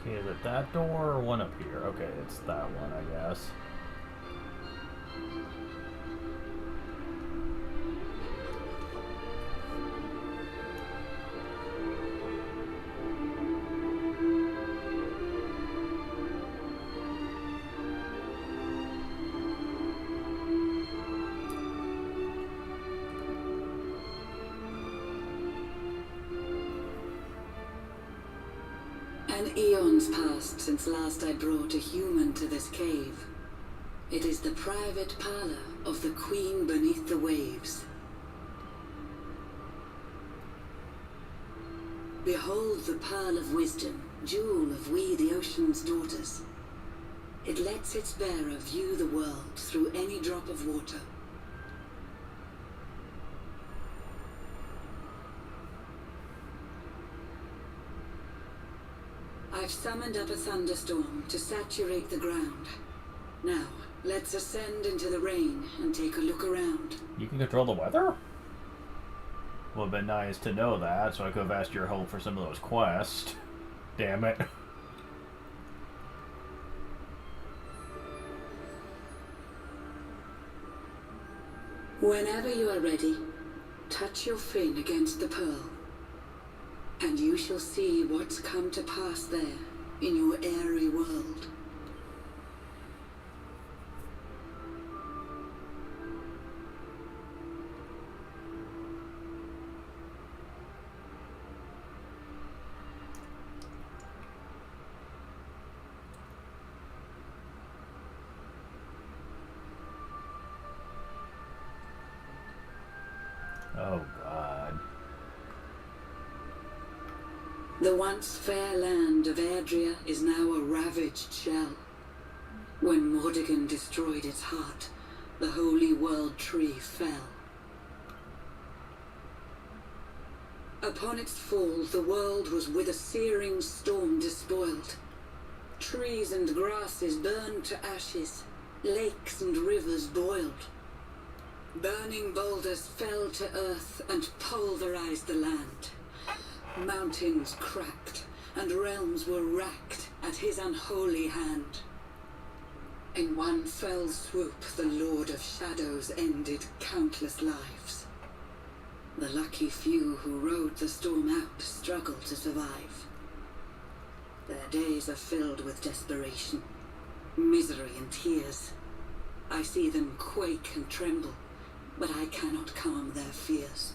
Okay, is it that door or one up here? Okay, it's that one, I guess. An eon's passed since last I brought a human to this cave. It is the private parlor of the Queen beneath the waves. Behold the pearl of wisdom, jewel of we the ocean's daughters. It lets its bearer view the world through any drop of water. I've summoned up a thunderstorm to saturate the ground. Now, let's ascend into the rain and take a look around. You can control the weather? Would have been nice to know that, so I could have asked your help for some of those quests. Damn it. Whenever you are ready, touch your fin against the pearl, and you shall see what's come to pass there in your airy world. Oh, God. The once fair land of Adria is now a ravaged shell. When Mordegon destroyed its heart, the holy world tree fell. Upon its fall, the world was with a searing storm despoiled. Trees and grasses burned to ashes, lakes and rivers boiled. Burning boulders fell to earth and pulverized the land. Mountains cracked, and realms were racked at his unholy hand. In one fell swoop, the Lord of Shadows ended countless lives. The lucky few who rode the storm out struggled to survive. Their days are filled with desperation, misery and tears. I see them quake and tremble, but I cannot calm their fears.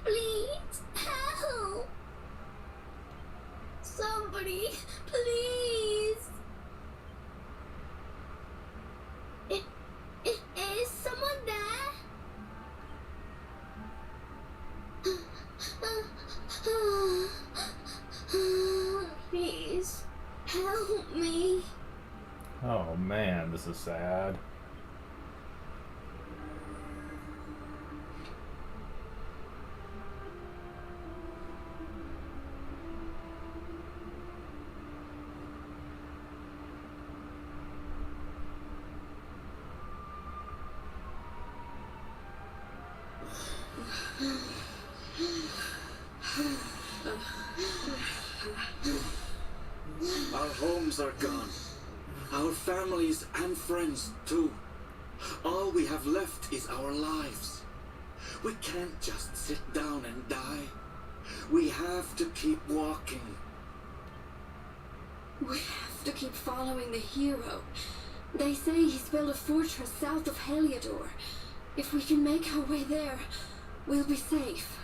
Please, help! Somebody, please! Is someone there? Please, help me. Oh, man, this is sad. Our homes are gone. Our families and friends too. All we have left is our lives. We can't just sit down and die. We have to keep walking. We have to keep following the hero. They say he's built a fortress south of Heliodor. If we can make our way there, we'll be safe.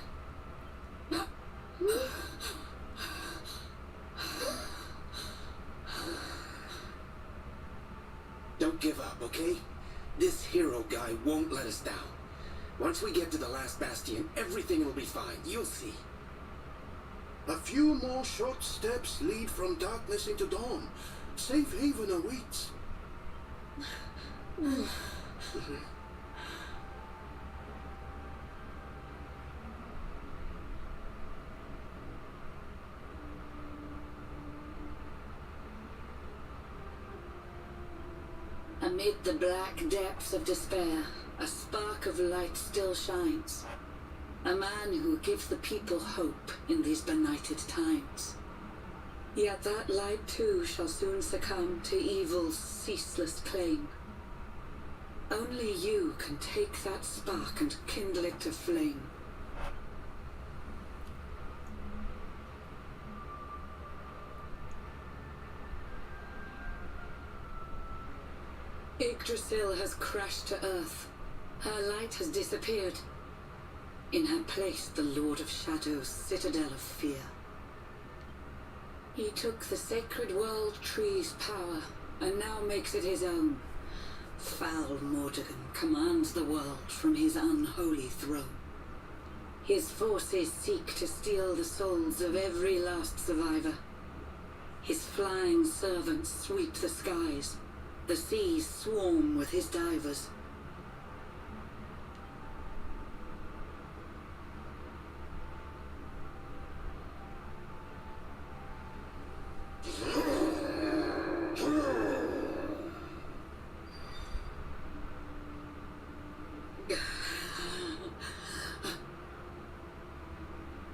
Don't give up, okay? This hero guy won't let us down. Once we get to the last bastion, everything will be fine. You'll see. A few more short steps lead from darkness into dawn. Safe haven awaits. Amid the black depths of despair, a spark of light still shines. A man who gives the people hope in these benighted times. Yet that light too shall soon succumb to evil's ceaseless claim. Only you can take that spark and kindle it to flame. Yggdrasil has crashed to earth. Her light has disappeared. In her place, the Lord of Shadows' citadel of fear. He took the sacred world tree's power, and now makes it his own. Foul Mordegon commands the world from his unholy throne. His forces seek to steal the souls of every last survivor. His flying servants sweep the skies. The seas swarm with his divers.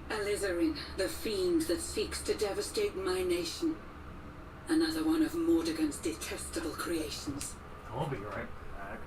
Alizarin, the fiend that seeks to devastate my nation. Another one of Mordegon's detestable creations. I'll be right back.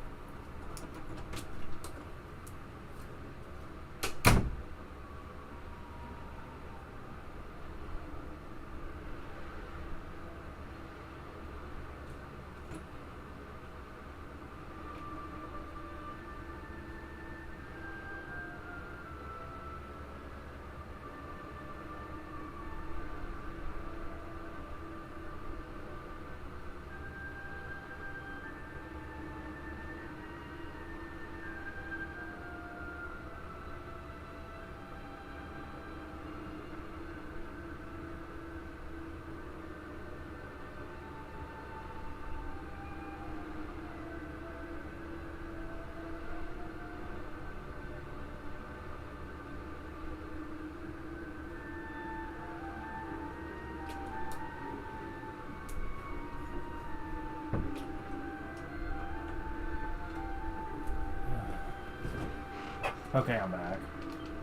Okay, I'm back.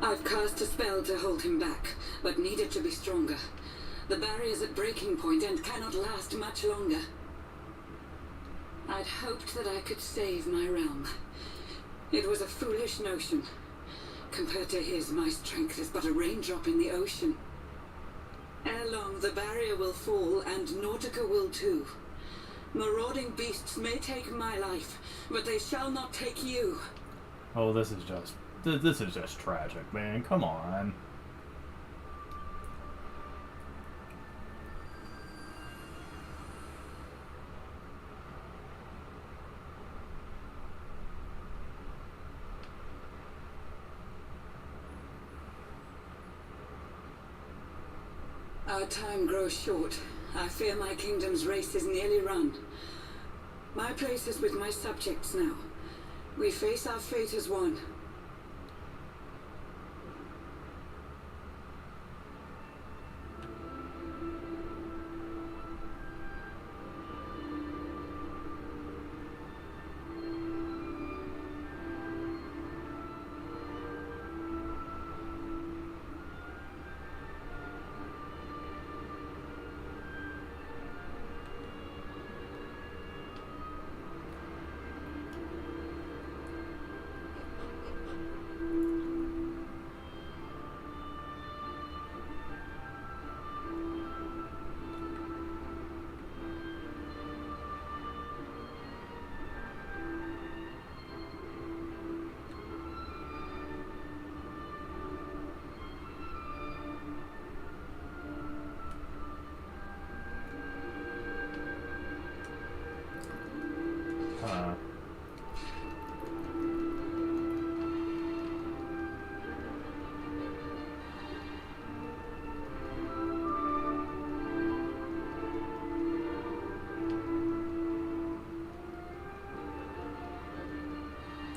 I've cast a spell to hold him back, but need it to be stronger. The barrier's at breaking point and cannot last much longer. I'd hoped that I could save my realm. It was a foolish notion. Compared to his, my strength is but a raindrop in the ocean. Ere long, the barrier will fall, and Nautica will too. Marauding beasts may take my life, but they shall not take you. Oh, this is just tragic, man. Come on. Our time grows short. I fear my kingdom's race is nearly run. My place is with my subjects now. We face our fate as one.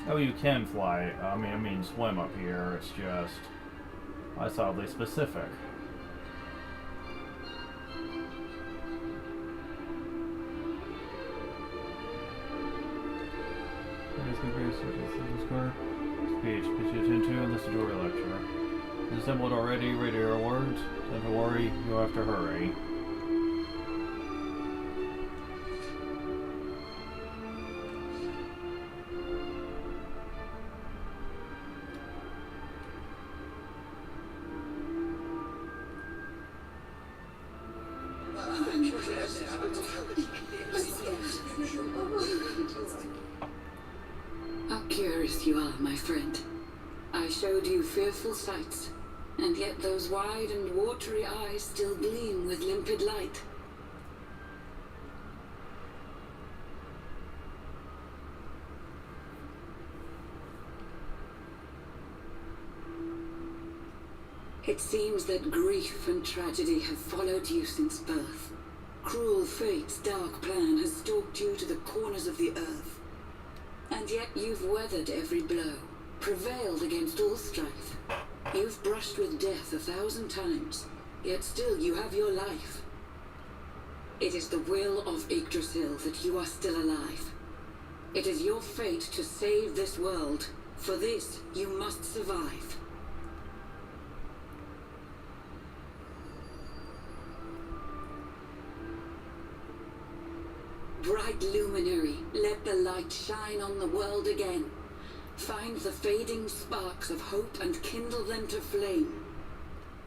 Oh, you can fly. I mean swim up here. It's just that's oddly specific. Speech, please attend to and listen to our lecture. Is assembled already, ready to hear words? Don't to worry, you'll have to hurry. How curious you are, my friend. I showed you fearful sights, and yet those wide and watery eyes still gleam with limpid light. It seems that grief and tragedy have followed you since birth. Cruel fate's dark plan has stalked you to the corners of the earth. And yet you've weathered every blow, prevailed against all strife. You've brushed with death 1,000 times, yet still you have your life. It is the will of Yggdrasil that you are still alive. It is your fate to save this world. For this, you must survive. Bright luminary, let the light shine on the world again. Find the fading sparks of hope and kindle them to flame.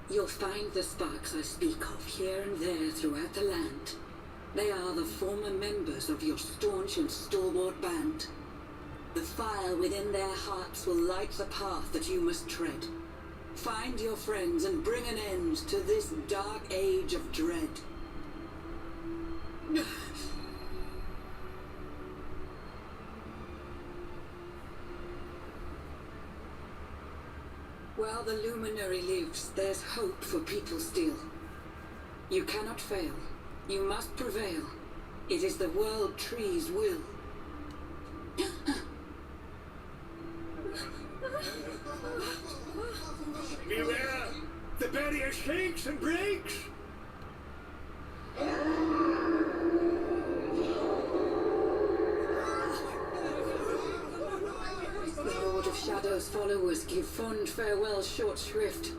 You'll find the sparks I speak of here and there throughout the land. They are the former members of your staunch and stalwart band. The fire within their hearts will light the path that you must tread. Find your friends and bring an end to this dark age of dread. While the luminary lives, there's hope for people still. You cannot fail. You must prevail. It is the world tree's will. Beware! The barrier shakes and breaks! The Lord of Shadow's followers give fond farewell short shrift.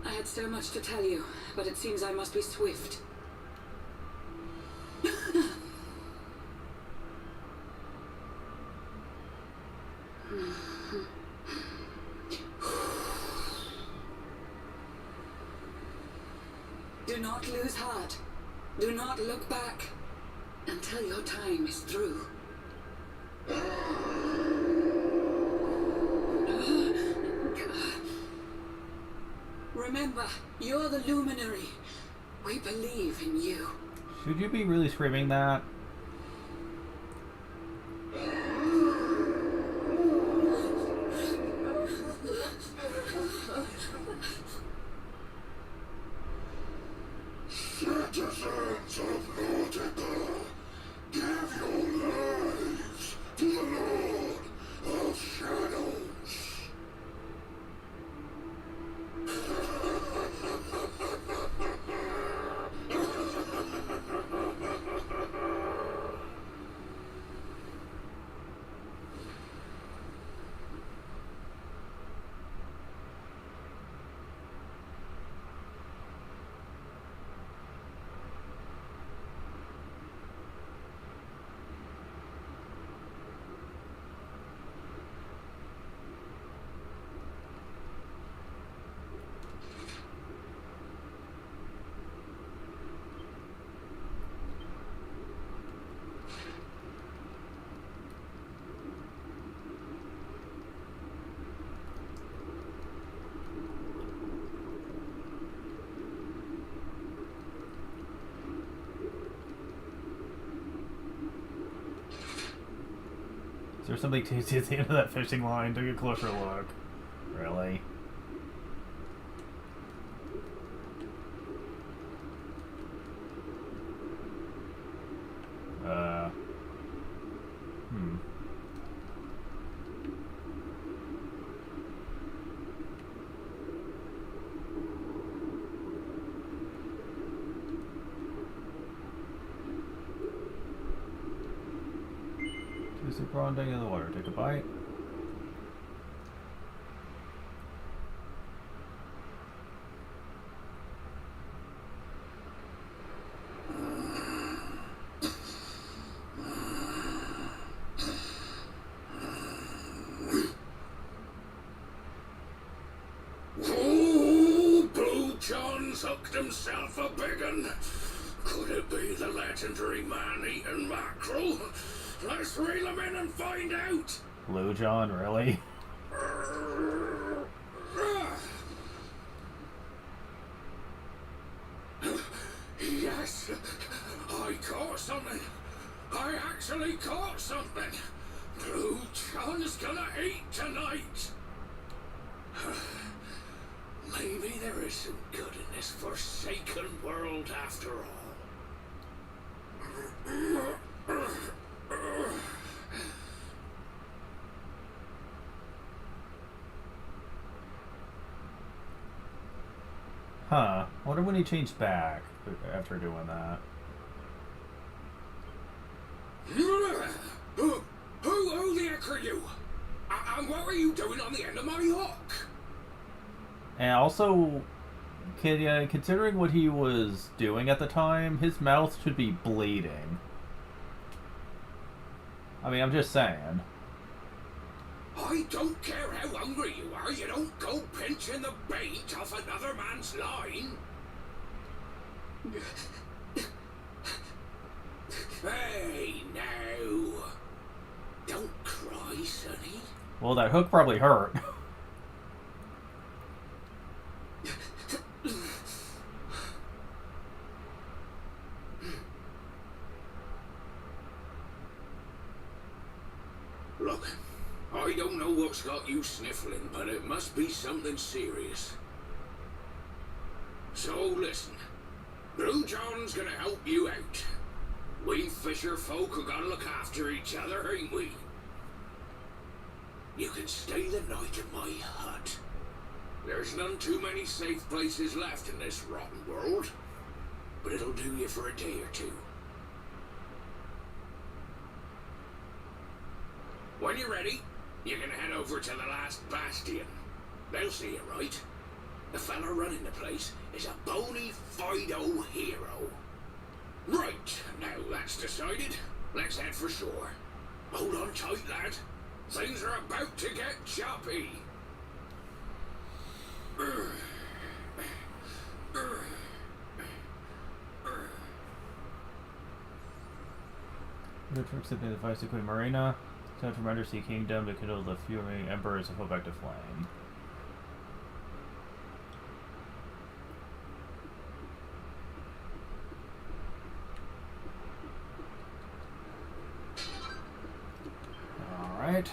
I had so much to tell you, but it seems I must be swift. Do not lose heart. Do not look back until your time is through. Remember, you're the luminary. We believe in you. Should you be really screaming that? Citizens of Nordica, give your lives to the Lord of Shadows. Is there something tasty at the end of that fishing line? Take a closer look. Really? Is it broadening in the water? Take a bite. tucked himself a big un. Could it be the legendary man-eating mackerel? Let's reel him in and find out. Blue John, really? Yes, I caught something. I actually caught something. Blue John's gonna eat tonight. Maybe there is some good in this forsaken world after all. Huh. I wonder when he changed back after doing that. Who the heck are you? And what were you doing on the end of my hook? And also, considering what he was doing at the time, his mouth should be bleeding. I mean, I'm just saying. I don't care how hungry you are, you don't go pinching the bait off another man's line. Hey, now. Don't cry, sonny. Well, that hook probably hurt. Look, I don't know what's got you sniffling, but it must be something serious. So listen, Blue John's gonna help you out. We fisher folk have gotta look after each other, ain't we? You can stay the night in my hut. There's none too many safe places left in this rotten world, but it'll do you for a day or two. When you're ready, you can head over to the last bastion. They'll see you right. The fella running the place is a bona fide hero. Right, now that's decided. Let's head for shore. Hold on tight, lad. Things are about to get choppy. The troops have been advised to quit Marina. Time from Undersea Kingdom to kindle the fuming embers and put back to flame. Alright.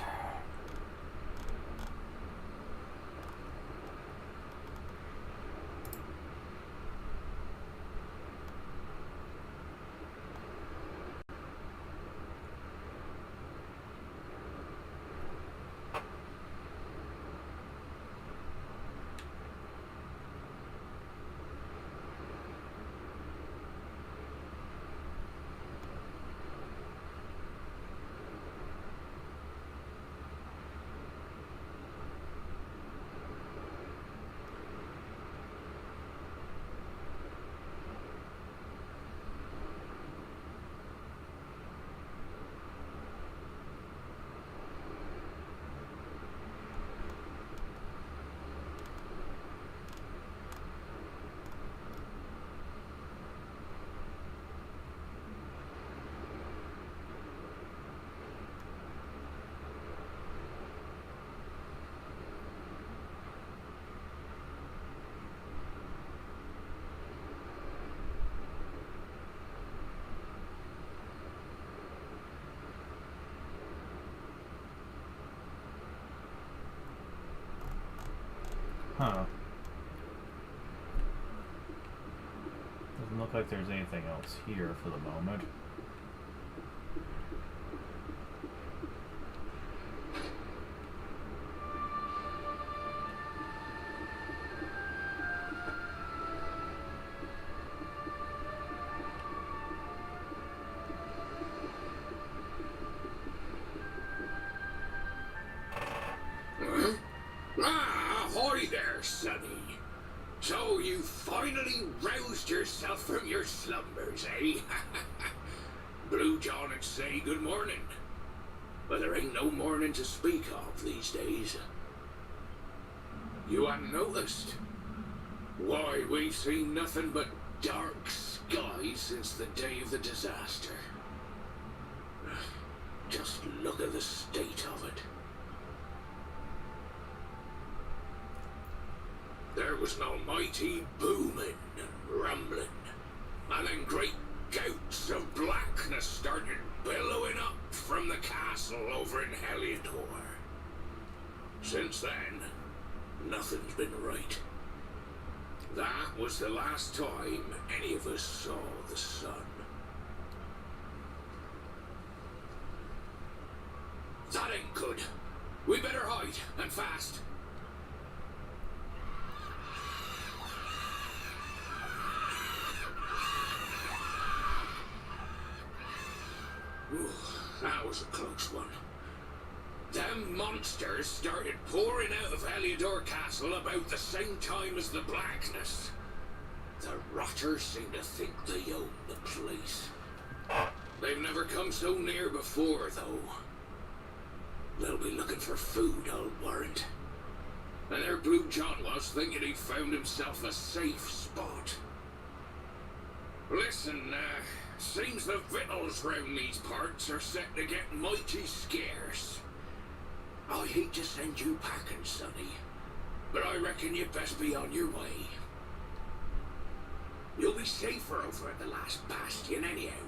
Huh. Doesn't look like there's anything else here for the moment. Ahoy there, sonny. So you finally roused yourself from your slumbers, eh? Blue John would say good morning. But there ain't no morning to speak of these days. You hadn't noticed. Why, we've seen nothing but dark skies since the day of the disaster. Just look at the state of it. There was an almighty booming and rumbling, and then great gouts of blackness started billowing up from the castle over in Heliodor. Since then, nothing's been right. That was the last time any of us saw the sun. That ain't good. We better hide, and fast. Ooh, that was a close one. Them monsters started pouring out of Heliodor Castle about the same time as the blackness. The rotters seem to think they own the place. They've never come so near before, though. They'll be looking for food, I'll warrant. And their Blue John was thinking he found himself a safe spot. Listen, seems the victuals round these parts are set to get mighty scarce. I hate to send you packing, Sonny, but I reckon you'd best be on your way. You'll be safer over at the last bastion anyhow.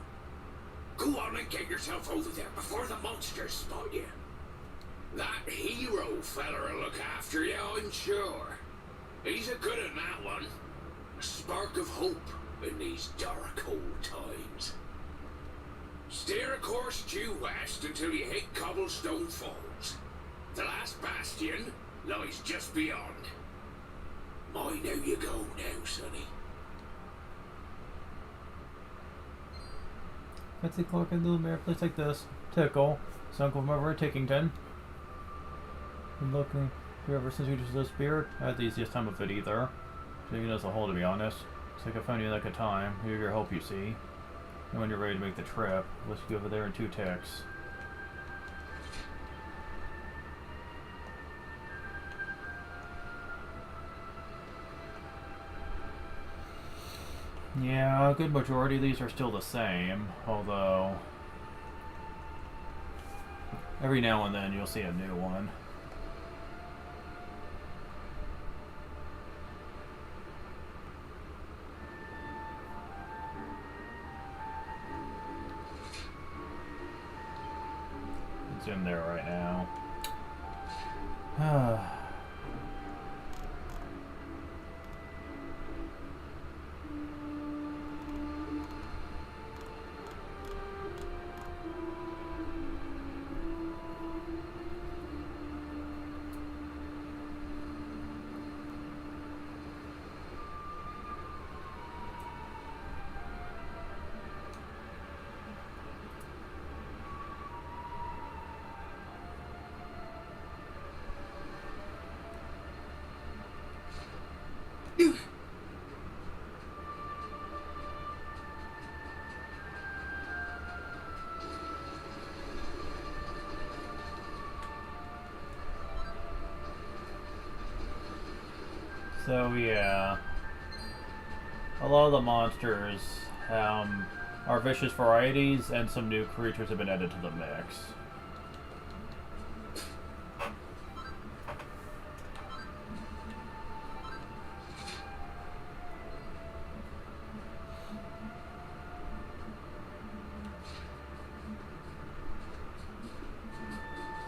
Go on and get yourself over there before the monsters spot you. That hero feller'll look after you, I'm sure. He's a good at that one. A spark of hope in these dark old times. Steer a course due west until you hit Cobblestone Falls. The last bastion lies just beyond. Mind how you go now, Sonny. Fancy Clark and Little Mare, place like this. Tickle. Son from over at Tickington. Been looking here ever since we just disappeared. I had the easiest time of it either. Taking as a whole, to be honest. It's like I found you like a time. Here your help, you see. And when you're ready to make the trip, let's go over there in 2 ticks. Yeah, a good majority of these are still the same, although every now and then you'll see a new one. It's in there right now. So yeah, a lot of the monsters are vicious varieties, and some new creatures have been added to the mix.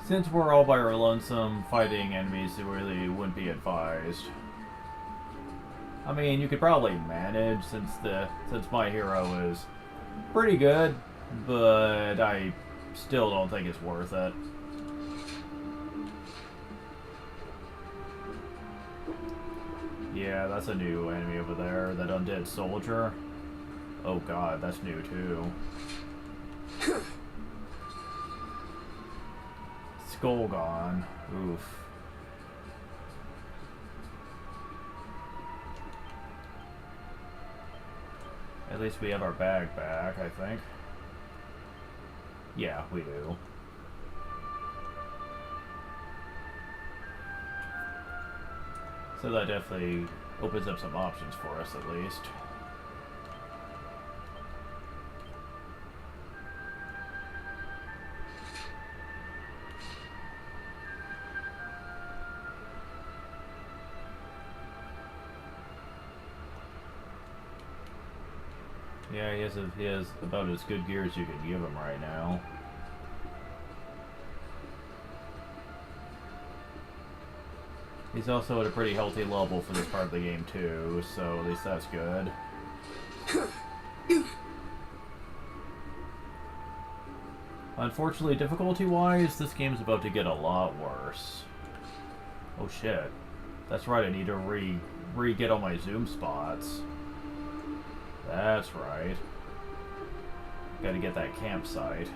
Since we're all by our lonesome fighting enemies, it really wouldn't be advised. I mean, you could probably manage since my hero is pretty good, but I still don't think it's worth it. Yeah, that's a new enemy over there, that undead soldier. Oh god, that's new too. Skull gone. Oof. At least we have our bag back, I think. Yeah, we do. So that definitely Opens up some options for us at least. Yeah, he has about as good gear as you can give him right now. He's also at a pretty healthy level for this part of the game too, so at least that's good. Unfortunately, difficulty-wise, this game's about to get a lot worse. Oh shit. That's right, I need to re-get all my zoom spots. That's right. Gotta get that campsite.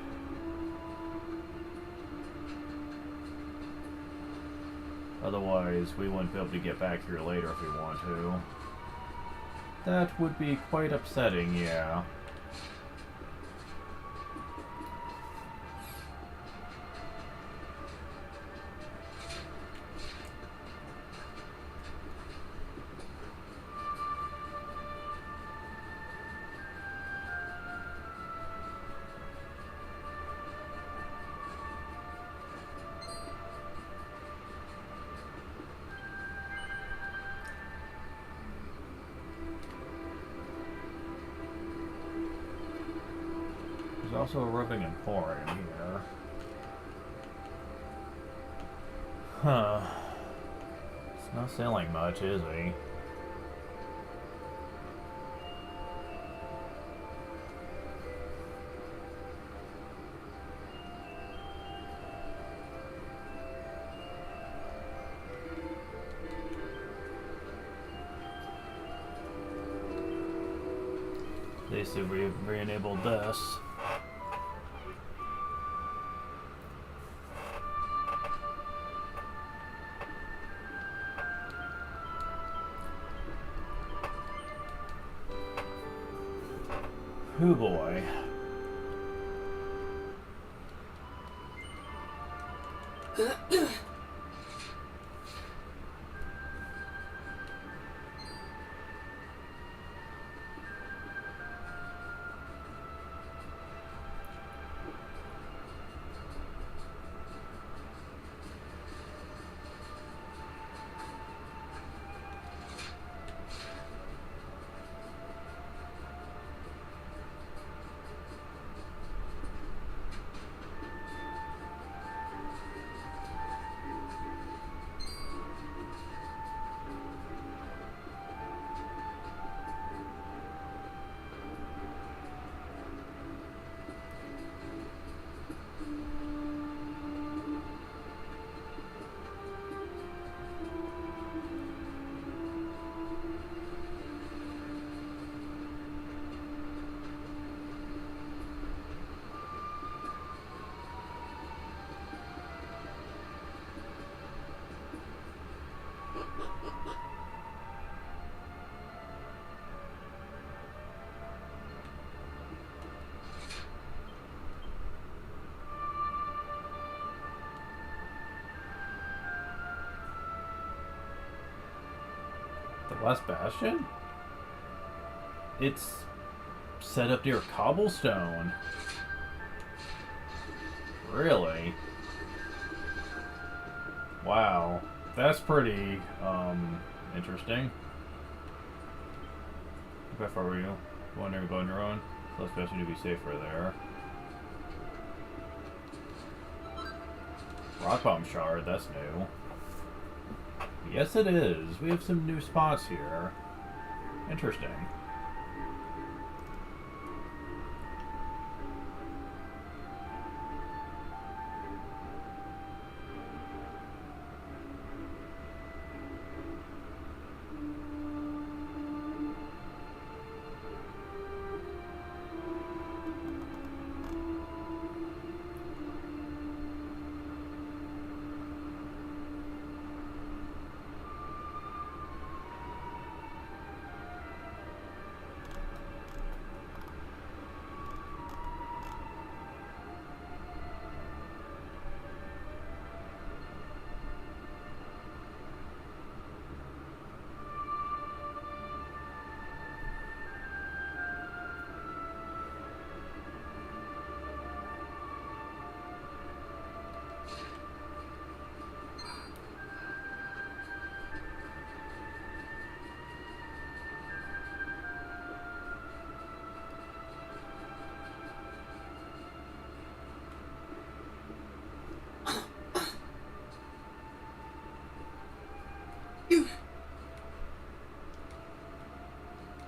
Otherwise, we wouldn't be able to get back here later if we want to. That would be quite upsetting, yeah. There's also a rubbing and pouring here. Huh. It's not selling much, is he? At least if we've re-enabled this. Oh boy. The West Bastion? It's set up near cobblestone. Really? Wow. That's pretty, interesting. How far were you? Going there and go on your own? So it's best to be safer there. Rock bomb shard, that's new. Yes, it is. We have some new spots here. Interesting.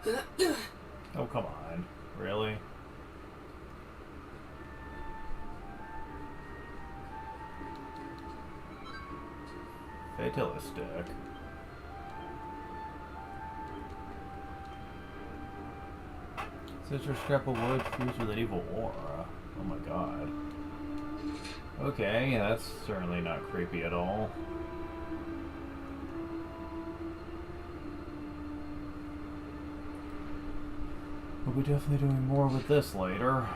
Oh, come on. Really? Fatalistic. Sister scrap of wood fused with an evil aura. Oh my god. Okay, that's certainly not creepy at all. We'll be definitely doing more with this later.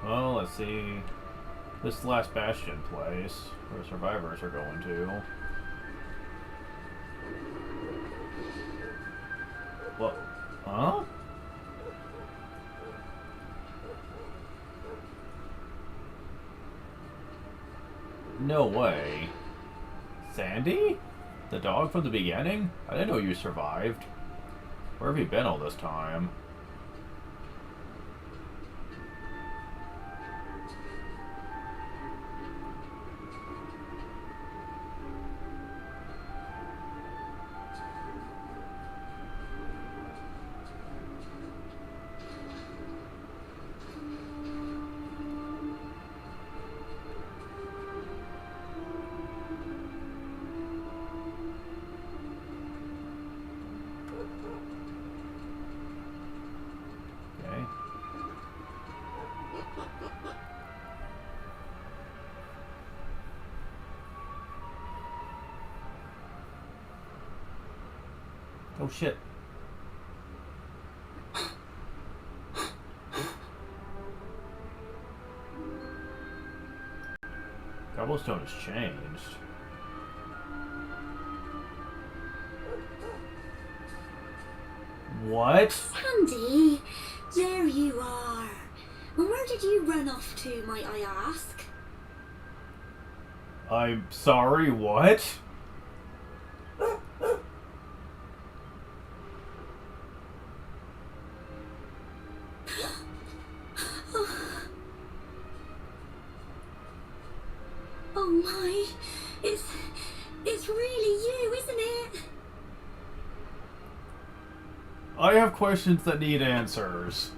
Well, let's see. This last bastion place, where survivors are going to. What? Huh? No way. Sandy? The dog from the beginning? I didn't know you survived. Where have you been all this time? Oh shit. Cobblestone has changed. What? Sandy, there you are. And where did you run off to, might I ask? I'm sorry, what? Oh my, it's really you, isn't it? I have questions that need answers.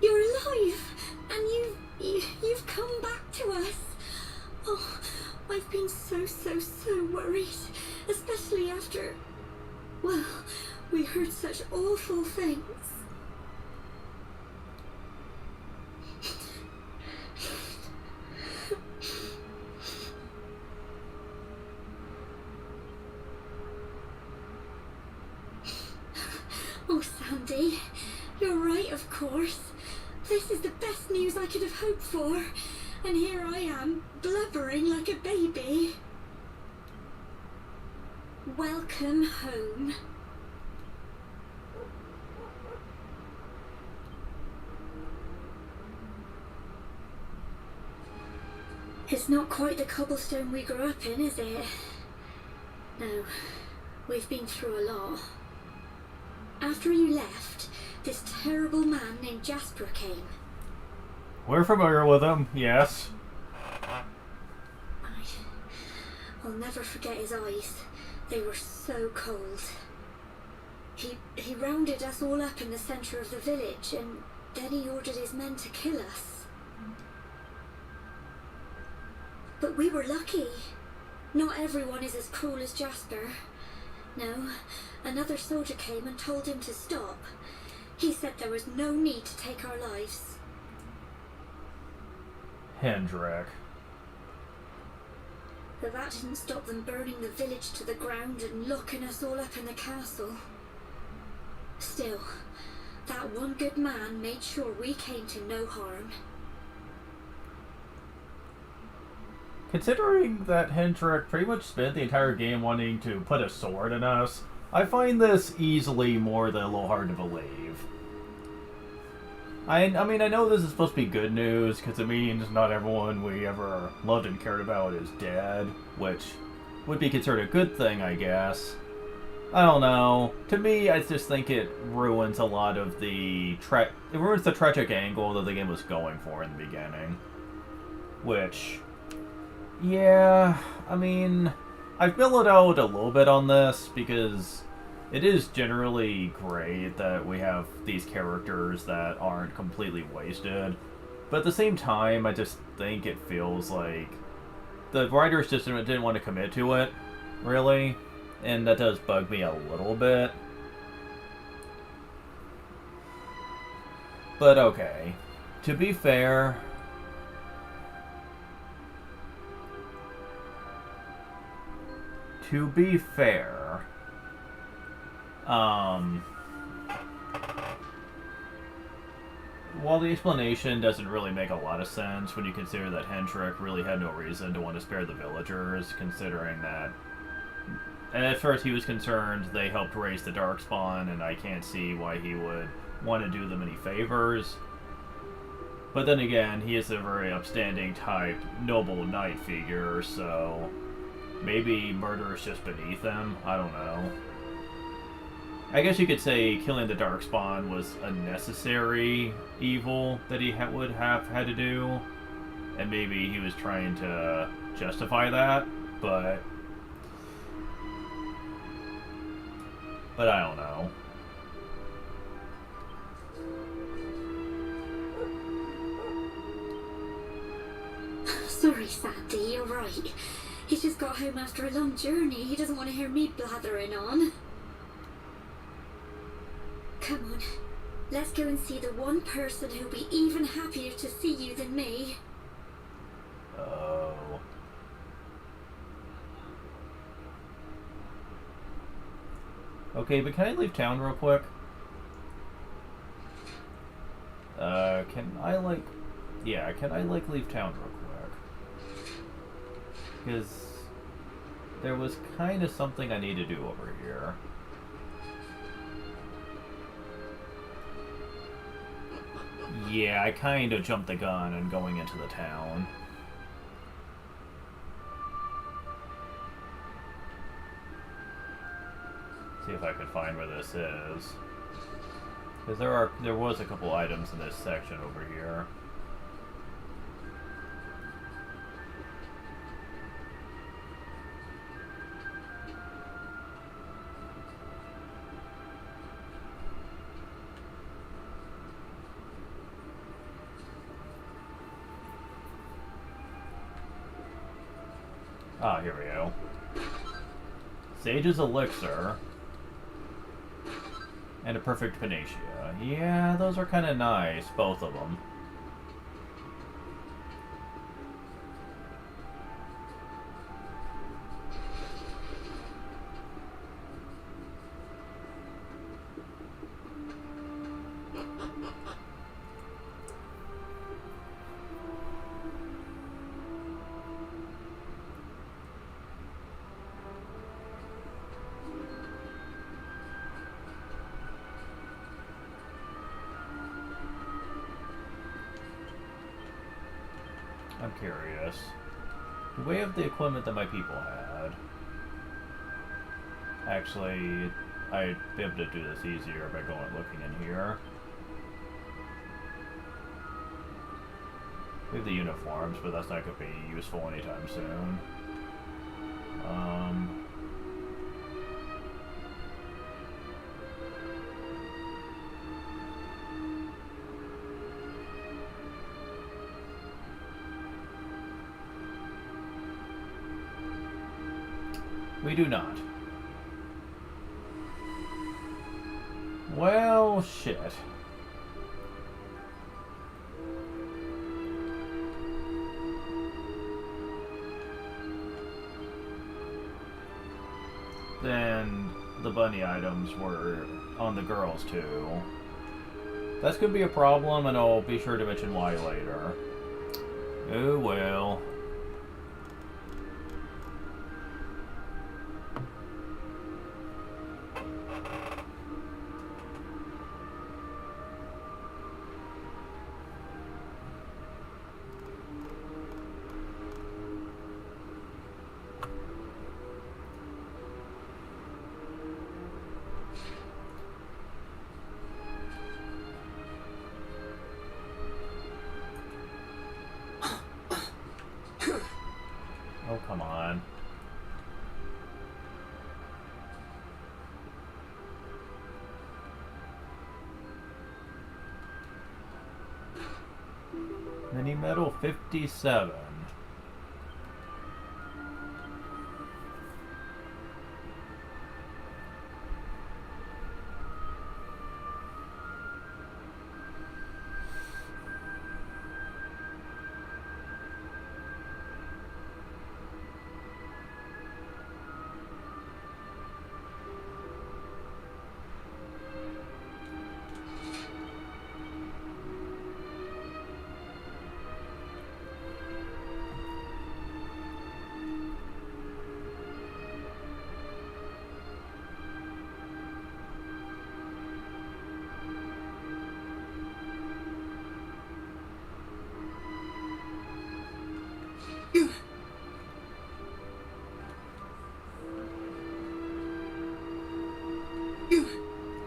You're alive, and you've come back to us. Oh, I've been so worried, especially after, well, we heard such awful things. Oh, Sandy, you're right, of course. This is the best news I could have hoped for. And here I am, blubbering like a baby. Welcome home. It's not quite the cobblestone we grew up in, is it? No, we've been through a lot. After you left, this terrible man named Jasper came. We're familiar with him, yes. I'll never forget his eyes. They were so cold. He rounded us all up in the centre of the village, and then he ordered his men to kill us. But we were lucky. Not everyone is as cruel as Jasper. No, another soldier came and told him to stop. He said there was no need to take our lives. Hendrik. But that didn't stop them burning the village to the ground and locking us all up in the castle. Still, that one good man made sure we came to no harm. Considering that Hendrik pretty much spent the entire game wanting to put a sword in us, I find this easily more than a little hard to believe. I mean, I know this is supposed to be good news, because it means not everyone we ever loved and cared about is dead, which would be considered a good thing, I guess. I don't know. To me, I just think it ruins a lot of the it ruins the tragic angle that the game was going for in the beginning. Which, yeah, I mean, I've mellowed out a little bit on this, because it is generally great that we have these characters that aren't completely wasted. But at the same time, I just think it feels like the writers just didn't want to commit to it, really. And that does bug me a little bit. But okay. To be fair, while the explanation doesn't really make a lot of sense when you consider that Hendrik really had no reason to want to spare the villagers, considering that at first he was concerned they helped raise the Darkspawn, and I can't see why he would want to do them any favors. But then again, he is a very upstanding type, noble knight figure, so maybe murder is just beneath him. I don't know. I guess you could say killing the Darkspawn was a necessary evil that he would have had to do, and maybe he was trying to justify that, but I don't know. Sorry, Sandy, you're right. He just got home after a long journey. He doesn't want to hear me blathering on. Come on, let's go and see the one person who'll be even happier to see you than me. Oh. Okay, but can I leave town real quick? Can I, like... Yeah, can I, like, leave town real quick? Because there was kind of something I need to do over here. Yeah, I kind of jumped the gun on going into the town. See if I could find where this is. Because there was a couple items in this section over here. Ah, here we go. Sage's Elixir. And a Perfect Panacea. Yeah, those are kind of nice, both of them. I'm curious. Do we have the equipment that my people had? Actually, I'd be able to do this easier by going looking in here. We have the uniforms, but that's not going to be useful anytime soon. We do not. Well, shit. Then the bunny items were on the girls too. That's gonna be a problem, and I'll be sure to mention why later. Oh well. come on. Mini Medal 57.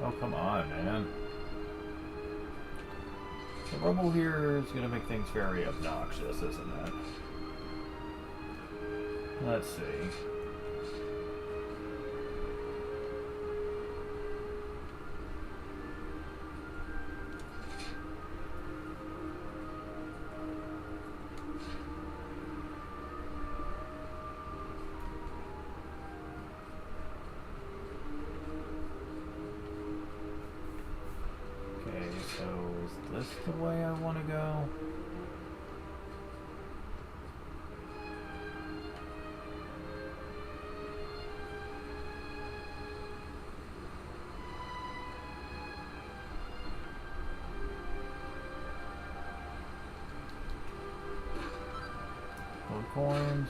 Oh, come on, man. The rubble here is going to make things very obnoxious, isn't it? Let's see. So, is this the way I want to go? More coins.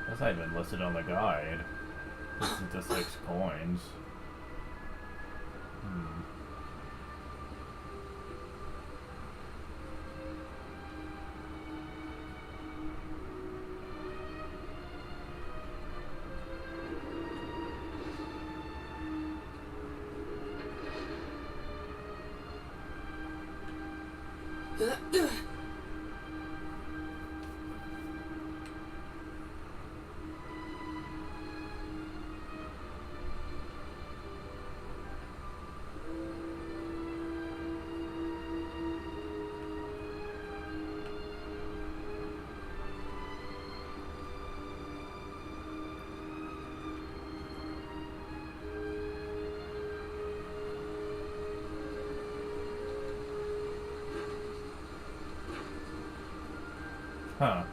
That's not even listed on the guide. This is just 6 coins. Huh.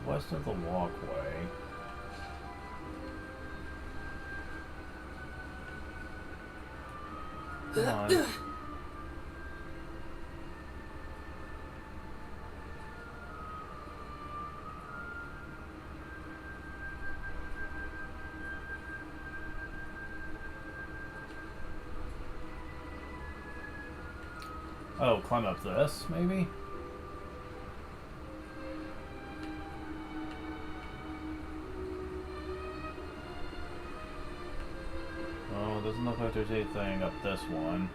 West of the walkway. Come on. Oh, climb up this, maybe? Doesn't look like there's anything up this one.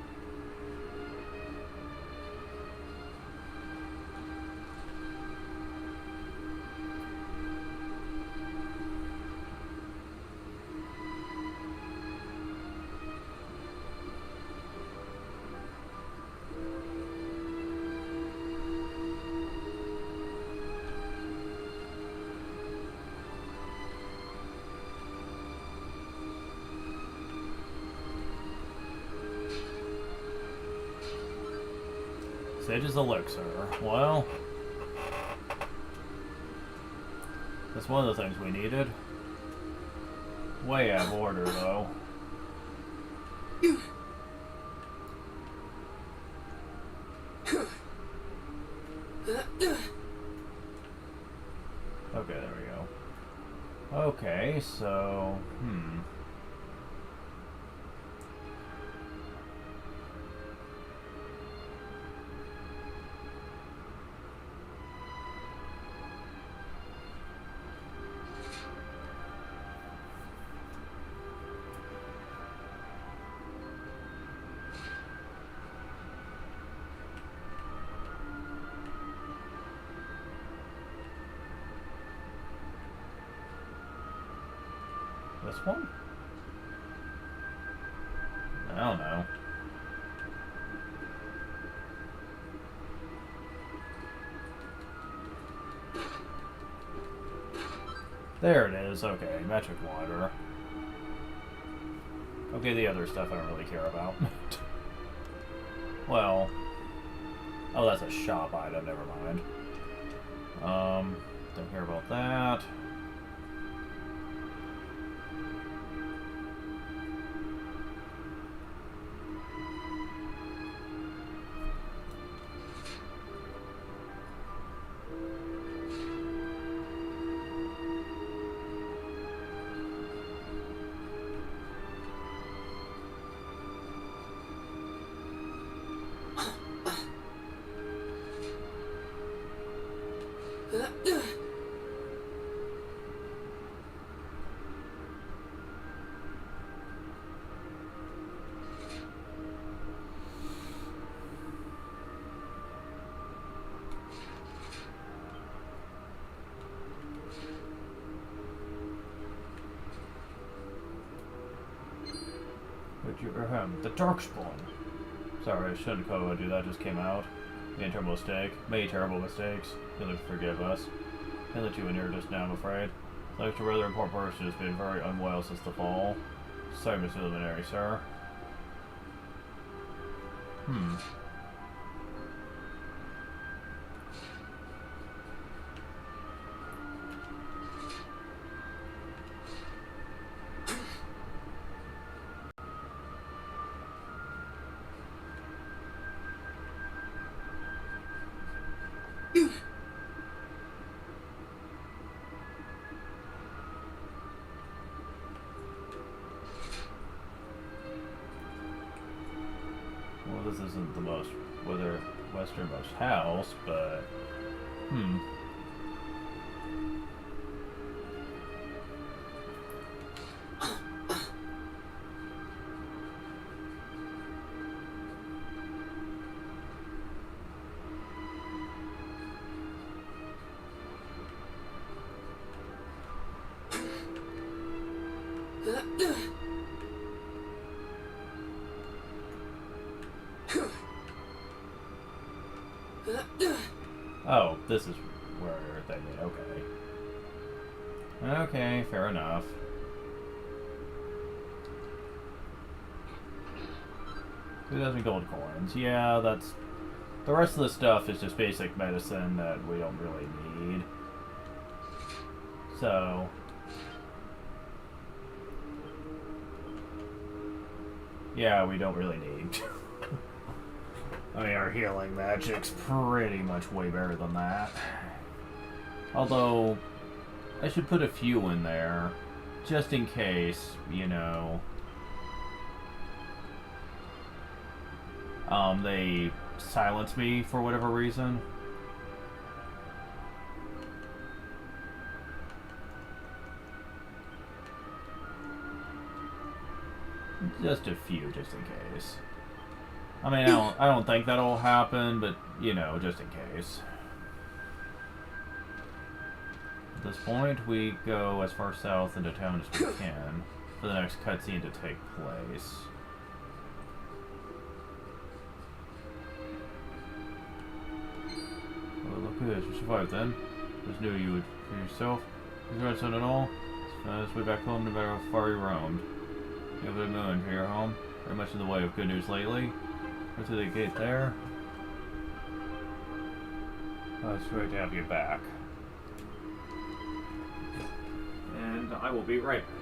Sage's elixir. Well, That's one of the things we needed. Way out of order, though. Okay, there we go. Okay, so... This one? I don't know. There it is. Okay, metric water. Okay, the other stuff I don't really care about. Well... Oh, that's a shop item. Never mind. Don't care about that. The Darkspawn. Sorry, I shouldn't call it do that, just came out. Made a terrible mistake. Made terrible mistakes. He'll forgive us. He'll let you in here just now, I'm afraid. Like a rather important person who's been very unwell since the fall. Sorry, Mr. Luminary, sir. Well, this isn't the most westernmost house, but oh, this is where they did. Okay. Okay, fair enough. 2,000 gold coins. Yeah, that's... The rest of the stuff is just basic medicine that we don't really need. So... Yeah, we don't really need. I mean, our healing magic's pretty much way better than that. Although, I should put a few in there, just in case, you know, they silence me for whatever reason. Just a few, just in case. I mean, I don't think that'll happen, but, you know, just in case. At this point, we go as far south into town as we can for the next cutscene to take place. Well, look good. You survived then. Just knew you would for yourself. Your grandson and all. It's way back home no matter how far you roamed. You have a moon for your home. Very much in the way of good news lately. Go to the gate there. Oh, it's great to have you back. and I will be right back.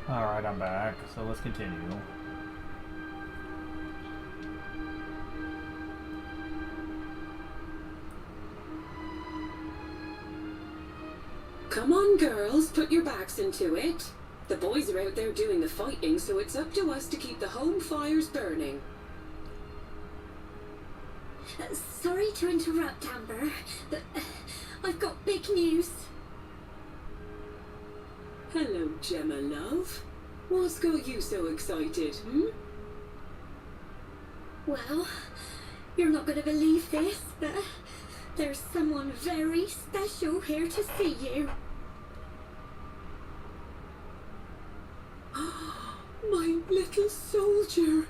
Alright, I'm back, so let's continue. Come on, girls, put your backs into it. The boys are out there doing the fighting, so it's up to us to keep the home fires burning. Sorry to interrupt, Amber, but I've got big news. Hello, Gemma, love. What's got you so excited, Well, you're not going to believe this, but there's someone very special here to see you. My little soldier.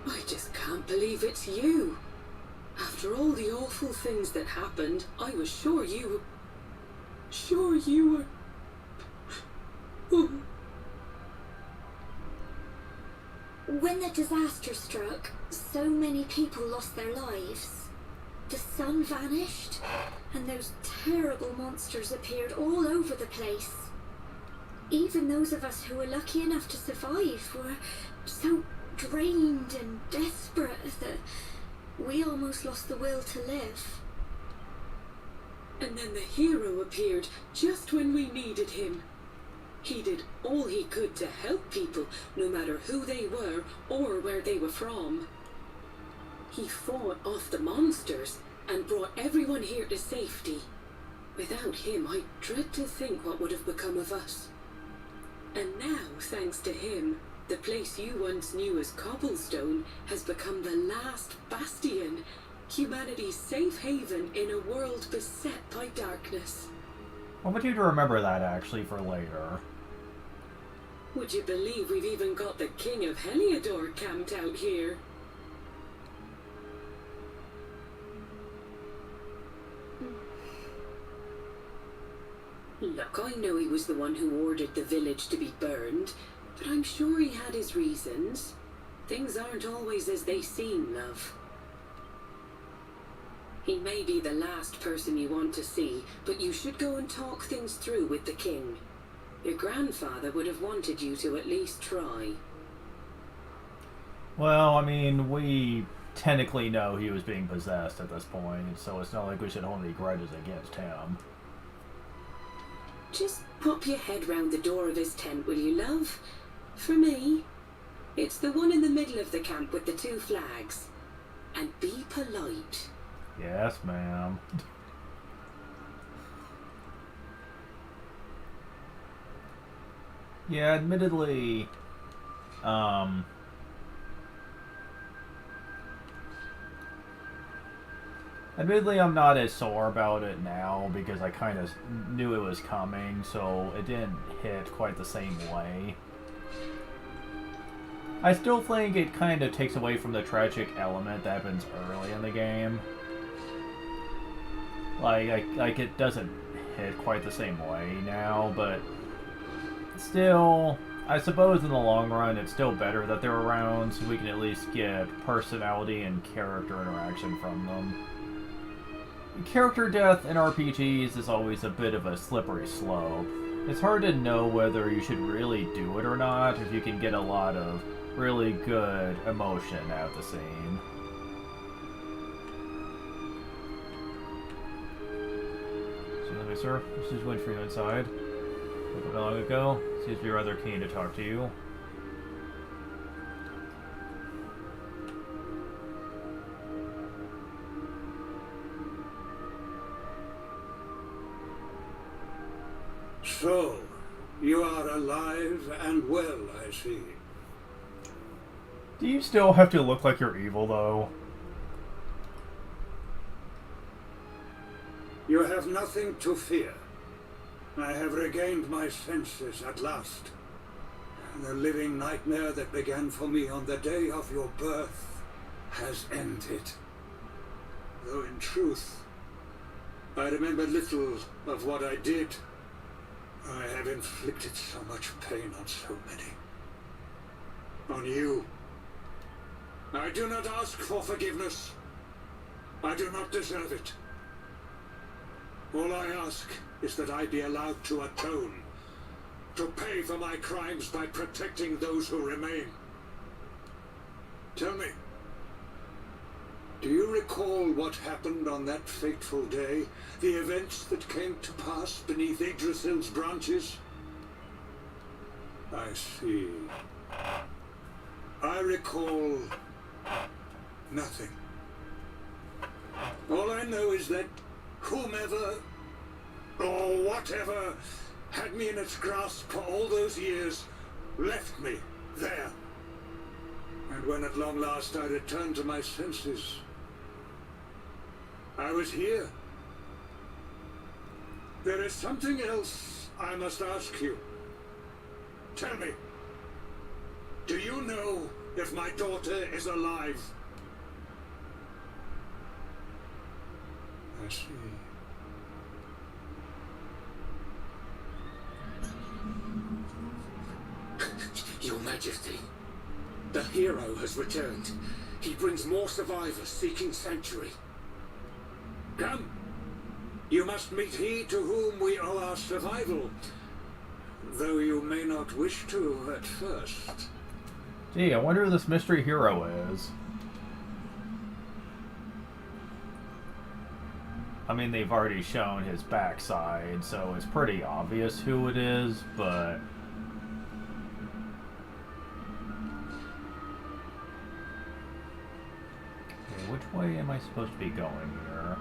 I just can't believe it's you. After all the awful things that happened, I was sure you were... Oh. When the disaster struck, so many people lost their lives. The sun vanished, and those terrible monsters appeared all over the place. Even those of us who were lucky enough to survive were so drained and desperate that we almost lost the will to live. And then the hero appeared just when we needed him. He did all he could to help people, no matter who they were or where they were from. He fought off the monsters and brought everyone here to safety. Without him, I dread to think what would have become of us. And now, thanks to him, the place you once knew as Cobblestone has become the last bastion, humanity's safe haven in a world beset by darkness. I want you to remember that, actually, for later. Would you believe we've even got the King of Heliodor camped out here? Look, I know he was the one who ordered the village to be burned, but I'm sure he had his reasons. Things aren't always as they seem, love. He may be the last person you want to see, but you should go and talk things through with the king. Your grandfather would have wanted you to at least try. Well, I mean, we technically know he was being possessed at this point, so it's not like we should hold any grudges against him. Just pop your head round the door of his tent, will you, love? For me. It's the one in the middle of the camp with the 2 flags. And be polite. Yes, ma'am. Yeah, admittedly, I'm not as sore about it now because I kind of knew it was coming, so it didn't hit quite the same way. I still think it kind of takes away from the tragic element that happens early in the game. Like it doesn't hit quite the same way now, but still, I suppose in the long run, it's still better that they're around so we can at least get personality and character interaction from them. Character death in RPGs is always a bit of a slippery slope. It's hard to know whether you should really do it or not if you can get a lot of really good emotion out of the scene. Excuse me, sir. This is waiting for you inside. Woke up not long ago. Seems to be rather keen to talk to you. So, you are alive and well, I see. Do you still have to look like you're evil, though? You have nothing to fear. I have regained my senses at last. The living nightmare that began for me on the day of your birth has ended. Though in truth, I remember little of what I did. I have inflicted so much pain on so many. On you. I do not ask for forgiveness. I do not deserve it. All I ask is that I be allowed to atone, to pay for my crimes by protecting those who remain. Tell me, do you recall what happened on that fateful day? The events that came to pass beneath Yggdrasil's branches? I see. I recall nothing. All I know is that whomever or whatever had me in its grasp for all those years left me there. And when at long last I returned to my senses, I was here. There is something else I must ask you. Tell me, do you know if my daughter is alive? I see. Your Majesty, the hero has returned. He brings more survivors seeking sanctuary. Come. You must meet he to whom we owe our survival, though you may not wish to at first. Gee, I wonder who this mystery hero is. I mean, they've already shown his backside, so it's pretty obvious who it is, but... Okay, which way am I supposed to be going here?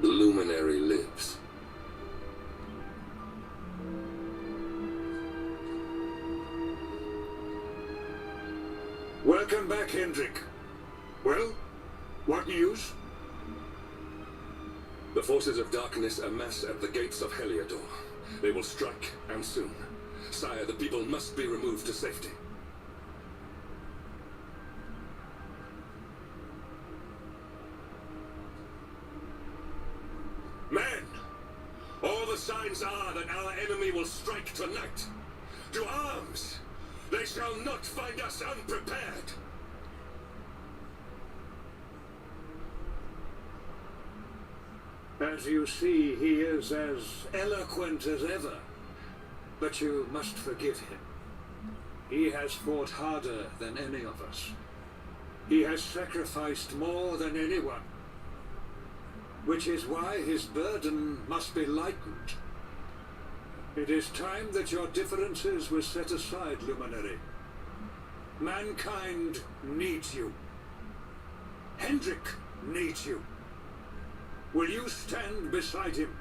The luminary lives. Welcome back, Hendrik. Well, what news? The forces of darkness amass at the gates of Heliodor. They will strike, and soon. Sire, the people must be removed to safety. Men! All the signs are that our enemy will strike tonight. To arms! They shall not find us unprepared! As you see, he is as eloquent as ever. But you must forgive him. He has fought harder than any of us. He has sacrificed more than anyone. Which is why his burden must be lightened. It is time that your differences were set aside, Luminary. Mankind needs you. Hendrik needs you. Will you stand beside him?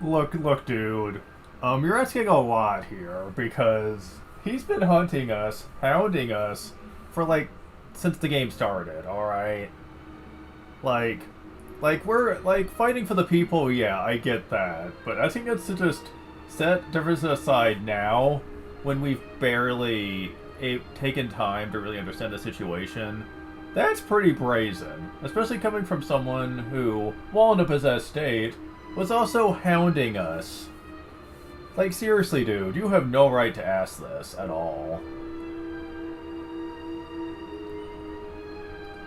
Look, dude. You're asking a lot here, because he's been hunting us, hounding us, for, like, since the game started, alright? Like, we're, like, fighting for the people, yeah, I get that. But I think it's to just set differences aside now, when we've barely taken time to really understand the situation. That's pretty brazen, especially coming from someone who, while in a possessed state, was also hounding us. Like, seriously, dude, you have no right to ask this at all.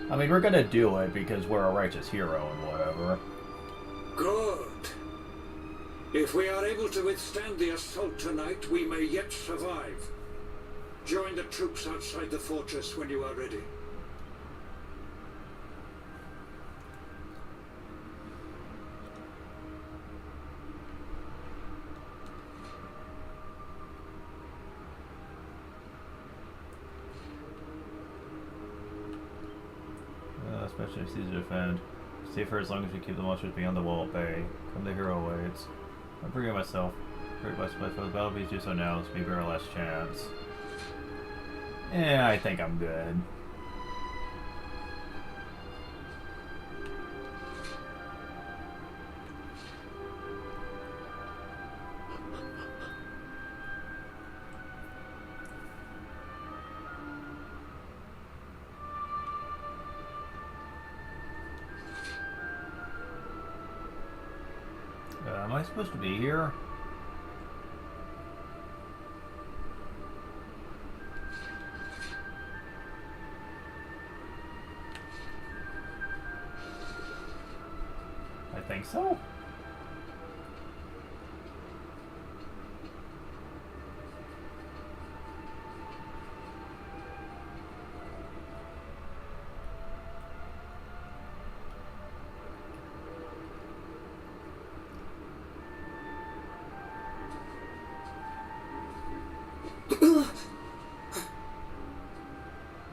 I mean, we're gonna do it because we're a righteous hero and whatever. Good. If we are able to withstand the assault tonight, we may yet survive. Join the troops outside the fortress when you are ready. much it's easy to defend. Stay for as long as we keep the monsters beyond the wall at bay. Come the hero awaits. I'm bringing myself. Great by split for the battle, please do so now. It's maybe our last chance. Yeah, I think I'm good. Am I supposed to be here? I think so.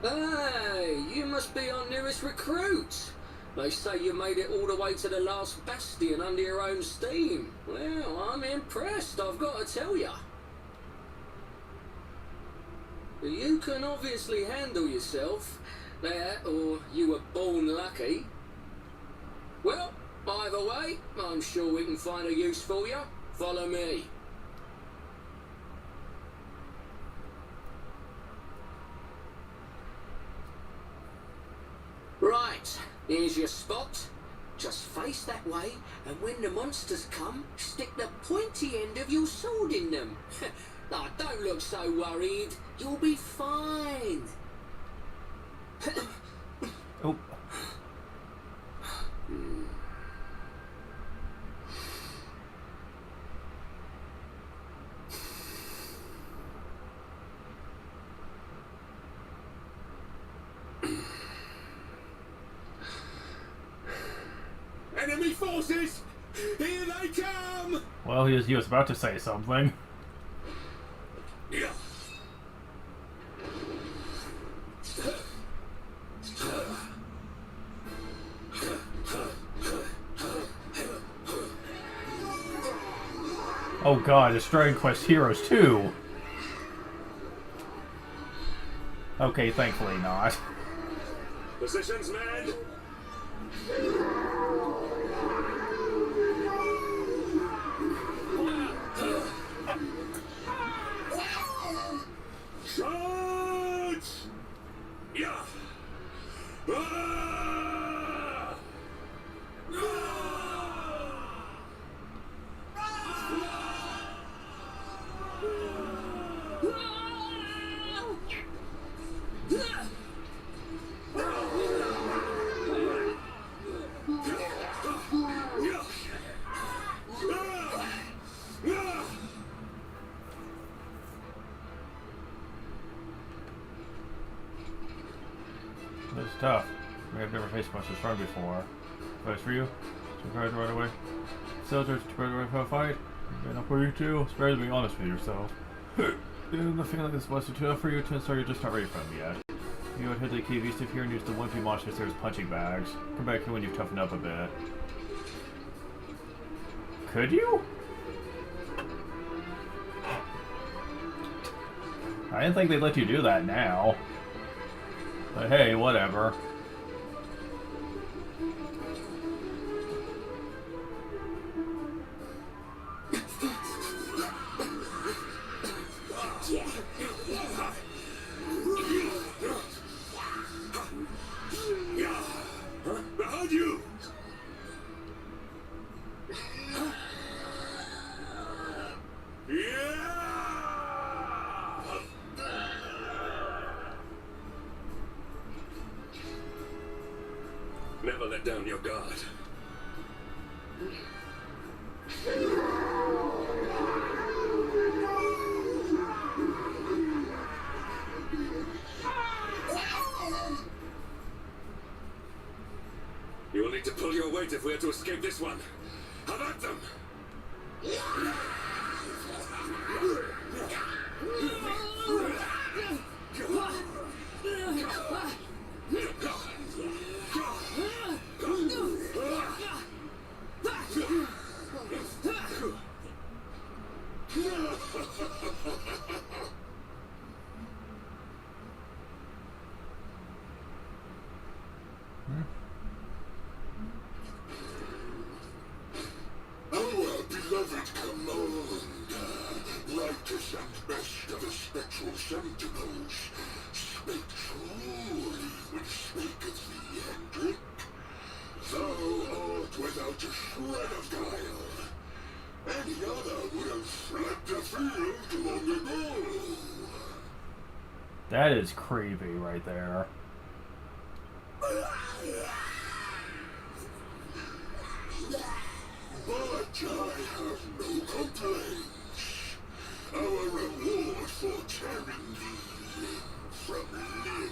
Hey, you must be our newest recruit. They say you made it all the way to the last bastion under your own steam. Well, I'm impressed, I've got to tell ya. You can obviously handle yourself. That, or you were born lucky. Well, either way, I'm sure we can find a use for you. Follow me. Right, here's your spot. Just face that way, and when the monsters come, stick the pointy end of your sword in them. Oh, don't look so worried. You'll be fine. Oh. Enemy forces! Here they come! Well, he was about to say something. Yeah. Oh god, it's Dragon Quest Heroes 2! Okay, thankfully not. Positions, man! Charge! Yeah! Ah! This is tough. We have never faced much as strong before. Advice for you? To try to run away. Soldiers, to run away from a fight. Enough for you too. It's better to be honest with yourself. And the feeling is much too tough for you to start, you're just not ready for them yet. You would head to the cave east of here and use the wimpy monsters there as punching bags. Come back here when you've toughened up a bit. Could you? I didn't think they'd let you do that now. But hey, whatever. Behind you! Never let down your guard. You will need to pull your weight if we are to escape this one. Have at them! such a shred of guile. Any other would have fled the field long ago. That is creepy right there. But I have no complaints. Our reward for carrying thee from Lynn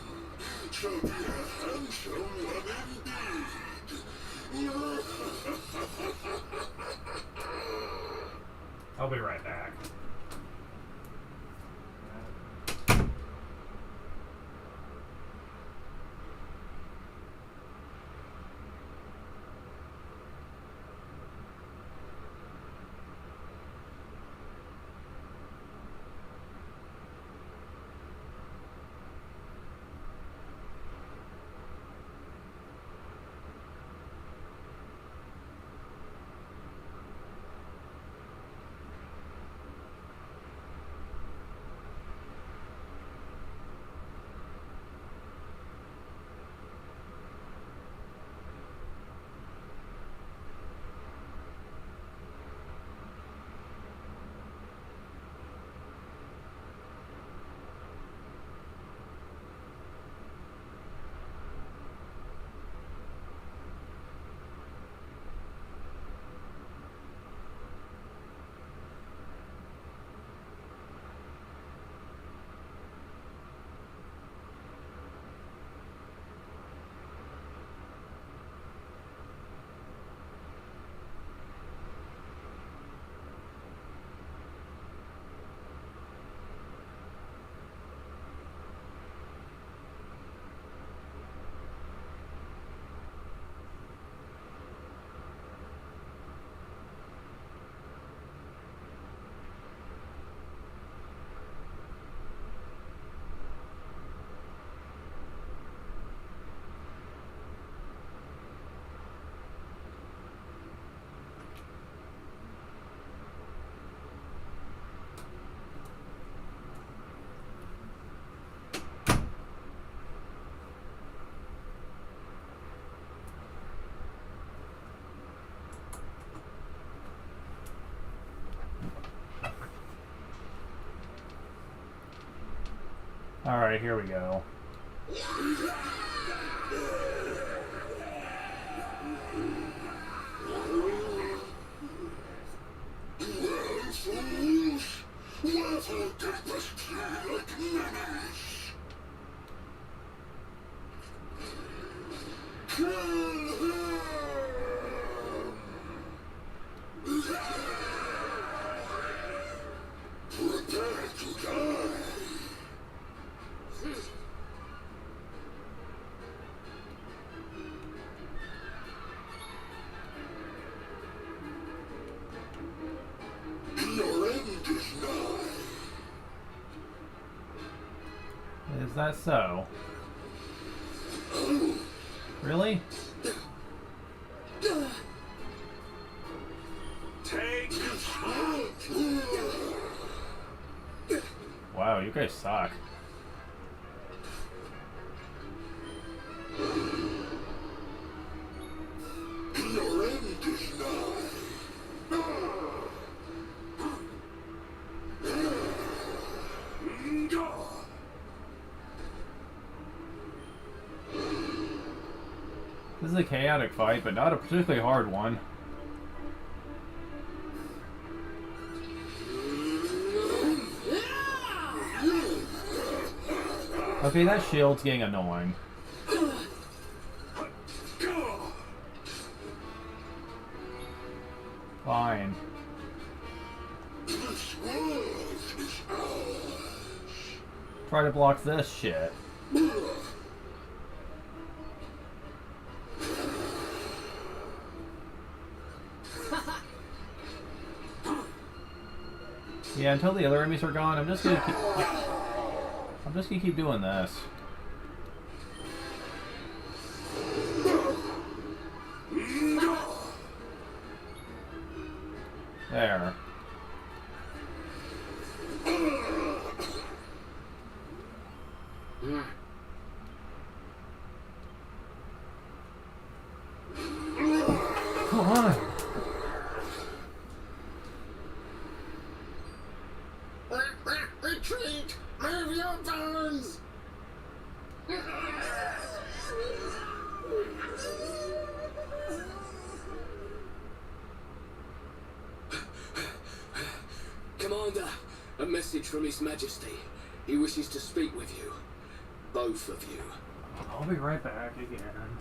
shall be a handsome one indeed. I'll be right back. Alright, here we go. Well, fools, wherefore death must play like menace? Kill him! Prepare to die! Your end is nigh. Is that so? Really? Take this. Wow, you guys suck. Your end is nigh. This is a chaotic fight, but not a particularly hard one. Okay, that shield's getting annoying. Fine. Try to block this shit. Yeah, until the other enemies are gone, I'm just gonna keep doing this. There. Come on. Retreat! Move your bones! Commander, a message from His Majesty. He wishes to speak with you. Both of you. I'll be right back again.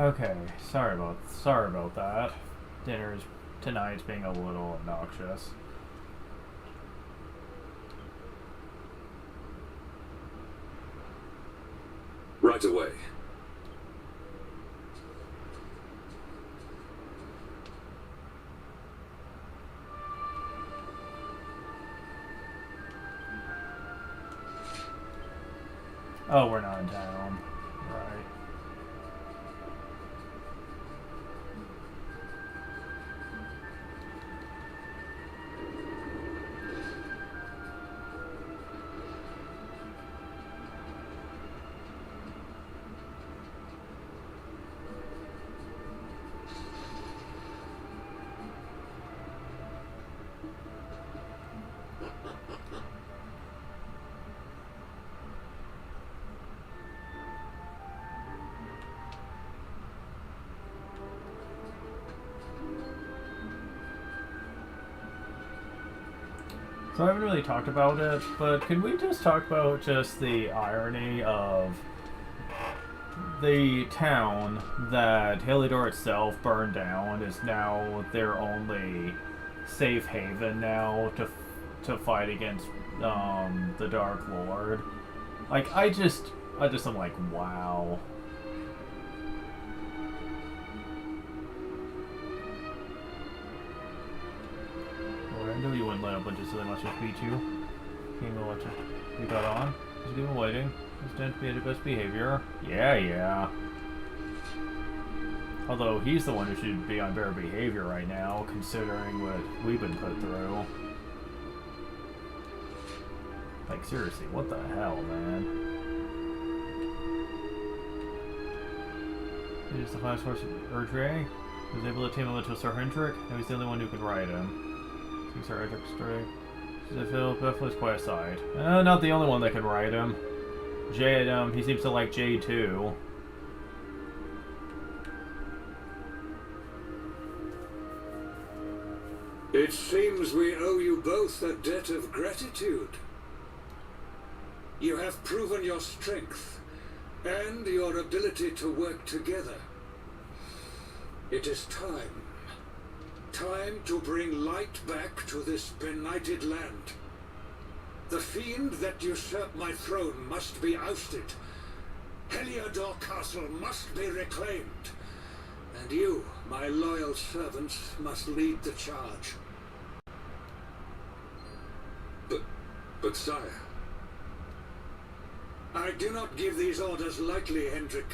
Okay, sorry about that. Dinner's tonight's being a little obnoxious. Right away. Oh, we're not in town. Right. So I haven't really talked about it, but could we just talk about just the irony of the town that Heliodor itself burned down is now their only safe haven now to fight against the Dark Lord. Like I just am like, wow. I knew you wouldn't let a bunch of silly monsters beat you. Came to watch it. We got on. Just keep waiting. Just tend to be at your best behavior. Yeah. Although he's the one who should be on better behavior right now, considering what we've been put through. Like seriously, what the hell, man? He's the fast horse Erdre. He was able to tame him into Sir Hendrik. Now he's the only one who can ride him. Sir Hendrik straight. Bethle's quiet side. Not the only one that can ride him. Jade, he seems to like Jade too. It seems we owe you both a debt of gratitude. You have proven your strength and your ability to work together. It is time. Time to bring light back to this benighted land. The fiend that usurped my throne must be ousted. Heliodor Castle must be reclaimed. And you, my loyal servants, must lead the charge. But sire... I do not give these orders lightly, Hendrik.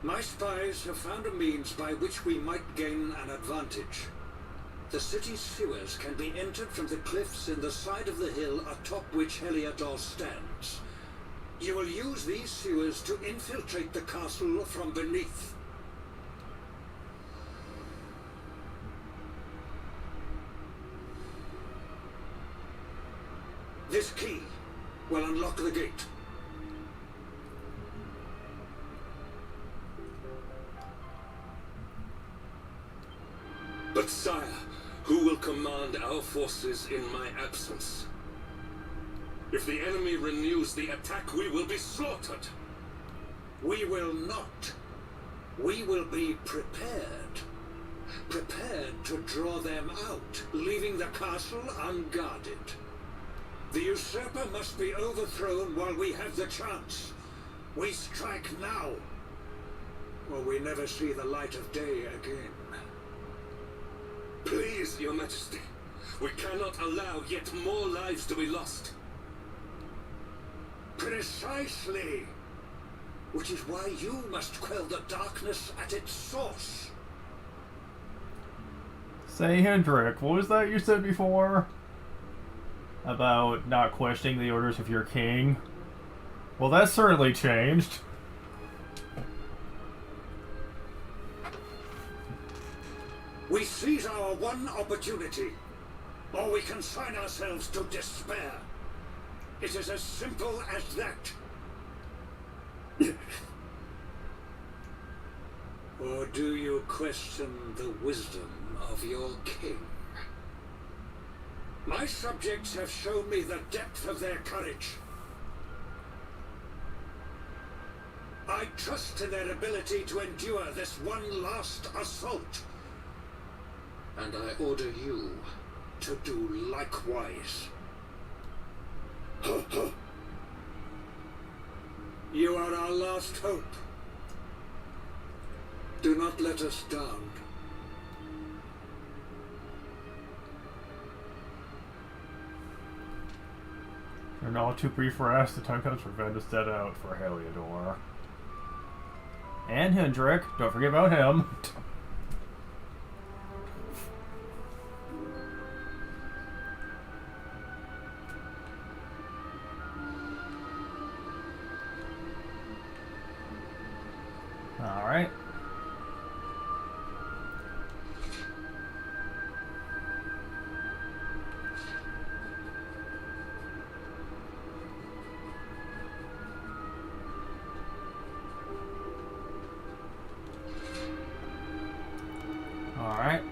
My spies have found a means by which we might gain an advantage. The city's sewers can be entered from the cliffs in the side of the hill atop which Heliodor stands. You will use these sewers to infiltrate the castle from beneath. This key will unlock the gate. But sire, who will command our forces in my absence? If the enemy renews the attack, we will be slaughtered. We will not. We will be prepared. Prepared to draw them out, leaving the castle unguarded. The usurper must be overthrown while we have the chance. We strike now, or we never see the light of day again. Please, Your Majesty. We cannot allow yet more lives to be lost. Precisely. Which is why you must quell the darkness at its source. Say, Hendrik, what was that you said before? About not questioning the orders of your king? Well, that's certainly changed. We seize our one opportunity, or we consign ourselves to despair. It is as simple as that. Or do you question the wisdom of your king? My subjects have shown me the depth of their courage. I I trust to their ability to endure this one last assault. And I order you to do likewise. You are our last hope. Do not let us down. You're not too brief for us. The time comes for Ven to set out for Heliodor. And Hendrik. Don't forget about him. Alright. Alright.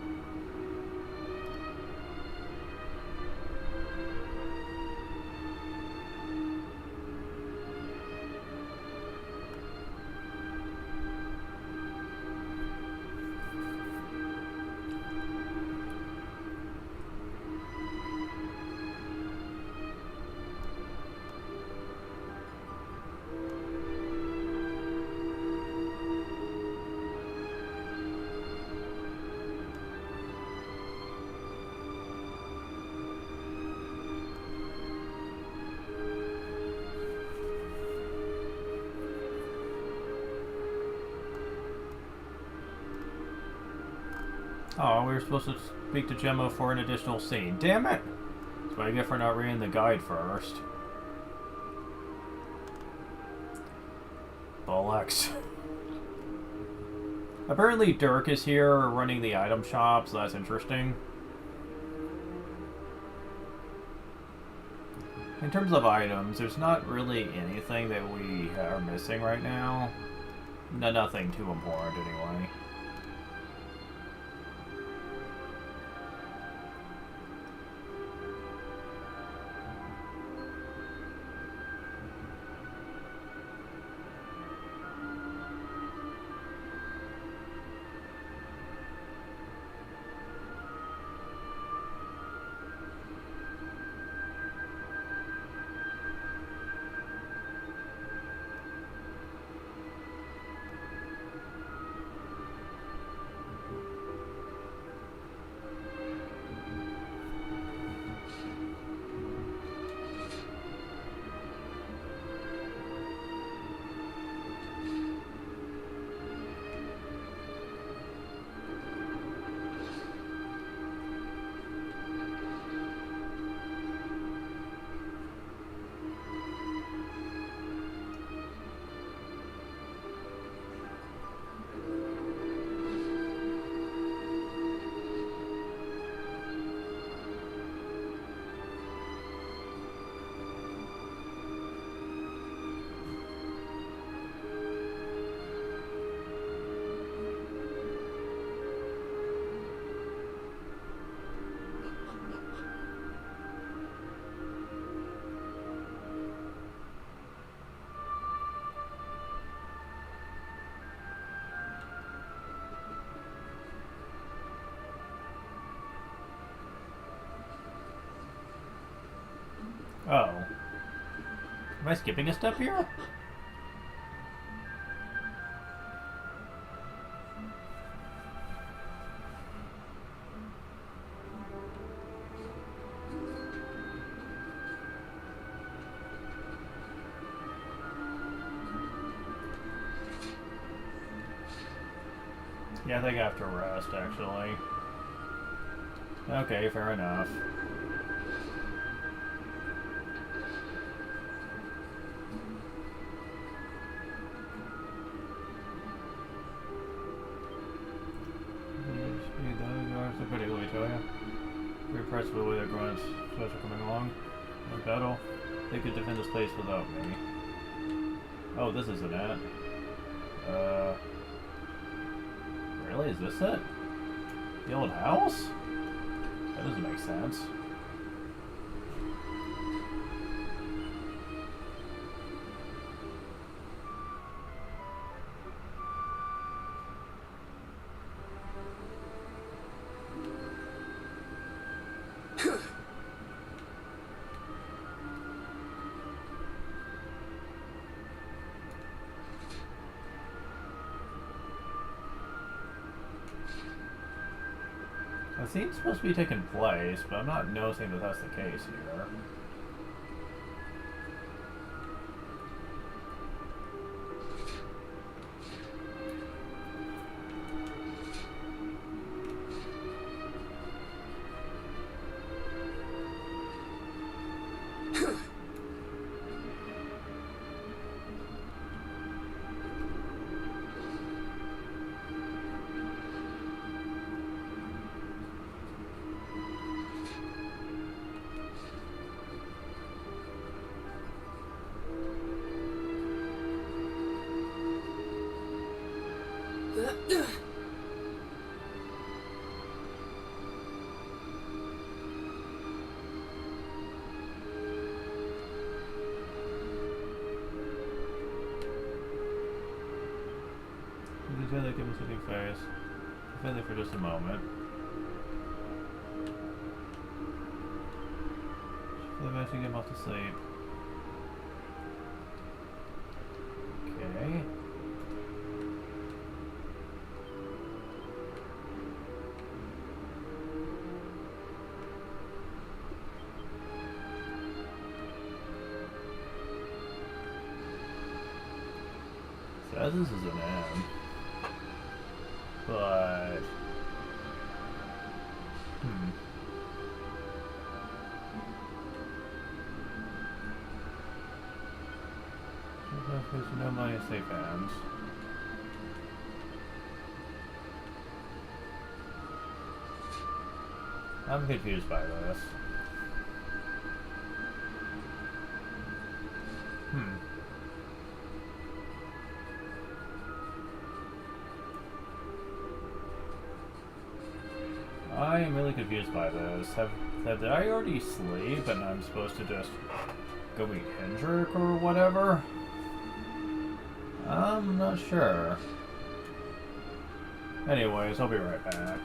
Oh, we were supposed to speak to Gemma for an additional scene. Damn it! That's what I get for not reading the guide first. Bollocks. Apparently Dirk is here running the item shop, so that's interesting. In terms of items, there's not really anything that we are missing right now. No, nothing too important anyway. Oh. Am I skipping a step here? Yeah, I think I have to rest, actually. Okay, fair enough. Impressed with the way their grunts are coming along. In battle, they could defend this place without me. Oh, this isn't it. Really? Is this it? The old house? That doesn't make sense. The scene's supposed to be taking place, but I'm not noticing that that's the case here. They give us a new face. Only for just a moment. They managed to get him off to sleep. Okay. Says this is an M. But there's no money in safe hands. I'm confused by this. I am really confused by this. Did I already sleep and I'm supposed to just go meet Hendrik or whatever? I'm not sure. Anyways, I'll be right back.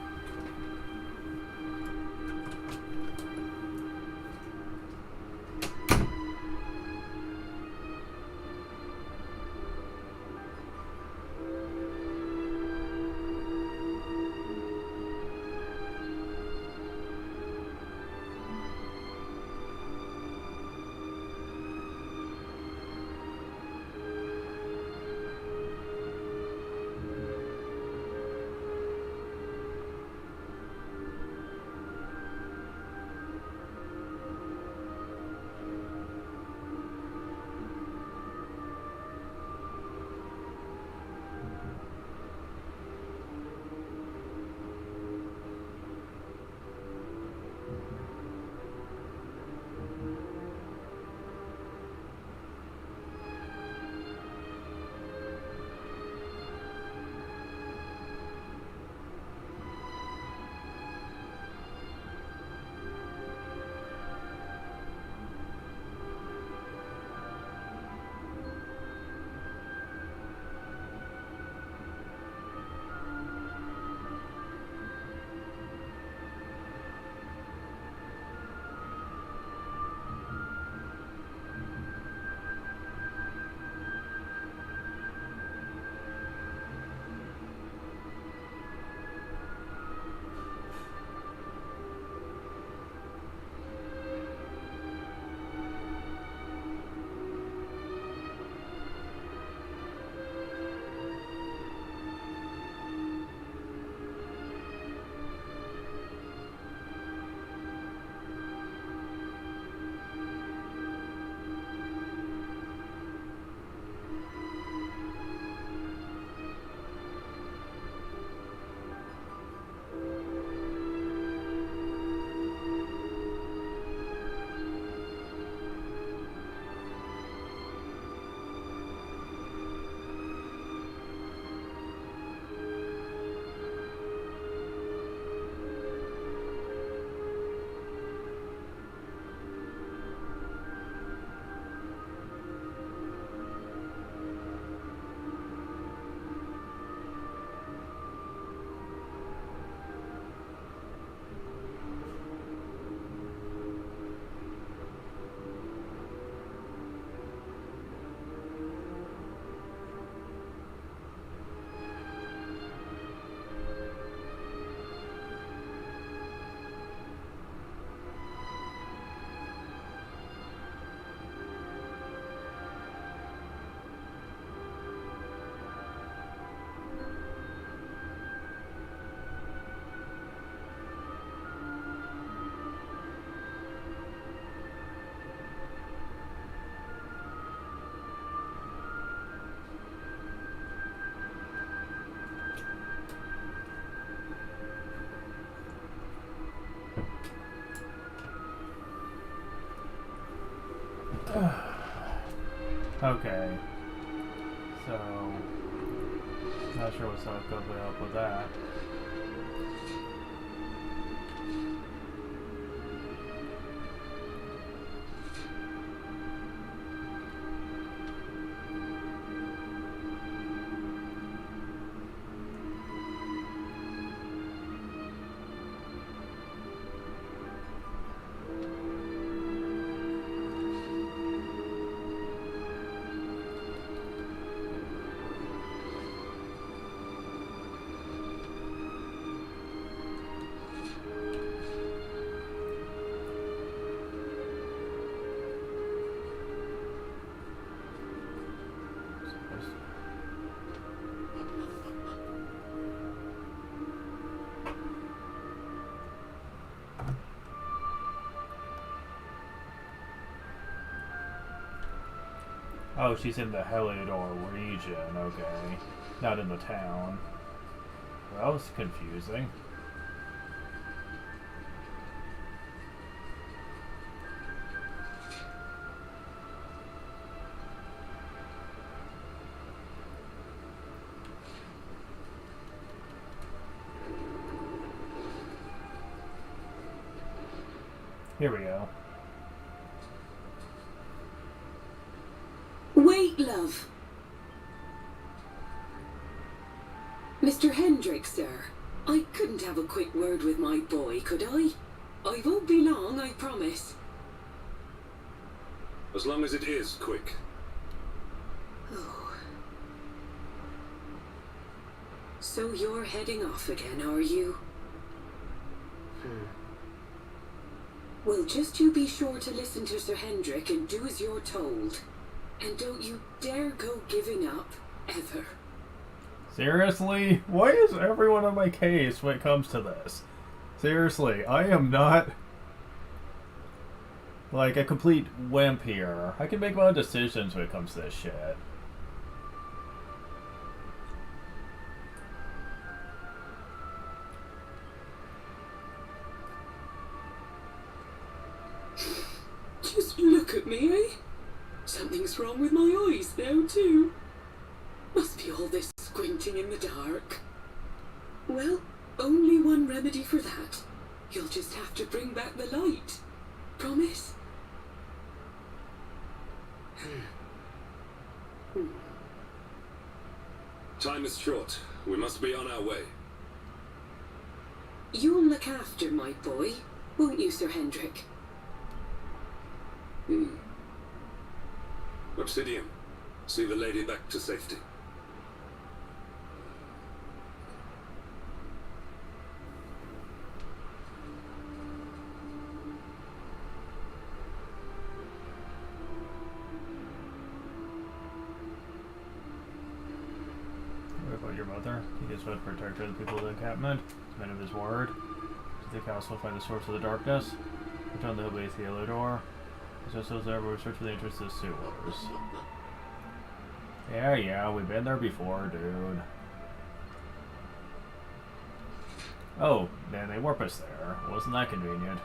Okay. So, not sure what's going to up with that. Oh, she's in the Heliodor region, okay. Not in the town. Well, that was confusing. Here we go. Wait, love. Mr. Hendrick, sir. I couldn't have a quick word with my boy, could I? I won't be long, I promise. As long as it is quick. Oh. So you're heading off again, are you? Well, just you be sure to listen to Sir Hendrick and do as you're told. And don't you dare go giving up, ever. Seriously? Why is everyone on my case when it comes to this? Seriously, I am not like a complete wimp here. I can make my own decisions when it comes to this shit. Just look at me, eh? Something's wrong with my eyes now, too. Must be all this squinting in the dark. Well, only one remedy for that. You'll just have to bring back the light. Promise? Time is short. We must be on our way. You'll look after my boy, won't you, Sir Hendrick? Obsidian, see the lady back to safety. What about your mother? He is what protector of the people of the encampment. He's men of his word. To the castle, find the source of the darkness. Return the Hillbase Heliodor. Just as there, we search for the entrance to the sewers. Yeah, we've been there before, dude. Oh, man, they warp us there. Wasn't that convenient?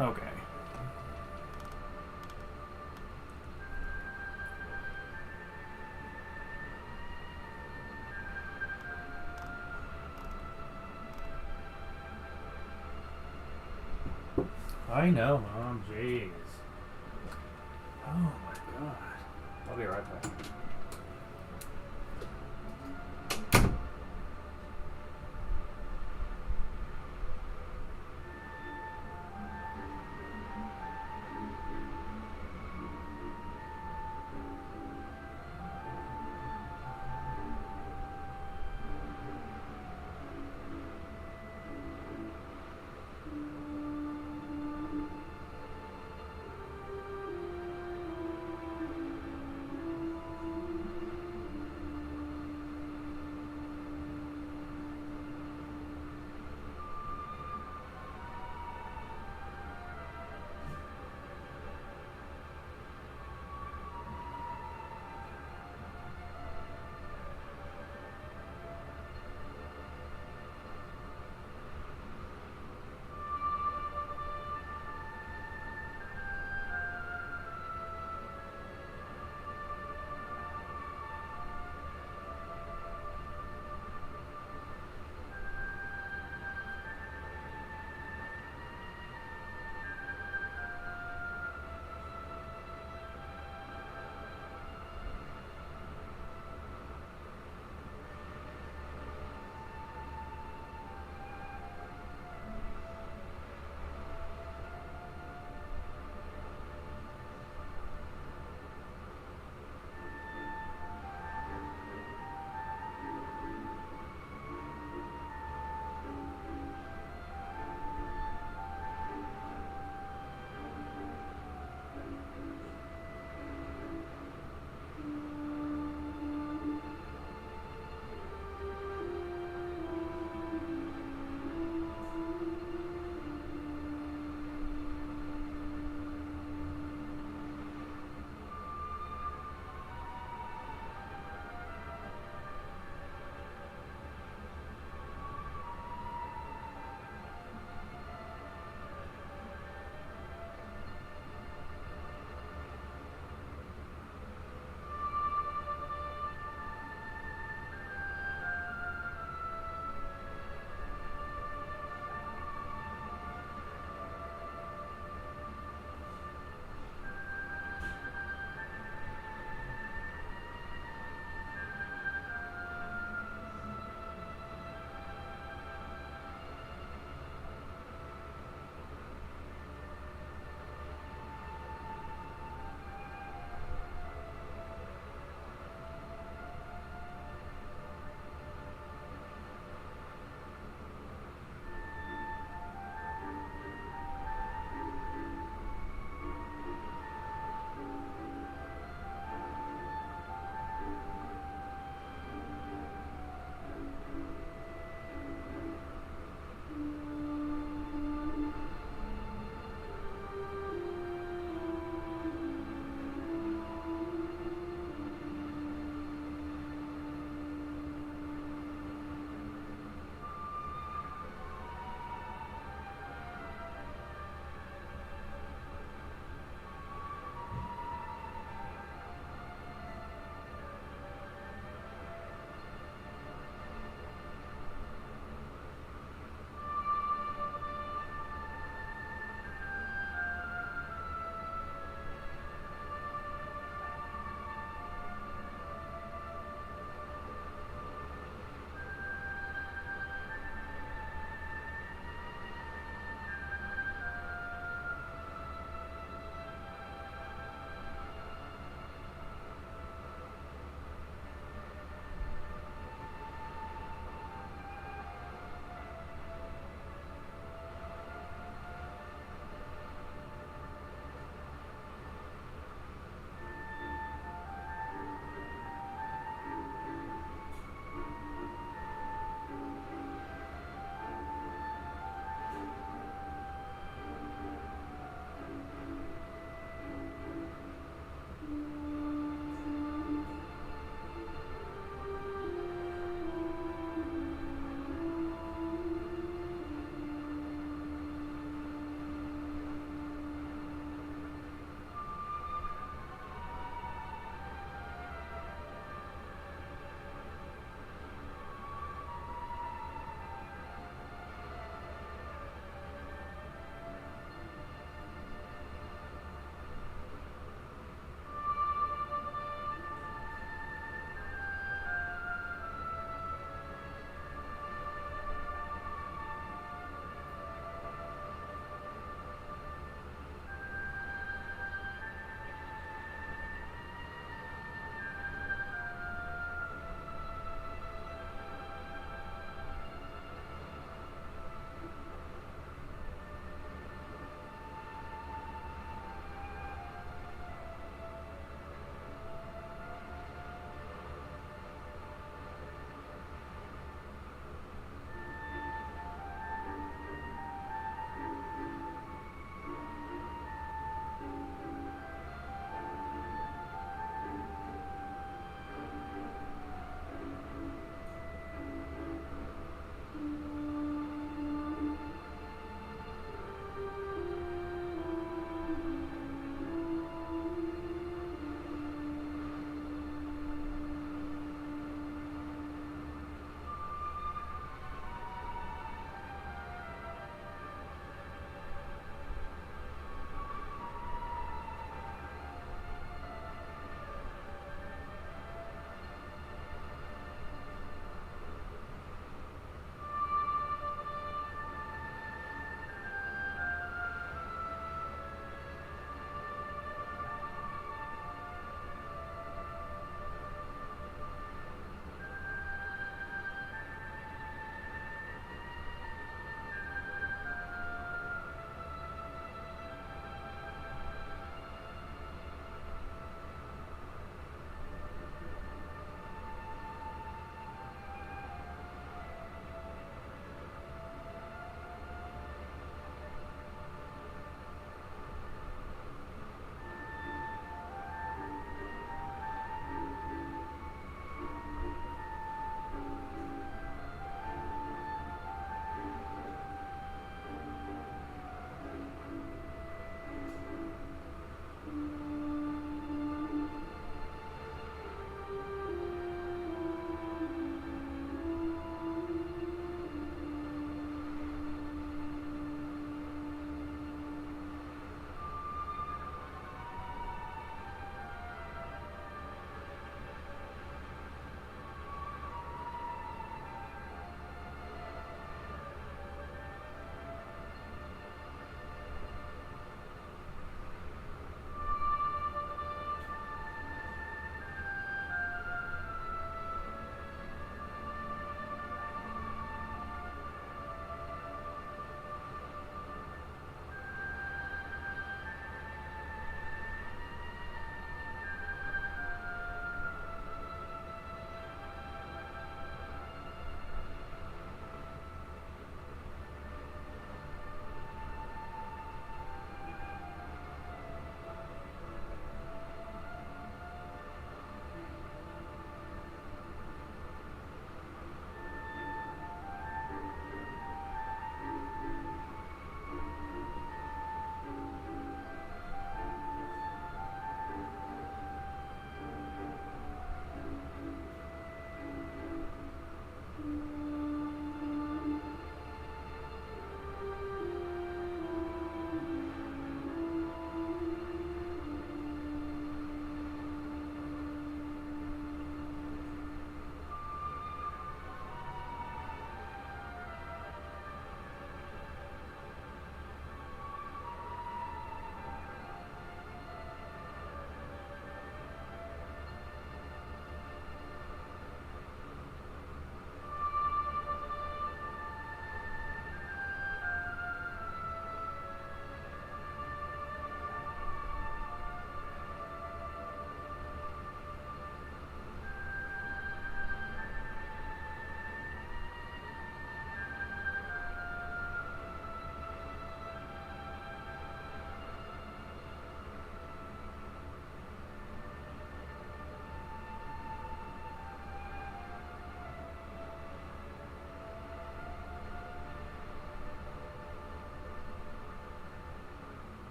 Okay. I know, Mom. Jeez. Oh my God. I'll be right back.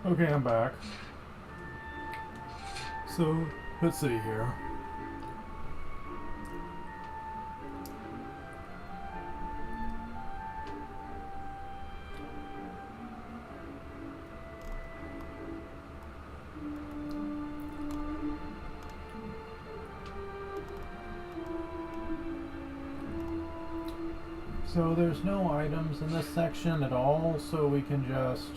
Okay, I'm back. So, let's see here. So there's no items in this section at all, so we can just...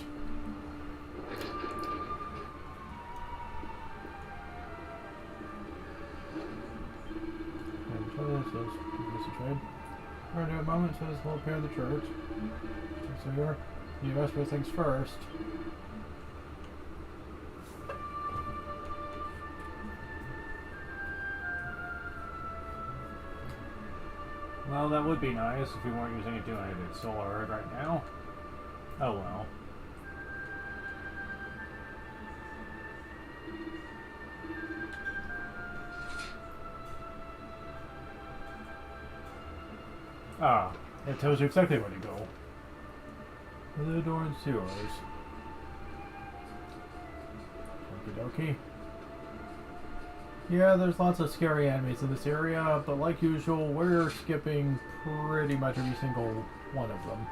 We're going to do a moment so this will appear the church. So here, you ask for things first. Well, that would be nice if we weren't using a two-handed sword right now. Oh well. Ah, it tells you exactly where to go. The door and sewers. Okie dokie. Yeah, there's lots of scary enemies in this area, but like usual, we're skipping pretty much every single one of them.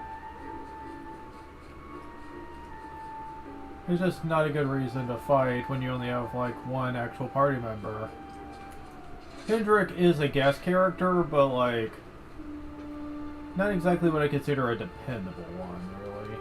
It's just not a good reason to fight when you only have, like, one actual party member. Hendrik is a guest character, but, like, not exactly what I consider a dependable one, really.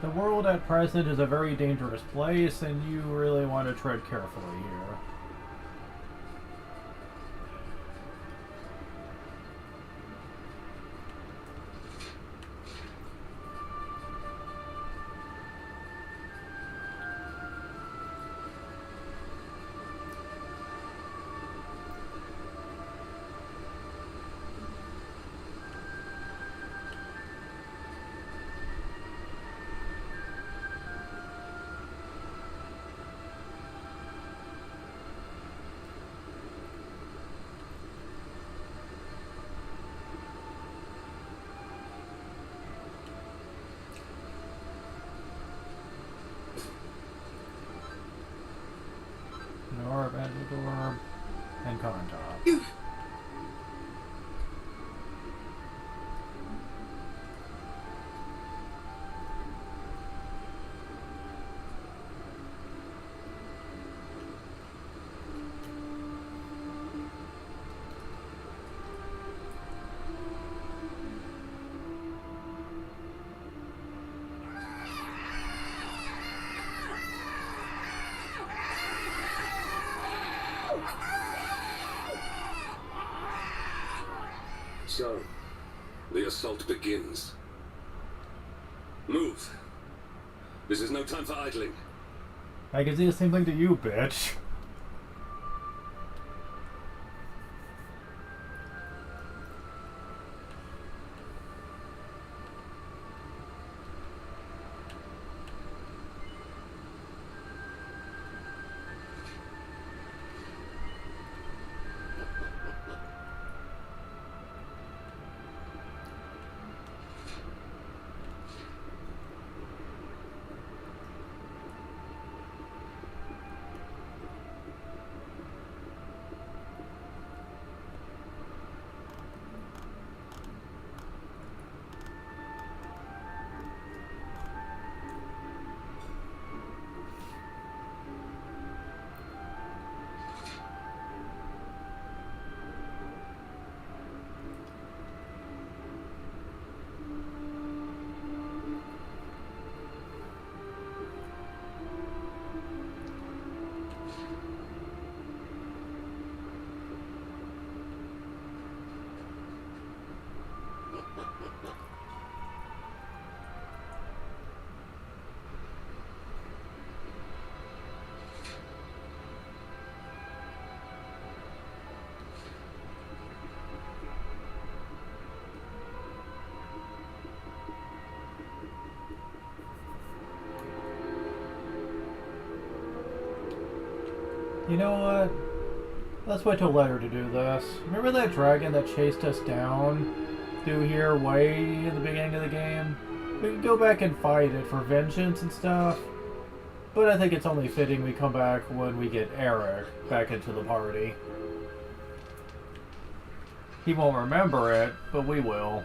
The world at present is a very dangerous place, and you really want to tread carefully here. Orb, Orb, and Contop. So, the assault begins. Move. This is no time for idling. I can see the same thing to you, bitch. You know what? Let's wait till later to do this. Remember that dragon that chased us down through here way in the beginning of the game? We can go back and fight it for vengeance and stuff. But I think it's only fitting we come back when we get Eric back into the party. He won't remember it, but we will.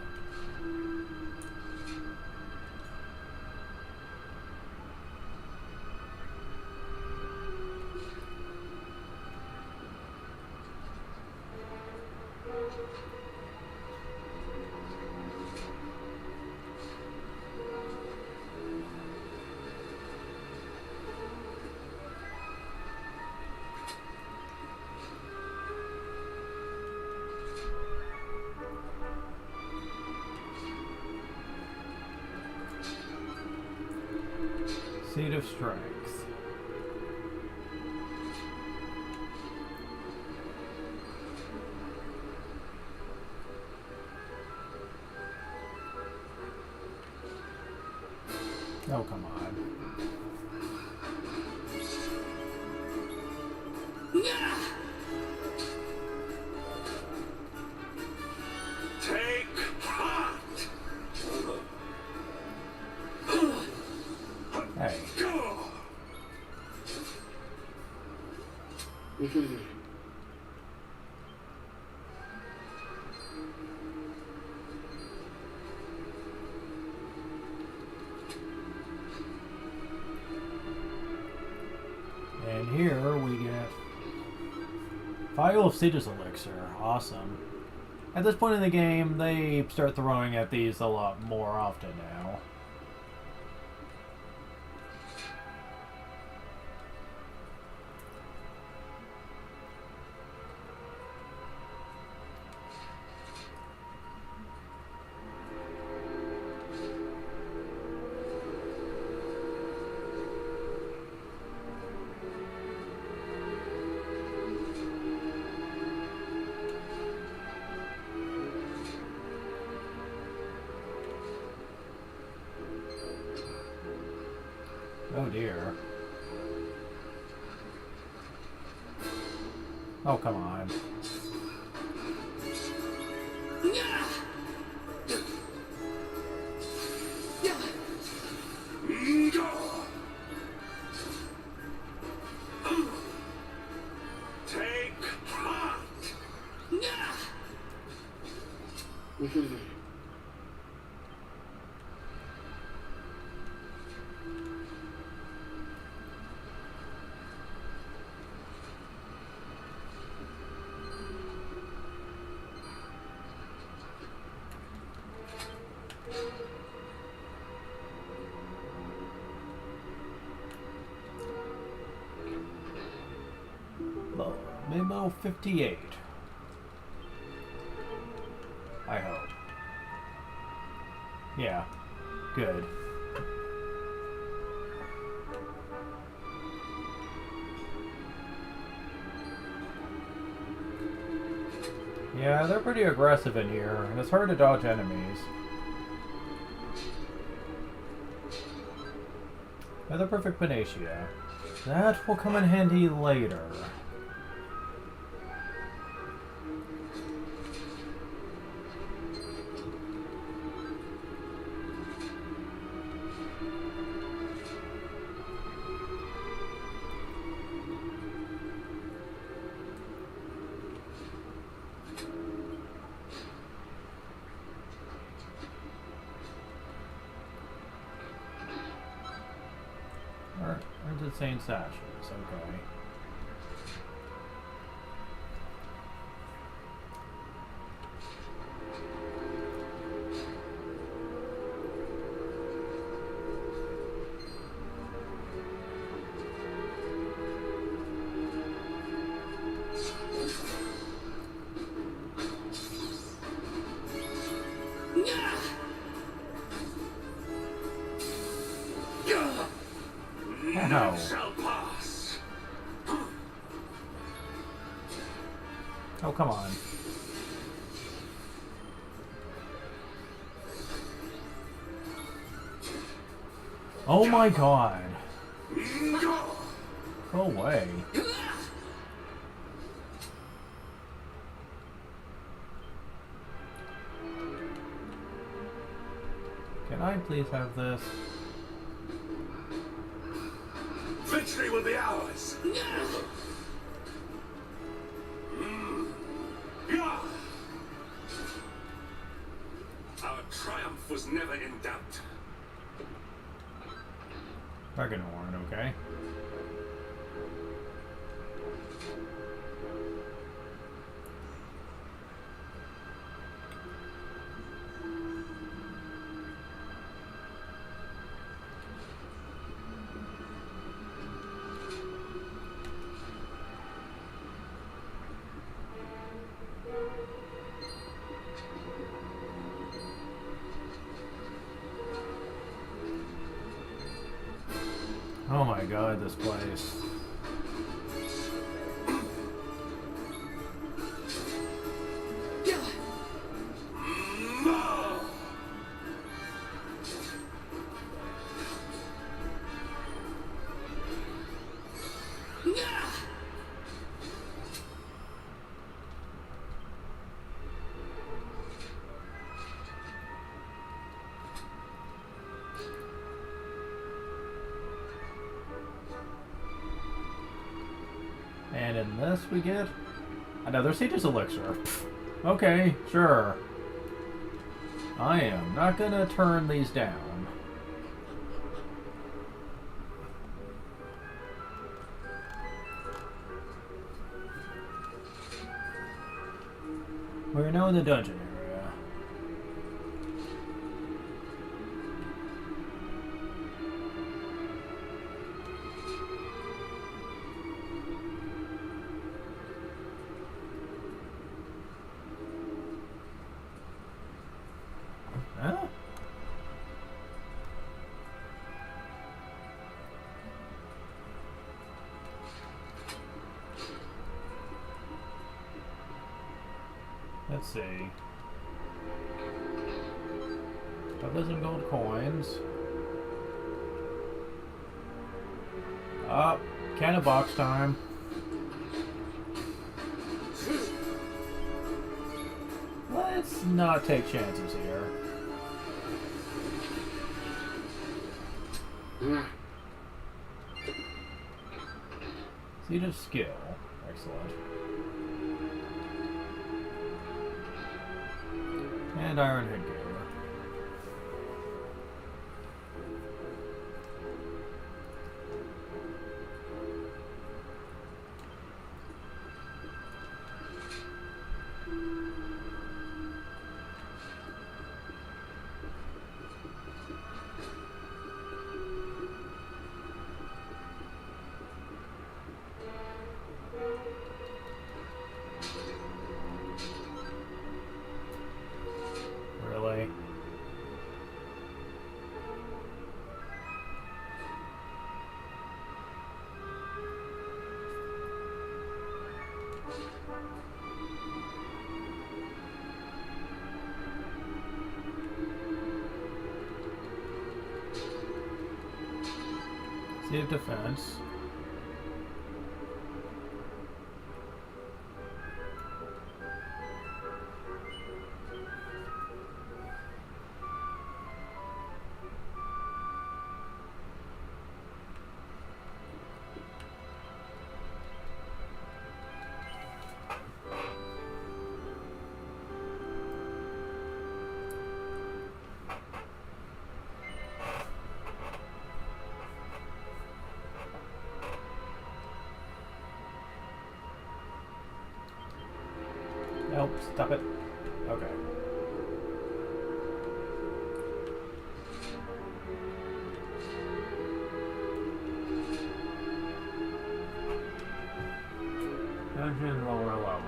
Seed of Strength. Oh, come on. Take heart! Hey. And here we get Vial of Siege Elixir. Awesome. At this point in the game, they start throwing at these a lot more often now. Oh dear. Oh, come on. Take heart! Well, Memo 58. I hope. Yeah. Good. Yeah, they're pretty aggressive in here, and it's hard to dodge enemies. Another perfect Panacea. That will come in handy later. Where's the Saint Sashes? Okay. Ow. Shall pass. Oh, come on. Oh my god. Go away. I please have this? Victory will be ours! Our triumph was never in doubt. Dragonhorn, okay. Oh my god, this place. And in this we get another Sage's Elixir. Okay, sure. I am not gonna turn these down. We're now in the dungeon area. Huh? Let's see. Some gold coins. Up. Cannon box time. Let's not take chances here. Seed of skill. Excellent. And iron headgear. Really? Save defense. Nope, stop it. Okay. Dungeon lower level.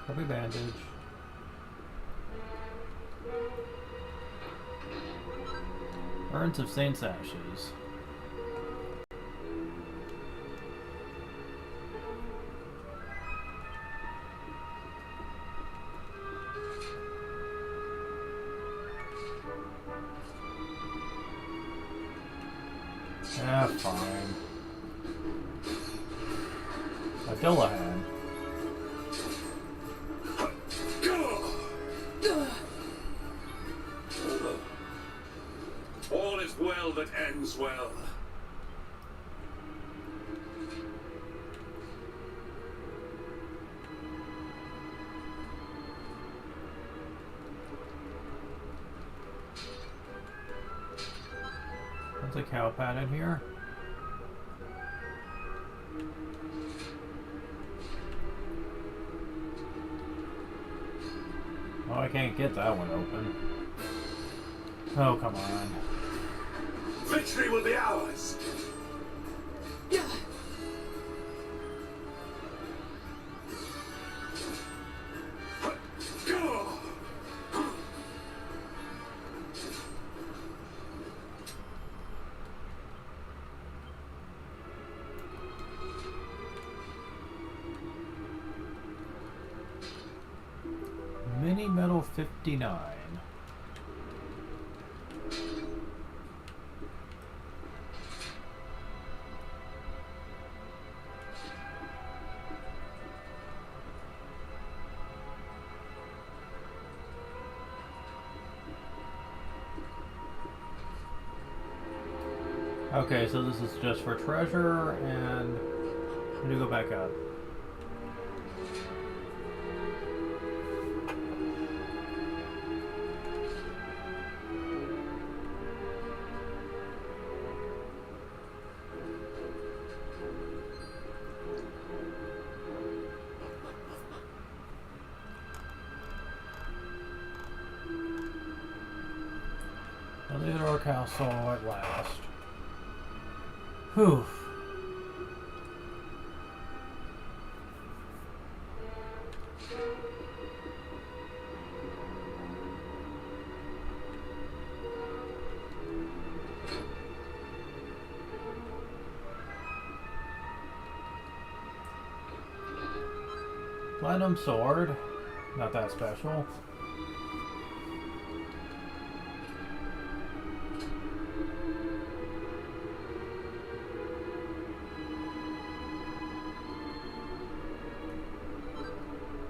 Heavy bandage. Urns of Saint's Ashes. Yeah, fine. A Dillahan. All is well that ends well. There's a cow pad in here. Oh, I can't get that one open. Oh, come on. Victory will be ours! Mini Metal 59. Okay, so this is just for treasure, and I'm gonna go back up. Theodore Castle at last. Whew. Platinum sword. Not that special.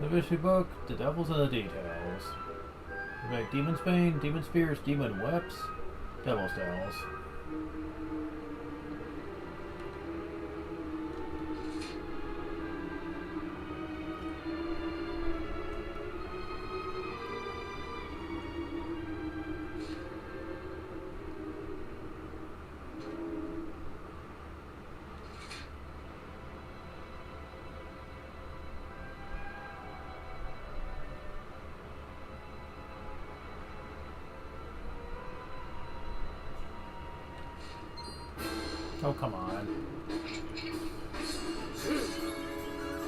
The Victory Book, the Devil's in the Details. We make Demon's Bane, Demon Spears, Demon Whips, Devil's Tails. Oh, come on.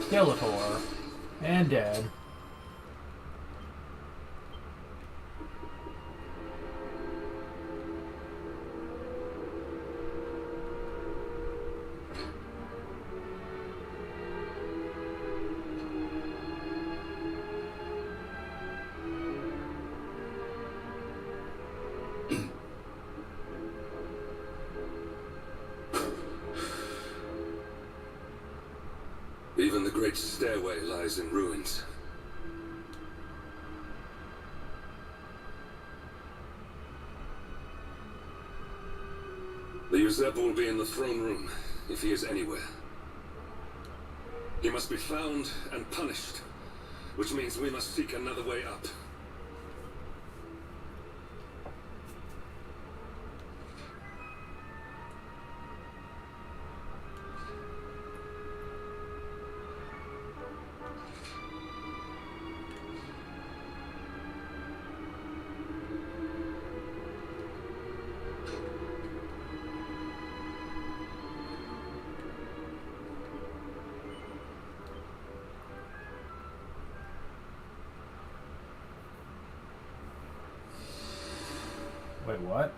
Skeletor. And dead. Even the great stairway lies in ruins. The Uzeb will be in the throne room, if he is anywhere. He must be found and punished, which means we must seek another way up. Wait, what?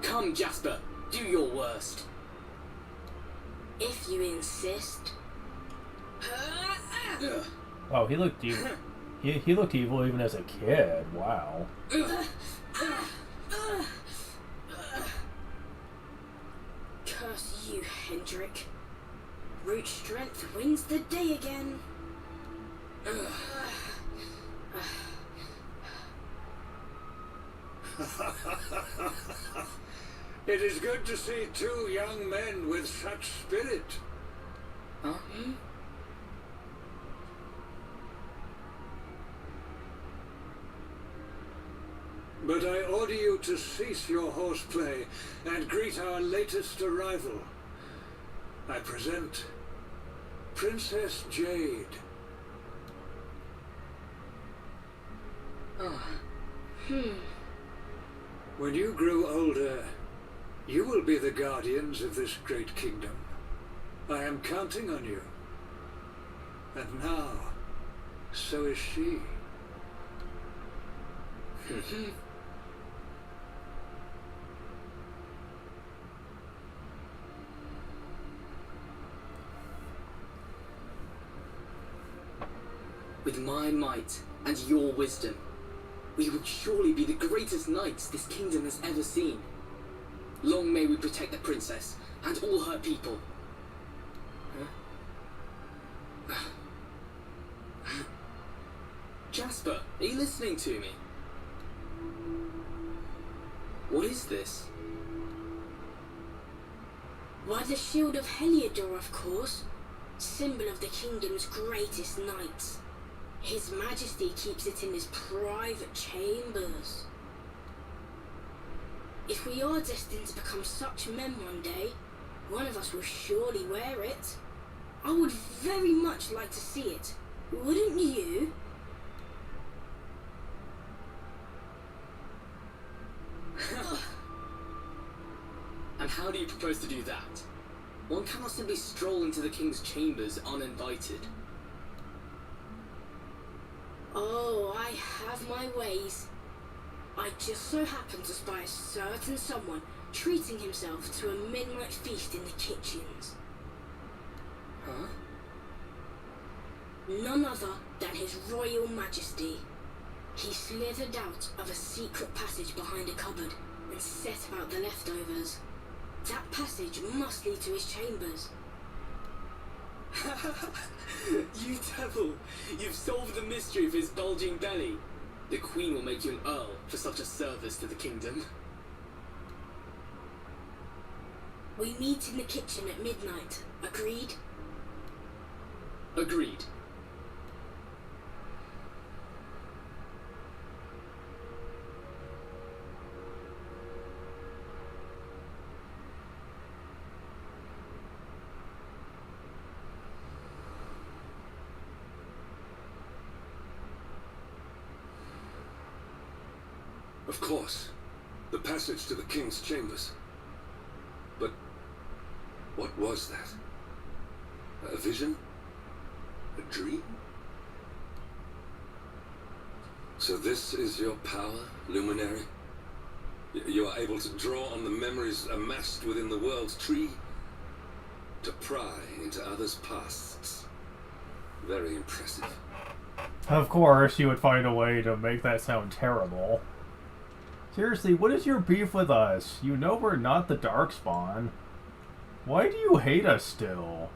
Come, Jasper, do your worst. If you insist. Oh, he looked evil. He looked evil even as a kid. Wow. Brute strength wins the day again. It is good to see two young men with such spirit. Huh? But I order you to cease your horseplay and greet our latest arrival. I present Princess Jade. Oh. When you grow older, you will be the guardians of this great kingdom. I am counting on you. And now, so is she. With my might and your wisdom, we would surely be the greatest knights this kingdom has ever seen. Long may we protect the princess and all her people. Huh? Jasper, are you listening to me? What is this? Why, the shield of Heliodor, of course. Symbol of the kingdom's greatest knights. His Majesty keeps it in his private chambers. If we are destined to become such men one day, one of us will surely wear it. I would very much like to see it. Wouldn't you? And how do you propose to do that? One cannot simply stroll into the king's chambers uninvited. Oh, I have my ways. I just so happen to spy a certain someone treating himself to a midnight feast in the kitchens. Huh? None other than His Royal Majesty. He slithered out of a secret passage behind a cupboard and set about the leftovers. That passage must lead to his chambers. You devil! You've solved the mystery of his bulging belly. The Queen will make you an earl for such a service to the kingdom. We meet in the kitchen at midnight. Agreed? Agreed. Of course. The passage to the king's chambers. But what was that? A vision? A dream? So this is your power, Luminary? You are able to draw on the memories amassed within the world's tree to pry into others' pasts. Very impressive. Of course, you would find a way to make that sound terrible. Seriously, what is your beef with us? You know we're not the Darkspawn. Why do you hate us still?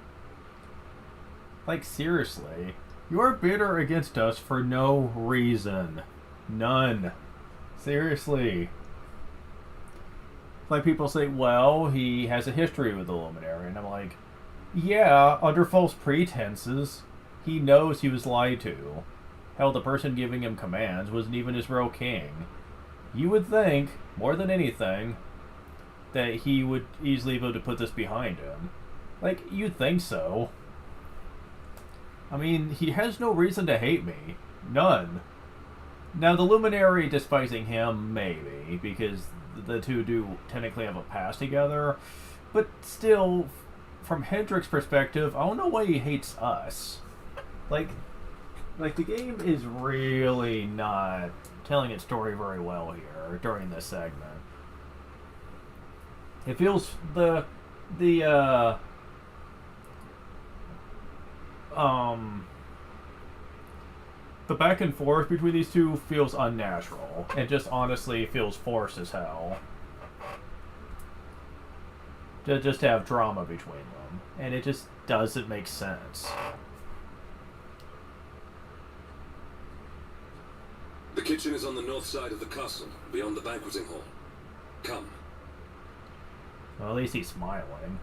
Like, seriously. You are bitter against us for no reason. None. Seriously. Like, people say, well, he has a history with the Luminary. And I'm like, yeah, under false pretenses. He knows he was lied to. Hell, the person giving him commands wasn't even his real king. You would think, more than anything, that he would easily be able to put this behind him. Like, you'd think so. I mean, he has no reason to hate me. None. Now, the Luminary despising him, maybe, because the two do technically have a past together. But still, from Hendrick's perspective, I don't know why he hates us. Like the game is really not telling its story very well here during this segment. It feels the back and forth between these two feels unnatural. It just honestly feels forced as hell. to just have drama between them. And it just doesn't make sense. The kitchen is on the north side of the castle, beyond the banqueting hall. Come. Well, at least he's smiling.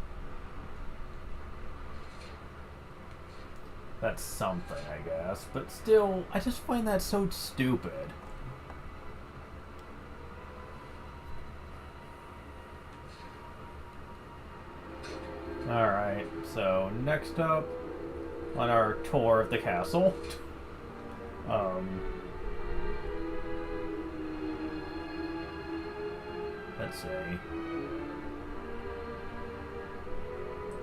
That's something, I guess. But still, I just find that so stupid. Alright, so next up on our tour of the castle. Let's see.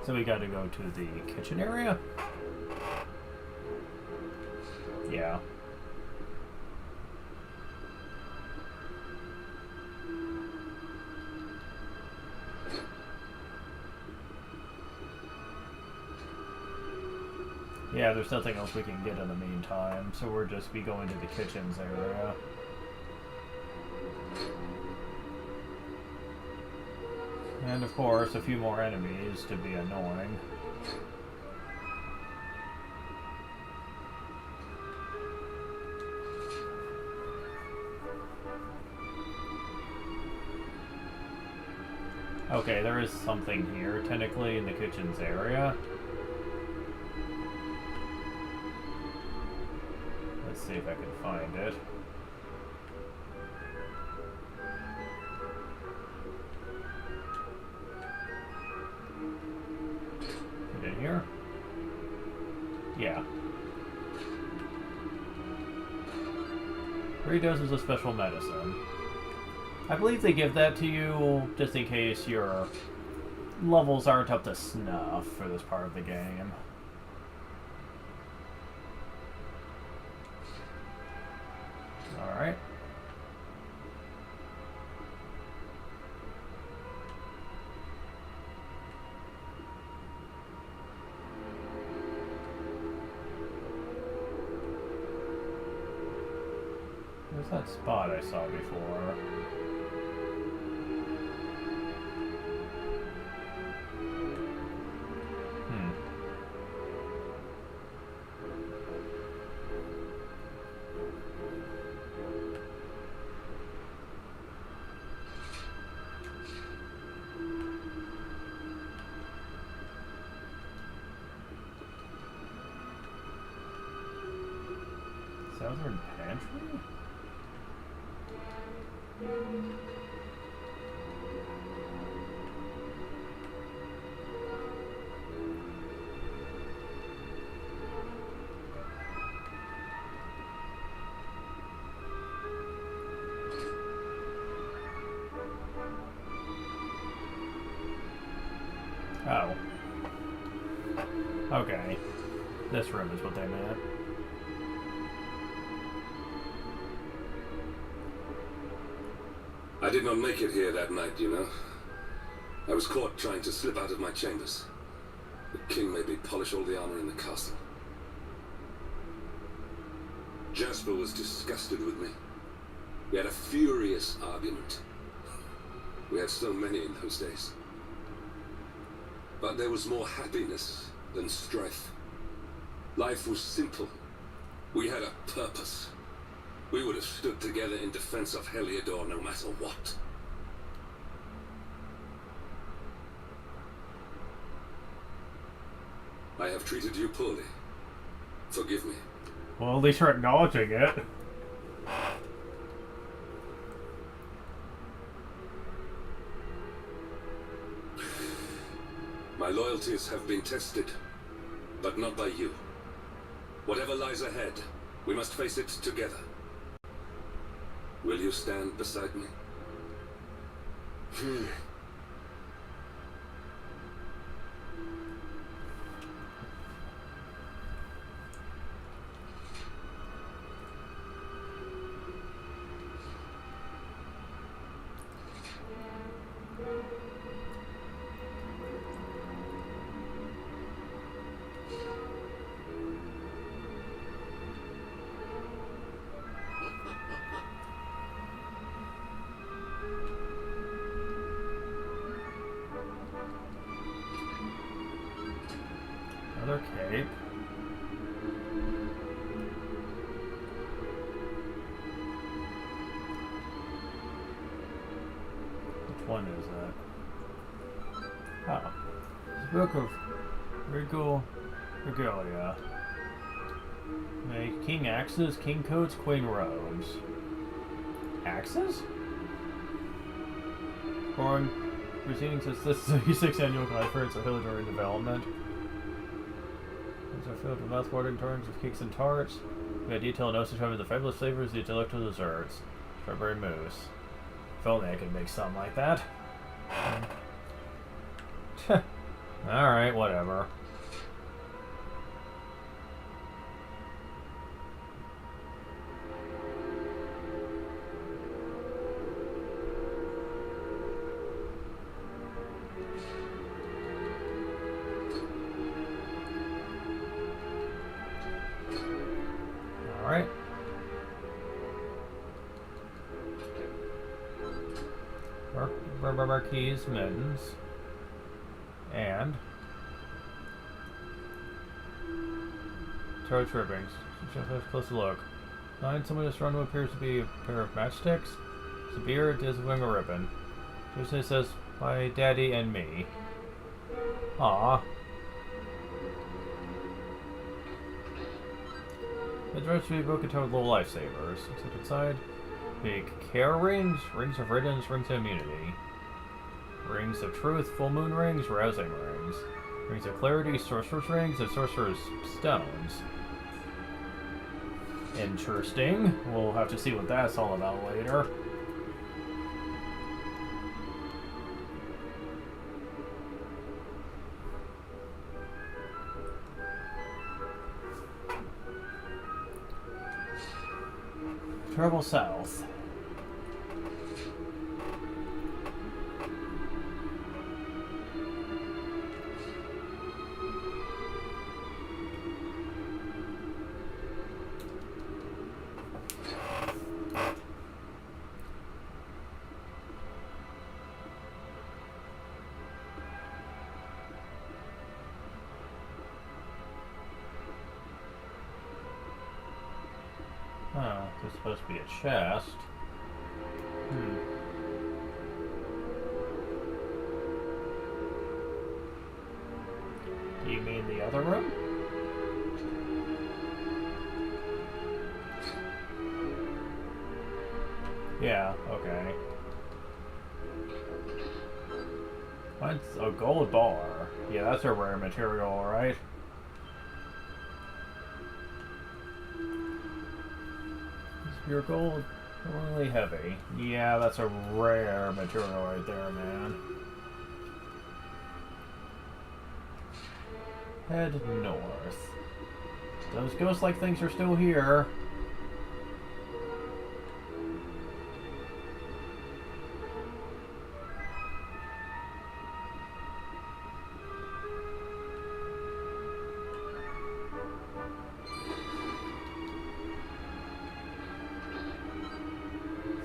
So we gotta go to the kitchen area? Yeah. Yeah, there's nothing else we can get in the meantime, so we'll just be going to the kitchens area. And of course, a few more enemies to be annoying. Okay, there is something here, technically, in the kitchens area. Let's see if I can find it. Is it in here? Yeah. 3 doses of special medicine. I believe they give that to you just in case your levels aren't up to snuff for this part of the game. Alright. Where's that spot I saw before? Southern Pantry? Oh. Okay. This room is what they meant. I did not make it here that night, you know. I was caught trying to slip out of my chambers. The king made me polish all the armor in the castle. Jasper was disgusted with me. We had a furious argument. We had so many in those days. But there was more happiness than strife. Life was simple. We had a purpose. We would have stood together in defense of Heliodor no matter what. I have treated you poorly. Forgive me. Well, at least you're acknowledging it. My loyalties have been tested, but not by you. Whatever lies ahead, we must face it together. Will you stand beside me? Another cape. Which one is that? Oh. It's a book of Regalia. Make king axes, king coats, queen robes. Axes? Born proceedings as this 36th annual conference of Hillary development. These are filled with mouth-watering torrents of cakes and tarts. We have detailed notes to cover the fabulous flavors of the delectable desserts. Strawberry mousse. If only I could make something like that. Alright, whatever. Alright. Rubber keys, mittens, and torch ribbons. Just have a closer look. Behind someone just run what appears to be a pair of matchsticks. It's a beard, is a wing, a ribbon. Tuesday says, "My daddy and me." Aww. The dress to be book contains little lifesavers. Except inside, big care rings, rings of riddance, rings of immunity. Rings of truth, full moon rings, rousing rings. Rings of clarity, sorcerer's rings, and sorcerer's stones. Interesting. We'll have to see what that's all about later. Travel south. Oh, there's supposed to be a chest. Do you mean the other room? Yeah, okay. What's a gold bar? Yeah, that's a rare material, right? Your gold, really heavy. Yeah, that's a rare material right there, man. Head north. Those ghost-like things are still here.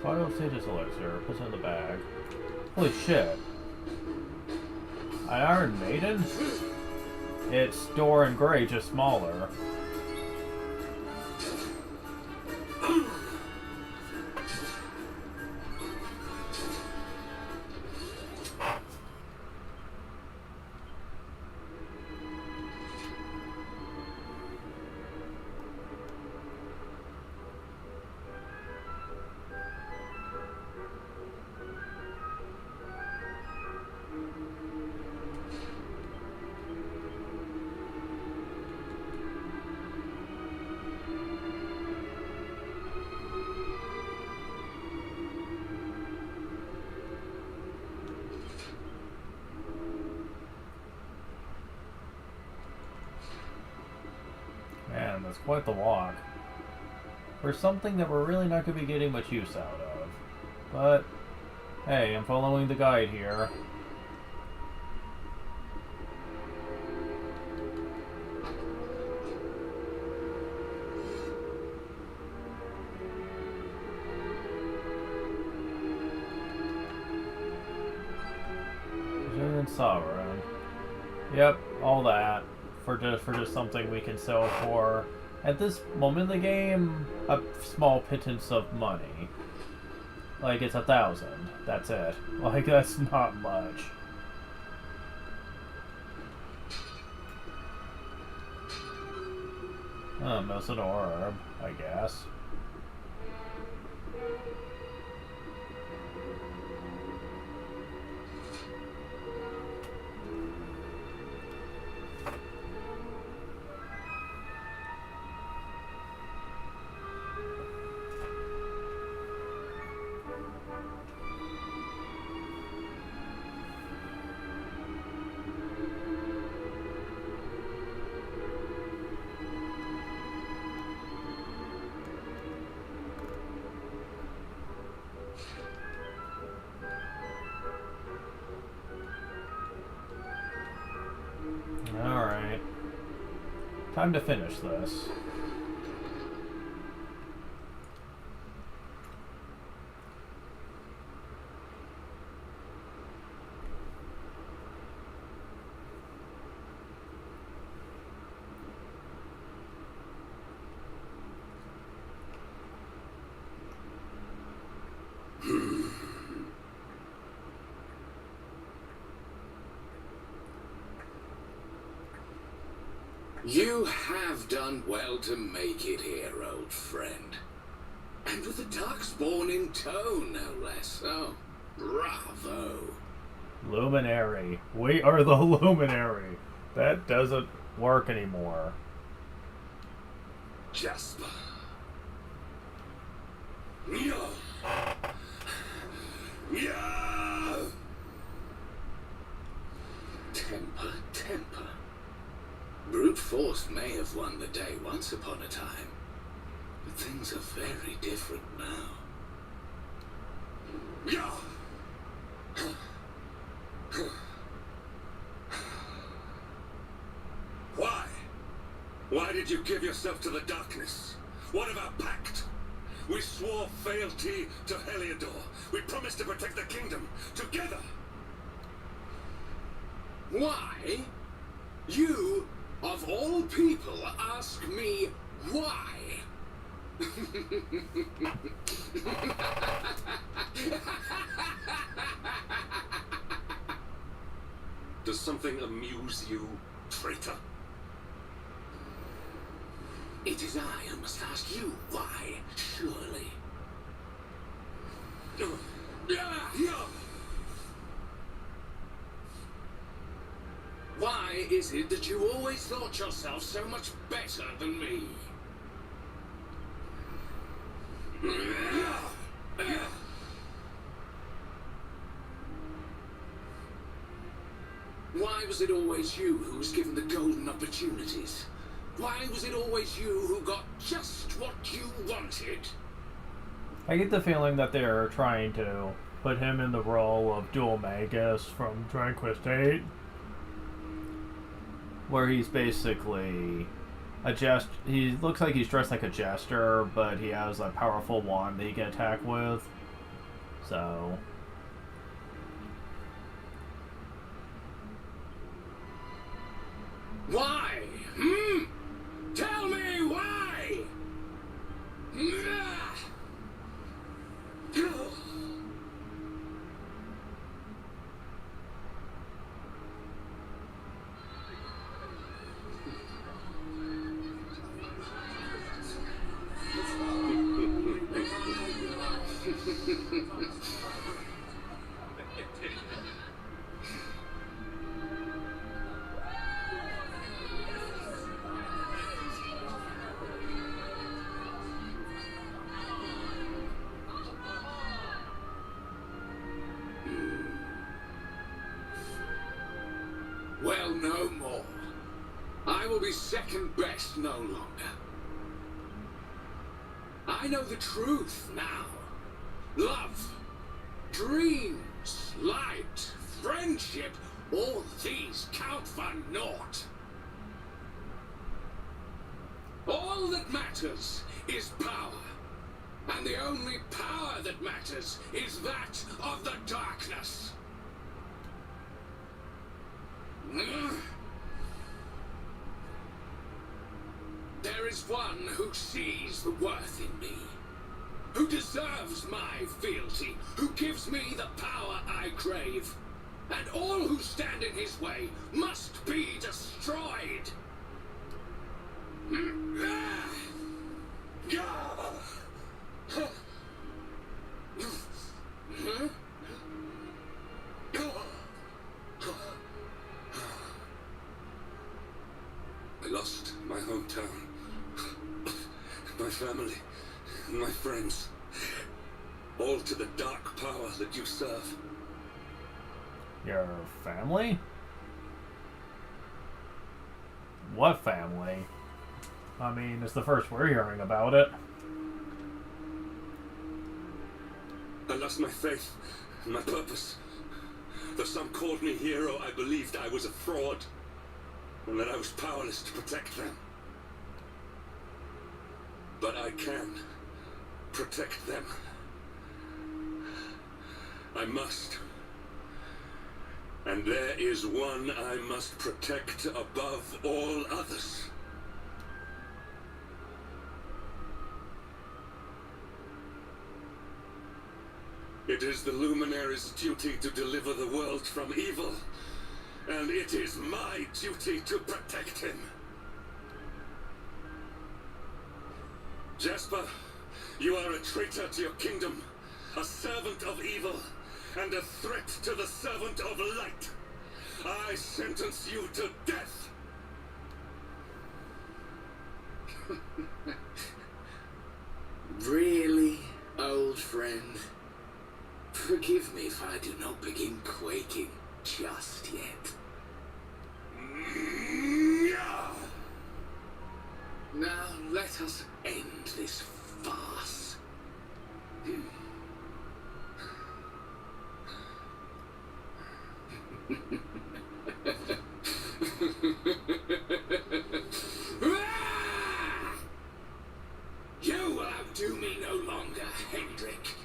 Final status elixir. Puts in the bag. Holy shit. An Iron Maiden? It's Door and Gray, just smaller. Man, that's quite the walk. For something that we're really not going to be getting much use out of. But, hey, I'm following the guide here. Sovereign. Yep, all that. for just something we can sell for, at this moment in the game, a small pittance of money. Like, it's 1,000. That's it. Like, that's not much. Oh, miss an orb, I guess. Alright. Time to finish this. You have done well to make it here, old friend. And with the Darkspawn in tow, no less. Oh, bravo. Luminary. We are the Luminary. That doesn't work anymore. Jasper. Yeah. Yeah. Temper, temper. Brute force may have won the day once upon a time, but things are very different now. Yeah. Why? Why did you give yourself to the darkness? What of our pact? We swore fealty to Heliodor. We promised to protect the kingdom together. Why? You, of all people, ask me why? Does something amuse you, traitor? It is I who must ask you why, surely. Why is it that you always thought yourself so much better than me? Why was it always you who was given the golden opportunities? Why was it always you who got just what you wanted? I get the feeling that they're trying to put him in the role of Dual Magus from Dragon Quest VIII, where he's basically a he looks like he's dressed like a jester, but he has a powerful wand that he can attack with. So why? Tell me why! Well, no more. I will be second best no longer. I know the truth now. Love, dreams, light, friendship, all these count for naught. All that matters is power. And the only power that matters is that of the darkness. is one who sees the worth in me, who deserves my fealty, who gives me the power I crave, and all who stand in his way must be destroyed. I lost my hometown, my family, and my friends, all to the dark power that you serve. Your family? What family? I mean, it's the first we're hearing about it. I lost my faith and my purpose. Though some called me hero, I believed I was a fraud, and that I was powerless to protect them. But I can protect them. I must. And there is one I must protect above all others. It is the Luminary's duty to deliver the world from evil, and it is my duty to protect him. Jasper, you are a traitor to your kingdom, a servant of evil, and a threat to the servant of light. I sentence you to death. Really, old friend? Forgive me if I do not begin quaking just yet. Now let us end this farce. You will outdo me no longer, Hendrik.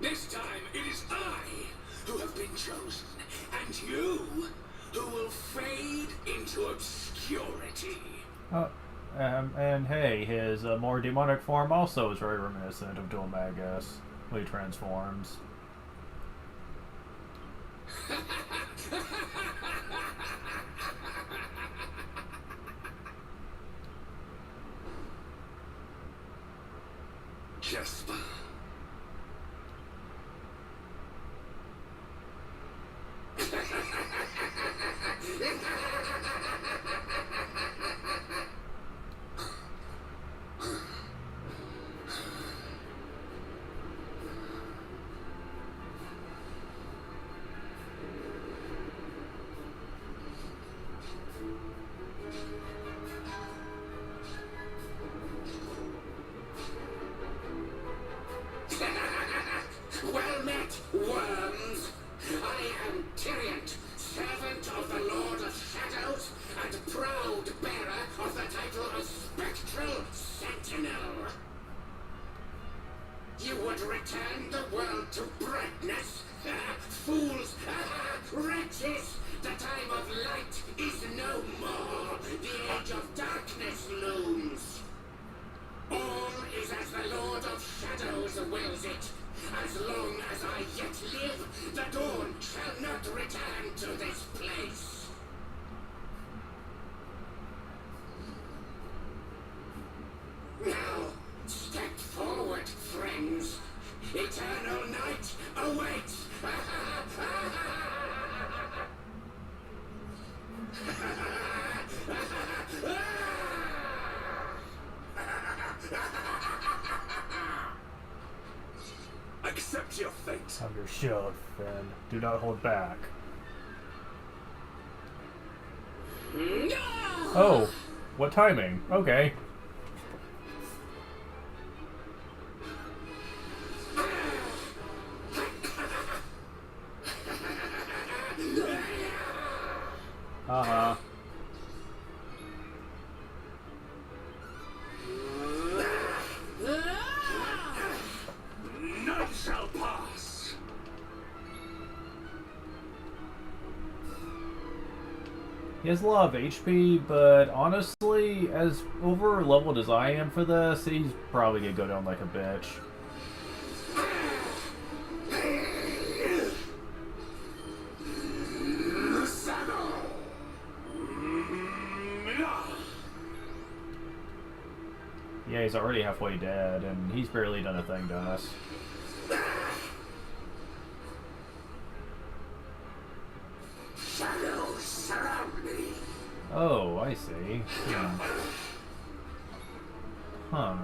This time it is I who have been chosen, and you who will fade into obscurity. And hey, his more demonic form also is very reminiscent of Domagus when he transforms. Jasper. Well met, worms. I am Tyrion, servant of the Lord of Shadows, and proud bearer of the title of Spectral Sentinel. You would return the world to brightness? Fools! Wretches! The time of light is no more. The age of darkness looms. All is as the Lord of Shadows wills it. As long as I yet live, the dawn shall not return to this place. Now, step forward, friends. Eternal night awaits. Accept your fate. Have your shield, friend. Do not hold back. Oh, what timing? Okay. Uh-huh. None shall pass. He has a lot of HP, but honestly, as over leveled as I am for this, he's probably gonna go down like a bitch. Yeah, he's already halfway dead, and he's barely done a thing to us. Shadows surround me. Oh, I see. Huh.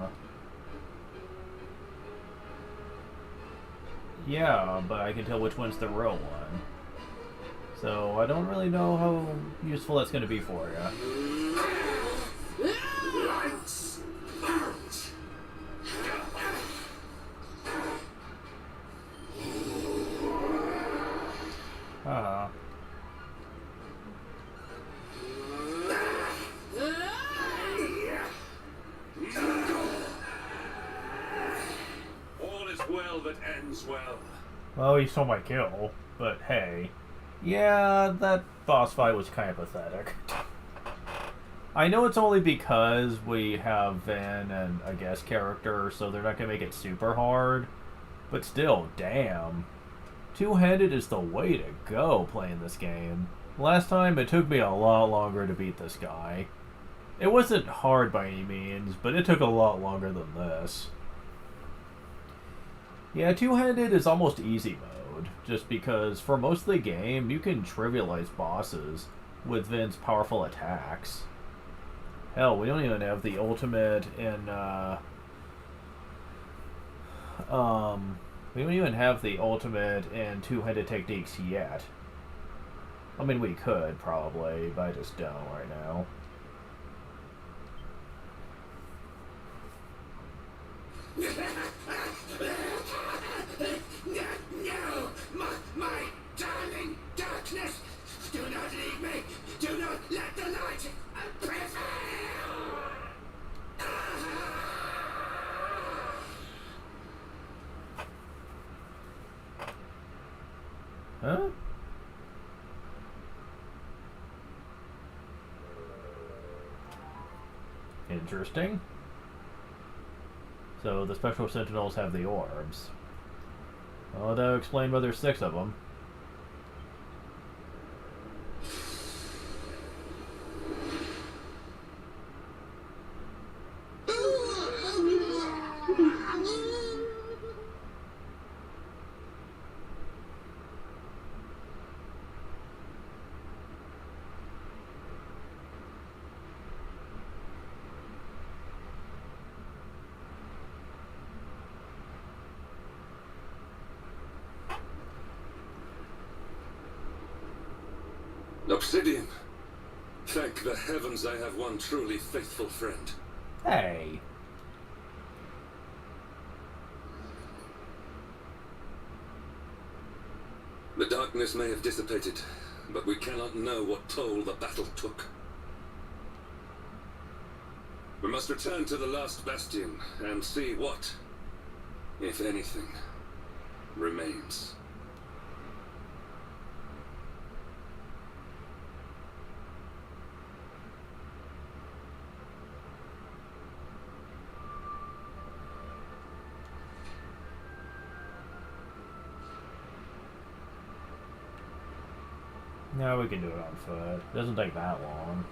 Yeah, but I can tell which one's the real one. So I don't really know how useful that's going to be for you. Lights out. Ah. All is well that ends well. Well, he stole my kill, but hey. Yeah, that boss fight was kind of pathetic. I know it's only because we have Vin and a guest character, so they're not going to make it super hard. But still, damn. Two-handed is the way to go playing this game. Last time, it took me a lot longer to beat this guy. It wasn't hard by any means, but it took a lot longer than this. Yeah, two-handed is almost easy mode, just because for most of the game, you can trivialize bosses with Vin's powerful attacks. Hell, we don't even have the ultimate in, we don't even have the ultimate in two-handed techniques yet. I mean, we could, probably, but I just don't right now. No, my darling darkness, do not leave me. Do not let the light prevail. Huh? Interesting. So the special sentinels have the orbs. Well, that'll explain why there's 6 of them. Obsidian. Thank the heavens I have one truly faithful friend. Hey. The darkness may have dissipated, but we cannot know what toll the battle took. We must return to the last bastion and see what, if anything, remains. No, we can do it on foot. It doesn't take that long.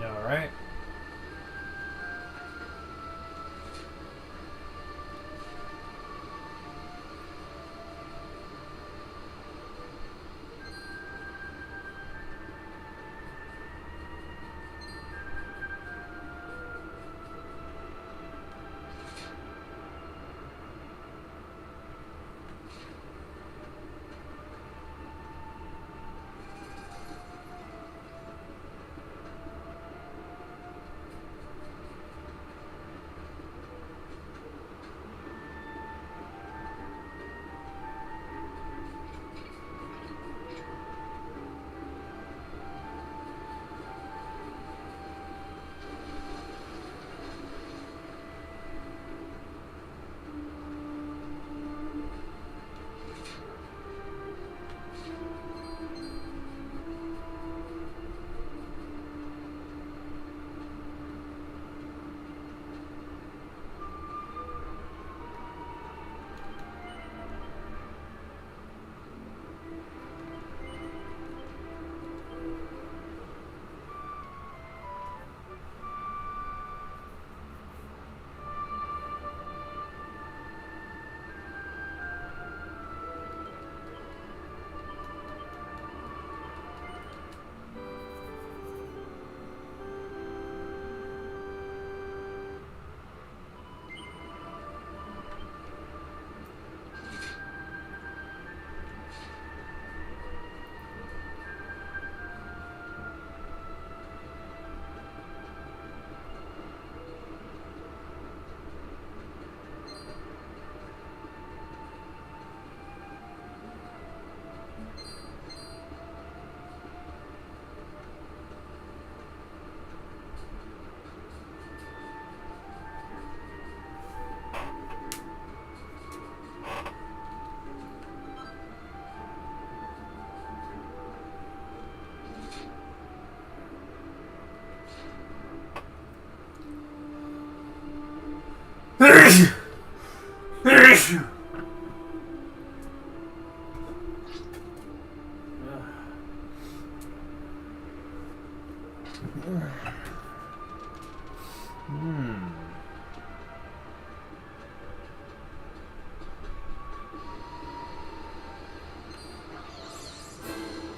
Alright.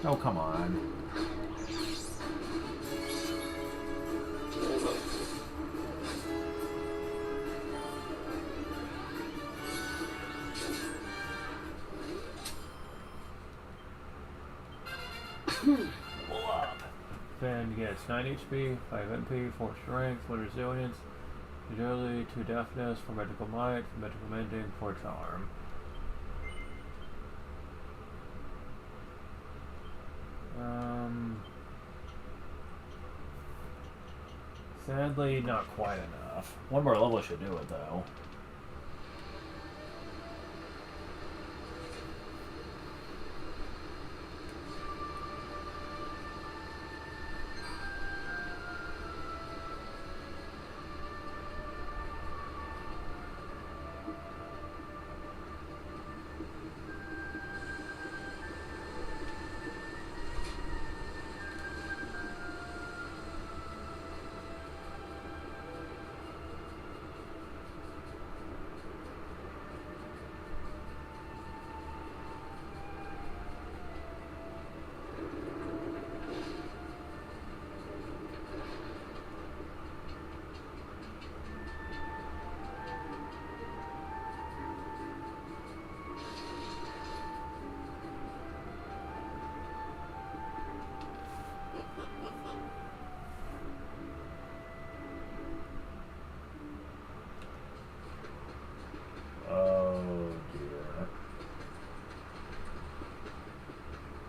Oh, come on. Fan gets 9 HP, 5 MP, 4 strength, 1 resilience, agility, 2 deafness, 4 magical might, 4 magical mending, 4 charm. Sadly, not quite enough. One more level should do it, though.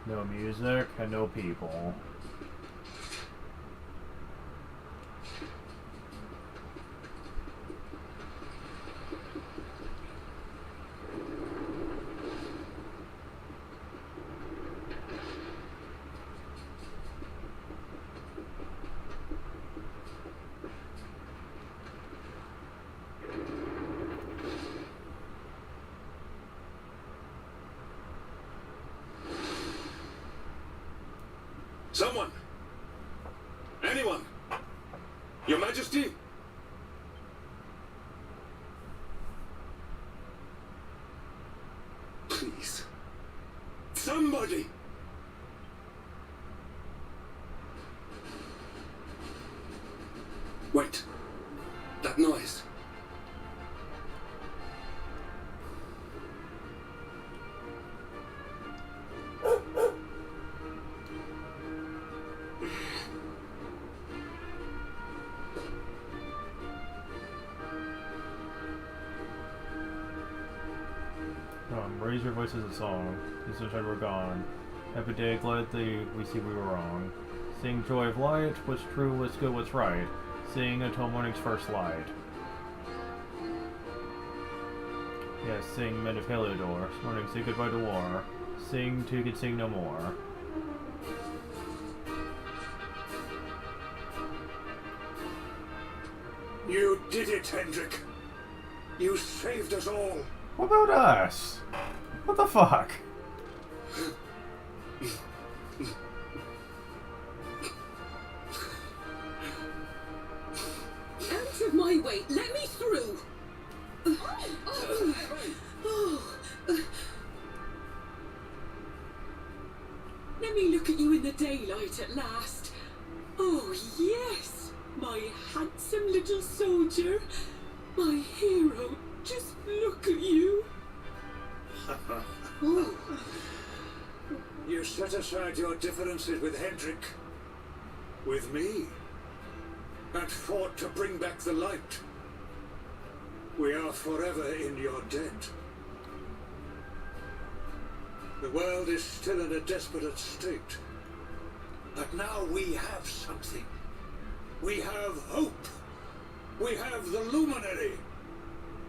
No music and no people. Someone! Anyone! Your Majesty? Please. Somebody! Wait. That noise. Raise your voices a song. This is we're gone. Happy day, glad we see we were wrong. Sing joy of light, what's true, what's good, what's right. Sing until morning's first light. Yes, sing men of Heliodor. This morning say goodbye to war. Sing till you can sing no more. You did it, Hendrik. You saved us all. What about us? What the fuck? Out of my way! Let me through! Let me look at you in the daylight at last. Oh, yes! My handsome little soldier. My hero. Just look at you. Oh. You set aside your differences with Hendrik, with me, and fought to bring back the light. We are forever in your debt. The world is still in a desperate state. But now we have something. We have hope. We have the Luminary.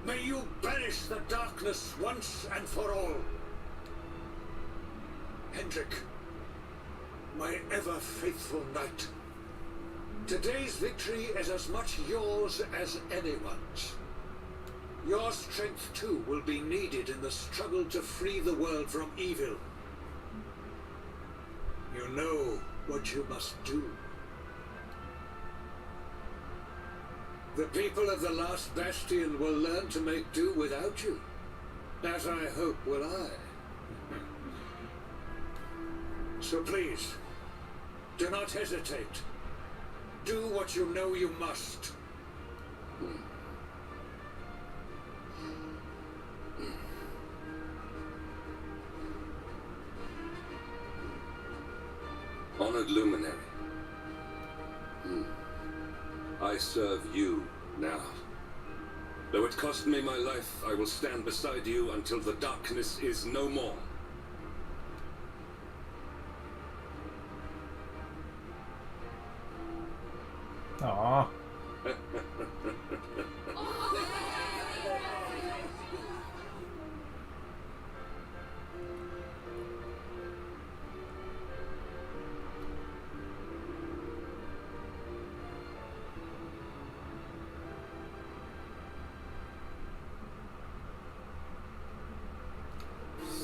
May you banish the darkness once and for all. Hendrik, my ever-faithful knight. Today's victory is as much yours as anyone's. Your strength too will be needed in the struggle to free the world from evil. You know what you must do. The people of the last bastion will learn to make do without you, as I hope will I. So please, do not hesitate. Do what you know you must. Honored Luminary. I serve you now. Though it cost me my life, I will stand beside you until the darkness is no more. Aww.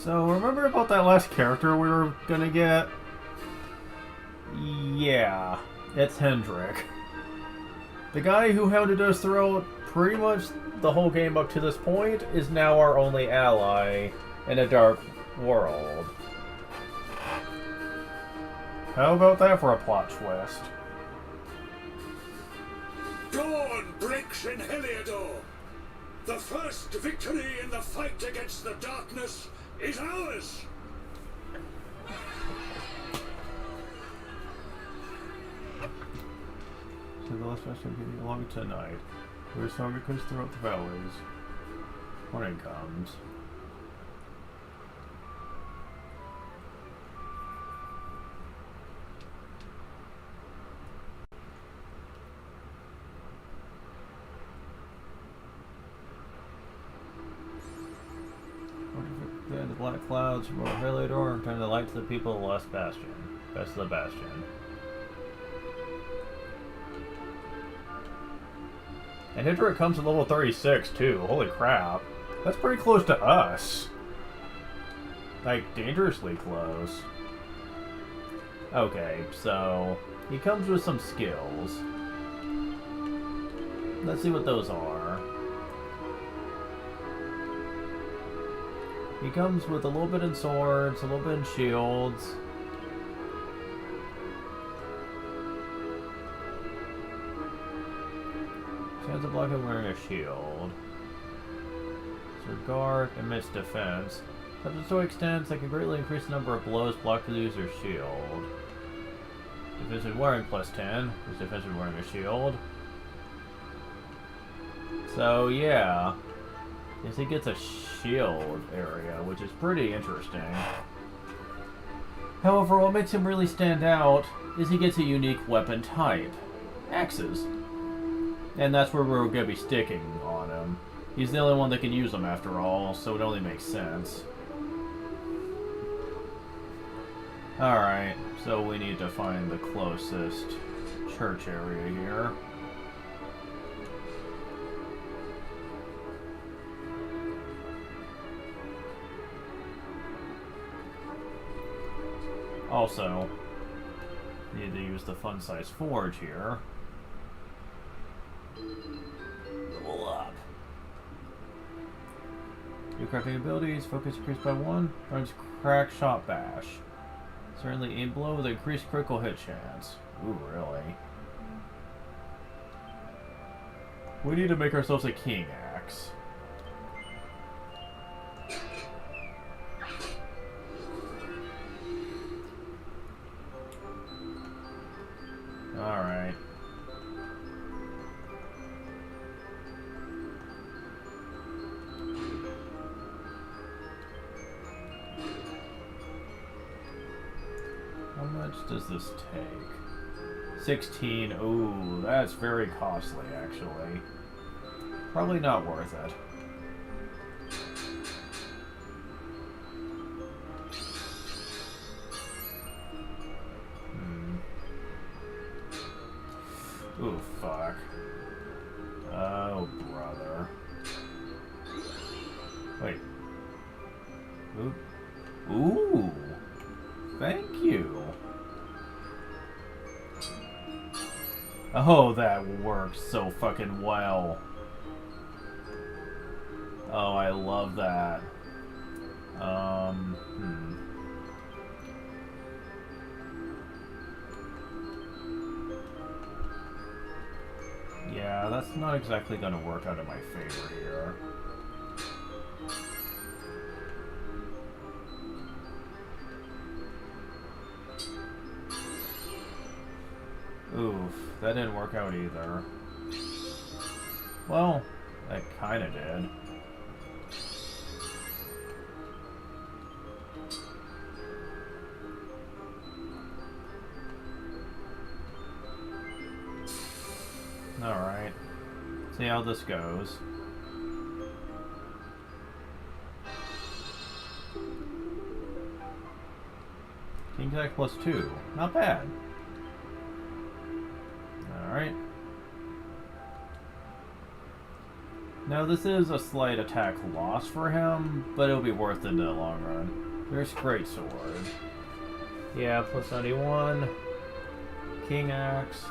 So, remember about that last character we were gonna get? Yeah, it's Hendrik. The guy who hounded us throughout pretty much the whole game up to this point is now our only ally in a dark world. How about that for a plot twist? Dawn breaks in Heliodor. The first victory in the fight against the darkness is ours. So the last question getting along tonight. We're song echoes throughout the valleys. Morning comes. Then the black clouds from over Heliodor and turn the light to the people of the last bastion. Best of the bastion. And Hendrik comes to level 36 too. Holy crap. That's pretty close to us. Like, dangerously close. Okay, so he comes with some skills. Let's see what those are. He comes with a little bit in swords, a little bit in shields. Chance of blocking wearing a shield. Sir guard emits defense. As the sword extends, they can greatly increase the number of blows blocked with the user's shield. Defense when wearing +10. His defense when wearing a shield. So yeah. Yes, he gets a shield area, which is pretty interesting. However, what makes him really stand out is he gets a unique weapon type. Axes. And that's where we're going to be sticking on him. He's the only one that can use them after all, so it only makes sense. Alright, so we need to find the closest church area here. Also, need to use the fun-size forge here. Level up. New crafting abilities, focus increased by 1, runs crack shot bash. Certainly aim blow with increased critical hit chance. Ooh, really? We need to make ourselves a king axe. Alright. How much does this take? 16. Ooh, that's very costly, actually. Probably not worth it. Ooh, fuck. Oh, brother. Wait. Ooh. Ooh. Thank you. Oh, that works so fucking well. Oh, I love that. Yeah, that's not exactly going to work out in my favor here. Oof, that didn't work out either. Well, that kind of did. Alright. See how this goes. King attack +2. Not bad. Alright. Now this is a slight attack loss for him, but it'll be worth it in the long run. There's great sword. Yeah, +91. King axe.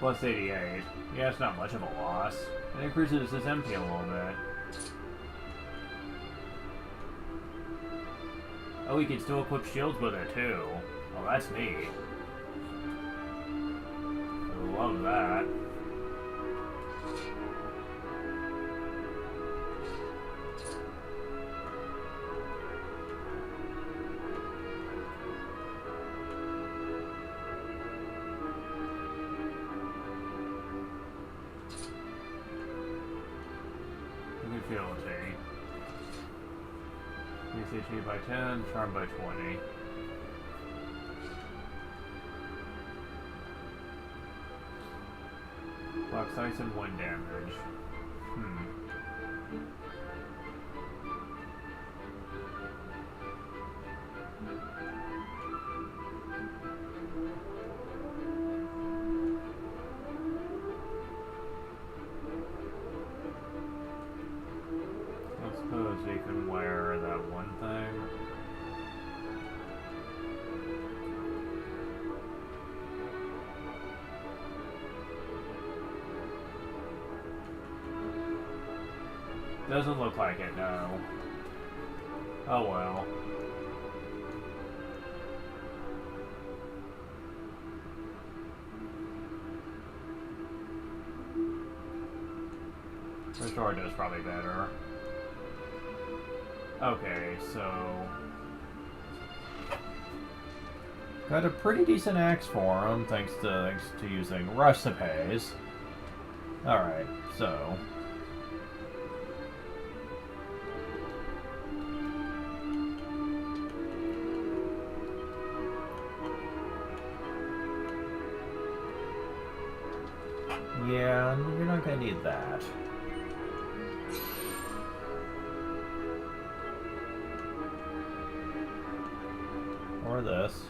+88. Yeah, it's not much of a loss. It increases his MP a little bit. Oh, he can still equip shields with it too. Oh, that's neat. I love that. Agility. DCT by 10, charm by 20. Blocks ice and 1 damage. I suppose you can wear that one thing. Doesn't look like it, no. Oh well. Restore does probably better. Okay, so... got a pretty decent axe for him, thanks to using recipes. Alright, so... yeah, you're not gonna need that. Or this.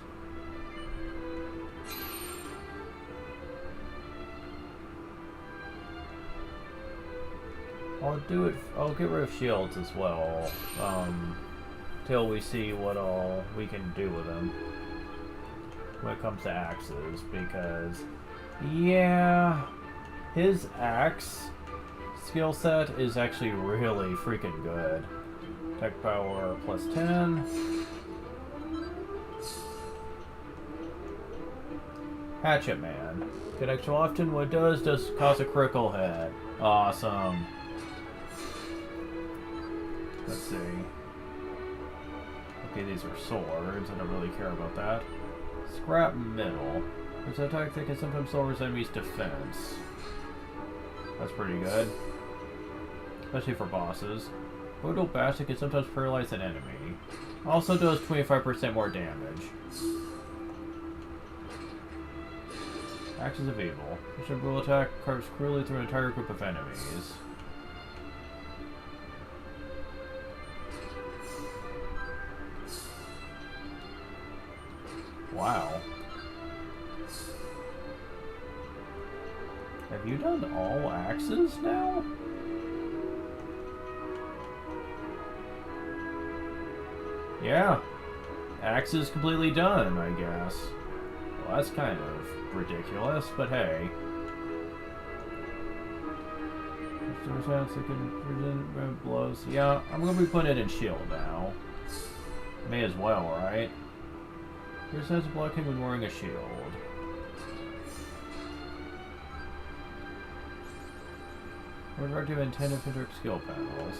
I'll get rid of shields as well, till we see what all we can do with them when it comes to axes, because, yeah, his axe skill set is actually really freaking good. Tech power plus 10. Hatchet Man. Connects often. What it does cause a critical hit. Awesome. Let's see. Okay, these are swords. I don't really care about that. Scrap Middle. There's an attack that can sometimes lowers enemies' defense. That's pretty good. Especially for bosses. Brutal Bastion can sometimes paralyze an enemy. Also does 25% more damage. Axes of Evil. This brutal attack carves cruelly through an entire group of enemies. Wow. Have you done all axes now? Yeah. Axe is completely done, I guess. Well, that's kind of ridiculous, but hey. Red blows. Yeah, I'm gonna be putting it in shield now. May as well, right? Your sense of blocking when wearing a shield. With regard to intent and indirect skill panels.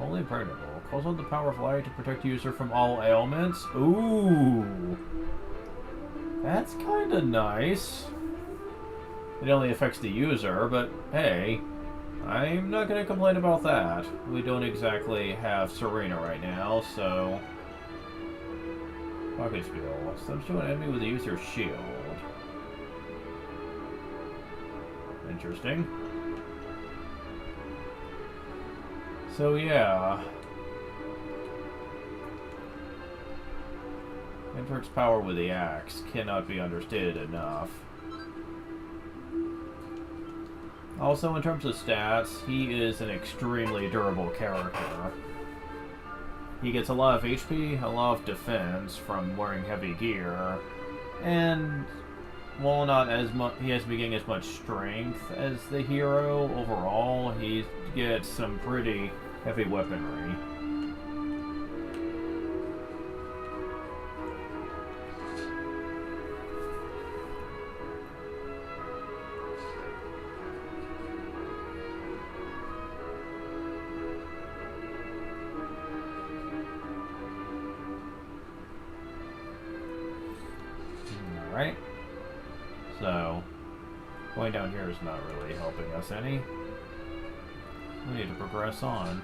Only impregnable. Calls on the power of light to protect the user from all ailments. Ooh! That's kinda nice. It only affects the user, but hey, I'm not gonna complain about that. We don't exactly have Serena right now, so... Pocket skill. Steps to an enemy with a user's shield. Interesting. So yeah. Invert's power with the axe cannot be understated enough. Also, in terms of stats, he is an extremely durable character. He gets a lot of HP, a lot of defense from wearing heavy gear, and while not as much, he has been getting as much strength as the hero overall, he gets some pretty heavy weaponry. Alright. So, going down here is not really helping us any. We need to progress on.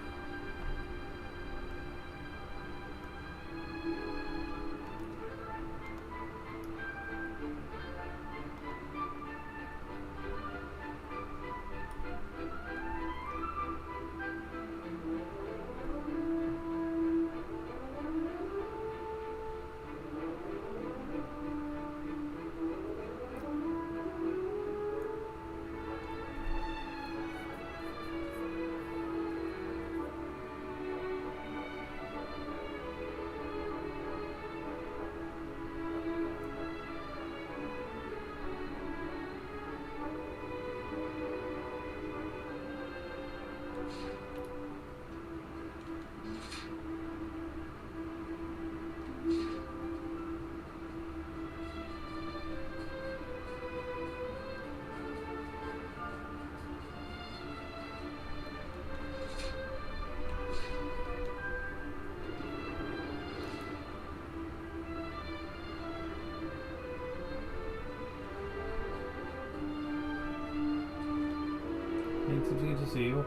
Something to see you.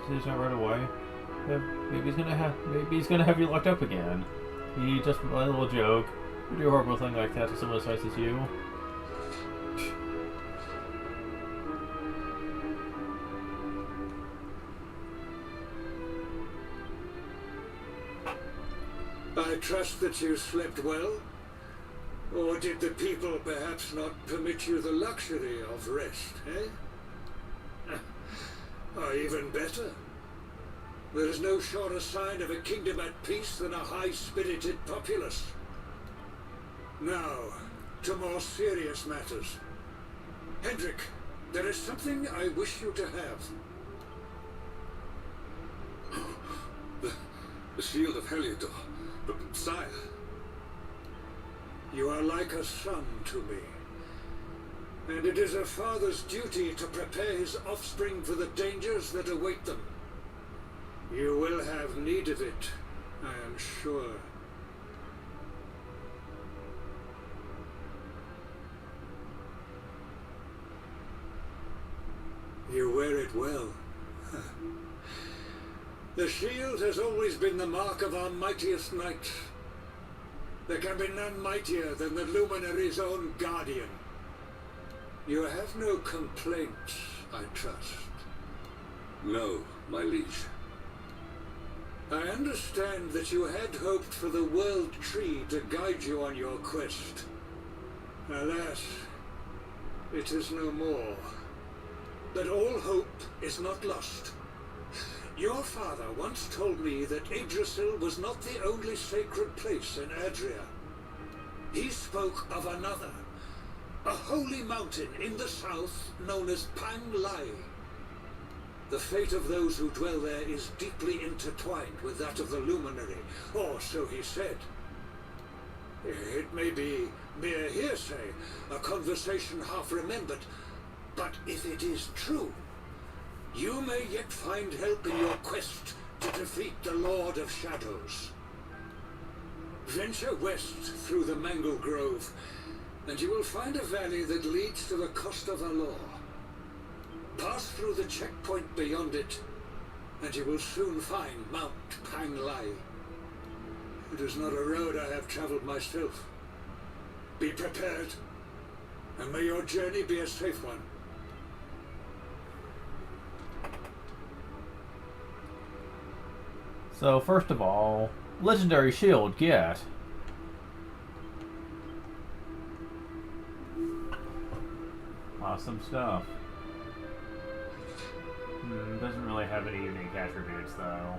He's not right away. Maybe he's gonna have you locked up again. He just a little joke. You do a horrible thing like that to someone as nice as you. I trust that you slept well? Or did the people perhaps not permit you the luxury of rest, eh? Or even better, there is no surer sign of a kingdom at peace than a high-spirited populace. Now, to more serious matters. Hendrik, there is something I wish you to have. The shield of Heliodor. But, sire... You are like a son to me. And it is a father's duty to prepare his offspring for the dangers that await them. You will have need of it, I am sure. You wear it well. The shield has always been the mark of our mightiest knight. There can be none mightier than the Luminary's own guardian. You have no complaints, I trust. No, my liege. I understand that you had hoped for the World Tree to guide you on your quest. Alas, it is no more. But all hope is not lost. Your father once told me that Yggdrasil was not the only sacred place in Adria. He spoke of another, a holy mountain in the south known as Panglai. The fate of those who dwell there is deeply intertwined with that of the Luminary, or so he said. It may be mere hearsay, a conversation half remembered, but if it is true, you may yet find help in your quest to defeat the Lord of Shadows. Venture west through the Mangle Grove, and you will find a valley that leads to the Costa Valor. Pass through the checkpoint beyond it, and you will soon find Mount Panglai. It is not a road I have traveled myself. Be prepared, and may your journey be a safe one. So, first of all, legendary shield, get. Awesome stuff. Doesn't really have any unique attributes, though.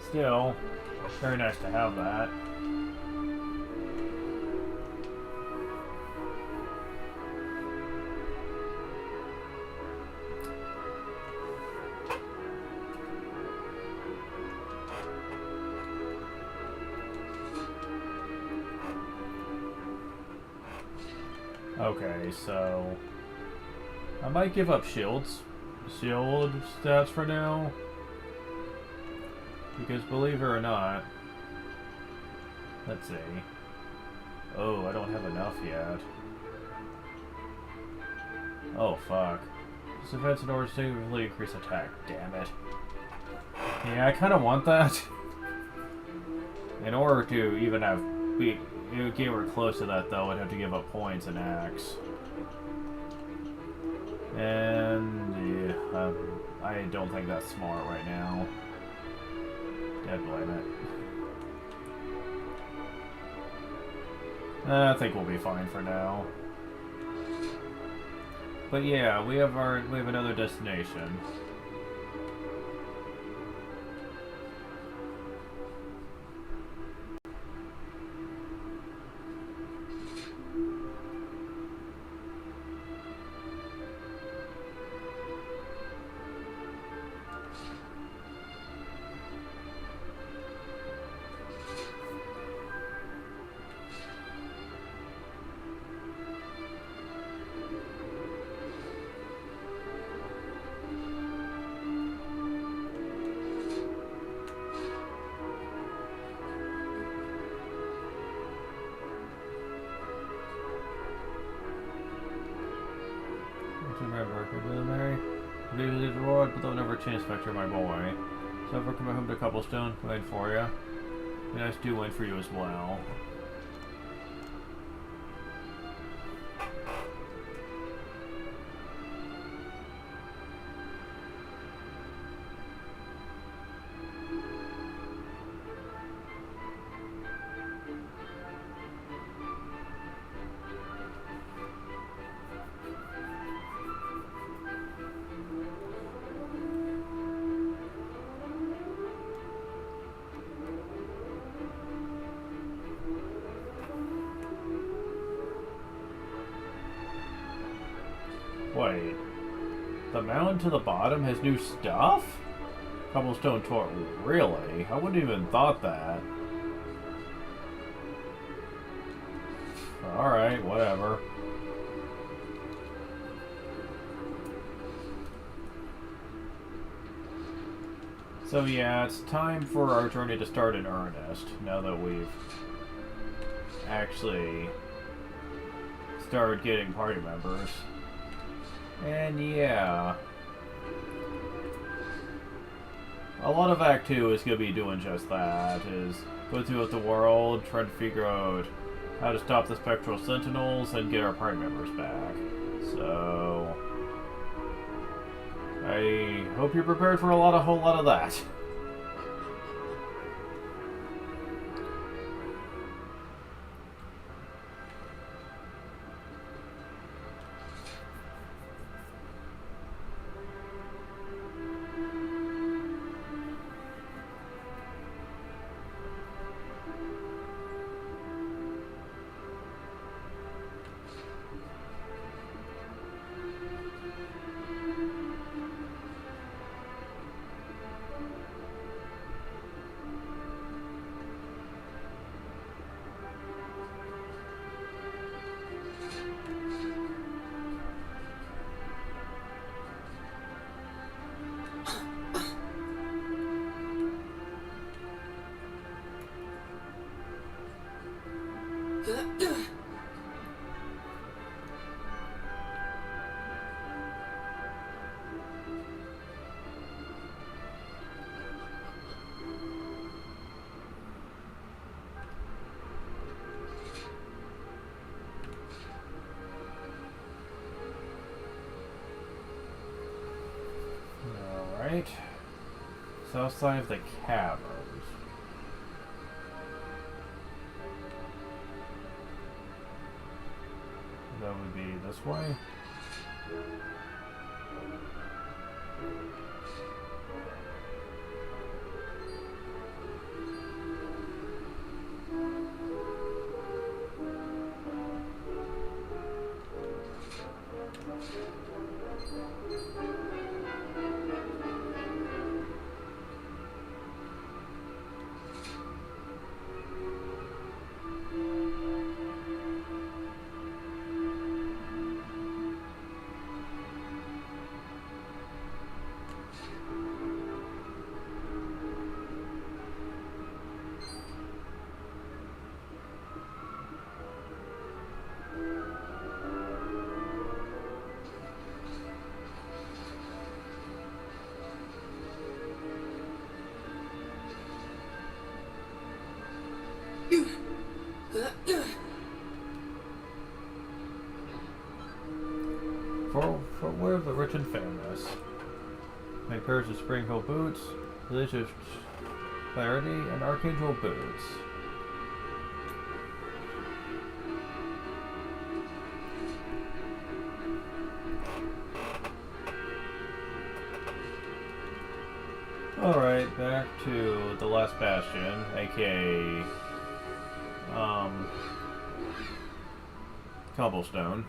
Still, very nice to have that. Okay, so I might give up shield stats for now, because believe it or not, let's see. Oh, I don't have enough yet. Oh fuck! This event's in order to significantly increase attack. Damn it! Yeah, I kind of want that. In order to even have get anywhere close to that, though, I'd have to give up points and axe. And yeah, I don't think that's smart right now. Dead blame it. I think we'll be fine for now. But yeah, we have another destination. remember, good Mary. Leave the reward, but don't ever chance factor my boy. So if I come back home to Cobblestone, wait for you. Be nice to win for you as well. Wait, the mountain to the bottom has new stuff? Cobblestone Tour, really? I wouldn't even thought that. Alright, whatever. So yeah, it's time for our journey to start in earnest, now that we've actually started getting party members. And yeah, a lot of Act 2 is going to be doing just that, is go throughout the world, try to figure out how to stop the Spectral Sentinels and get our party members back. So, I hope you're prepared for a whole lot of that. Alright. South side of the caverns. That would be this way. Footwear of the rich and famous. Make pairs of Spring-Hill boots, religious clarity, and Archangel boots. Alright, back to the last bastion, aka Cobblestone.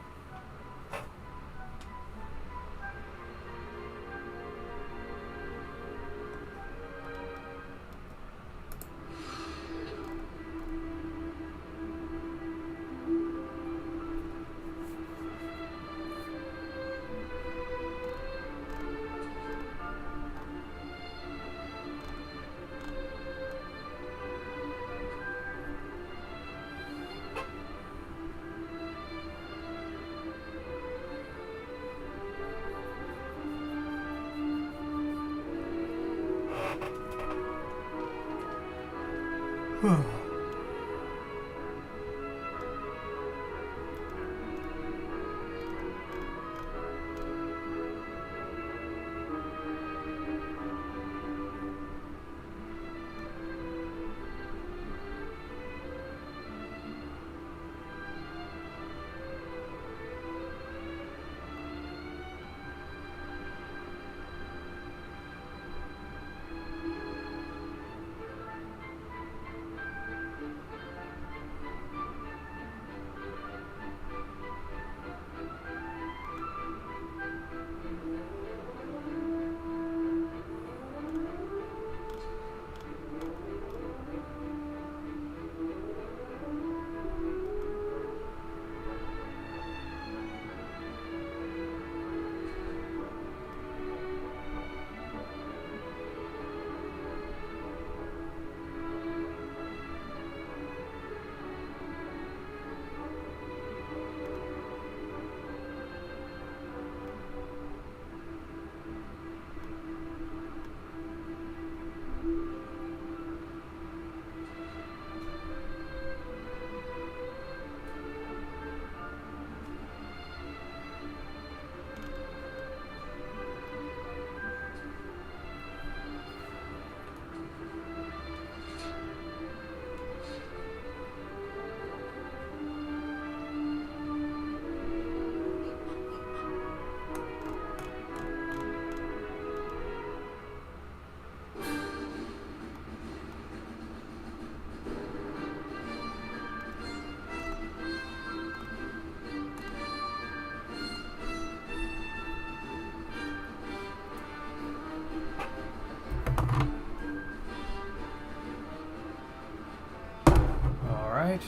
Alright.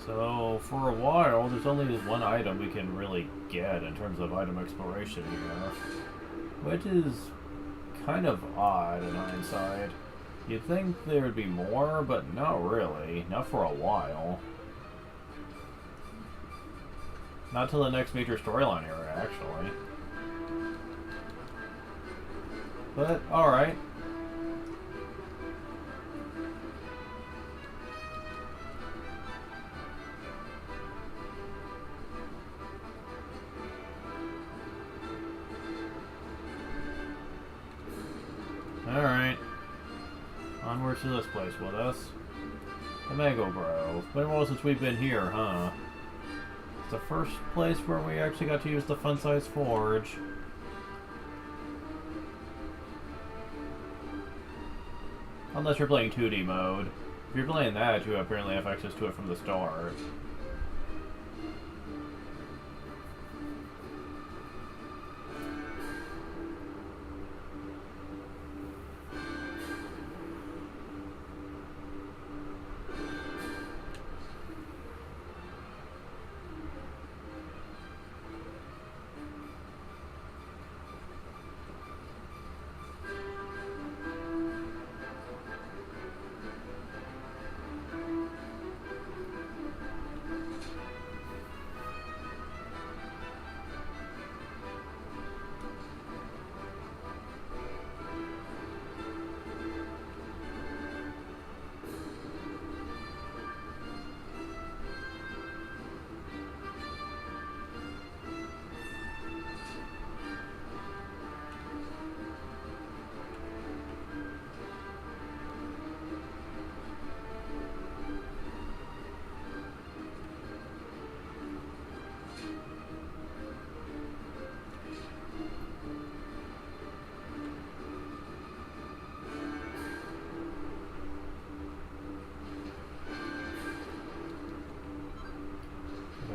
So, for a while, there's only one item we can really get in terms of item exploration here. Which is kind of odd in hindsight. You'd think there would be more, but not really. Not for a while. Not till the next major storyline era, actually. But, alright. Alright. Onward to this place with us. The Mango Grove. Been a while since we've been here, huh? It's the first place where we actually got to use the fun-size forge. Unless you're playing 2D mode. If you're playing that, you apparently have access to it from the start.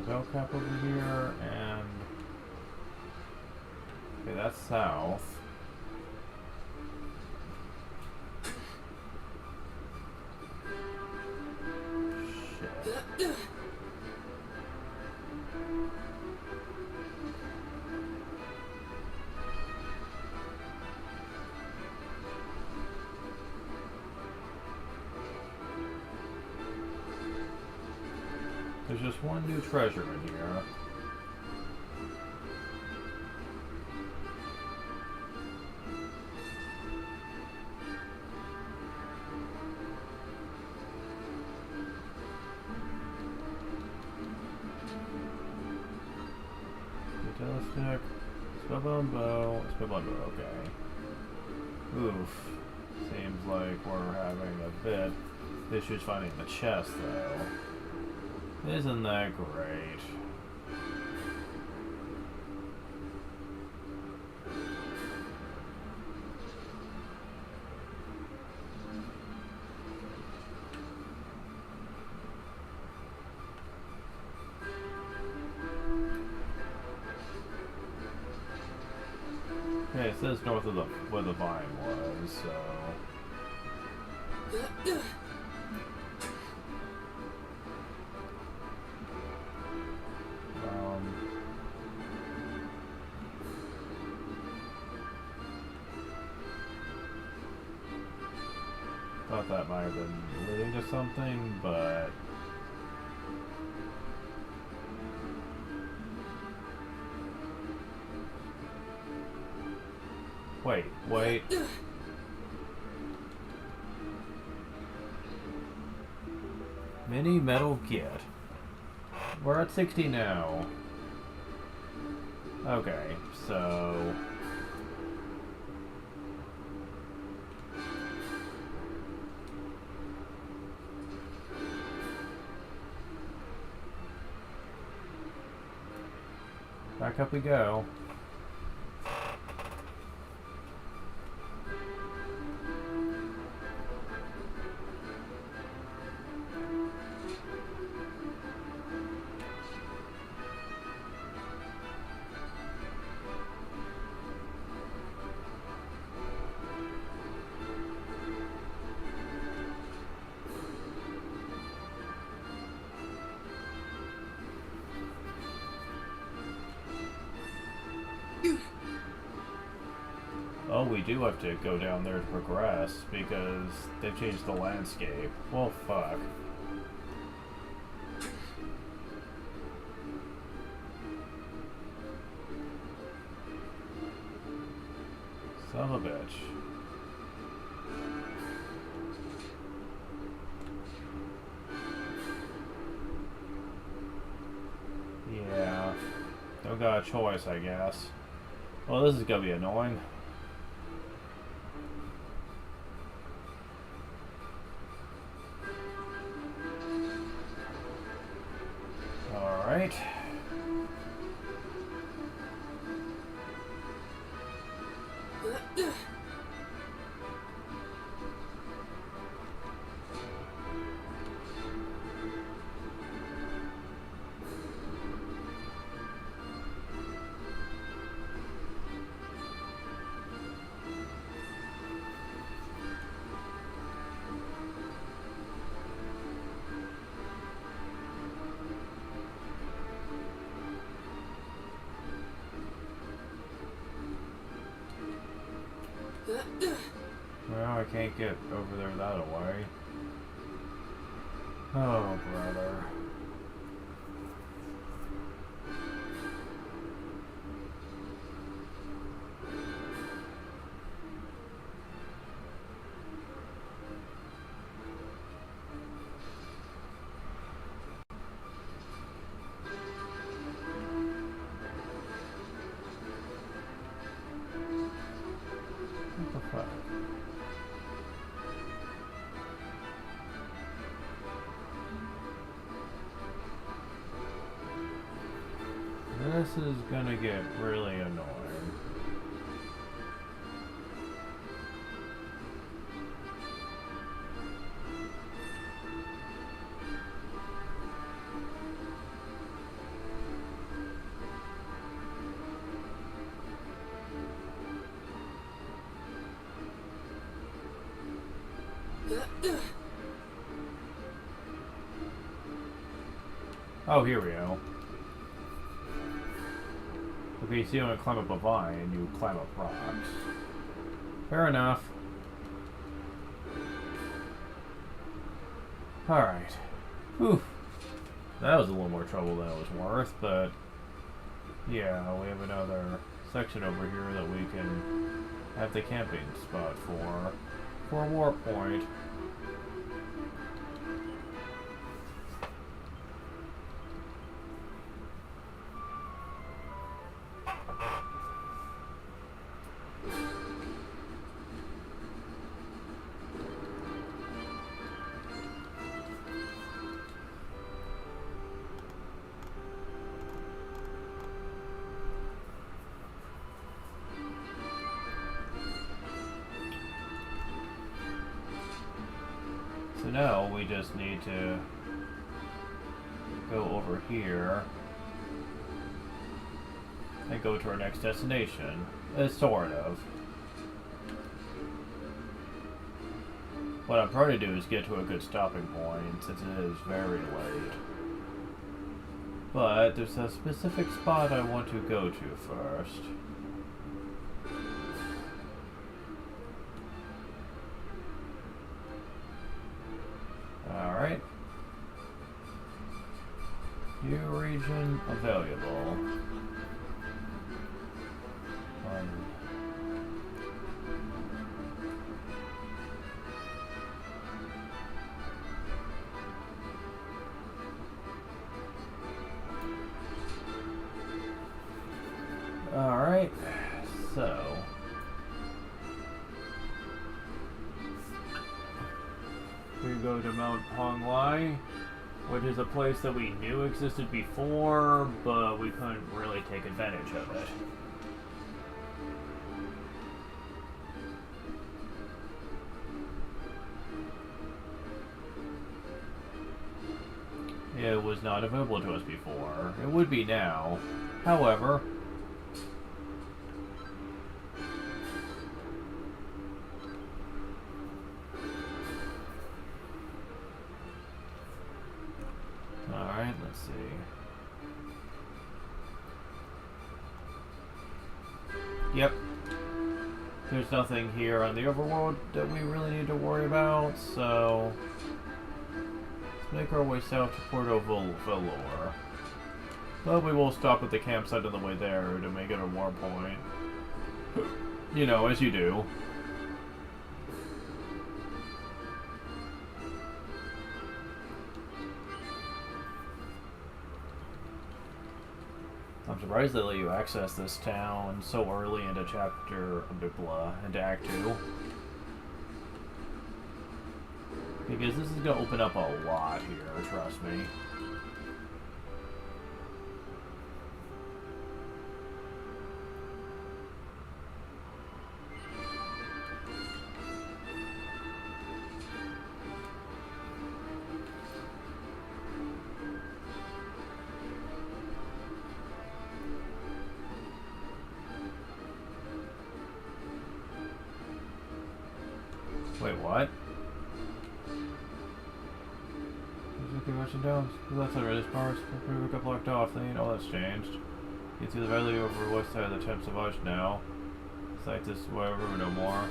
Bell cap over here, and okay, that's south. Shit. There's just one new treasure in here. stick. Swivel and bow. Swivel and bow, okay. Oof. Seems like we're having a bit of issues finding the chest, though. Isn't that great? Okay, it says north of where the vine was, so... Thought that might have been leading to something, but... Wait. Mini metal kit. We're at 60 now. Okay, so... Back up we go. Oh, we do have to go down there to progress because they've changed the landscape. Well, fuck. Son of a bitch. Yeah. Don't got a choice, I guess. Well, this is gonna be annoying. Alright. Well, I can't get over there that way. Oh, brother. What the fuck? This is gonna get really annoying. Oh, here we go. Okay, so you don't climb up a vine, you climb up rocks. Fair enough. Alright. Whew. That was a little more trouble than it was worth, but... yeah, we have another section over here that we can have the camping spot for a warp point. So now we just need to go over here and go to our next destination. Sort of. What I'm trying to do is get to a good stopping point since it is very late. But there's a specific spot I want to go to first. Alright. New region available. Alright, so we go to Mount Honglai, which is a place that we knew existed before, but we couldn't really take advantage of it. It was not available to us before. It would be now. However, alright, let's see. Yep. There's nothing here on the overworld that we really need to worry about, so let's make our way south to Porto Valor. But we will stop at the campsite on the way there to make it a war point. You know, as you do. I'm surprised they let you access this town so early into into Act 2. Because this is going to open up a lot here, trust me. Wait, what? Rushing down. That's the reddish parts. We got blocked off. Then all that's changed. You can see the valley over the west side of the Thames Savage now. It's like this river no more.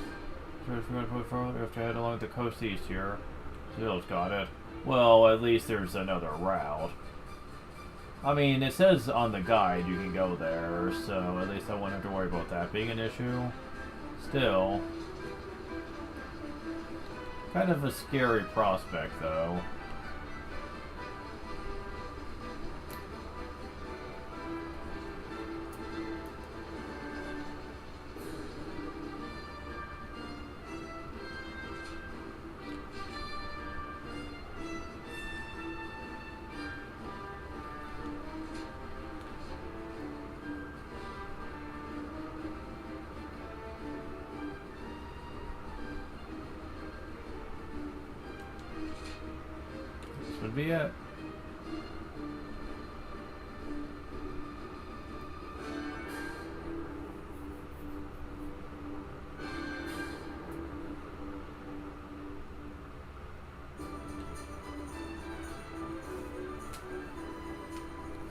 So if you're going to put forward, we have to head along the coast east here. Zill's got it. Well, at least there's another route. I mean, it says on the guide you can go there, so at least I won't have to worry about that being an issue. Still, kind of a scary prospect, though. Would be it.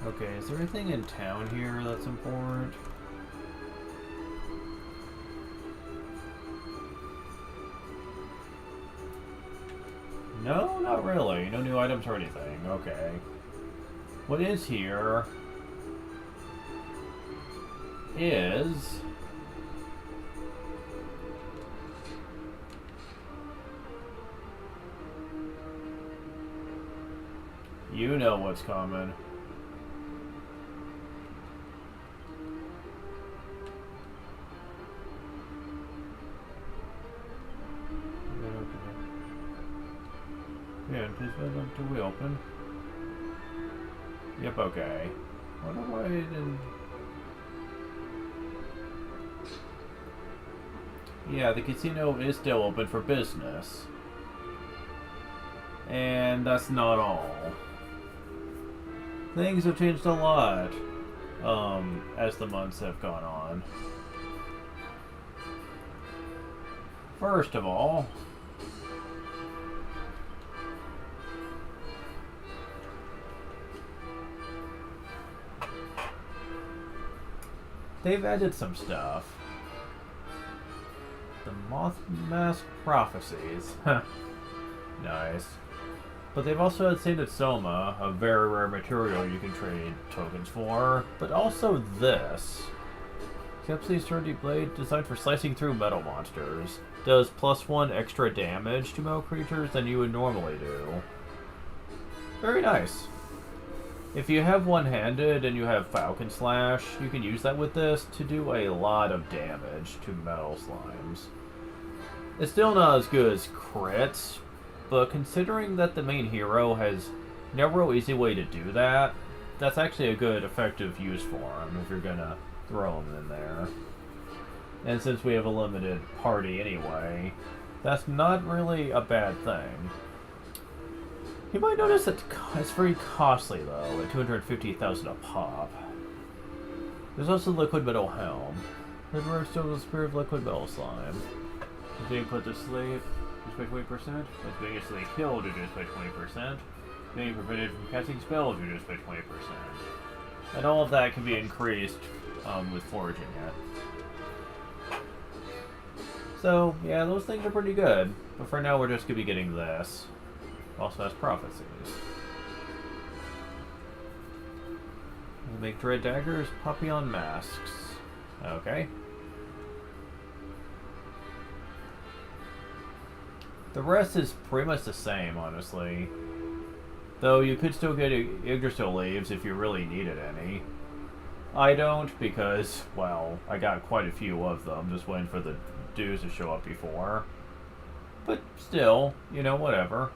Okay, is there anything in town here that's important? No, not really. No new items or anything. Okay. What is here is you know what's coming. Yeah, please wait until we open. Yep, okay. Wonder why I didn't... Yeah, the casino is still open for business. And that's not all. Things have changed a lot as the months have gone on. First of all, they've added some stuff. The Moth Mask Prophecies. Nice. But they've also had Sainted Soma, a very rare material you can trade tokens for. But also this. Kepsi's Sturdy Blade, designed for slicing through metal monsters. Does +1 extra damage to metal creatures than you would normally do. Very nice. If you have one-handed and you have Falcon Slash, you can use that with this to do a lot of damage to metal slimes. It's still not as good as crits, but considering that the main hero has no real easy way to do that, that's actually a good effective use for him if you're gonna throw him in there. And since we have a limited party anyway, that's not really a bad thing. You might notice that it's very costly though, at 250,000 a pop. There's also Liquid Metal Helm. The Brimstone with Spirit of Liquid Metal Slime. It's being put to sleep, reduced by 20%. It's being instantly killed, reduced by 20%. Being prevented from casting spells, reduced by 20%. And all of that can be increased with foraging it. So, yeah, those things are pretty good. But for now, we're just going to be getting this. Also has prophecies. We'll make Dread Daggers, Papillon Masks. Okay. The rest is pretty much the same, honestly. Though you could still get Yggdrasil leaves if you really needed any. I don't because, well, I got quite a few of them, just waiting for the dues to show up before. But still, you know, whatever.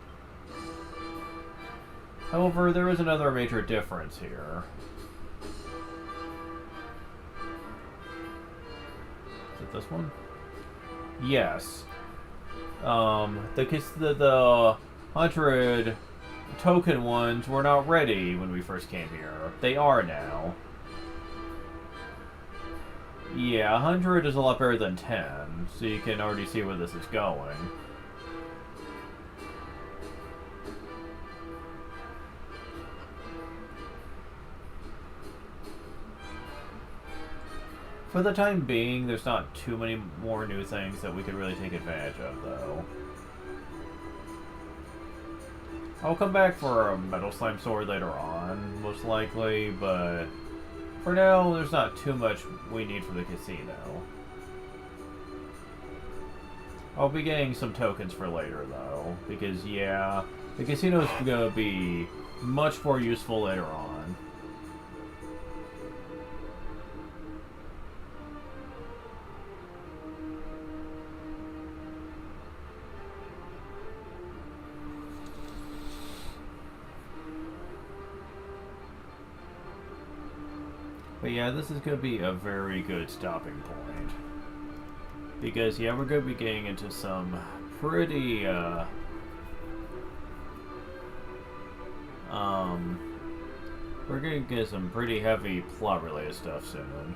However, there is another major difference here. Is it this one? Yes. The 100 token ones were not ready when we first came here. They are now. Yeah, 100 is a lot better than 10, so you can already see where this is going. For the time being, there's not too many more new things that we could really take advantage of, though. I'll come back for a Metal Slime Sword later on, most likely, but for now, there's not too much we need for the casino. I'll be getting some tokens for later, though, because, yeah, the casino's gonna be much more useful later on. But yeah, this is going to be a very good stopping point. Because, yeah, we're going to be getting into some pretty, we're going to get some pretty heavy plot-related stuff soon.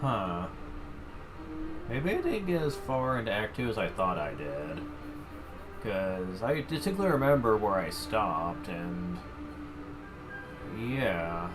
Huh. Maybe I didn't get as far into Act 2 as I thought I did. Because I distinctly remember where I stopped, and... yeah.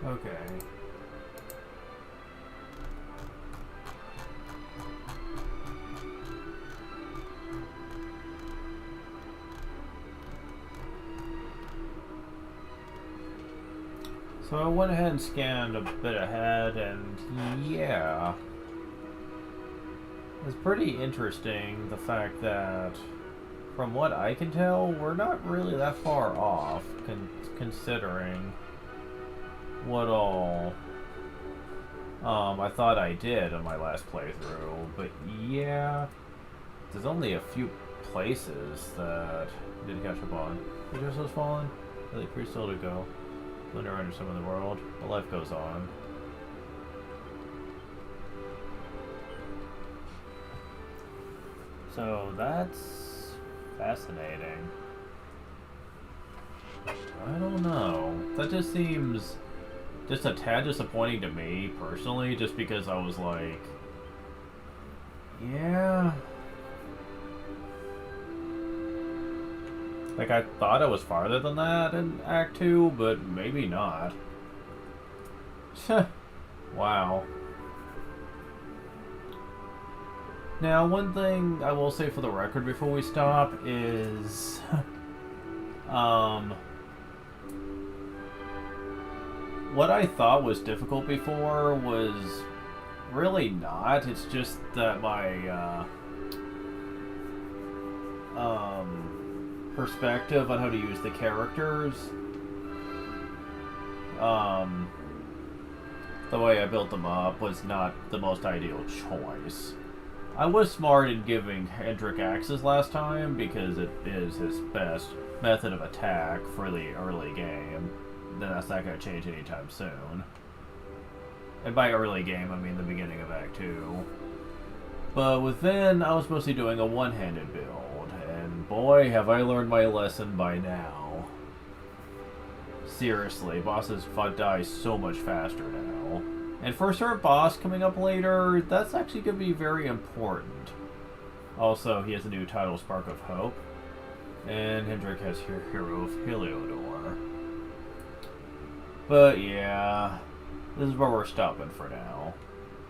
Okay. So I went ahead and scanned a bit ahead, and yeah. It's pretty interesting, the fact that, from what I can tell, we're not really that far off, considering what all I thought I did on my last playthrough. But yeah, there's only a few places that I didn't catch up on. Idris has fallen. Really pretty still to go. Linger under some of the world. But life goes on. So that's fascinating. I don't know. That just seems just a tad disappointing to me, personally, just because I was like, yeah. Like, I thought I was farther than that in Act 2, but maybe not. Wow. Now, one thing I will say for the record before we stop is... what I thought was difficult before was really not. It's just that my perspective on how to use the characters, the way I built them up was not the most ideal choice. I was smart in giving Hendrik axes last time because it is his best method of attack for the early game. Then that's not going to change anytime soon. And by early game, I mean the beginning of Act 2. But with Vin, I was mostly doing a one-handed build, and boy, have I learned my lesson by now. Seriously, bosses die so much faster now. And for a certain boss coming up later, that's actually going to be very important. Also, he has a new title, Spark of Hope. And Hendrik has Hero of Heliodor. But yeah, this is where we're stopping for now.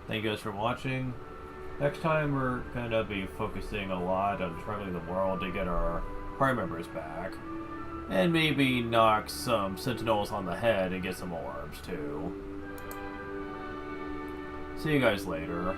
Thank you guys for watching. Next time we're going to be focusing a lot on traveling the world to get our party members back. And maybe knock some sentinels on the head and get some orbs too. See you guys later.